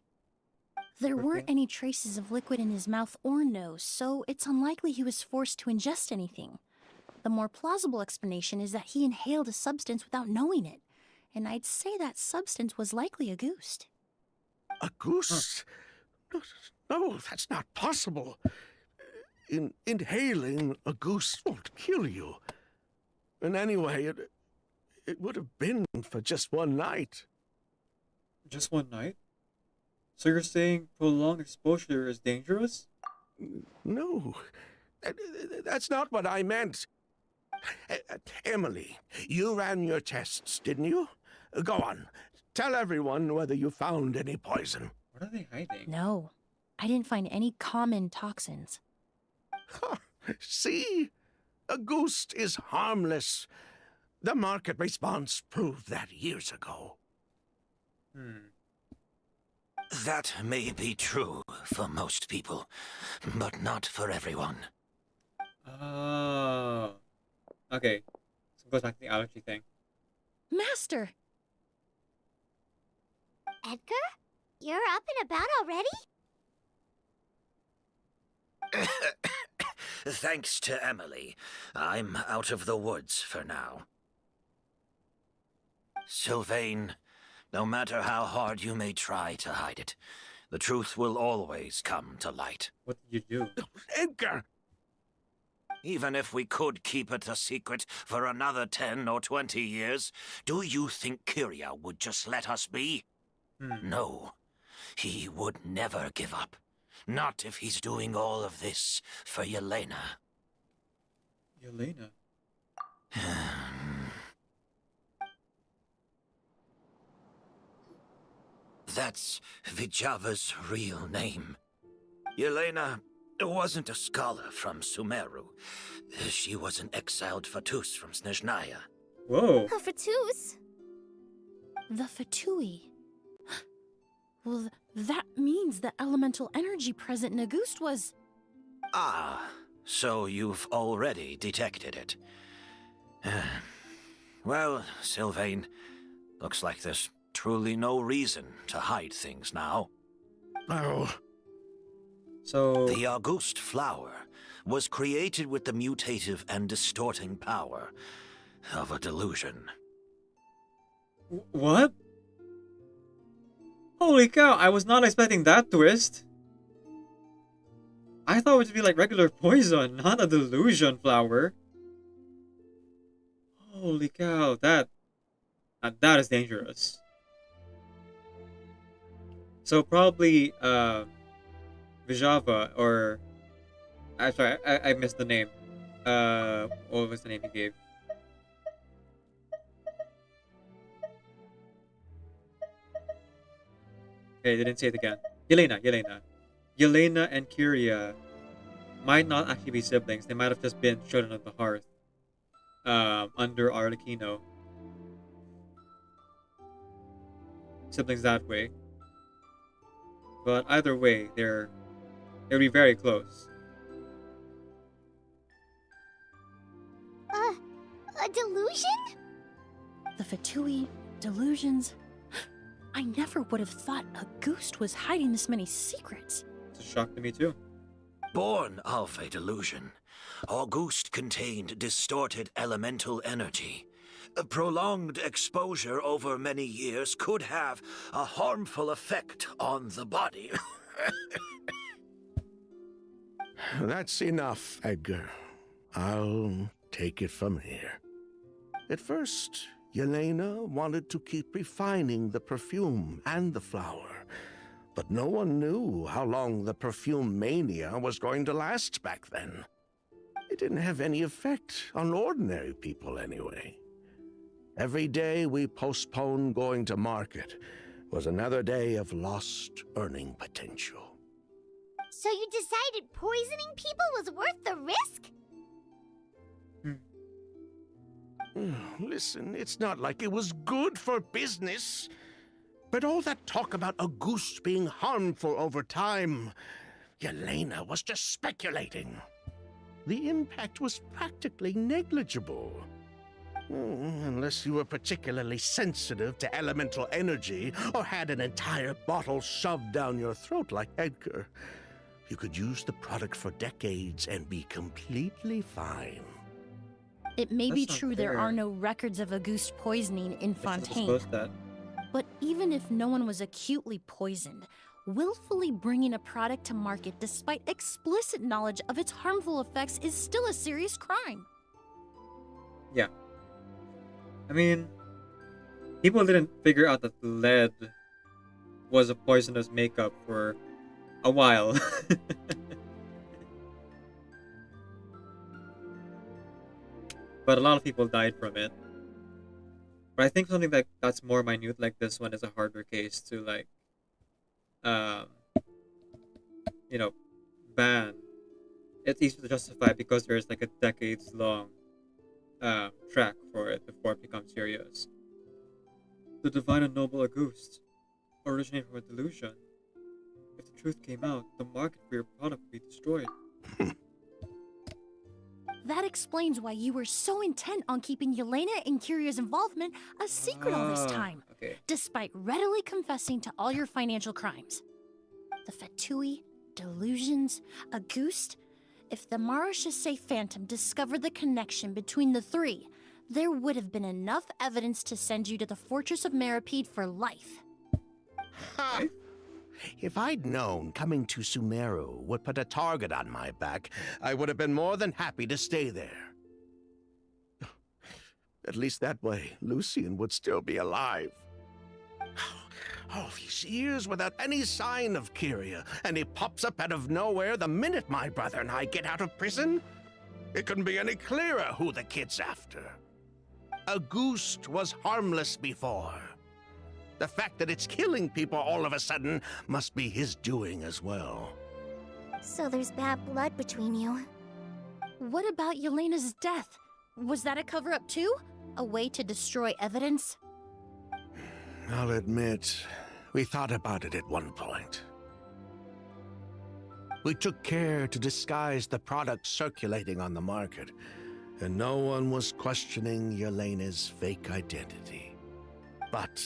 There weren't any traces of liquid in his mouth or nose, so it's unlikely he was forced to ingest anything. The more plausible explanation is that he inhaled a substance without knowing it, and I'd say that substance was likely a goose. a goose. No, that's not possible. Inhaling a goose won't kill you. And anyway, it would have been for just one night. Just one night? So you're saying prolonged exposure is dangerous? No, that's not what I meant. Emilie, you ran your tests, didn't you? Go on. Tell everyone whether you found any poison. What are they hiding? No, I didn't find any common toxins. See? A goose is harmless. The market response proved that years ago. That may be true for most people, but not for everyone. Oh. Okay. So it goes back to the allergy thing. Master! Edgar? You're up and about already? Thanks to Emilie, I'm out of the woods for now. Sylvain, no matter how hard you may try to hide it, the truth will always come to light. What did you do? Edgar! Even if we could keep it a secret for another 10 or 20 years, do you think Kyria would just let us be? No, he would never give up. Not if he's doing all of this for Yelena. Yelena? That's Vijava's real name. Yelena wasn't a scholar from Sumeru. She was an exiled Fatus from Snezhnaya. Whoa. A Fatus? The Fatui. Well, that means the elemental energy present in Auguste was... Ah, so you've already detected it. Well, Sylvain, looks like there's truly no reason to hide things now. Oh. So... The Auguste flower was created with the mutative and distorting power of a delusion. What? Holy cow, I was not expecting that twist. I thought it would be like regular poison, not a delusion flower. Holy cow, that is dangerous. So probably Vijava, or I'm sorry, I missed the name. What was the name he gave? Okay, they didn't say it again. Yelena and Kyria might not actually be siblings. They might have just been children of the hearth. Under Arlecchino. Siblings that way. But either way, they'll be very close. A delusion? The Fatui, delusions... I never would have thought Auguste was hiding this many secrets. It's a shock to me too. Born of a delusion, Auguste contained distorted elemental energy, Prolonged exposure over many years could have a harmful effect on the body. That's enough, Edgar. I'll take it from here. At first, Yelena wanted to keep refining the perfume and the flower, but no one knew how long the perfume mania was going to last back then. It didn't have any effect on ordinary people anyway. Every day we postponed going to market was another day of lost earning potential. So you decided poisoning people was worth the risk? Listen, it's not like it was good for business. But all that talk about a goose being harmful over time, Yelena was just speculating. The impact was practically negligible. Unless you were particularly sensitive to elemental energy or had an entire bottle shoved down your throat like Edgar, you could use the product for decades and be completely fine. It may be That's not true there fair. are no records of a goose poisoning in I should've Fontaine. disclosed that. But even if no one was acutely poisoned, willfully bringing a product to market despite explicit knowledge of its harmful effects is still a serious crime. Yeah. I mean, people didn't figure out that lead was a poisonous makeup for a while. But a lot of people died from it. But I think something that's more minute like this one is a harder case to like, ban. It's easy to justify because there's like a decades long track for it before it becomes serious. The divine and noble Auguste originated from a delusion. If the truth came out, the market for your product would be destroyed. That explains why you were so intent on keeping Yelena and Kyria's involvement a secret all this time, Okay. despite readily confessing to all your financial crimes. The Fatui, delusions, Auguste. If the Marechaussee Phantom discovered the connection between the three, there would have been enough evidence to send you to the Fortress of Meripede for life. Ha! If I'd known coming to Sumeru would put a target on my back, I would have been more than happy to stay there. At least that way, Lucian would still be alive. All these years without any sign of Kyria, and he pops up out of nowhere the minute my brother and I get out of prison? It couldn't be any clearer who the kid's after. Auguste was harmless before. The fact that it's killing people all of a sudden must be his doing as well. So there's bad blood between you. What about Yelena's death? Was that a cover-up too? A way to destroy evidence? I'll admit, we thought about it at one point. We took care to disguise the product circulating on the market, and no one was questioning Yelena's fake identity. But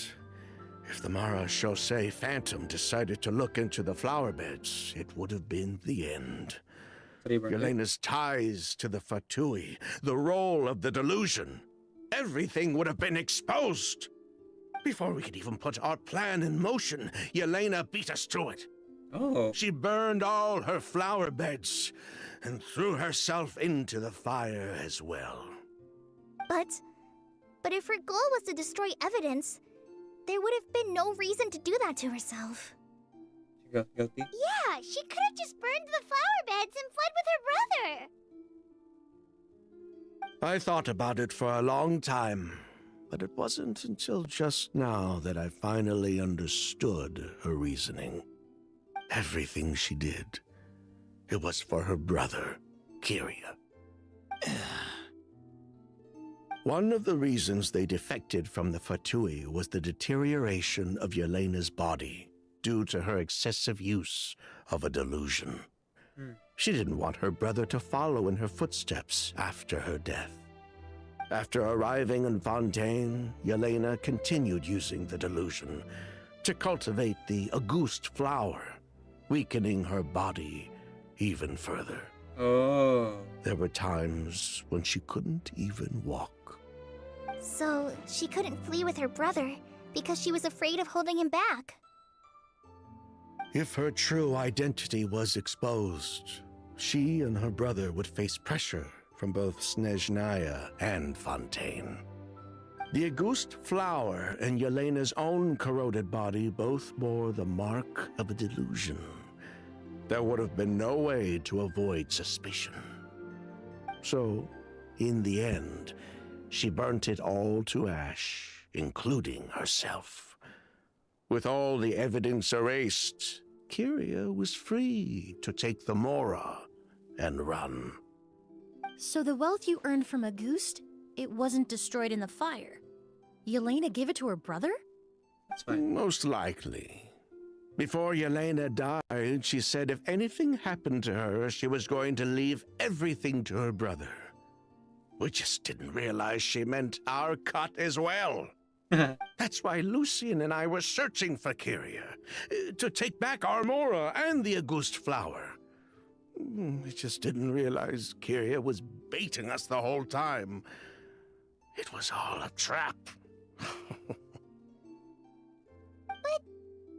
if the Marechaussee Phantom decided to look into the flower beds, it would have been the end. Yelena's ties to the Fatui, the role of the delusion, everything would have been exposed. Before we could even put our plan in motion, Yelena beat us to it. Oh. She burned all her flower beds and threw herself into the fire as well. But if her goal was to destroy evidence, there would have been no reason to do that to herself. She got guilty? Yeah, she could have just burned the flower beds and fled with her brother. I thought about it for a long time, but it wasn't until just now that I finally understood her reasoning. Everything she did, it was for her brother, Kyria. One of the reasons they defected from the Fatui was the deterioration of Yelena's body due to her excessive use of a delusion. She didn't want her brother to follow in her footsteps after her death. After arriving in Fontaine, Yelena continued using the delusion to cultivate the Auguste flower, weakening her body even further. Oh. There were times when she couldn't even walk. So she couldn't flee with her brother because she was afraid of holding him back. If her true identity was exposed, she and her brother would face pressure from both Snezhnaya and Fontaine. The Auguste flower and Yelena's own corroded body both bore the mark of a delusion. There would have been no way to avoid suspicion. So, in the end, she burnt it all to ash, including herself. With all the evidence erased, Kyria was free to take the Mora and run. So the wealth you earned from Auguste, it wasn't destroyed in the fire. Yelena gave it to her brother? That's fine. Most likely. Before Yelena died, she said if anything happened to her, she was going to leave everything to her brother. We just didn't realize she meant our cut as well. That's why Lucien and I were searching for Kyria, to take back our Mora and the Auguste flower. We just didn't realize Kyria was baiting us the whole time. It was all a trap. But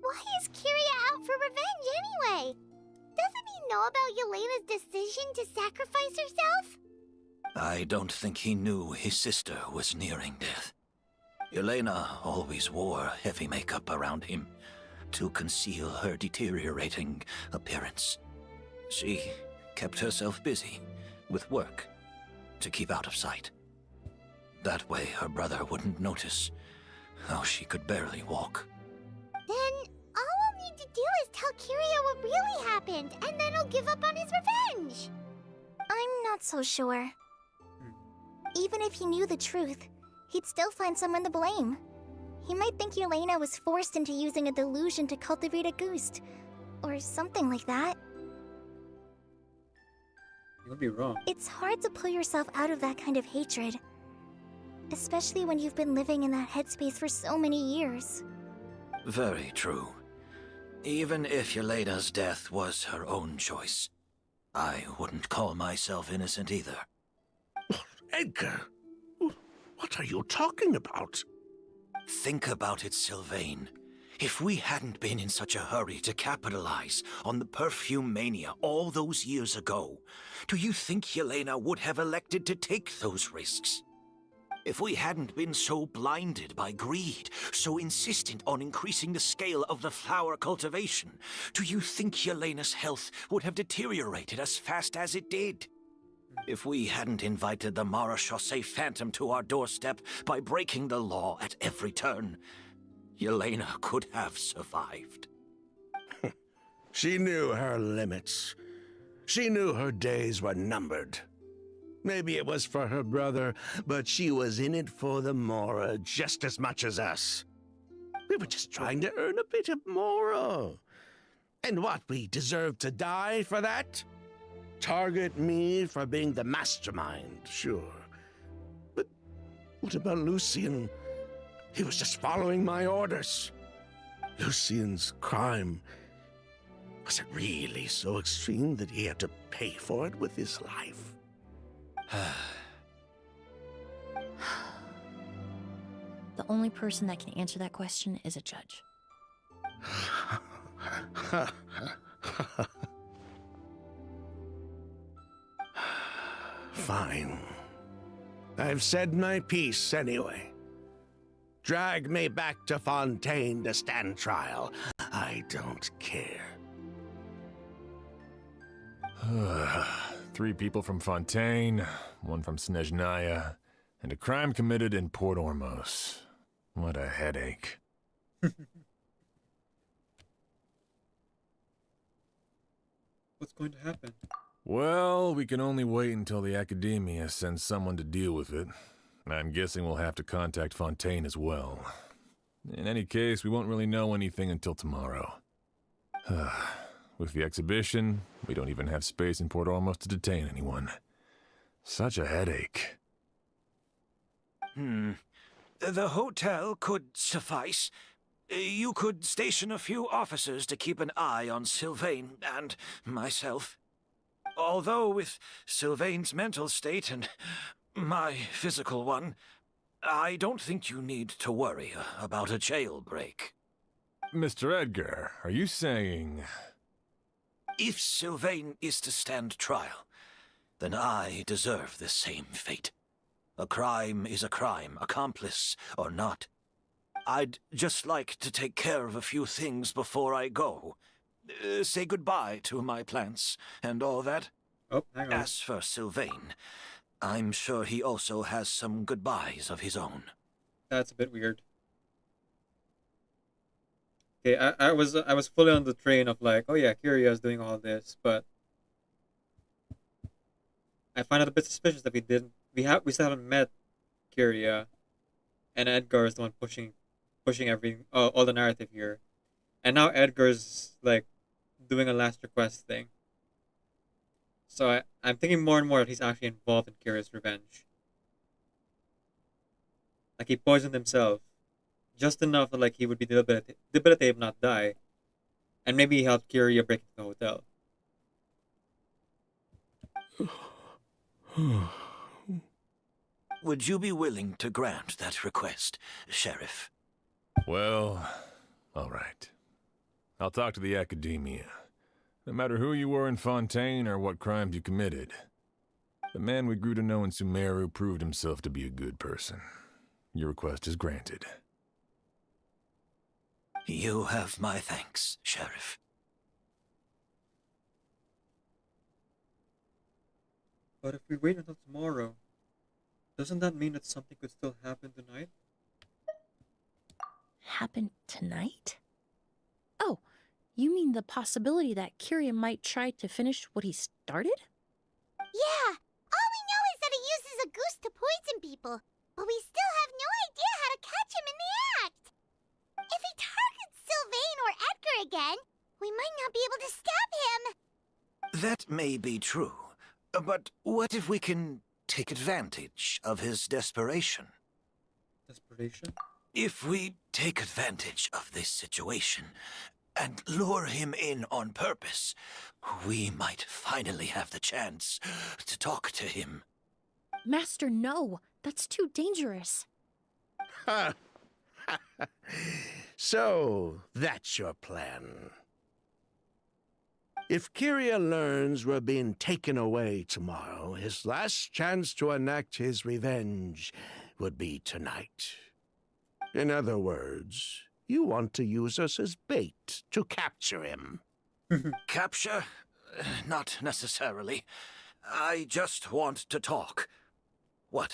why is Kyria out for revenge anyway? Doesn't he know about Yelena's decision to sacrifice herself? I don't think he knew his sister was nearing death. Yelena always wore heavy makeup around him to conceal her deteriorating appearance. She kept herself busy with work to keep out of sight. That way her brother wouldn't notice how she could barely walk. Then all we'll need to do is tell Kyria what really happened, and then he'll give up on his revenge. I'm not so sure. Even if he knew the truth, he'd still find someone to blame. He might think Yelena was forced into using a delusion to cultivate a Auguste, or something like that. You would be wrong. It's hard to pull yourself out of that kind of hatred, especially when you've been living in that headspace for so many years. Very true. Even if Yelena's death was her own choice, I wouldn't call myself innocent either. Edgar, what are you talking about? Think about it, Sylvain. If we hadn't been in such a hurry to capitalize on the perfume mania all those years ago, do you think Yelena would have elected to take those risks? If we hadn't been so blinded by greed, so insistent on increasing the scale of the flower cultivation, do you think Yelena's health would have deteriorated as fast as it did? If we hadn't invited the Marechaussee Phantom to our doorstep by breaking the law at every turn, Yelena could have survived. She knew her limits. She knew her days were numbered. Maybe it was for her brother, but she was in it for the Mora just as much as us. We were just trying to earn a bit of Mora. And what, we deserve to die for that? Target me for being the mastermind, sure. But what about Lucien? He was just following my orders. Lucien's crime, was it really so extreme that he had to pay for it with his life? The only person that can answer that question is a judge. Fine. I've said my piece anyway. Drag me back to Fontaine to stand trial. I don't care. 3 people from Fontaine, 1 from Snezhnaya, and a crime committed in Port Ormos. What a headache. What's going to happen? Well, we can only wait until the Academia sends someone to deal with it. I'm guessing we'll have to contact Fontaine as well. In any case, we won't really know anything until tomorrow. With the exhibition, we don't even have space in Port Ormos to detain anyone. Such a headache. The hotel could suffice. You could station a few officers to keep an eye on Sylvain and myself. Although with Sylvain's mental state and my physical one, I don't think you need to worry about a jailbreak. Mr. Edgar, are you saying... If Sylvain is to stand trial, then I deserve the same fate. A crime is a crime, accomplice or not. I'd just like to take care of a few things before I go. Say goodbye to my plants and all that. Oh, hang on. As for Sylvain, I'm sure he also has some goodbyes of his own. That's a bit weird. Okay, I was fully on the train of like, oh yeah, Kiria's doing all this, but I find it a bit suspicious that we still haven't met Kiria, and Edgar is the one pushing everything, all the narrative here, and now Edgar's like doing a last request thing. So I'm thinking more and more that he's actually involved in Kiria's revenge. Like he poisoned himself, just enough that like he would be debilitated, not die, and maybe he helped Kiria break into the hotel. Would you be willing to grant that request, Sheriff? Well, all right. I'll talk to the Academia. No matter who you were in Fontaine or what crimes you committed, the man we grew to know in Sumeru proved himself to be a good person. Your request is granted. You have my thanks, Sheriff. But if we wait until tomorrow, doesn't that mean that something could still happen tonight? Happen tonight? Oh, you mean the possibility that Kiria might try to finish what he started? Yeah, all we know is that he uses a goose to poison people, but we still have no idea how to catch him in the act. If he targets Sylvain or Edgar again, we might not be able to stop him. That may be true, but what if we can take advantage of his desperation? Desperation? If we take advantage of this situation and lure him in on purpose, we might finally have the chance to talk to him. Master, no. That's too dangerous. So, that's your plan. If Kiria learns we're being taken away tomorrow, his last chance to enact his revenge would be tonight. In other words, you want to use us as bait to capture him. Capture? Not necessarily. I just want to talk. What?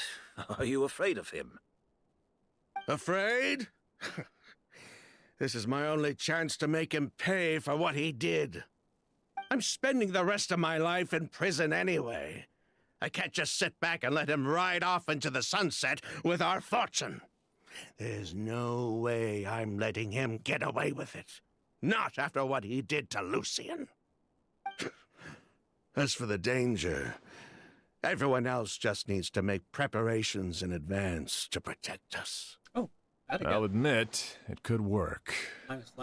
Are you afraid of him? Afraid? This is my only chance to make him pay for what he did. I'm spending the rest of my life in prison anyway. I can't just sit back and let him ride off into the sunset with our fortune. There's no way I'm letting him get away with it. Not after what he did to Lucien. As for the danger, everyone else just needs to make preparations in advance to protect us. I'll admit, it could work.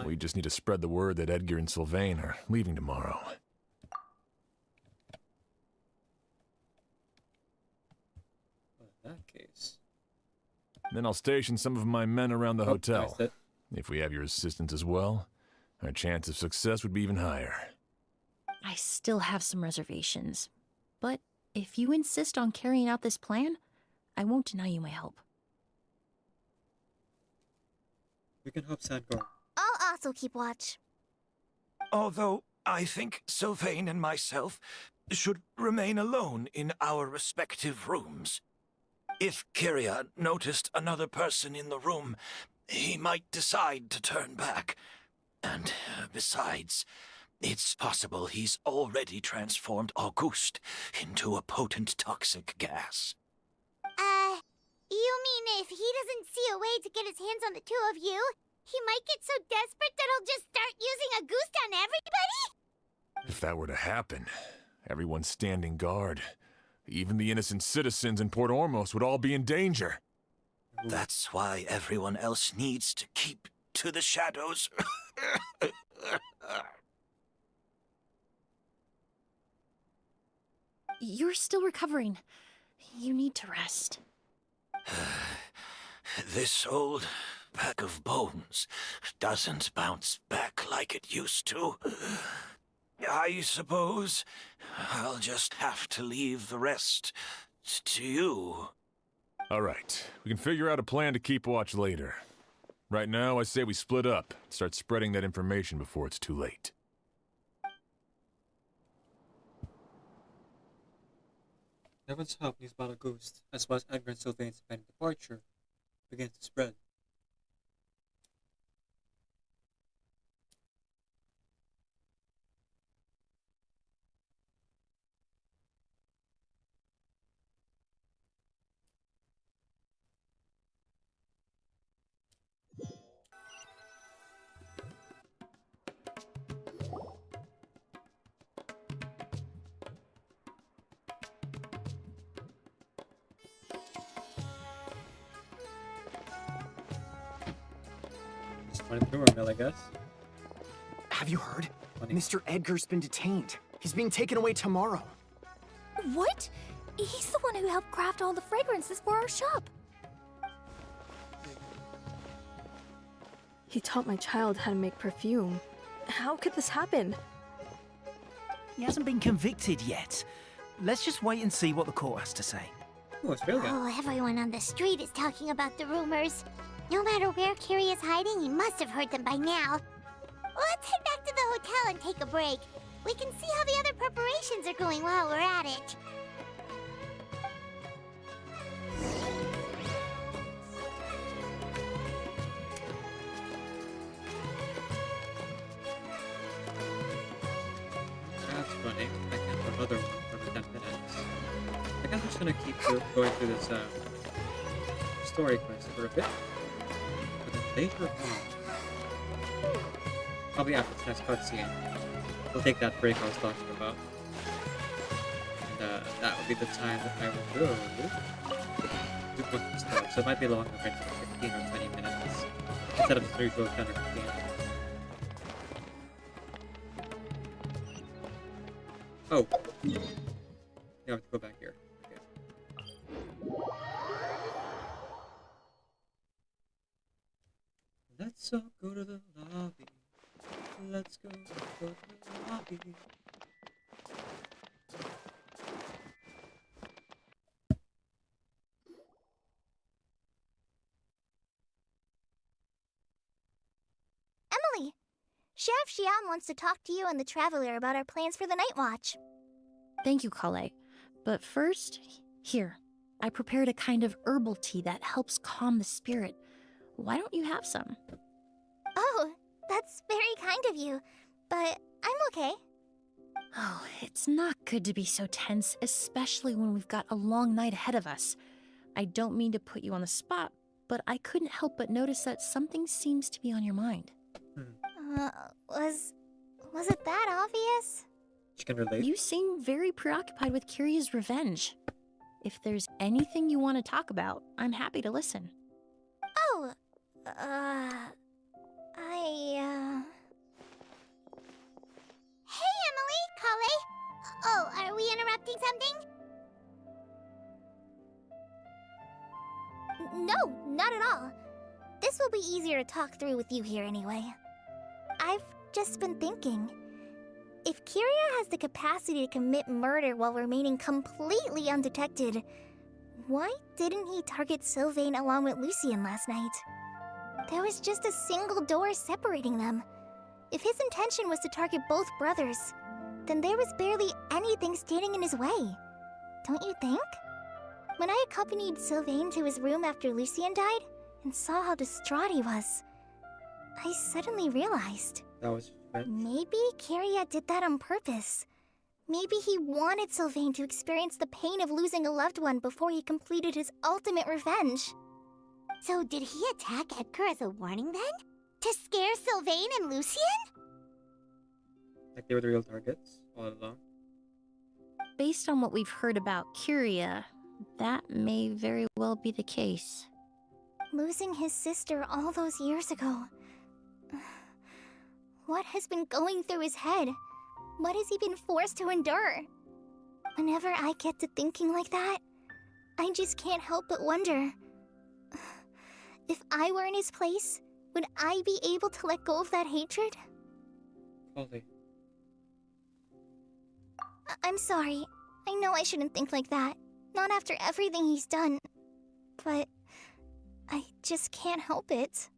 We just need to spread the word that Edgar and Sylvain are leaving tomorrow. Well, in that case... Then I'll station some of my men around the hotel. Nice. If we have your assistance as well, our chance of success would be even higher. I still have some reservations. But if you insist on carrying out this plan, I won't deny you my help. We can help Sandgar. I'll also keep watch. Although I think Sylvain and myself should remain alone in our respective rooms. If Kiria noticed another person in the room, he might decide to turn back. And besides, it's possible he's already transformed Auguste into a potent toxic gas. You mean if he doesn't see a way to get his hands on the two of you, he might get so desperate that he'll just start using a goose on everybody? If that were to happen, everyone standing guard, even the innocent citizens in Port Ormos would all be in danger. That's why everyone else needs to keep to the shadows. You're still recovering. You need to rest. This old pack of bones doesn't bounce back like it used to. I suppose I'll just have to leave the rest to you. All right, we can figure out a plan to keep watch later. Right now, I say we split up, start spreading that information before it's too late. Everyone's hope news about a ghost, as well as Edgar and Sylvain's impending departure, begins to spread. Just running through our mill, I guess. Have you heard? Funny. Mr. Edgar's been detained. He's being taken away tomorrow. What? He's the one who helped craft all the fragrances for our shop. He taught my child how to make perfume. How could this happen? He hasn't been convicted yet. Let's just wait and see what the court has to say. Oh, Australia. Oh, everyone on the street is talking about the rumors. No matter where Curie is hiding, he must have heard them by now. Let's head back to the hotel and take a break. We can see how the other preparations are going while we're at it. That's funny. I can have another one for 10 minutes. I guess I'm just gonna keep going through this story quest for a bit. But then later on, probably after this next cutscene, we'll take that break I was talking about. And that will be the time that I will go to book the story. So it might be longer, maybe 15 or 20 minutes. Instead of the usual 10 or 15. Oh. Yeah, I have to go back here. Okay. Let's all go to the lobby. Let's go to the lobby. Emily, Sheriff Xian wants to talk to you and the Traveler about our plans for the Night Watch. Thank you, Kale. But first, here, I prepared a kind of herbal tea that helps calm the spirit. Why don't you have some? Oh, that's very kind of you, but I'm okay. Oh, it's not good to be so tense, especially when we've got a long night ahead of us. I don't mean to put you on the spot, but I couldn't help but notice that something seems to be on your mind. Was it that obvious? She can relate. You seem very preoccupied with Kyria's revenge. If there's anything you want to talk about, I'm happy to listen. Oh, Hey, Emily, Kale. Oh, are we interrupting something? No, not at all. This will be easier to talk through with you here anyway. I've just been thinking. If Kyria has the capacity to commit murder while remaining completely undetected, why didn't he target Sylvain along with Lucien last night? There was just a single door separating them. If his intention was to target both brothers, then there was barely anything standing in his way. Don't you think? When I accompanied Sylvain to his room after Lucien died and saw how distraught he was, I suddenly realized. That was maybe Kyria did that on purpose. Maybe he wanted Sylvain to experience the pain of losing a loved one before he completed his ultimate revenge. So did he attack Edgar as a warning then? To scare Sylvain and Lucien? Like they were the real targets all along. Based on what we've heard about Kyria, that may very well be the case. Losing his sister all those years ago. What has been going through his head? What has he been forced to endure? Whenever I get to thinking like that, I just can't help but wonder. If I were in his place, would I be able to let go of that hatred? Probably. I'm sorry. I know I shouldn't think like that. Not after everything he's done. But I just can't help it.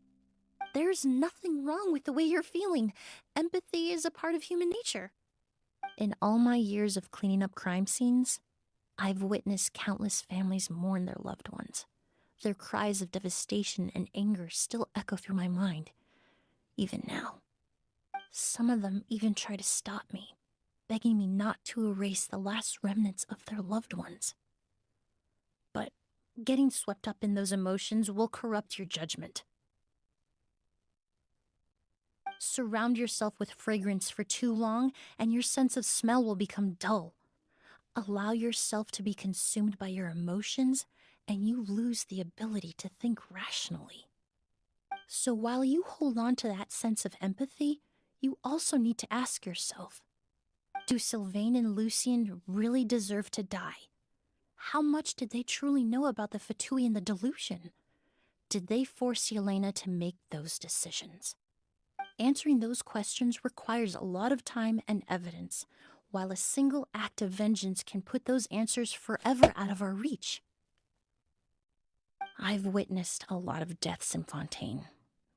There's nothing wrong with the way you're feeling. Empathy is a part of human nature. In all my years of cleaning up crime scenes, I've witnessed countless families mourn their loved ones. Their cries of devastation and anger still echo through my mind, even now. Some of them even try to stop me, begging me not to erase the last remnants of their loved ones. But getting swept up in those emotions will corrupt your judgment. Surround yourself with fragrance for too long, and your sense of smell will become dull. Allow yourself to be consumed by your emotions, and you lose the ability to think rationally. So while you hold on to that sense of empathy, you also need to ask yourself, do Sylvain and Lucien really deserve to die? How much did they truly know about the Fatui and the delusion? Did they force Yelena to make those decisions? Answering those questions requires a lot of time and evidence, while a single act of vengeance can put those answers forever out of our reach. I've witnessed a lot of deaths in Fontaine.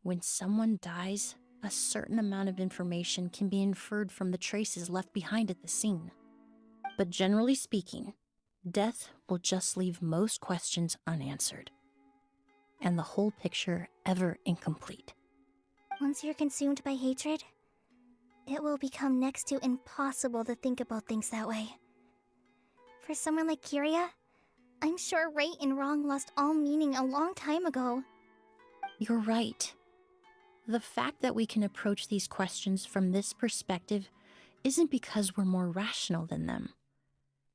When someone dies, a certain amount of information can be inferred from the traces left behind at the scene. But generally speaking, death will just leave most questions unanswered, and the whole picture ever incomplete. Once you're consumed by hatred, it will become next to impossible to think about things that way. For someone like Kyria, I'm sure right and wrong lost all meaning a long time ago. You're right. The fact that we can approach these questions from this perspective isn't because we're more rational than them.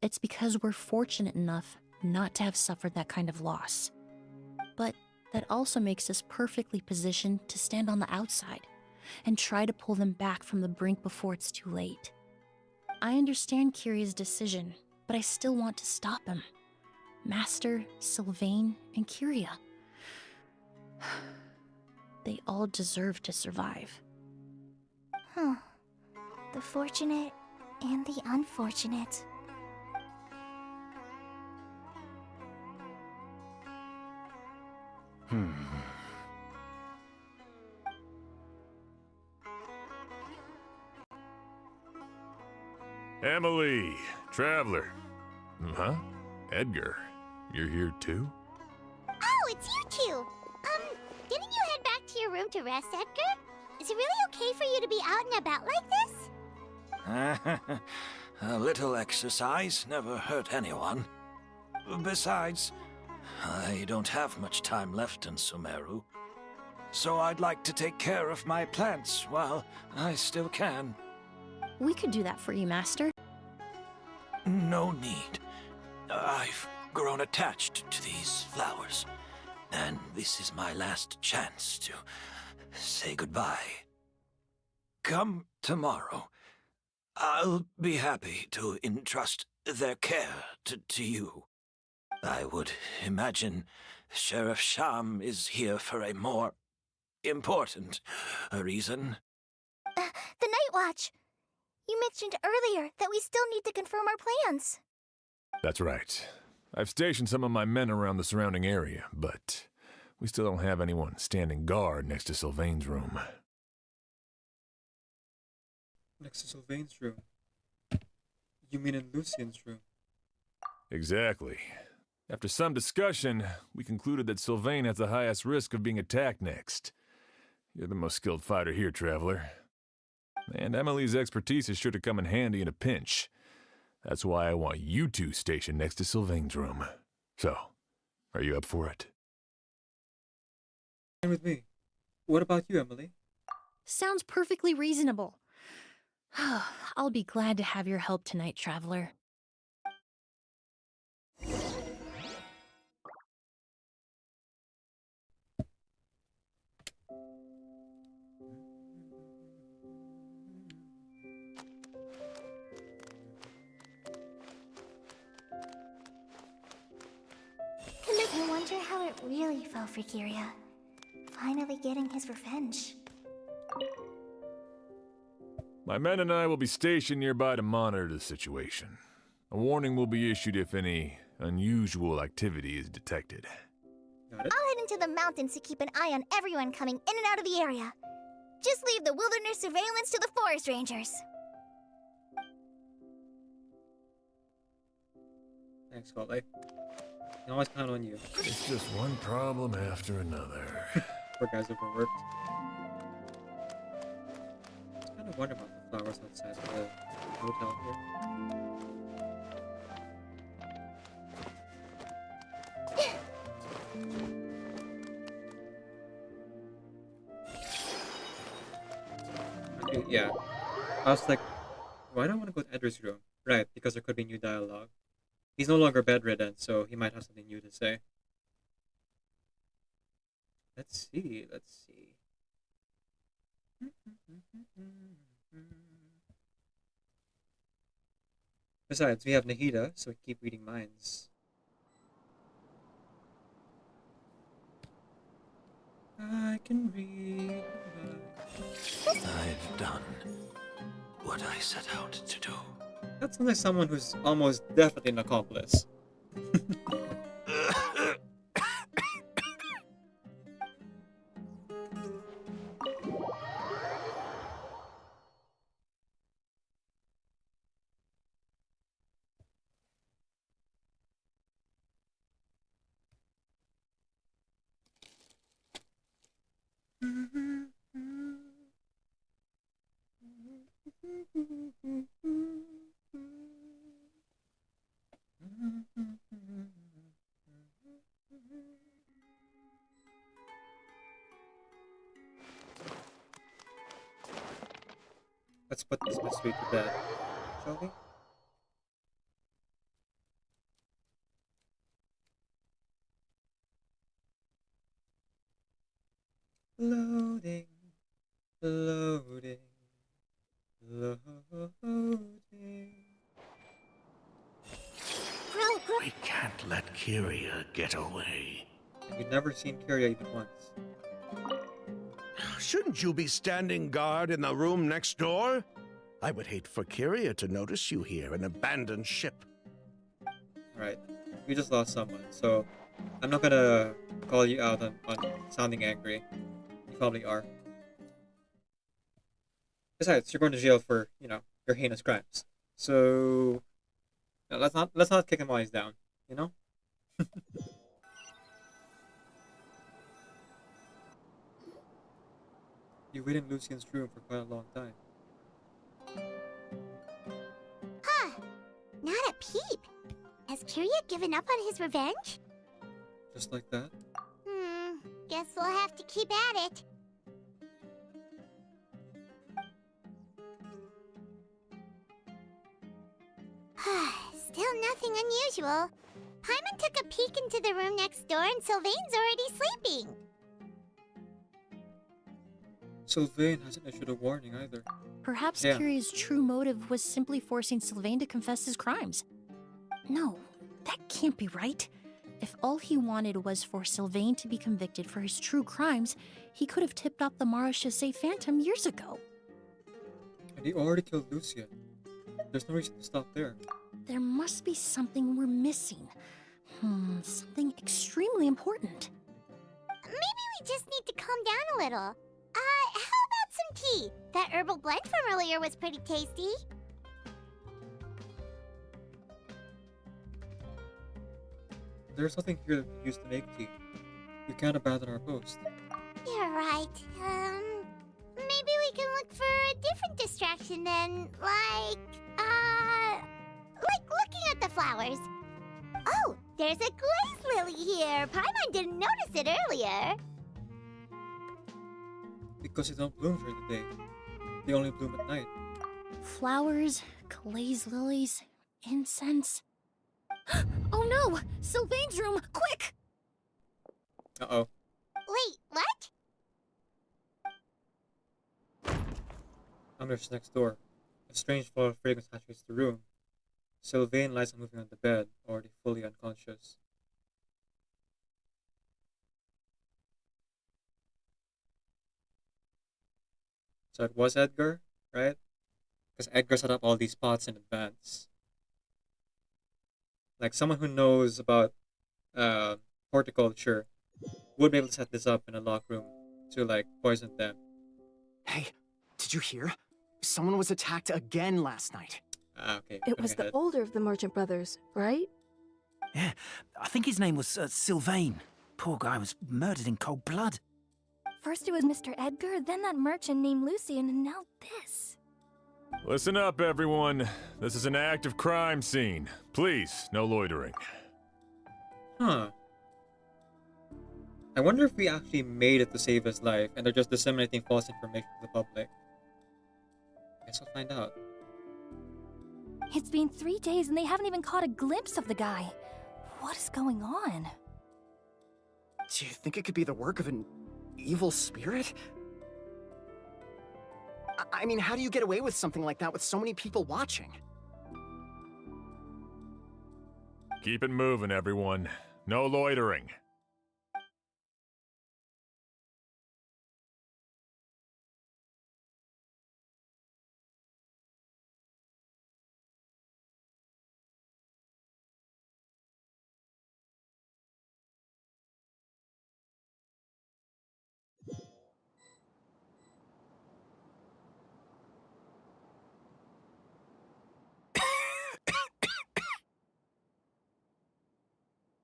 It's because we're fortunate enough not to have suffered that kind of loss. But that also makes us perfectly positioned to stand on the outside and try to pull them back from the brink before it's too late. I understand Kyria's decision, but I still want to stop him. Master, Sylvain, and Kyria. They all deserve to survive. Huh. The fortunate and the unfortunate. Emilie, Traveler. Huh? Edgar, you're here too? Oh, it's you two! Didn't you head back to your room to rest, Edgar? Is it really okay for you to be out and about like this? A little exercise never hurt anyone. Besides, I don't have much time left in Sumeru. So I'd like to take care of my plants while I still can. We could do that for you, Master. No need. I've grown attached to these flowers, and this is my last chance to say goodbye. Come tomorrow. I'll be happy to entrust their care to you. I would imagine Sheriff Sham is here for a more important reason. The Night Watch! You mentioned earlier that we still need to confirm our plans. That's right. I've stationed some of my men around the surrounding area, but we still don't have anyone standing guard next to Sylvain's room. Next to Sylvain's room? You mean in Lucien's room? Exactly. After some discussion, we concluded that Sylvain has the highest risk of being attacked next. You're the most skilled fighter here, Traveler. And Emilie's expertise is sure to come in handy in a pinch. That's why I want you two stationed next to Sylvain's room. So, are you up for it? Fine with me. What about you, Emilie? Sounds perfectly reasonable. I'll be glad to have your help tonight, Traveler. I wonder how it really felt for Kyria. finally getting his revenge. My men and I will be stationed nearby to monitor the situation. A warning will be issued if any unusual activity is detected. I'll head into the mountains to keep an eye on everyone coming in and out of the area. Just leave the wilderness surveillance to the forest rangers. Thanks, Spotlight. Can always count on you. It's just one problem after another. Poor guy's overworked. I was kind of wondering about the flowers outside the hotel here. Okay, yeah. I was like, why do I want to go to Edgar's room? Right, because there could be new dialogue. He's no longer bedridden, so he might have something new to say. Let's see, let's see. Besides, we have Nahida, so we keep reading minds. I can read minds. I've done what I set out to do. That sounds like someone who's almost definitely an accomplice. Let's put this mystery to bed, shall we? Loading, loading, loading. We can't let Kyria get away. You've never seen Kyria even once. Shouldn't you be standing guard in the room next door? I would hate for Kyria to notice you here, an abandoned ship. Alright, we just lost someone, so I'm not gonna call you out on sounding angry. You probably are. Besides, you're going to jail for, you know, your heinous crimes. So no, let's not kick him while he's down, you know? You waited in Lucian's room for quite a long time. Huh. Not a peep. Has Kyria given up on his revenge? Just like that? Guess we'll have to keep at it. Still nothing unusual. Paimon took a peek into the room next door and Sylvain's already sleeping. Sylvain hasn't issued a warning either. Perhaps Yeah. Kyria's true motive was simply forcing Sylvain to confess his crimes. No, that can't be right. If all he wanted was for Sylvain to be convicted for his true crimes, he could have tipped off the Marechaussee Phantom years ago. And he already killed Lucian. There's no reason to stop there. There must be something we're missing. Something extremely important. Maybe we just need to calm down a little. How about some tea? That herbal blend from earlier was pretty tasty. There's nothing here that we used to make tea. We can't abandon our post. You're right. Maybe we can look for a different distraction then, like looking at the flowers. Oh, there's a glaze lily here. Paimon didn't notice it earlier. Because they don't bloom during the day. They only bloom at night. Flowers, glaze lilies, incense. Oh no! Sylvain's room! Quick! Uh-oh. Wait, what? Amber's next door. A strange flower of fragrance saturates the room. Sylvain lies unmoving on the bed, already fully unconscious. So it was Edgar, right? Because Edgar set up all these spots in advance. Like someone who knows about horticulture would be able to set this up in a lock room to like poison them. Hey, did you hear? Someone was attacked again last night. Okay. It was the older of the merchant brothers, right? Yeah, I think his name was Sylvain. Poor guy was murdered in cold blood. First it was Mr. Edgar, then that merchant named Lucian, and now this. Listen up, everyone. This is an active crime scene. Please, no loitering. Huh. I wonder if we actually made it to save his life and they're just disseminating false information to the public. Guess we'll find out. It's been 3 days and they haven't even caught a glimpse of the guy. What is going on? Do you think it could be the work of an evil spirit? I mean, how do you get away with something like that with so many people watching? Keep it moving, everyone. No loitering.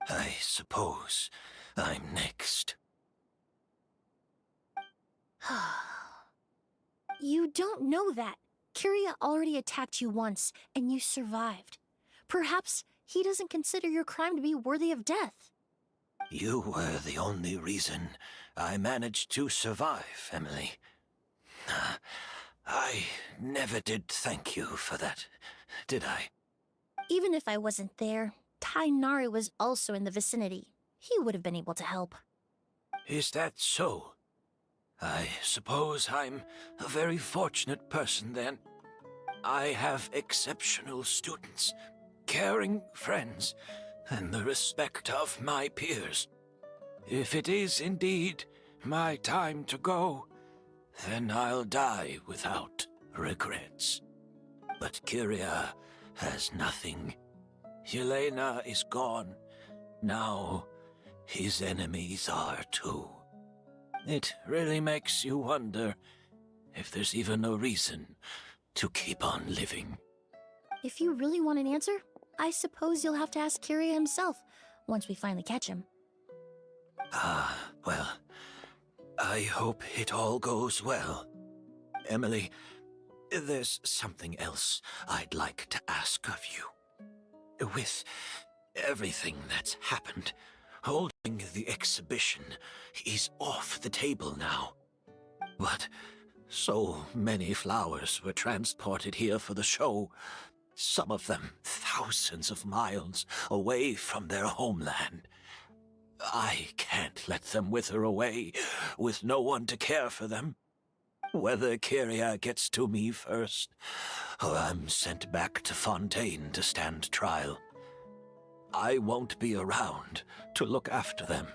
I suppose I'm next. You don't know that. Kyria already attacked you once, and you survived. Perhaps he doesn't consider your crime to be worthy of death. You were the only reason I managed to survive, Emilie. I never did thank you for that, did I? Even if I wasn't there, Tainari was also in the vicinity. He would have been able to help. Is that so? I suppose I'm a very fortunate person then. I have exceptional students, caring friends, and the respect of my peers. If it is indeed my time to go, then I'll die without regrets. But Kyria has nothing. Yelena is gone. Now, his enemies are too. It really makes you wonder if there's even a reason to keep on living. If you really want an answer, I suppose you'll have to ask Kyria himself, once we finally catch him. Well, I hope it all goes well. Emilie, there's something else I'd like to ask of you. With everything that's happened, holding the exhibition is off the table now. But so many flowers were transported here for the show, some of them thousands of miles away from their homeland. I can't let them wither away with no one to care for them. Whether Kyria gets to me first, or I'm sent back to Fontaine to stand trial, I won't be around to look after them.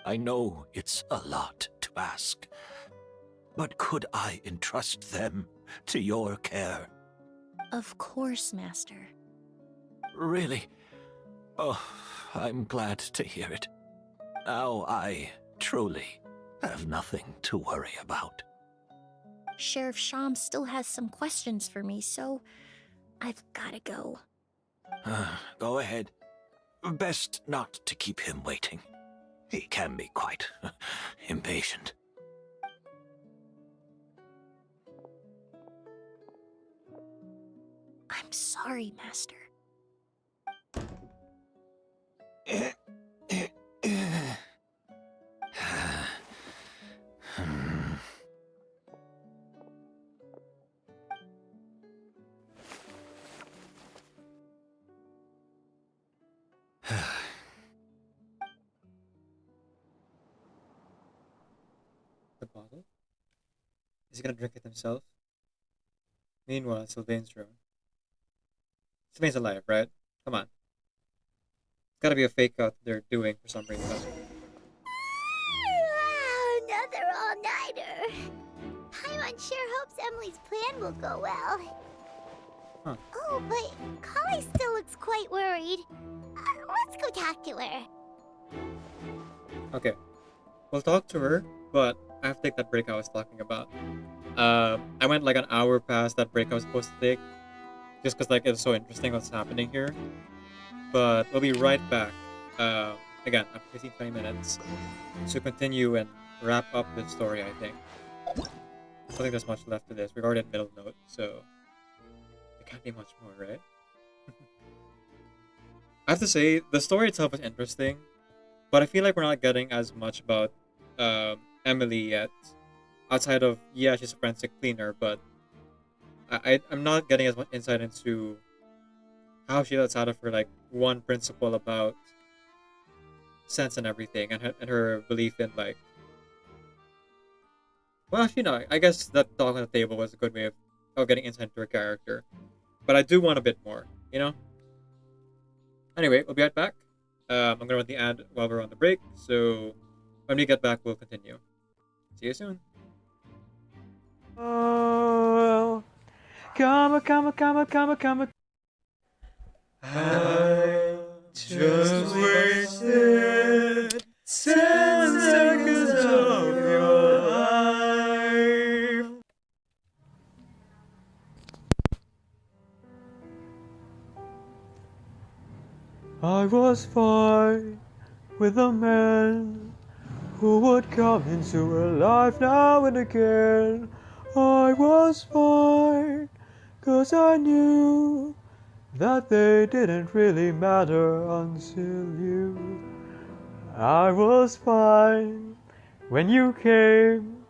I know it's a lot to ask, but could I entrust them to your care? Of course, Master. Really? Oh, I'm glad to hear it. Now I truly have nothing to worry about. Sheriff Sham still has some questions for me, so I've gotta go. Go ahead. Best not to keep him waiting. He can be quite impatient. I'm sorry, Master. The bottle? Is he gonna drink it himself? Meanwhile, Sylvain's room. Sylvain's alive, right? Come on. It's gotta be a fake out they're doing for some reason. Another all-nighter. Paimon Emilie's plan will go well. Huh. Oh, but Kali still looks quite worried. Let's go talk to her. Okay. We'll talk to her, but I have to take that break I was talking about. I went like an hour past that break I was supposed to take, just because like it's so interesting what's happening here. But we'll be right back. Again, after 15-20 minutes to continue and wrap up this story. I think. I don't think there's much left to this. We're already at middle note, so there can't be much more, right? I have to say the story itself is interesting, but I feel like we're not getting as much about Emilie yet. Outside of, yeah, she's a forensic cleaner, but I'm not getting as much insight into how she lets out of her like one principle about sense and everything, and her belief in like, well, actually no, I guess that talk on the table was a good way of getting insight into her character, but I do want a bit more, you know. Anyway, we'll be right back. I'm gonna run the ad while we're on the break, so when we get back, we'll continue. See you soon. Oh, come, come, come, come, come. I just wasted 10 seconds of your life. I was fine with a man who would come into her life now and again. I was fine, 'cause I knew that they didn't really matter until you. I was fine when you came,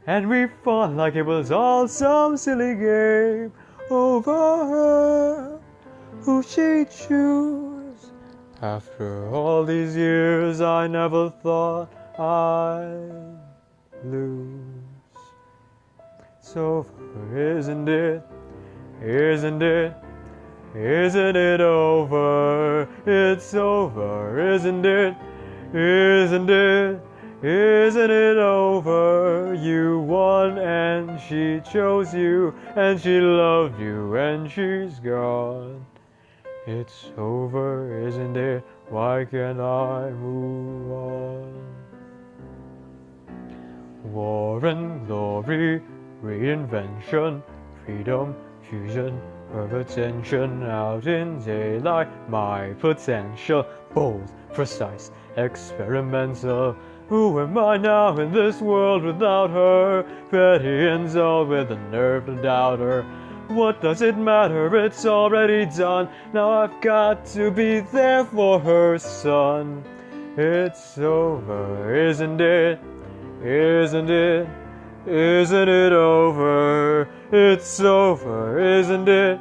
and we fought like it was all some silly game over her, who she'd choose. After all these years, I never thought I'd lose. It's over, isn't it? Isn't it? Isn't it over? It's over, isn't it? Isn't it? Isn't it over? You won and she chose you, and she loved you and she's gone. It's over, isn't it? Why can't I move on? War and glory, reinvention, freedom, fusion, of attention out in daylight, my potential, bold, precise, experimental. Who am I now in this world without her? Petty and dull with the nerve to doubt her. What does it matter? It's already done. Now I've got to be there for her son. It's over, isn't it? Isn't it? Isn't it over? It's over, isn't it?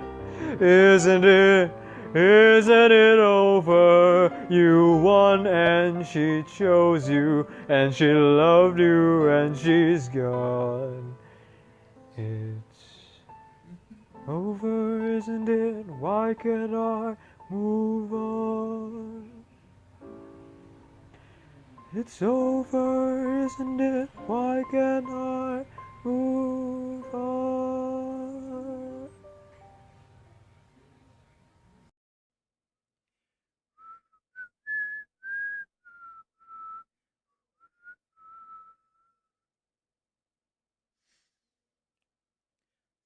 Isn't it? Isn't it over? You won and she chose you, and she loved you and she's gone. It's over, isn't it? Why can't I move on? It's over, isn't it? Why can't I move on?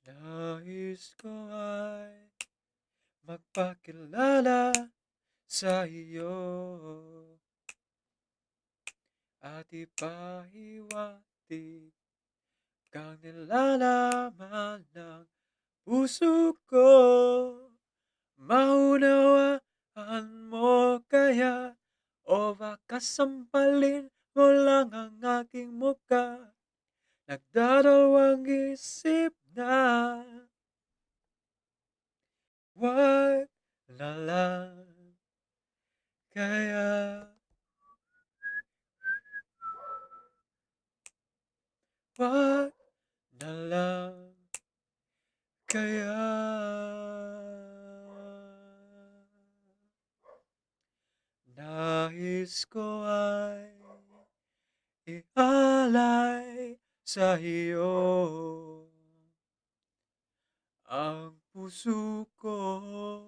Nais ko ay magpakilala sa iyo at ipahiwatig kang nilalaman ng puso ko. Maunawaan mo kaya, o baka sampalin mo lang ang aking mukha. Nagdadalawang isip na wag na lang kaya. Wag na lang kaya. Nais ko ay ialay sa iyo Ang puso ko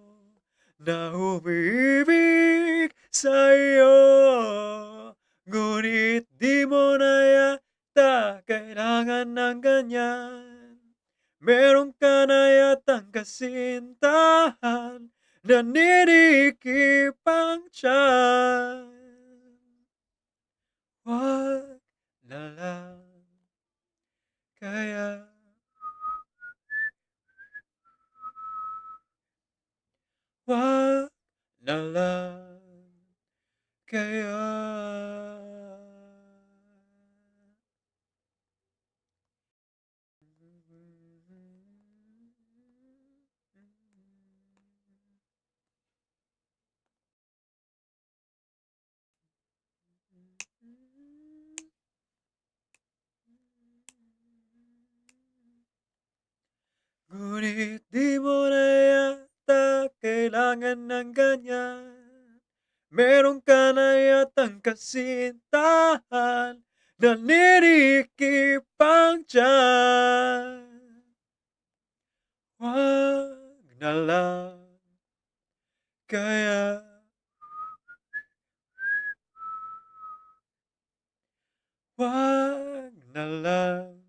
na umiibig sa'yo, ngunit di mo na yata kailangan ng ganyan. Meron ka na yatang kasintahan na ninikip ang tiyan. Wag na lang kaya. Wag na lang kaya. Ngunit di mo na yata kailangan ng ganyan. Meron ka na yatang kasintahan na ninikip ang tiyan. Wag na lang kaya. Wag na lang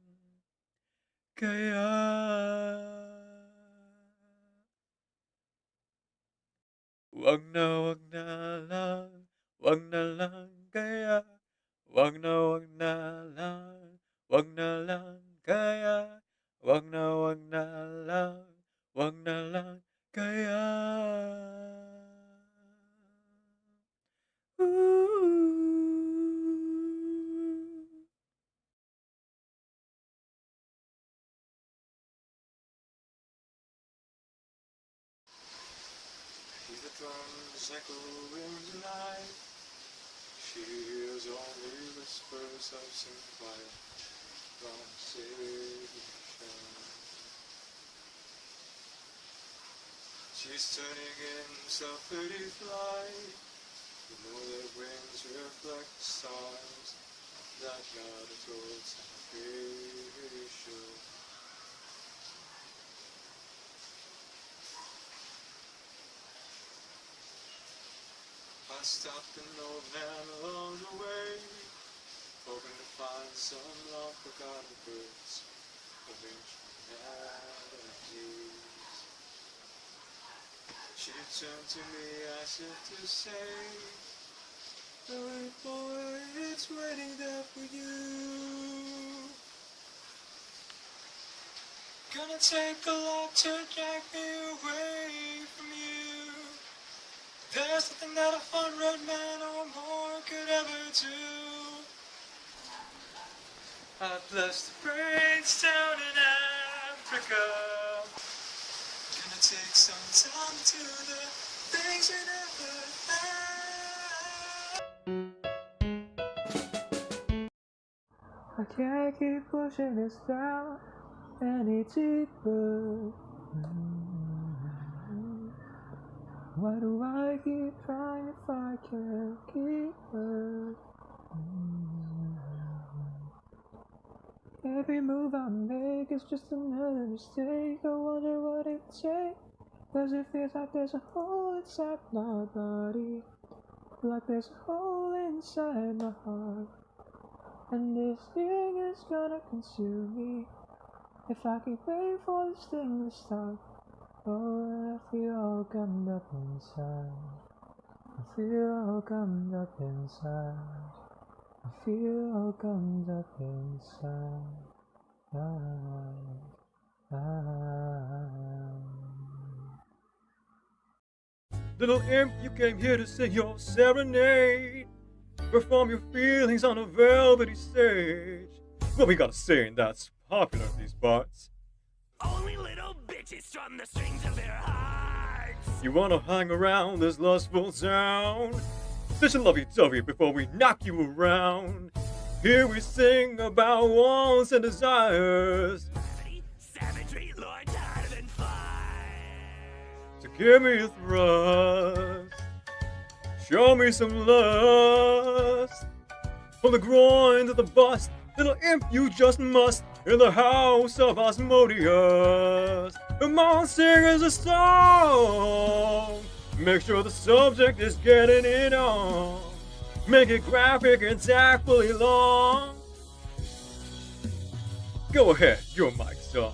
kaya. Wag na lang, wag na lang kaya. Wag na lang, wag na lang kaya. Wag na lang, wag na lang kaya. Hear the drums echoing tonight. She hears only whispers of some quiet conversation. She's turning in self-pity flight. You know that winds reflect the stars that guide her towards salvation. I stopped an old man along the way, hoping to find some long-forgotten words of ancient melodies. She turned to me as if to say, "Hey boy, it's waiting there for you. Gonna take a lot to drag me away from you. There's nothing that a 100 men or more could ever do. I bless the rains down in Africa. Gonna take some time to do the things you never had. I can't keep pushing this down any deeper. Why do I keep trying if I can't keep her? Every move I make is just another mistake. I wonder what it takes. Cause it feels like there's a hole inside my body, like there's a hole inside my heart. And this thing is gonna consume me if I keep waiting for this thing to stop. Oh, I feel all gummed up inside. I feel all gummed up inside. I feel all gummed up inside. Little imp, you came here to sing your serenade. Perform your feelings on a velvety stage. What we gotta sing that's popular in these parts? Only little bitches strum the strings of their hearts. You wanna hang around this lustful town? Such a lovey-dovey before we knock you around. Here we sing about wants and desires. Savagery, Lord, harder than fire. So give me a thrust. Show me some lust. From the groin to the bust, little imp, you just must. In the house of Asmodeus. Come on, sing us a song. Make sure the subject is getting it on. Make it graphic and tactfully long. Go ahead, your mic's on.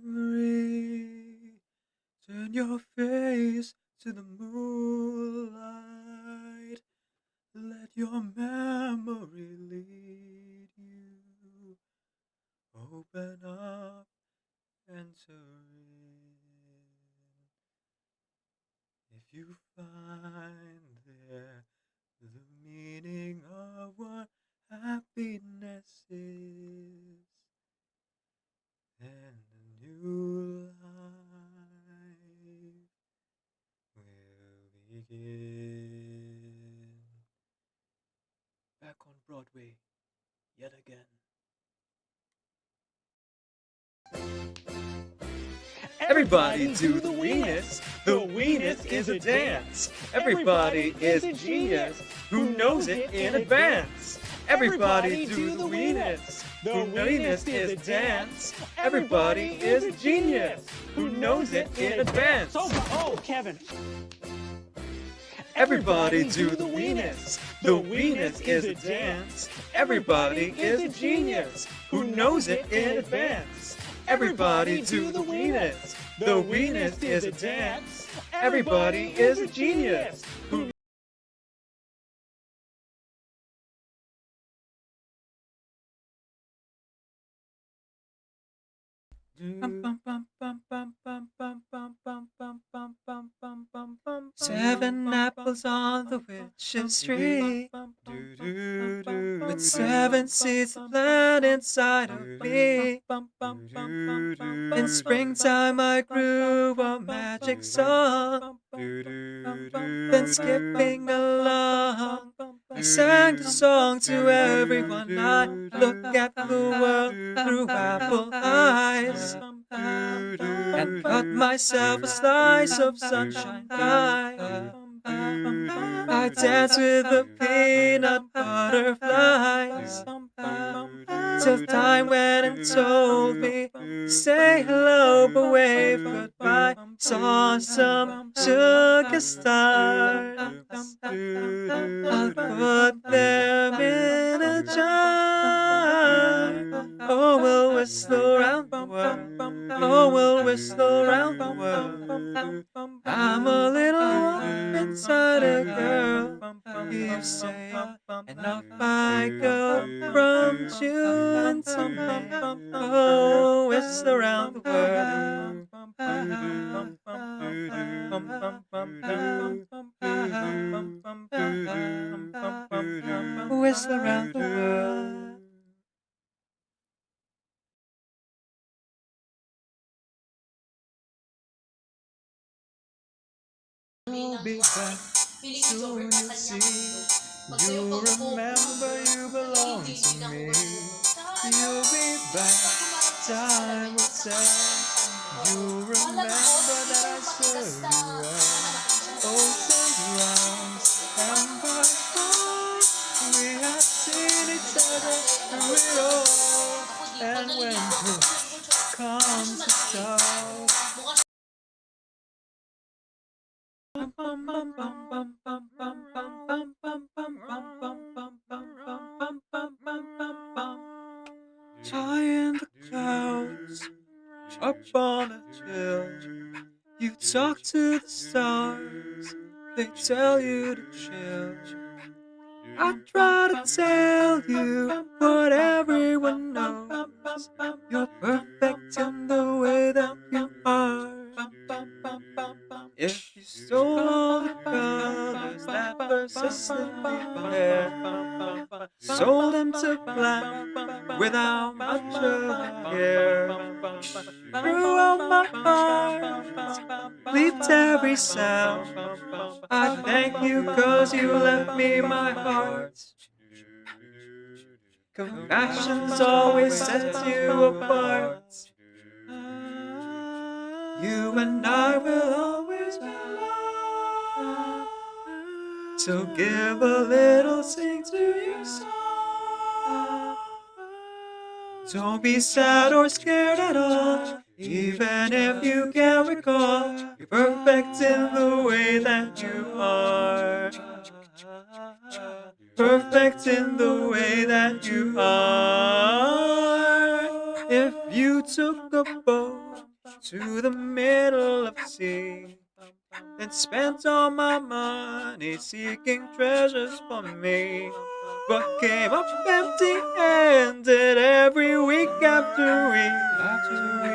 Memory, turn your face to the moonlight. Let your memory lead you. Open up, enter in. If you find there the meaning of what happiness is, then a new new life will begin. Back on Broadway, yet again. Everybody do the weenus. The weenus is a dance. Everybody is a genius who knows it in advance. Everybody do the weenus. The weenus is a dance. Everybody is a genius who knows it in advance. Oh, Kevin. Everybody do the weenus. The weenus is a dance. Everybody is a genius who knows it in advance. Everybody do the weenus. The weenus is a dance. Everybody is a genius who Seven apples on the witch's tree, with seven seeds planted inside of me. In springtime I grew a magic song, then skipping along I sang the song to everyone. I look at the world through apple eyes and cut myself a slice of sunshine pie. I dance with the peanut butterflies till time went and told me say hello but wave goodbye. Saw some sugar stars. I'll put them in a jar. Oh, we'll whistle around the world. Oh, we'll whistle around the world. I'm a little wolf inside a girl, you say, and off I go from June to May. Oh, whistle around the world. Whistle around the world. You'll be back soon, you'll see. You remember you belong to me. You'll be back, time will tell. You remember that I served you well. Oceans rise, embers fall. We have seen each other through it all. And when push comes to shove, high in the clouds, up on a hill, you talk to the stars, they tell you to chill. I try to tell you what everyone knows, you're perfect in the way that you are. If you stole all the colors that persistently there, sold them to black without much of a care, threw out my heart, bleeped every sound. I thank you 'cause you left me my heart. Compassion's always sets you apart. You and I will always be loved. So give a little sing to your soul. Don't be sad or scared at all, even if you can't recall. You're perfect in the way that you are. Perfect in the way that you are. If you took a boat to the middle of the sea, then spent all my money seeking treasures for me, but came up empty-handed every week after week,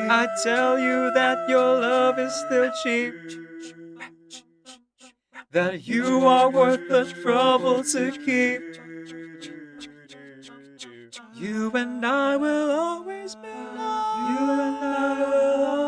I tell you that your love is still cheap, that you are worth the trouble to keep. You and I will always be loved. You and I will always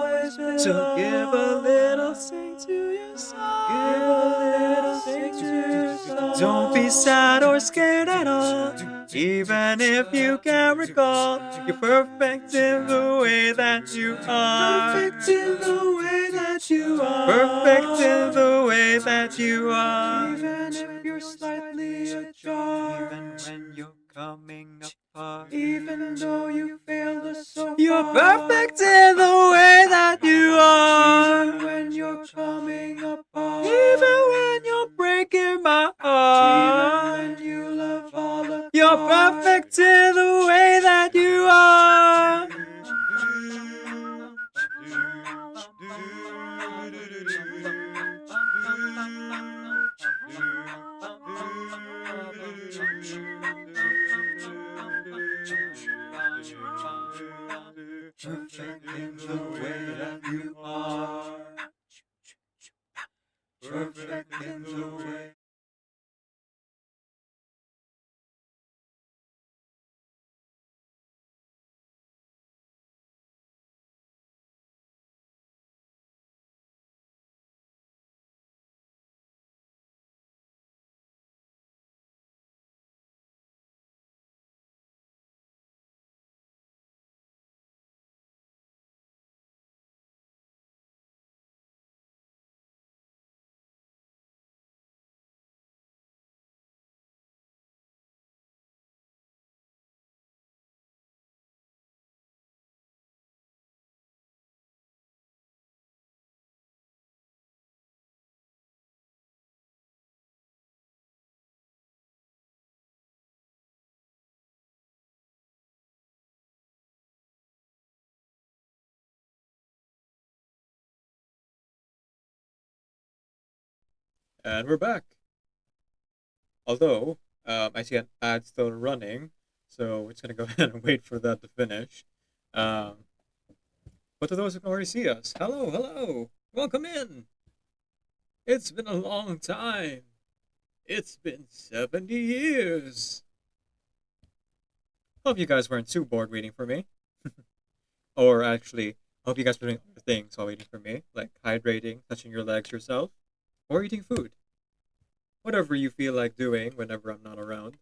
So give a little, sing to your song. Give a little, sing to your song. Don't be sad or scared at all. Even if you can't recall, you're perfect in the way that you are. Perfect in the way that you are. Perfect in the way that you are. Even if you're slightly ajar. Even when you're coming apart. Even though you failed us so far. You're perfect in the way that you are. Even when you're coming apart. Even when you're breaking my heart. Even when you love all of. You're perfect in the way that you are. Perfect in the way that you are. Perfect in the way. And we're back. Although, I see an ad still running, so it's gonna go ahead and wait for that to finish. Um, but to those who can already see us, hello, hello, welcome in. It's been a long time. It's been 70 years. Hope you guys weren't too bored waiting for me. Or actually, hope you guys were doing other things while waiting for me, like hydrating, touching your legs yourself, or eating food. Whatever you feel like doing whenever I'm not around.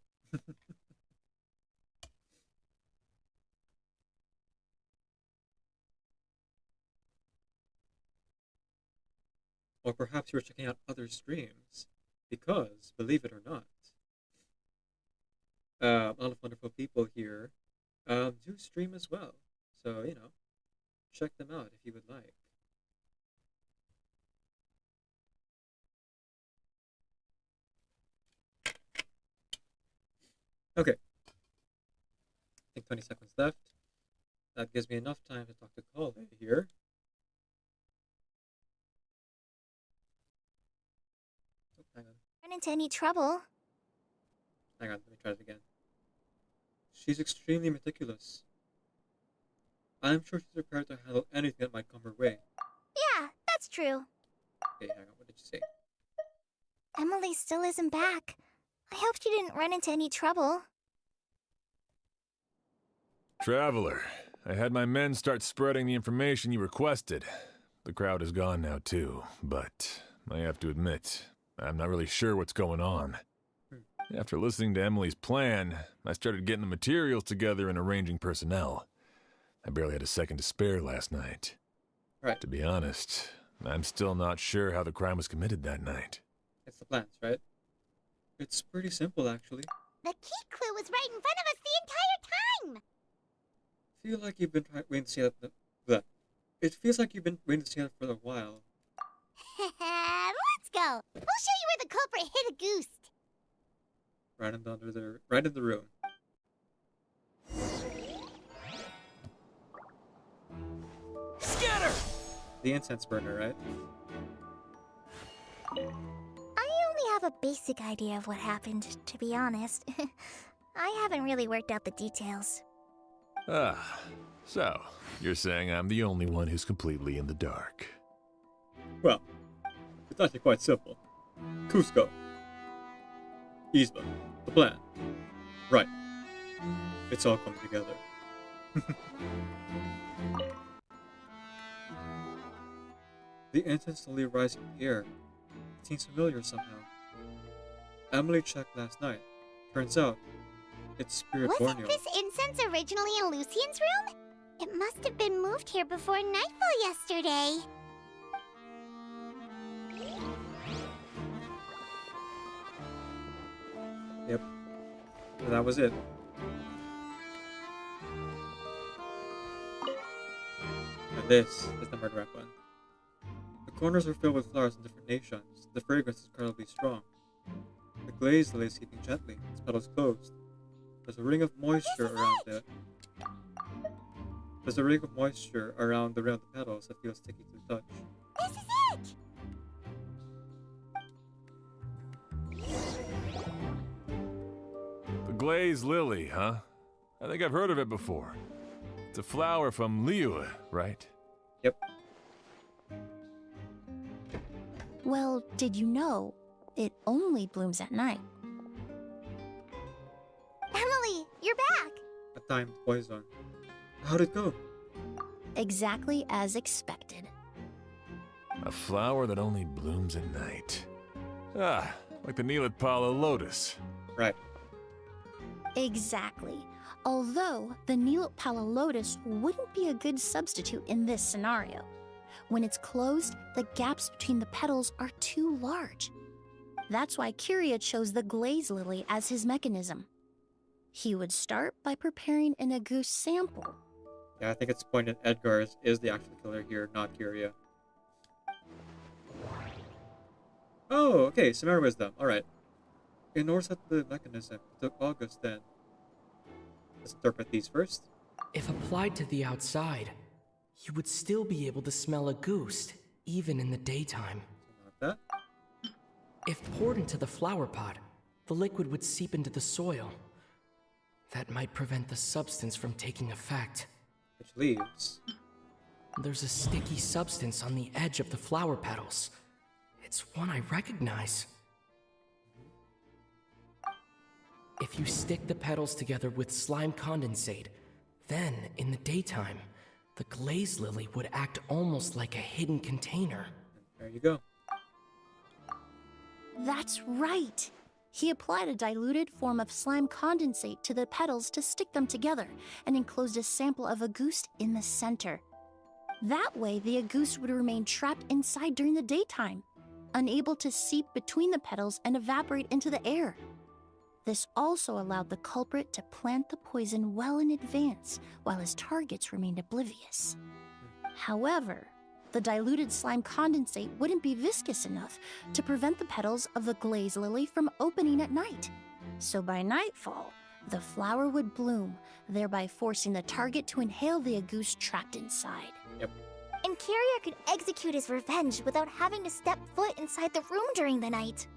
Or perhaps you're checking out other streams, because, believe it or not, a lot of wonderful people here do stream as well. So, check them out if you would like. Okay. I think 20 seconds left. That gives me enough time to talk to Kale here. Oh, hang on. Run into any trouble? Hang on, let me try it again. She's extremely meticulous. I'm sure she's prepared to handle anything that might come her way. Yeah, that's true. Okay, hang on, what did you say? Emilie still isn't back. I hope she didn't run into any trouble. Traveler, I had my men start spreading the information you requested. The crowd is gone now too, but I have to admit, I'm not really sure what's going on. After listening to Emilie's plan, I started getting the materials together and arranging personnel. I barely had a second to spare last night. Right. To be honest, I'm still not sure how the crime was committed that night. It's the plants, right? It's pretty simple, actually. The key clue was right in front of us the entire time! Feel like you've been waiting to see that. It feels like you've been waiting to see that for a while. Let's go! We'll show you where the culprit hid a goose! Right in the room. Scatter! The incense burner, right? I only have a basic idea of what happened, to be honest. I haven't really worked out the details. Ah, so you're saying I'm the only one who's completely in the dark. Well, it's actually quite simple. Cusco. Yzma. The plan. Right. It's all coming together. The incense slowly rising in the air. It seems familiar somehow. Emilie checked last night. Turns out, it's Spirit Wasn't Borneo. this incense originally in Lucian's room? It must have been moved here before nightfall yesterday. Yep. And that was it. And this is the murder weapon. The corners are filled with flowers in different nations. The fragrance is incredibly strong. The glazed lily is heaping gently, its petals closed. There's a ring of moisture around it. There's a ring of moisture around the rim of the petals that feels sticky to the touch. This is it! The glazed lily, huh? I think I've heard of it before. It's a flower from Liyue, right? Yep. Well, did you know it only blooms at night? Emilie, you're back! A timed poison. How'd it go? Exactly as expected. A flower that only blooms at night. Ah, like the Neelitpala lotus. Right. Exactly. Although the Neelitpala lotus wouldn't be a good substitute in this scenario. When it's closed, the gaps between the petals are too large. That's why Kyria chose the glaze lily as his mechanism. He would start by preparing an Agus sample. Yeah, I think it's pointed Edgar is the actual killer here, not Kyria. Oh, okay, Sumer Wisdom. Alright. In order to set the mechanism, it took August then. Let's interpret these first. If applied to the outside, you would still be able to smell a goose, even in the daytime. Something like that. If poured into the flower pot, the liquid would seep into the soil. That might prevent the substance from taking effect. Which leaves. There's a sticky substance on the edge of the flower petals. It's one I recognize. If you stick the petals together with slime condensate, then, in the daytime, the glaze lily would act almost like a hidden container. There you go. That's right! He applied a diluted form of slime condensate to the petals to stick them together and enclosed a sample of Agust in the center. That way, the Agust would remain trapped inside during the daytime, unable to seep between the petals and evaporate into the air. This also allowed the culprit to plant the poison well in advance, while his targets remained oblivious. However, the diluted slime condensate wouldn't be viscous enough to prevent the petals of the glaze lily from opening at night. So by nightfall, the flower would bloom, thereby forcing the target to inhale the Agust trapped inside. Yep. And Kyria could execute his revenge without having to step foot inside the room during the night.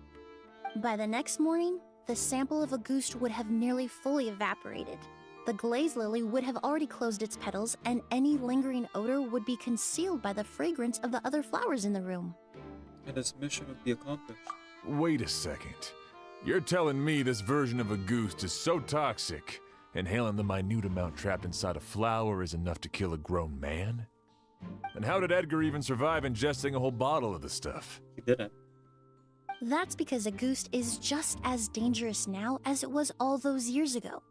By the next morning, the sample of Agust would have nearly fully evaporated. The glaze lily would have already closed its petals, and any lingering odor would be concealed by the fragrance of the other flowers in the room. And his mission would be accomplished. Wait a second. You're telling me this version of a goose is so toxic, inhaling the minute amount trapped inside a flower is enough to kill a grown man? And how did Edgar even survive ingesting a whole bottle of the stuff? He didn't. That's because Agust is just as dangerous now as it was all those years ago.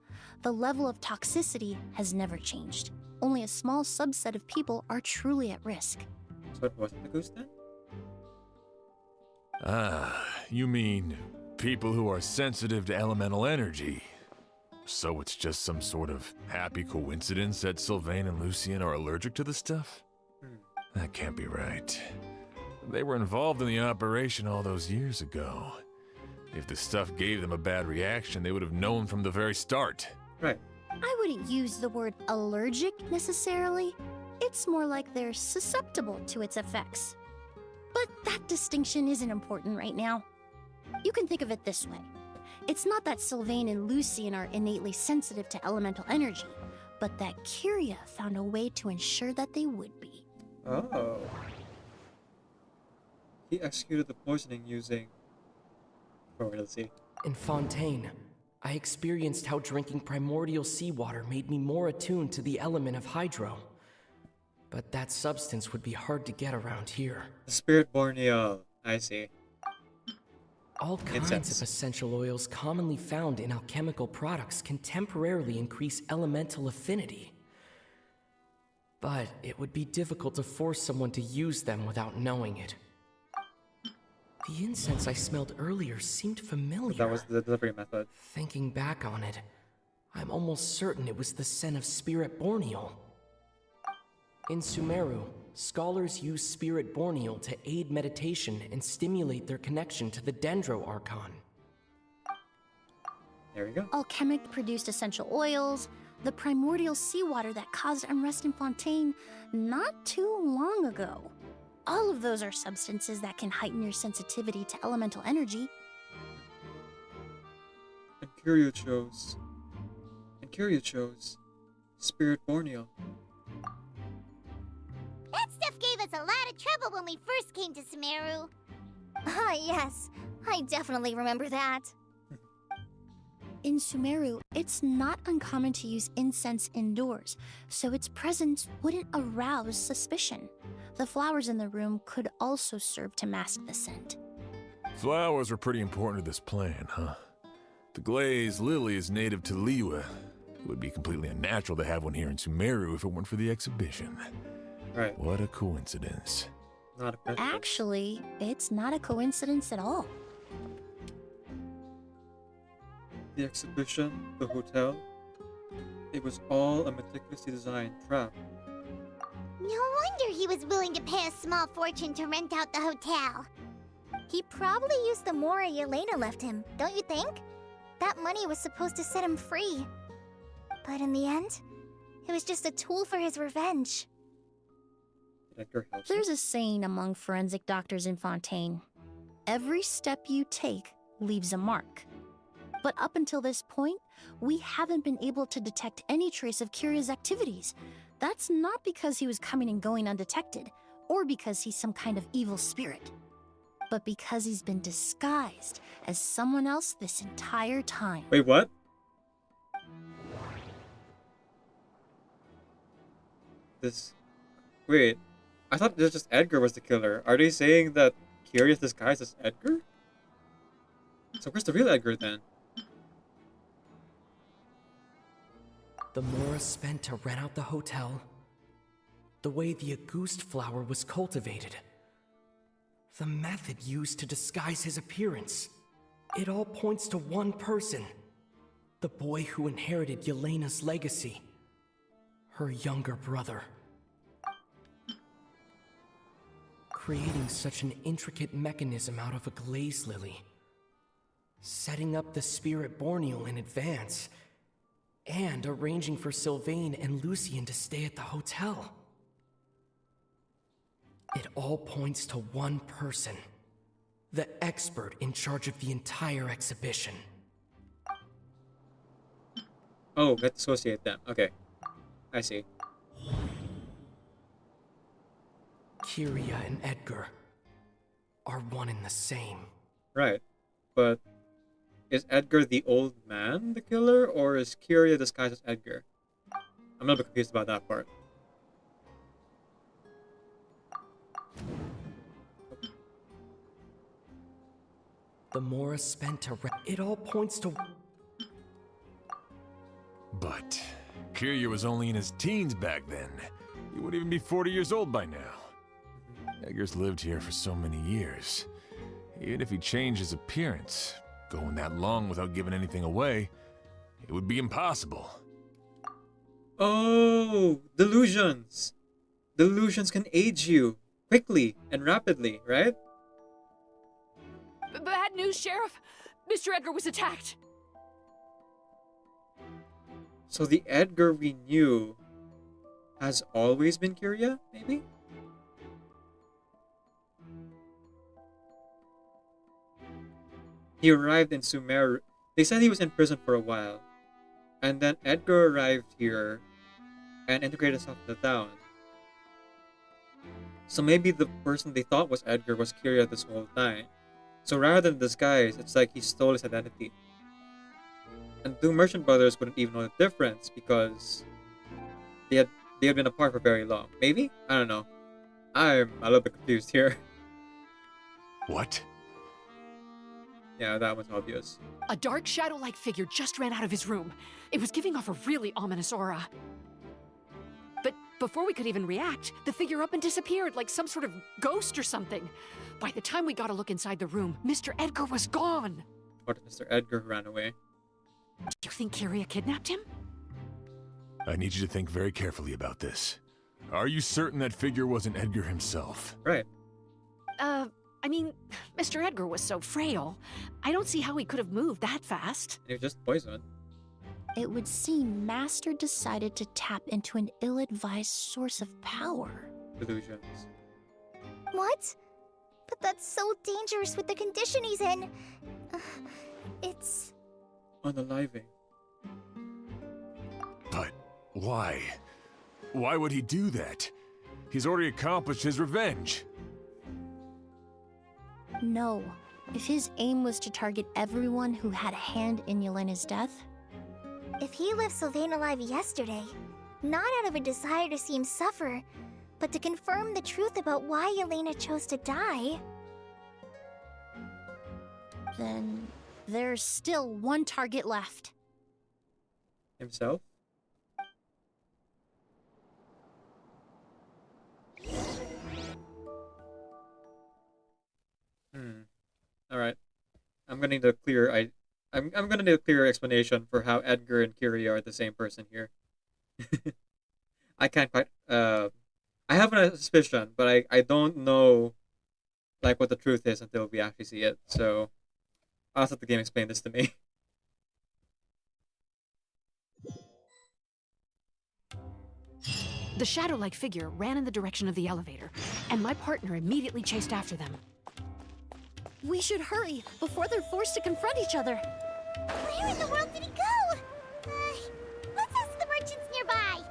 The level of toxicity has never changed. Only a small subset of people are truly at risk. So it wasn't the goose then? Ah, you mean people who are sensitive to elemental energy. So it's just some sort of happy coincidence that Sylvain and Lucien are allergic to the stuff? That can't be right. They were involved in the operation all those years ago. If the stuff gave them a bad reaction, they would have known from the very start. Right. I wouldn't use the word allergic necessarily. It's more like they're susceptible to its effects. But that distinction isn't important right now. You can think of it this way. It's not that Sylvain and Lucien are innately sensitive to elemental energy, but that Kyria found a way to ensure that they would be. Oh. He executed the poisoning using... Oh, let's see. In Fontaine, I experienced how drinking primordial seawater made me more attuned to the element of hydro. But that substance would be hard to get around here. The spirit borneo. I see. All kinds of essential oils commonly found in alchemical products can temporarily increase elemental affinity. But it would be difficult to force someone to use them without knowing it. The incense I smelled earlier seemed familiar. That was the delivery method. Thinking back on it, I'm almost certain it was the scent of spirit borneal. In Sumeru, scholars use spirit borneal to aid meditation and stimulate their connection to the Dendro Archon. There we go. Alchemic produced essential oils, the primordial seawater that caused unrest in Fontaine not too long ago. All of those are substances that can heighten your sensitivity to elemental energy. And Kiryu chose spirit borneo. That stuff gave us a lot of trouble when we first came to Sumeru. Ah, yes. I definitely remember that. In Sumeru, it's not uncommon to use incense indoors, so its presence wouldn't arouse suspicion. The flowers in the room could also serve to mask the scent. Flowers were pretty important to this plan, huh? The glazed lily is native to Liyue. It would be completely unnatural to have one here in Sumeru if it weren't for the exhibition. Right. What a coincidence. Not a coincidence. Actually, it's not a coincidence at all. The exhibition, the hotel, it was all a meticulously designed trap. No wonder he was willing to pay a small fortune to rent out the hotel. He probably used the Mora Yelena left him, don't you think? That money was supposed to set him free. But in the end, it was just a tool for his revenge. There's a saying among forensic doctors in Fontaine. Every step you take leaves a mark. But up until this point, we haven't been able to detect any trace of Kirya's activities. That's not because he was coming and going undetected, or because he's some kind of evil spirit, but because he's been disguised as someone else this entire time. Wait, what? Wait, I thought this just Edgar was the killer. Are they saying that Kirya's disguised as Edgar? So where's the real Edgar then? The Mora spent to rent out the hotel, the way the Auguste flower was cultivated, the method used to disguise his appearance. It all points to one person, the boy who inherited Yelena's legacy, her younger brother. Creating such an intricate mechanism out of a glaze lily, setting up the spirit borneal in advance, and arranging for Sylvain and Lucien to stay at the hotel. It all points to one person, the expert in charge of the entire exhibition. Oh, let's associate them. Okay, I see. Kiria and Edgar are one and the same. Right, but is Edgar the old man the killer, or is Kiria disguised as Edgar? I'm a little bit confused about that part. The Mora spent to it all points to... But Kirya was only in his teens back then. He wouldn't even be 40 years old by now. Edgar's lived here for so many years. Even if he changed his appearance, going that long without giving anything away, it would be impossible. Oh, delusions! Delusions can age you quickly and rapidly, right? Bad news, Sheriff! Mr. Edgar was attacked! So the Edgar we knew has always been Kiria, maybe? He arrived in Sumeru. They said he was in prison for a while. And then Edgar arrived here and integrated himself in the town. So maybe the person they thought was Edgar was Kiria this whole time. So rather than disguise, it's like he stole his identity. And the merchant brothers wouldn't even know the difference because they had been apart for very long. Maybe? I don't know. I'm a little bit confused here. What? Yeah, that one's obvious. A dark shadow-like figure just ran out of his room. It was giving off a really ominous aura. But before we could even react, the figure up and disappeared like some sort of ghost or something. By the time we got a look inside the room, Mr. Edgar was gone. What if Mr. Edgar ran away? Do you think Kyria kidnapped him? I need you to think very carefully about this. Are you certain that figure wasn't Edgar himself? Right. I mean, Mr. Edgar was so frail. I don't see how he could have moved that fast. He was just poisoned. It would seem Master decided to tap into an ill-advised source of power. Delusions. What? But that's so dangerous with the condition he's in. It's... Unaliving. But why? Why would he do that? He's already accomplished his revenge. No. If his aim was to target everyone who had a hand in Yelena's death... If he left Sylvain alive yesterday, not out of a desire to see him suffer, but to confirm the truth about why Yelena chose to die... Then there's still one target left. Himself? Alright. I'm gonna need a clear I'm gonna need a clear explanation for how Edgar and Kyria are the same person here. I can't quite I have a suspicion, but I don't know like what the truth is until we actually see it, so I'll have the game explain this to me. The shadow-like figure ran in the direction of the elevator, and my partner immediately chased after them. We should hurry before they're forced to confront each other. Where in the world did he go? Let's ask the merchants nearby.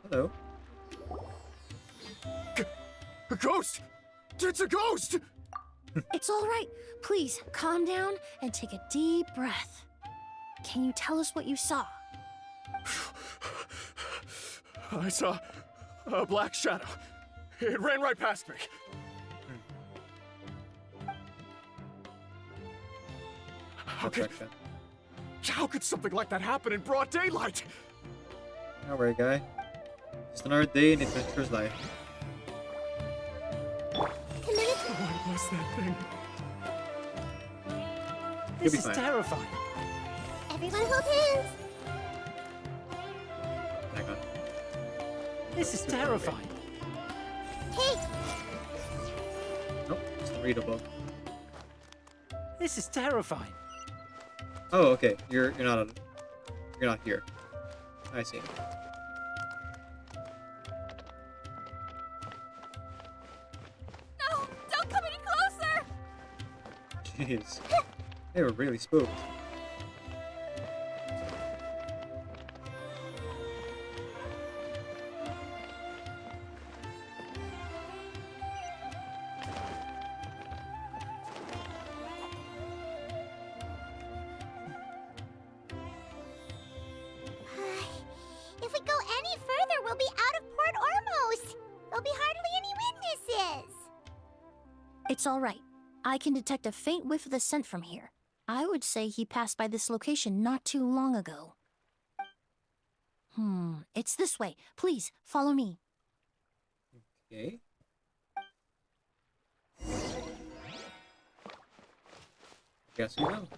Hello. A ghost! It's a ghost! It's all right. Please, calm down and take a deep breath. Can you tell us what you saw? I saw a black shadow. It ran right past me. How could something like that happen in broad daylight? Don't worry, guy. Just another day in adventurer's life. What was that thing? This is terrifying. Everyone hold hands. Hang on. This is terrifying. Hey! Nope, just read a book. This is terrifying. Oh, okay. You're not here. I see. No! Don't come any closer! Jeez. They were really spooked. If we go any further, we'll be out of port almost. There'll be hardly any witnesses. It's all right. I can detect a faint whiff of the scent from here. I would say he passed by this location not too long ago. It's this way. Please, follow me. Okay. Guess you will.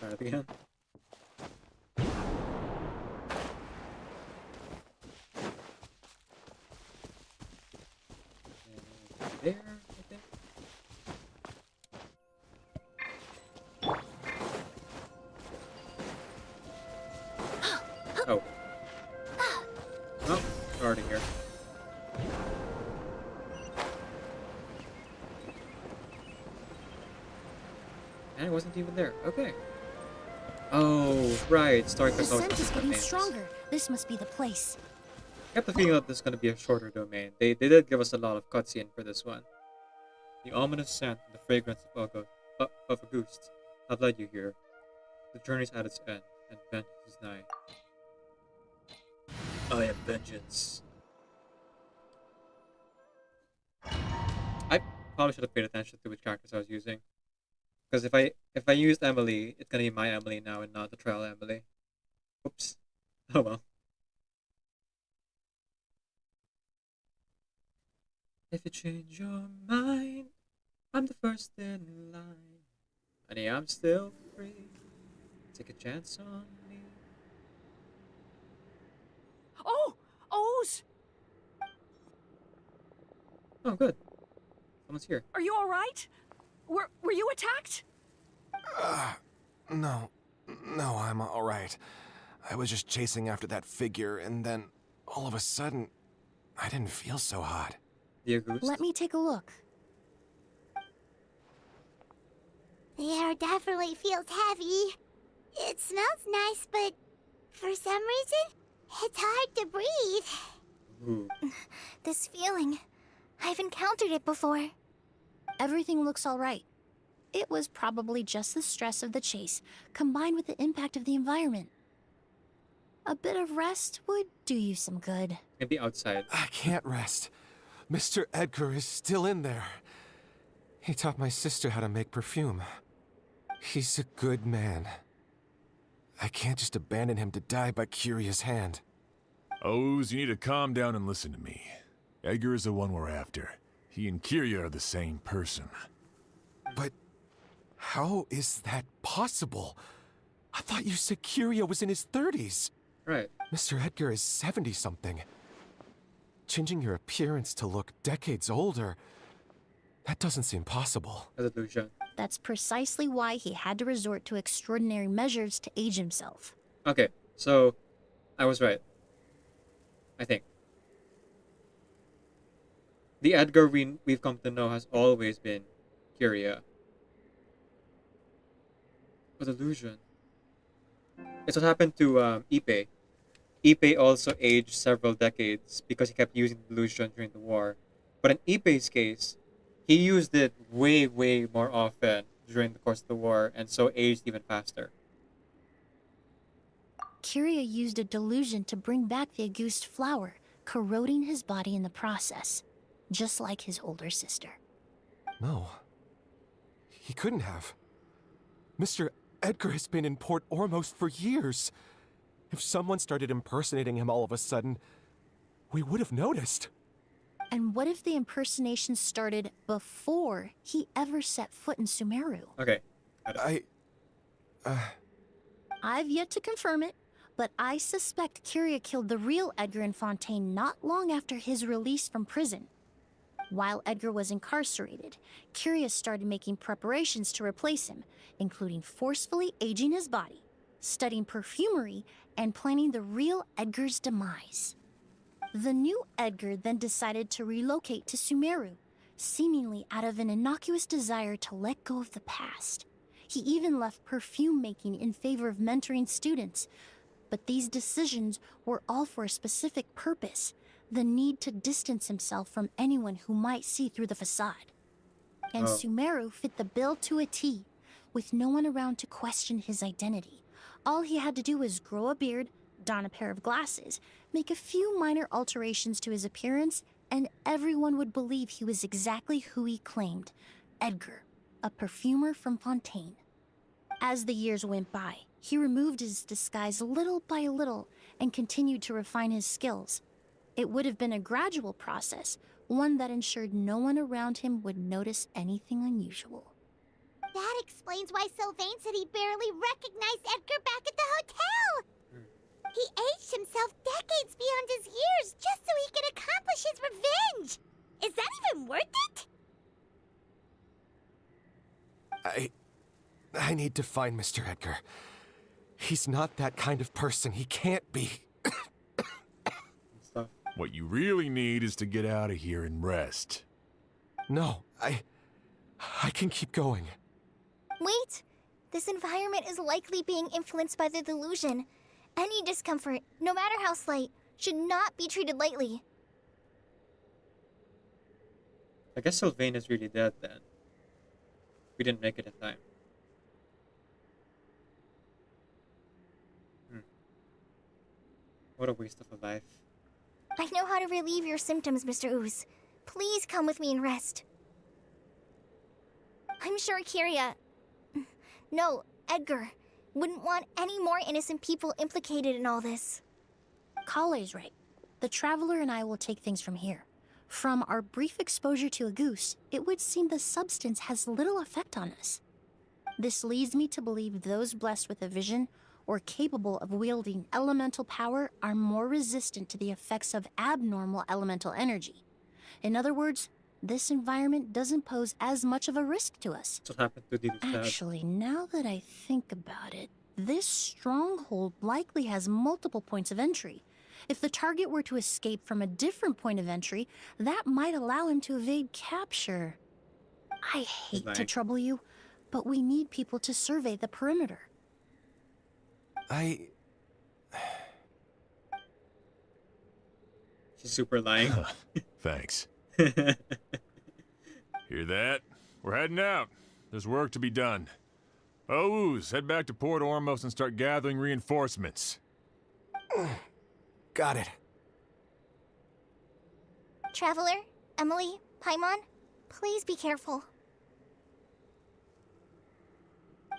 Try it again. There, I think. Oh. Oh, it's already here. And it wasn't even there. Okay. Oh, right. Story The Quest always scent has is getting domains. stronger. This must be the place. I have the feeling that this is going to be a shorter domain. They did give us a lot of cutscene for this one. The ominous scent and the fragrance of a ghost have led you here. The journey's at its end, and vengeance is nigh. I am vengeance. I probably should have paid attention to which characters I was using. Because if I used Emilie, it's gonna be my Emilie now and not the trial Emilie. Oops. Oh well. If you change your mind, I'm the first in line. Honey, I'm still free. Take a chance on me. Oh! O's! Oh, good. Someone's here. Are you alright? Were you attacked? No. No, I'm alright. I was just chasing after that figure, and then, all of a sudden, I didn't feel so hot. The Auguste? Let me take a look. The air definitely feels heavy. It smells nice, but for some reason, it's hard to breathe. Ooh. This feeling, I've encountered it before. Everything looks all right. It was probably just the stress of the chase, combined with the impact of the environment. A bit of rest would do you some good. Maybe outside. I can't rest. Mr. Edgar is still in there. He taught my sister how to make perfume. He's a good man. I can't just abandon him to die by Curia's hand. O's, you need to calm down and listen to me. Edgar is the one we're after. He and Kyria are the same person. But how is that possible? I thought you said Kyria was in his 30s. Right. Mr. Edgar is 70-something. Changing your appearance to look decades older, that doesn't seem possible. As a illusion. That's precisely why he had to resort to extraordinary measures to age himself. Okay, so I was right. I think. The Edgar we've come to know has always been Kyria. But illusion. It's what happened to Ippei. Ippei also aged several decades because he kept using the illusion during the war. But in Ippei's case, he used it way, way more often during the course of the war, and so aged even faster. Kyria used a delusion to bring back the Auguste flower, corroding his body in the process, just like his older sister. No. He couldn't have. Mr. Edgar has been in Port Ormos for years. If someone started impersonating him all of a sudden, we would have noticed. And what if the impersonation started before he ever set foot in Sumeru? Okay. I've yet to confirm it, but I suspect Kyria killed the real Edgar in Fontaine not long after his release from prison. While Edgar was incarcerated, Kyria started making preparations to replace him, including forcefully aging his body, studying perfumery, and planning the real Edgar's demise. The new Edgar then decided to relocate to Sumeru, seemingly out of an innocuous desire to let go of the past. He even left perfume making in favor of mentoring students. But these decisions were all for a specific purpose: the need to distance himself from anyone who might see through the facade. And Sumeru fit the bill to a T, with no one around to question his identity. All he had to do was grow a beard, don a pair of glasses, make a few minor alterations to his appearance, and everyone would believe he was exactly who he claimed: Edgar, a perfumer from Fontaine. As the years went by, he removed his disguise little by little and continued to refine his skills. It would have been a gradual process, one that ensured no one around him would notice anything unusual. That explains why Sylvain said he barely recognized Edgar back at the hotel! He aged himself decades beyond his years just so he could accomplish his revenge! Is that even worth it? I need to find Mr. Edgar. He's not that kind of person. He can't be. What you really need is to get out of here and rest. No, I can keep going. Wait, This environment is likely being influenced by the delusion. Any discomfort, no matter how slight, should not be treated lightly. I guess Sylvain is really dead then. We didn't make it in time. What a waste of a life. I know how to relieve your symptoms, Mr. Ooze. Please come with me and rest. I'm sure Kyria... No, Edgar wouldn't want any more innocent people implicated in all this. Kale's right. The Traveler and I will take things from here. From our brief exposure to a goose, it would seem the substance has little effect on us. This leads me to believe those blessed with a vision or capable of wielding elemental power are more resistant to the effects of abnormal elemental energy. In other words, this environment doesn't pose as much of a risk to us. That's what happened to Dilu's dad. Actually, now that I think about it, this stronghold likely has multiple points of entry. If the target were to escape from a different point of entry, that might allow him to evade capture. I hate to trouble you, but we need people to survey the perimeter. She's super lying. Thanks. Hear that? We're heading out. There's work to be done. Ooze, head back to Port Ormos and start gathering reinforcements. Got it. Traveler, Emilie, Paimon, please be careful.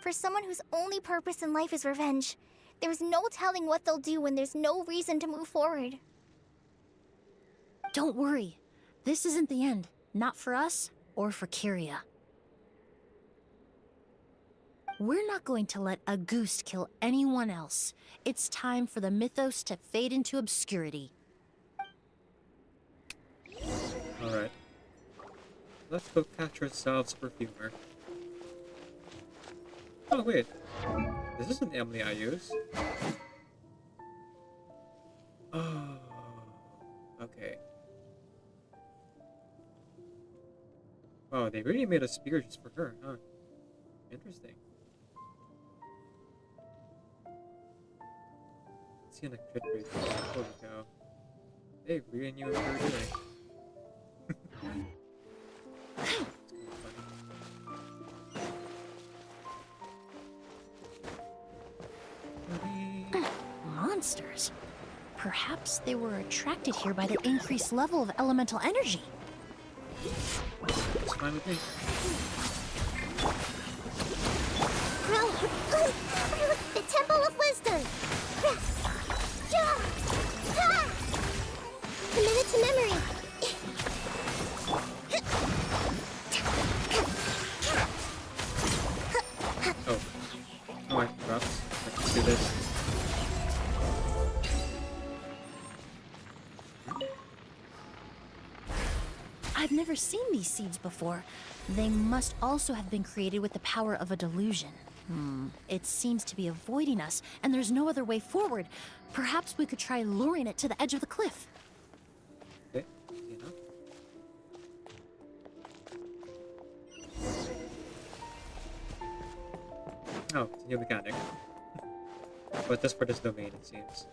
For someone whose only purpose in life is revenge, there's no telling what they'll do when there's no reason to move forward. Don't worry. This isn't the end. Not for us or for Kyria. We're not going to let a goose kill anyone else. It's time for the mythos to fade into obscurity. Alright. Let's go catch ourselves perfumer. Oh wait. This isn't Emilie I use. Oh. Okay. Oh, they really made a spear just for her, huh? Interesting. Let's see an crit rate. Holy cow. They really knew what they were doing. Monsters. Perhaps they were attracted here by the increased level of elemental energy. It's fine with me. The Temple of Wisdom! Committed to memory! Oh. Oh, I forgot. I can do this. I've never seen these seeds before. They must also have been created with the power of a delusion. It seems to be avoiding us, and there's no other way forward. Perhaps we could try luring it to the edge of the cliff. Okay, you know. Oh, it's a new mechanic. But just for this domain, it seems.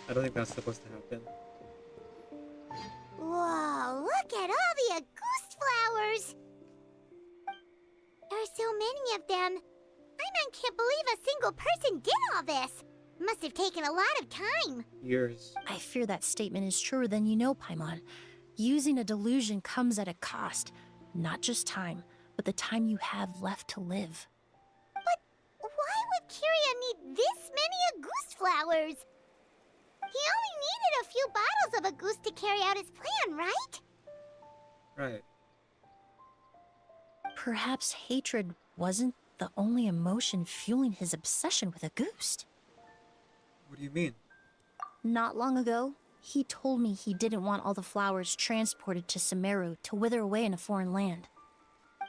I don't think that's supposed to happen. Whoa, look at all the Auguste flowers! There are so many of them. I can't believe a single person did all this. Must have taken a lot of time. Years. I fear that statement is truer than you know, Paimon. Using a delusion comes at a cost. Not just time, but the time you have left to live. But why would Kyria need this many Auguste flowers? He only needed a few bottles of Auguste to carry out his plan, right? Right. Perhaps hatred wasn't the only emotion fueling his obsession with Auguste. What do you mean? Not long ago, he told me he didn't want all the flowers transported to Sumeru to wither away in a foreign land.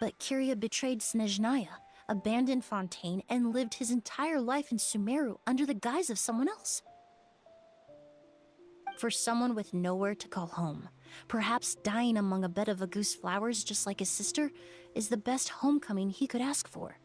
But Kiria betrayed Snezhnaya, abandoned Fontaine, and lived his entire life in Sumeru under the guise of someone else. For someone with nowhere to call home, perhaps dying among a bed of Auguste flowers just like his sister is the best homecoming he could ask for.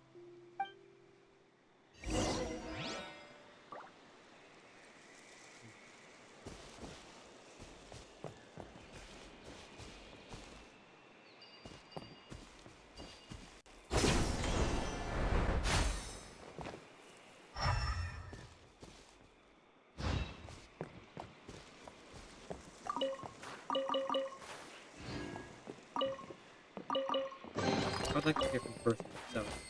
I'd like to hear from the person itself.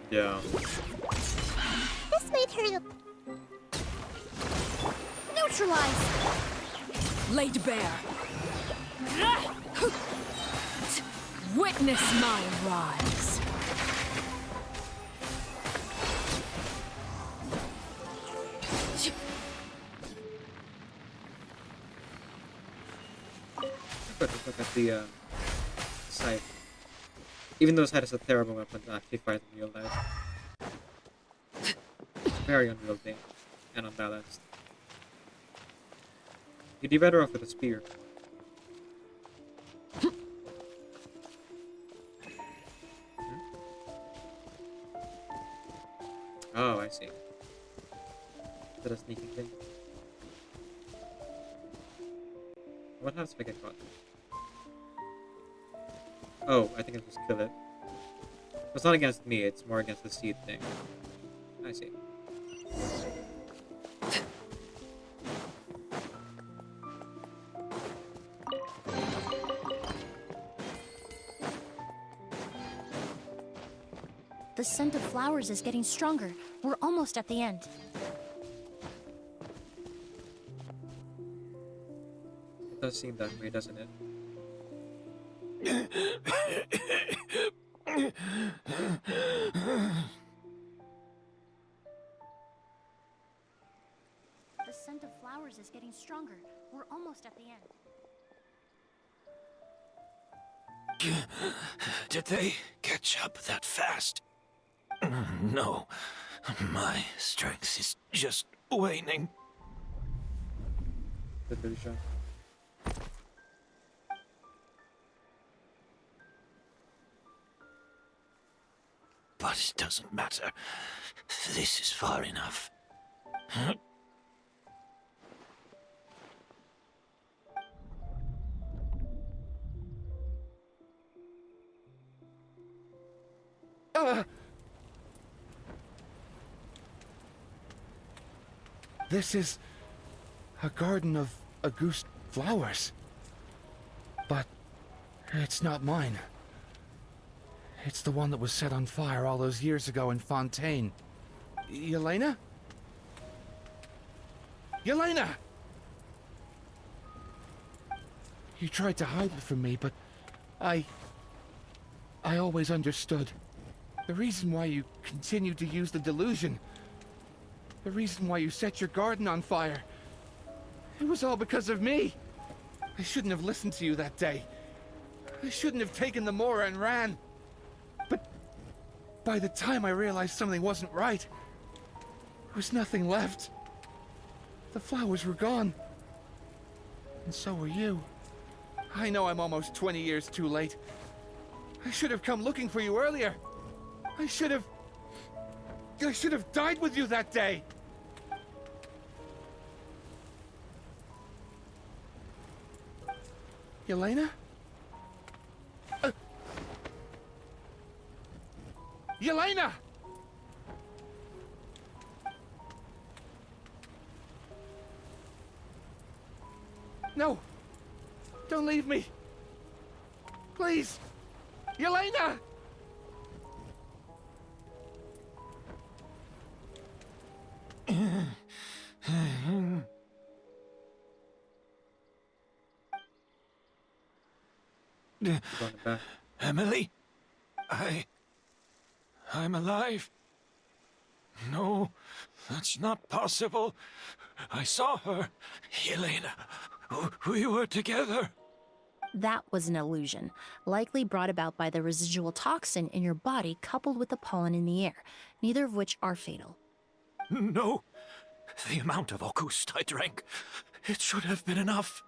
Yeah. This made her Neutralize! Laid bare. Witness my rise. But just look at the site. Even though Scythe is a terrible weapon to actually fight in real life. It's very unwieldy and unbalanced. You'd be better off with a spear. Oh, I see. Is that a sneaking thing? What happens if I get caught? Oh, I think I'll just kill it. It's not against me, it's more against the seed thing. I see. The scent of flowers is getting stronger. We're almost at the end. It does seem that way, doesn't it? The scent of flowers is getting stronger. We're almost at the end. Did they catch up that fast? No. My strength is just waning. But it doesn't matter. This is far enough. This is a garden of Auguste flowers. But it's not mine. It's the one that was set on fire all those years ago in Fontaine. Yelena? Yelena! You tried to hide it from me, but I always understood. The reason why you continued to use the delusion, the reason why you set your garden on fire, it was all because of me. I shouldn't have listened to you that day. I shouldn't have taken the Mora and ran. But by the time I realized something wasn't right, there was nothing left. The flowers were gone. And so were you. I know I'm almost 20 years too late. I should have come looking for you earlier. I should have died with you that day. Yelena? Yelena! No! Don't leave me! Please! Yelena! Emilie? I'm alive. No, that's not possible. I saw her. Yelena, we were together. That was an illusion, likely brought about by the residual toxin in your body coupled with the pollen in the air, neither of which are fatal. No. The amount of August I drank, it should have been enough.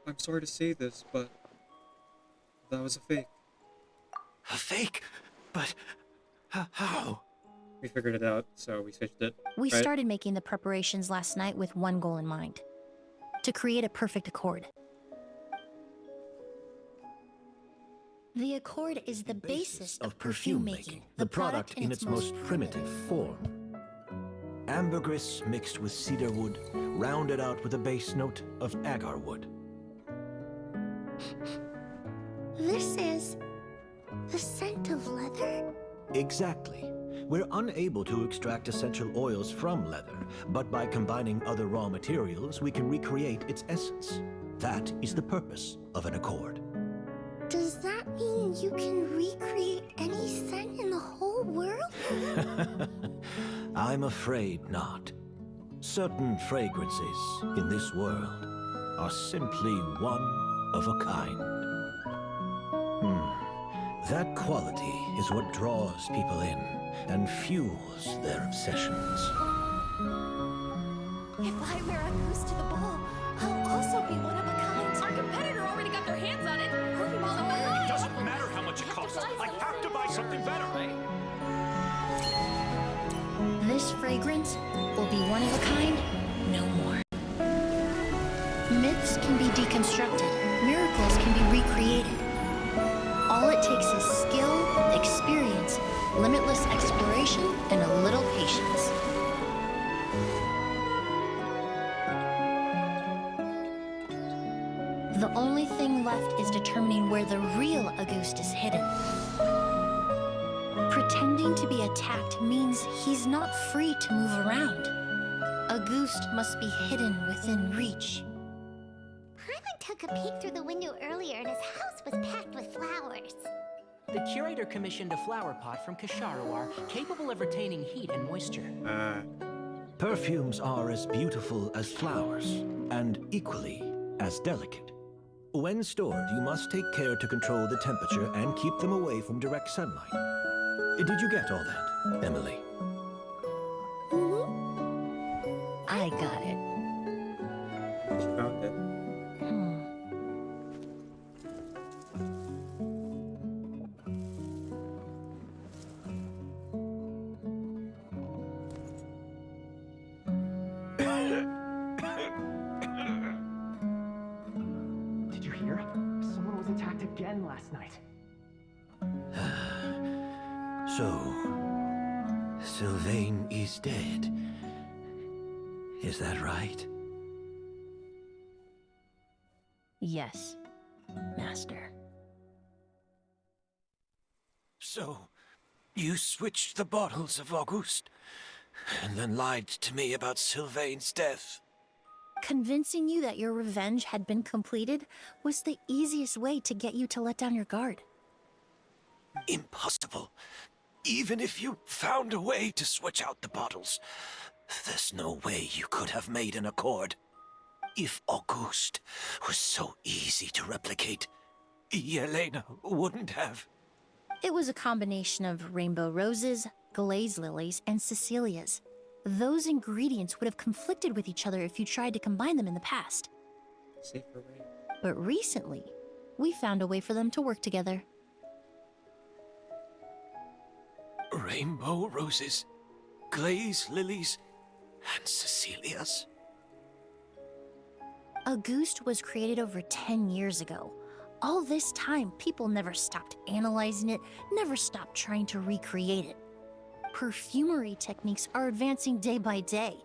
I'm sorry to say this, but that was a fake. A fake? But how? We figured it out, so we switched it. We right? started making the preparations last night with one goal in mind: to create a perfect accord. The accord is the basis of perfume making, the product in its most primitive form. Ambergris mixed with cedar wood, rounded out with a base note of agar wood. This is the scent of leather? Exactly. We're unable to extract essential oils from leather, but by combining other raw materials, we can recreate its essence. That is the purpose of an accord. Does that mean you can recreate any scent in the whole world? I'm afraid not. Certain fragrances in this world are simply one of a kind. That quality is what draws people in and fuels their obsessions. If I wear a goose to the ball, I'll also be one of a kind. Our competitor already got their hands on it. It doesn't matter how much it costs. I have to buy something better. This fragrance will be one of a kind, no more. Myths can be deconstructed, miracles can be recreated. All it takes is skill, experience, limitless exploration, and a little patience. The only thing left is determining where the real Auguste is hidden. Pretending to be attacked means he's not free to move around. Auguste must be hidden within reach. Paimon took a peek through the window earlier and his house was packed with flowers. The curator commissioned a flower pot from Kasharawar, capable of retaining heat and moisture. Perfumes are as beautiful as flowers, and equally as delicate. When stored, you must take care to control the temperature and keep them away from direct sunlight. Did you get all that, Emilie? I got it. She found it. Did you hear? Someone was attacked again last night. So, Sylvain is dead. Is that right? Yes, Master. So, you switched the bottles of Auguste, and then lied to me about Sylvain's death. Convincing you that your revenge had been completed was the easiest way to get you to let down your guard. Impossible. Even if you found a way to switch out the bottles, there's no way you could have made an accord. If Auguste was so easy to replicate, Yelena wouldn't have. It was a combination of rainbow roses, glaze lilies, and Cecilias. Those ingredients would have conflicted with each other if you tried to combine them in the past. Safe for rain. But recently, we found a way for them to work together. Rainbow roses, glaze lilies, and Cecilias. Auguste was created over 10 years ago. All this time, people never stopped analyzing it, never stopped trying to recreate it. Perfumery techniques are advancing day by day.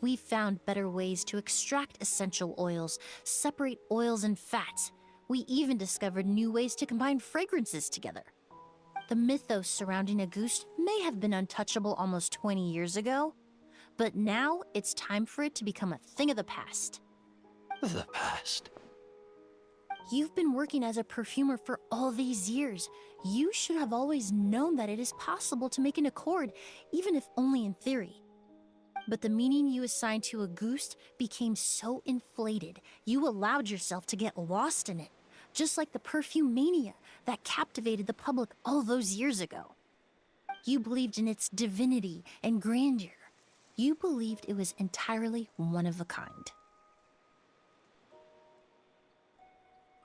We've found better ways to extract essential oils, separate oils and fats. We even discovered new ways to combine fragrances together. The mythos surrounding a goose may have been untouchable almost 20 years ago, but now it's time for it to become a thing of the past. The past. You've been working as a perfumer for all these years. You should have always known that it is possible to make an accord, even if only in theory. But the meaning you assigned to a goose became so inflated, you allowed yourself to get lost in it, just like the perfume mania that captivated the public all those years ago. You believed in its divinity and grandeur. You believed it was entirely one of a kind.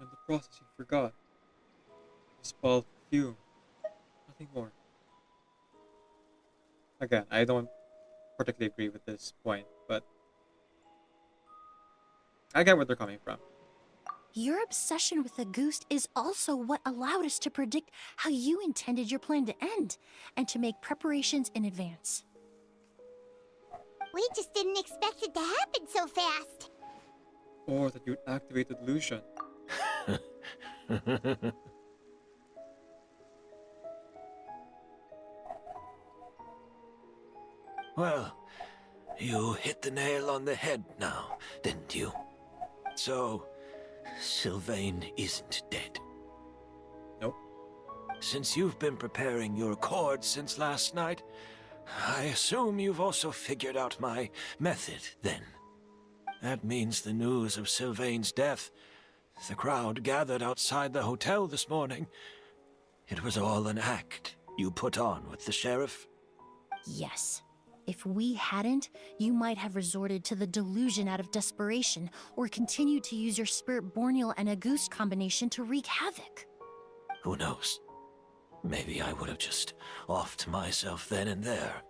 In the process, you forgot. You spoiled perfume. Nothing more. Again, I don't particularly agree with this point, but I get where they're coming from. Your obsession with the goose is also what allowed us to predict how you intended your plan to end, and to make preparations in advance. We just didn't expect it to happen so fast. Or that you'd activate the delusion. Well, you hit the nail on the head now, didn't you? So, Sylvain isn't dead. Nope. Since you've been preparing your accord since last night, I assume you've also figured out my method, then. That means the news of Sylvain's death, the crowd gathered outside the hotel this morning, it was all an act you put on with the sheriff? Yes. If we hadn't, you might have resorted to the delusion out of desperation, or continued to use your spirit Borneal and a goose combination to wreak havoc. Who knows? Maybe I would have just offed myself then and there.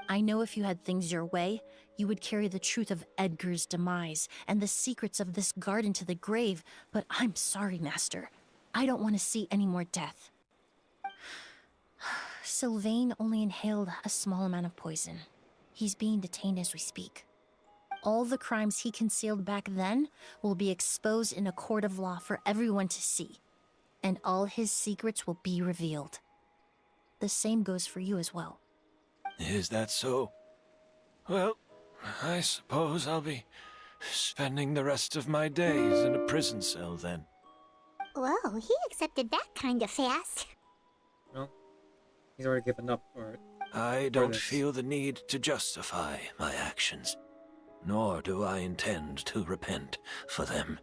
I know if you had things your way, you would carry the truth of Edgar's demise and the secrets of this garden to the grave, but I'm sorry, Master. I don't want to see any more death. Sylvain only inhaled a small amount of poison. He's being detained as we speak. All the crimes he concealed back then will be exposed in a court of law for everyone to see, and all his secrets will be revealed. The same goes for you as well. Is that so? Well, I suppose I'll be spending the rest of my days in a prison cell then. Whoa, he accepted that kind of fast. Well, he's already given up for it. I don't feel the need to justify my actions, nor do I intend to repent for them.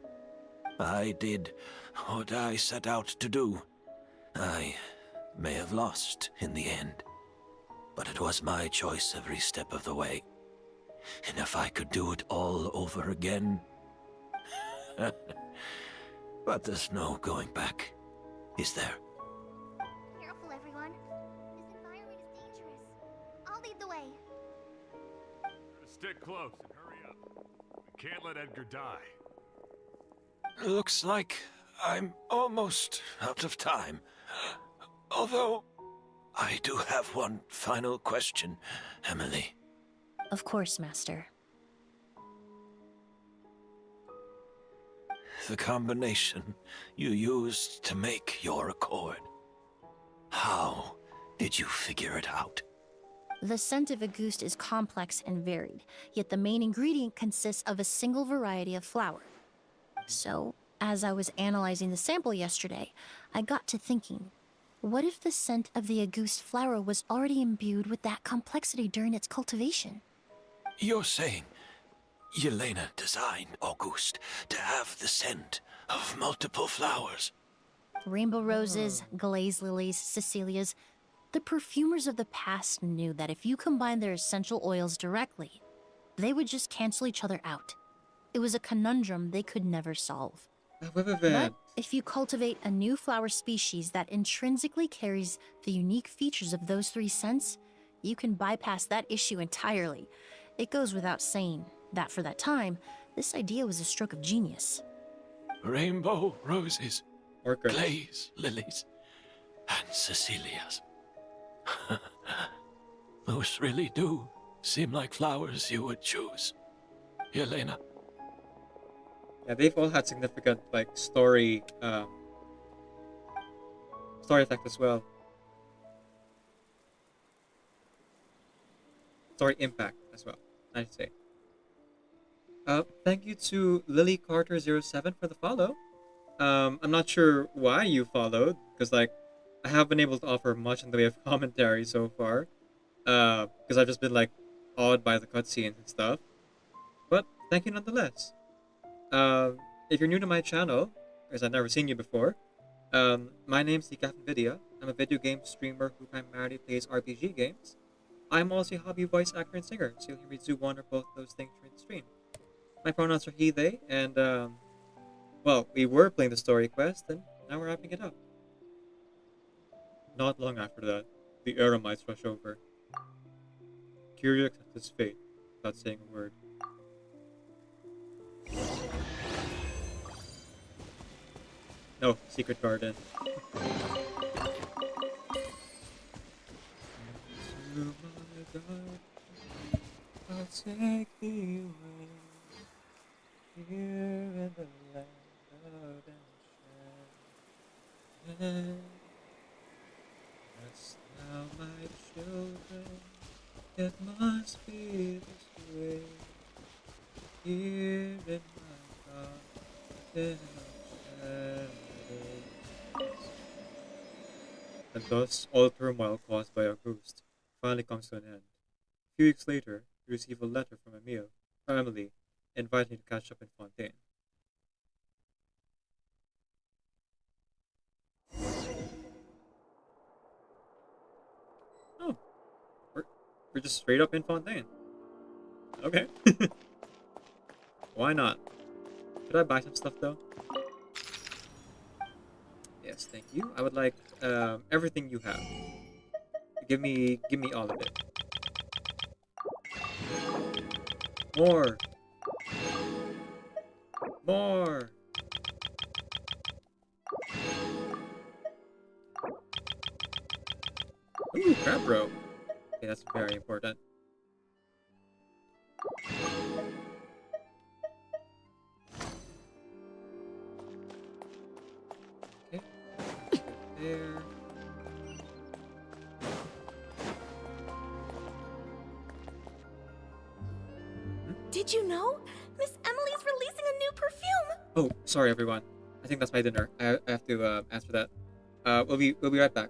I did what I set out to do. I may have lost in the end, but it was my choice every step of the way. And if I could do it all over again... But there's no going back, is there? Careful, everyone. This environment is dangerous. I'll lead the way. Stick close and hurry up. We can't let Edgar die. Looks like I'm almost out of time. Although, I do have one final question, Emilie. Of course, Master. The combination you used to make your accord. How did you figure it out? The scent of a goose is complex and varied, yet the main ingredient consists of a single variety of flower. So, as I was analyzing the sample yesterday, I got to thinking, what if the scent of the Auguste flower was already imbued with that complexity during its cultivation? You're saying Yelena designed Auguste to have the scent of multiple flowers? Rainbow roses, glaze lilies, Cecilias. The perfumers of the past knew that if you combine their essential oils directly, they would just cancel each other out. It was a conundrum they could never solve. But if you cultivate a new flower species that intrinsically carries the unique features of those three scents, you can bypass that issue entirely. It goes without saying that for that time, this idea was a stroke of genius. Rainbow roses, glaze lilies, and Cecilias. Those really do seem like flowers you would choose, Yelena. Yeah, they've all had significant like story effect as well. Story impact as well, I should say. Thank you to Lily Carter 07 for the follow. I'm not sure why you followed, because like I haven't been able to offer much in the way of commentary so far. Because I've just been like awed by the cutscenes and stuff. But thank you nonetheless. If you're new to my channel, because I've never seen you before, my name's decaffeinated. I'm a video game streamer who primarily plays RPG games. I'm also a hobby voice actor and singer, so you'll hear me do one or both of those things during the stream. My pronouns are he, they, and well, we were playing the story quest, and now we're wrapping it up. Not long after that, the Eremites rush over. Kiryu accepts his fate without saying a word. No, secret garden. Into my garden, I'll take thee away. Here in the land of enchantment. Rest now, my children, it must be this way. Here in my garden of shadows. And thus, all turmoil caused by our ghost finally comes to an end. A few weeks later, we receive a letter from Emilie, inviting to catch up in Fontaine. Oh, we're just straight up in Fontaine. Okay. Why not? Could I buy some stuff though? Yes, thank you. I would like everything you have. Give me all of it. More. More. Ooh, crab rope. Okay, that's very important. Okay. There. Did you know? Miss Emilie's releasing a new perfume! Oh, sorry everyone. I think that's my dinner. I have to answer that. We'll be right back.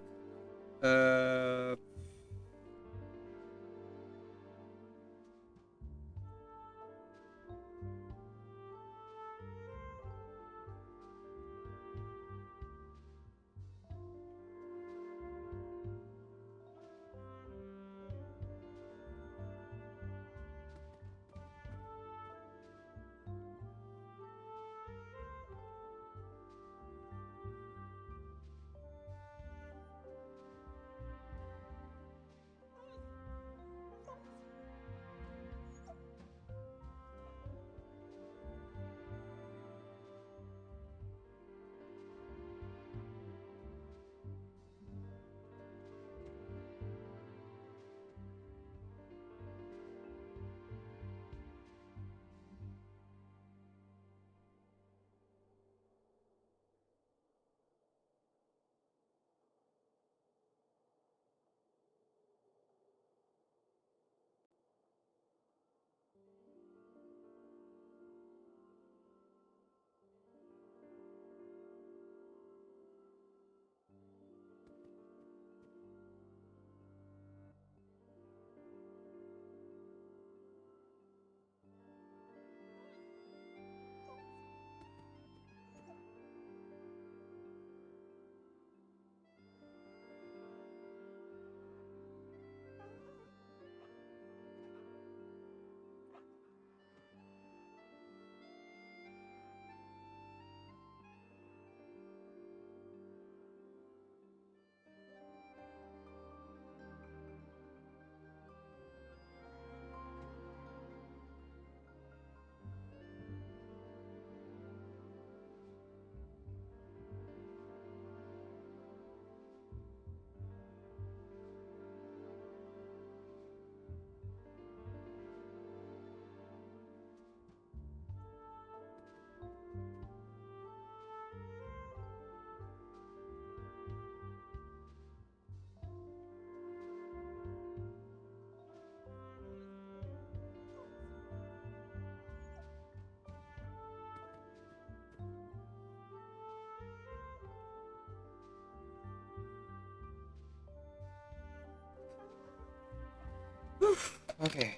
Okay.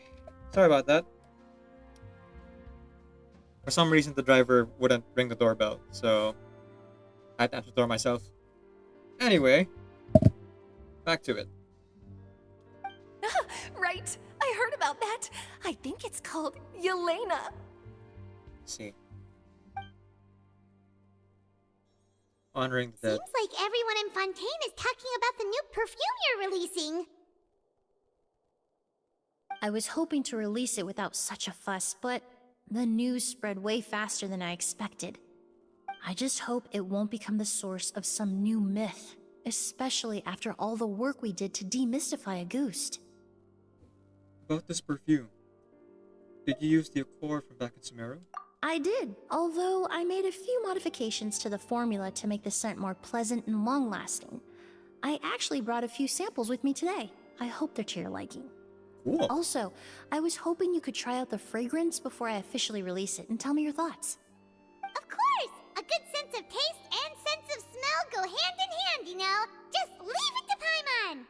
Sorry about that. For some reason, the driver wouldn't ring the doorbell, so I had to answer the door myself. Anyway, back to it. Right, I heard about that. I think it's called Yelena. Let's see. Honoring the dead. Seems like everyone in Fontaine is talking about the new perfume you're releasing. I was hoping to release it without such a fuss, but the news spread way faster than I expected. I just hope it won't become the source of some new myth, especially after all the work we did to demystify a ghost. About this perfume. Did you use the Accord from back in Sumeru? I did, although I made a few modifications to the formula to make the scent more pleasant and long-lasting. I actually brought a few samples with me today. I hope they're to your liking. Cool. Also, I was hoping you could try out the fragrance before I officially release it and tell me your thoughts. Of course! A good sense of taste and sense of smell go hand in hand, you know? Just leave it to Paimon!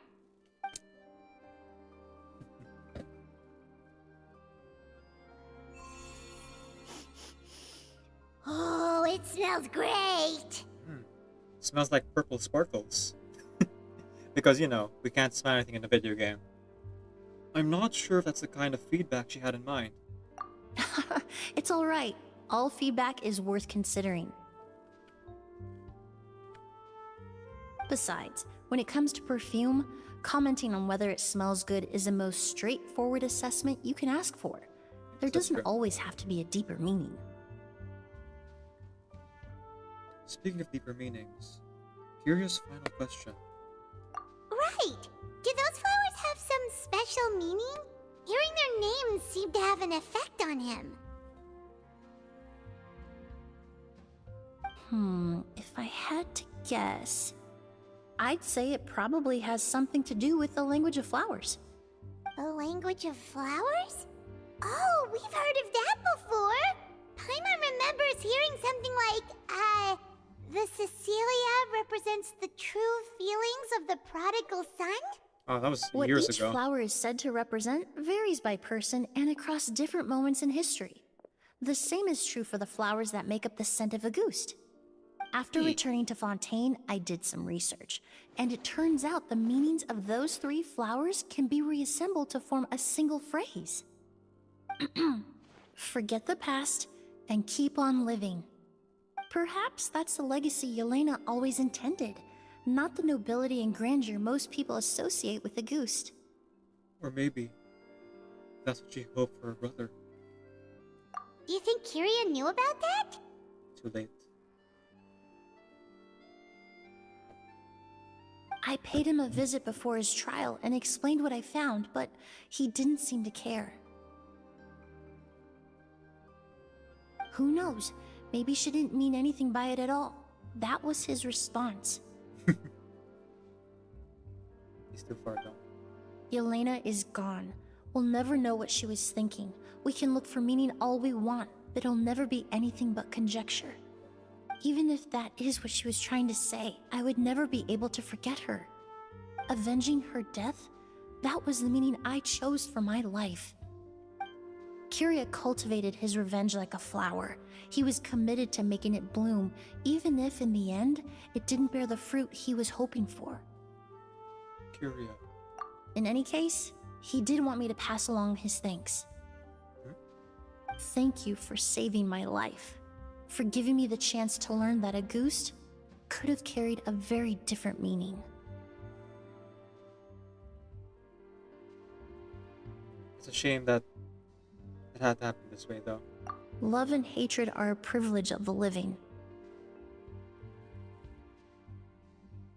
Oh, it smells great! Smells like purple sparkles. Because, you know, we can't smell anything in a video game. I'm not sure if that's the kind of feedback she had in mind. It's alright. All feedback is worth considering. Besides, when it comes to perfume, commenting on whether it smells good is the most straightforward assessment you can ask for. There doesn't always have to be a deeper meaning. Speaking of deeper meanings, curious final question. Right! Do those flowers have some special meaning? Hearing their names seemed to have an effect on him. If I had to guess, I'd say it probably has something to do with the language of flowers. The language of flowers? Oh, we've heard of that before! Paimon remembers hearing something like, the Cecilia represents the true feelings of the prodigal son? Oh, that was What years each ago. flower is said to represent varies by person and across different moments in history. The same is true for the flowers that make up the scent of a ghost. After returning to Fontaine, I did some research, and it turns out the meanings of those 3 flowers can be reassembled to form a single phrase. Forget the past and keep on living. Perhaps that's the legacy Yelena always intended, not the nobility and grandeur most people associate with a ghost. Or maybe that's what she hoped for her brother. Do you think Kiria knew about that? Too late. I paid him a visit before his trial and explained what I found, but he didn't seem to care. Who knows? Maybe she didn't mean anything by it at all. That was his response. He's too far gone. Yelena is gone. We'll never know what she was thinking. We can look for meaning all we want, but it'll never be anything but conjecture. Even if that is what she was trying to say, I would never be able to forget her. Avenging her death? That was the meaning I chose for my life. Kiria cultivated his revenge like a flower. He was committed to making it bloom, even if in the end, it didn't bear the fruit he was hoping for. Kiria. In any case, he did want me to pass along his thanks. Thank you for saving my life, for giving me the chance to learn that a ghost could have carried a very different meaning. It's a shame that it had to happen this way, though. Love and hatred are a privilege of the living.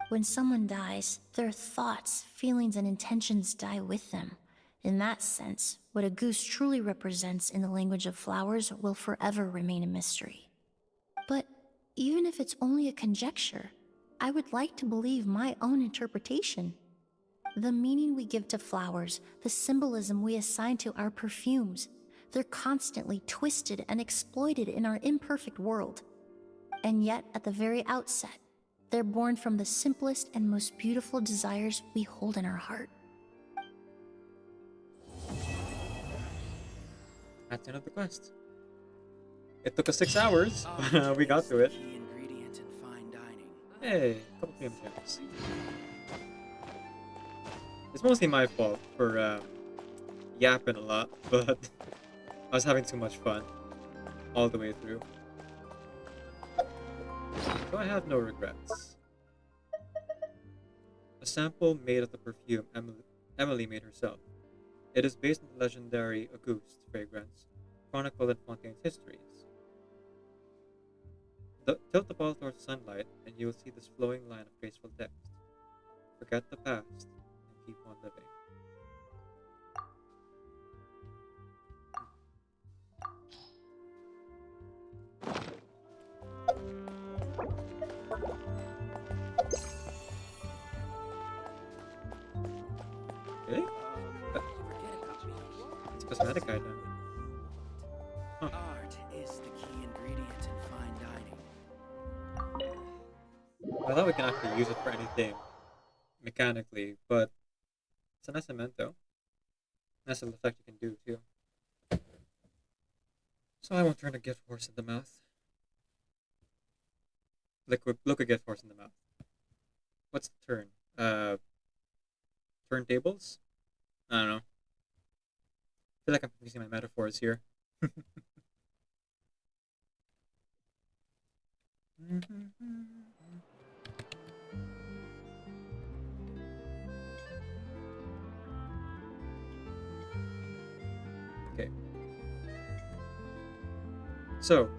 When someone dies, their thoughts, feelings, and intentions die with them. In that sense, what a goose truly represents in the language of flowers will forever remain a mystery. But even if it's only a conjecture, I would like to believe my own interpretation. The meaning we give to flowers, the symbolism we assign to our perfumes, they're constantly twisted and exploited in our imperfect world. And yet, at the very outset, they're born from the simplest and most beautiful desires we hold in our heart. That's the end of the quest. It took us 6 hours, but we got to it. Hey, a couple premium gems. It's mostly my fault for yapping a lot, but I was having too much fun all the way through. So I have no regrets. A sample made of the perfume Emilie made herself. It is based on the legendary Auguste fragrance, chronicled in Fontaine's histories. Tilt the bottle towards sunlight, and you will see this flowing line of graceful text. Forget the past, and keep on living. Really? It's a cosmetic item. Huh. Art is the key ingredient in fine dining. I thought we can actually use it for anything mechanically, but it's a nice memento. Nice little effect you can do too. So I won't turn a gift horse in the mouth. Look a gift horse in the mouth. What's the turn? Turntables? I don't know. I feel like I'm using my metaphors here. Okay. So,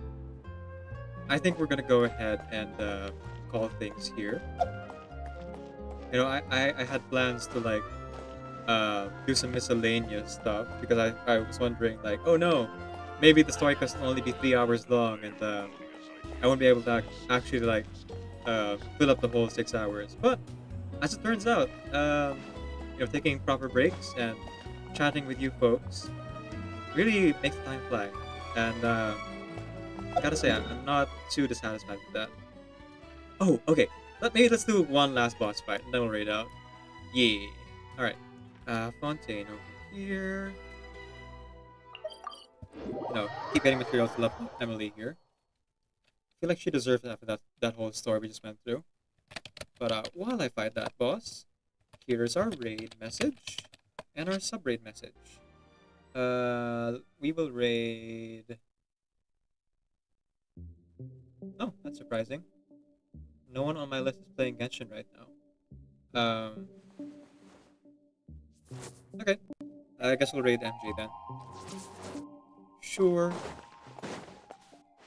I think we're gonna go ahead and call things here. You know, I had plans to like do some miscellaneous stuff because I was wondering like, oh no, maybe the story quest will only be 3 hours long and I won't be able to actually like fill up the whole 6 hours. But as it turns out, you know, taking proper breaks and chatting with you folks really makes time fly. And I gotta say, I'm not too dissatisfied with that. Oh, okay. Maybe let's do one last boss fight, and then we'll raid out. Yeah. Alright. Fontaine over here. You know, keep getting materials to level up Emilie here. I feel like she deserves it after that whole story we just went through. But while I fight that boss, here's our raid message and our sub-raid message. We will raid... Oh, that's surprising. No one on my list is playing Genshin right now. Okay. I guess we'll raid MJ then. Sure.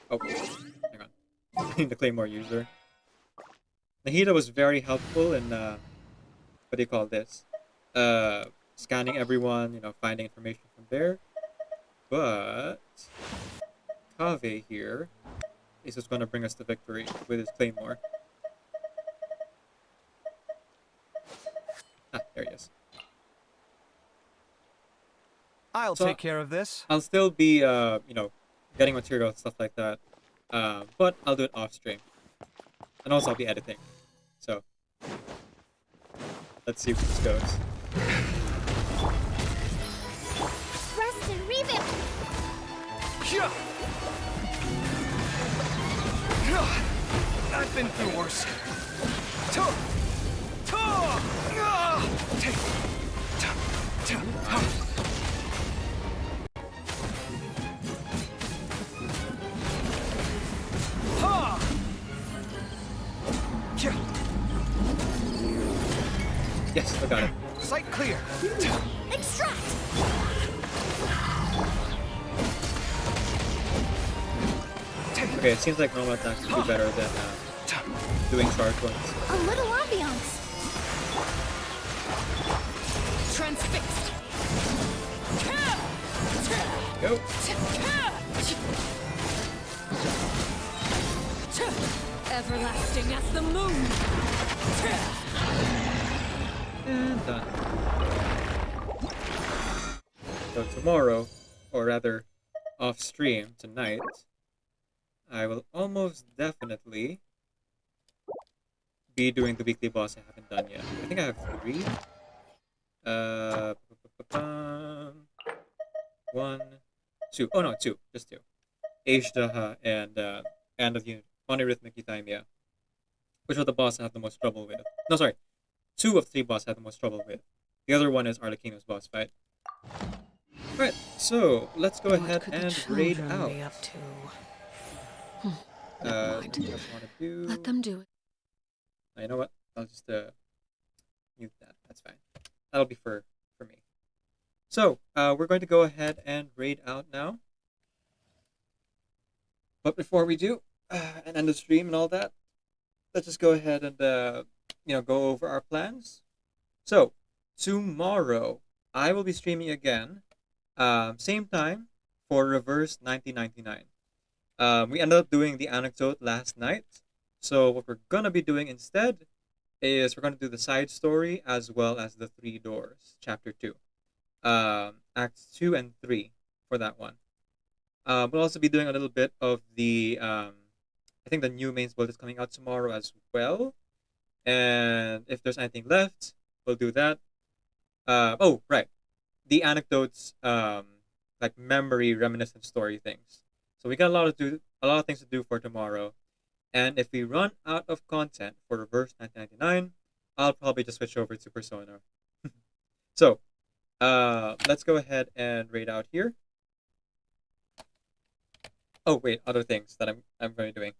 Oh, hang on. The Claymore user. Nahida was very helpful in, what do you call this? Scanning everyone, you know, finding information from there. But Kaveh here is what's going to bring us to victory with his Claymore. Ah, there he is. I'll take care of this. I'll still be, you know, getting material and stuff like that. But I'll do it off stream. And also I'll be editing. So, let's see where this goes. Rest and revamp! I've been through worse. Yes, I got it. Sight clear. Extract! Okay, it seems like normal attacks do better than doing charge ones. A little ambiance. Transfixed. Go. Everlasting as the moon. And done. So tomorrow, or rather off stream tonight, I will almost definitely be doing the weekly boss I haven't done yet. I think I have 3. 1, two. Oh no, two. Just two. Ashtaha and End of Unit. Monorhythmic Euthymia. Which of the boss I have the most trouble with? No, sorry. 2 of 3 boss I have the most trouble with. The other one is Arlecchino's boss fight. Alright, so let's go ahead and raid out. Be up to? What do you guys want to do? Let them do it. You know what? I'll just mute that. That's fine. That'll be for me. So, we're going to go ahead and raid out now. But before we do, and end the stream and all that, let's just go ahead and go over our plans. So, tomorrow I will be streaming again, same time for Reverse 1999. We ended up doing the anecdote last night. So what we're gonna be doing instead is we're gonna do the side story as well as the 3 doors, chapter 2, acts 2 and 3 for that one. We'll also be doing a little bit of the I think the new mains build is coming out tomorrow as well. And if there's anything left, we'll do that. Oh, right. The anecdotes, like memory, reminiscent story things. So we got a lot of things to do for tomorrow. And if we run out of content for Reverse 1999, I'll probably just switch over to Persona. So, let's go ahead and raid out here. Oh wait, other things that I'm going to be doing.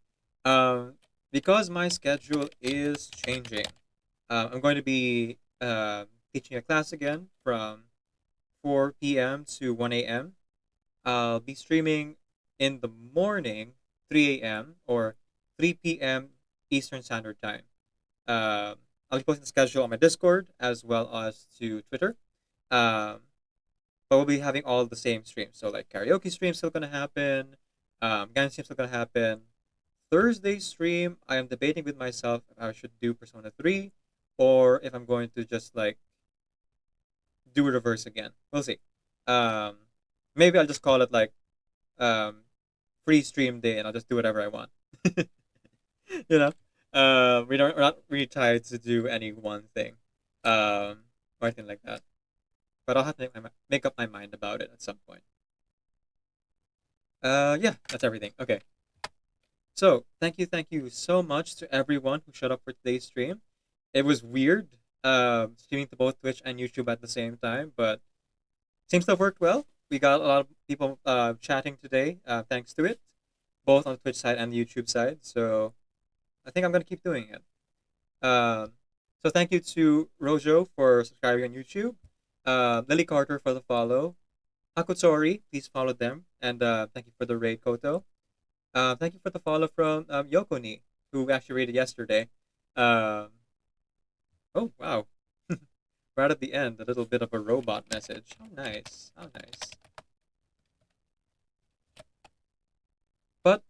Because my schedule is changing, I'm going to be teaching a class again from 4 p.m. to 1 a.m. I'll be streaming in the morning, 3 a.m. or 3 p.m. Eastern Standard Time. I'll be posting the schedule on my Discord as well as to Twitter. But we'll be having all the same streams. So like karaoke streams still gonna happen. Genshin stream still gonna happen. Thursday stream, I am debating with myself if I should do Persona 3 or if I'm going to just like do Reverse again. We'll see. Maybe I'll just call it like free stream day and I'll just do whatever I want. You know? We're not really tied to do any one thing. Or anything like that. But I'll have to make up my mind about it at some point. Yeah, that's everything. Okay. So, thank you so much to everyone who showed up for today's stream. It was weird, streaming to both Twitch and YouTube at the same time, but seems to have worked well. We got a lot of people chatting today, thanks to it, both on the Twitch side and the YouTube side, so I think I'm going to keep doing it. So thank you to Rojo for subscribing on YouTube, Lily Carter for the follow, Hakutori, please follow them, and thank you for the raid, Koto. Thank you for the follow from Yokoni, who actually raided yesterday. Oh, wow. Right at the end, a little bit of a robot message. How nice. How nice. But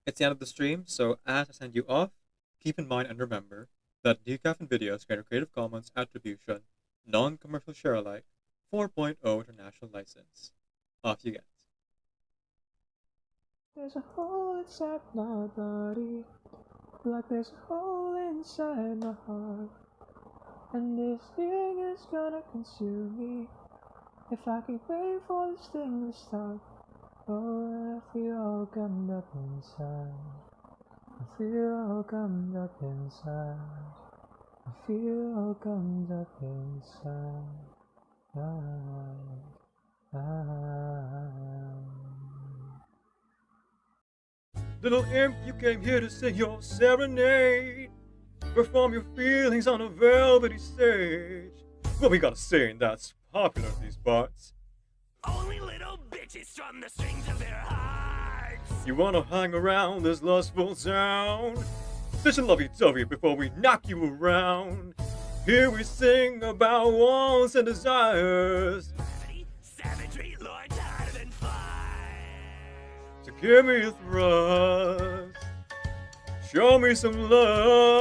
it's the end of the stream, so as I send you off, keep in mind and remember that Decaffeinated videos get a Creative Commons Attribution, non-commercial share alike, 4.0 international license. Off you get. There's a hole inside my body, like there's a hole inside my heart. And this thing is gonna consume me if I keep waiting for this thing to stop. Oh, I feel all gummed up inside. I feel all gummed up inside. I feel all gummed up inside. Little imp, you came here to sing your serenade. Perform your feelings on a velvety stage. What we gotta sing that's popular in these parts? Only little bitches strum the strings of their hearts. You wanna hang around this lustful sound? Such a lovey-dovey before we knock you around. Here we sing about wants and desires. Savagery, lords harder than fire. So give me a thrust. Show me some love.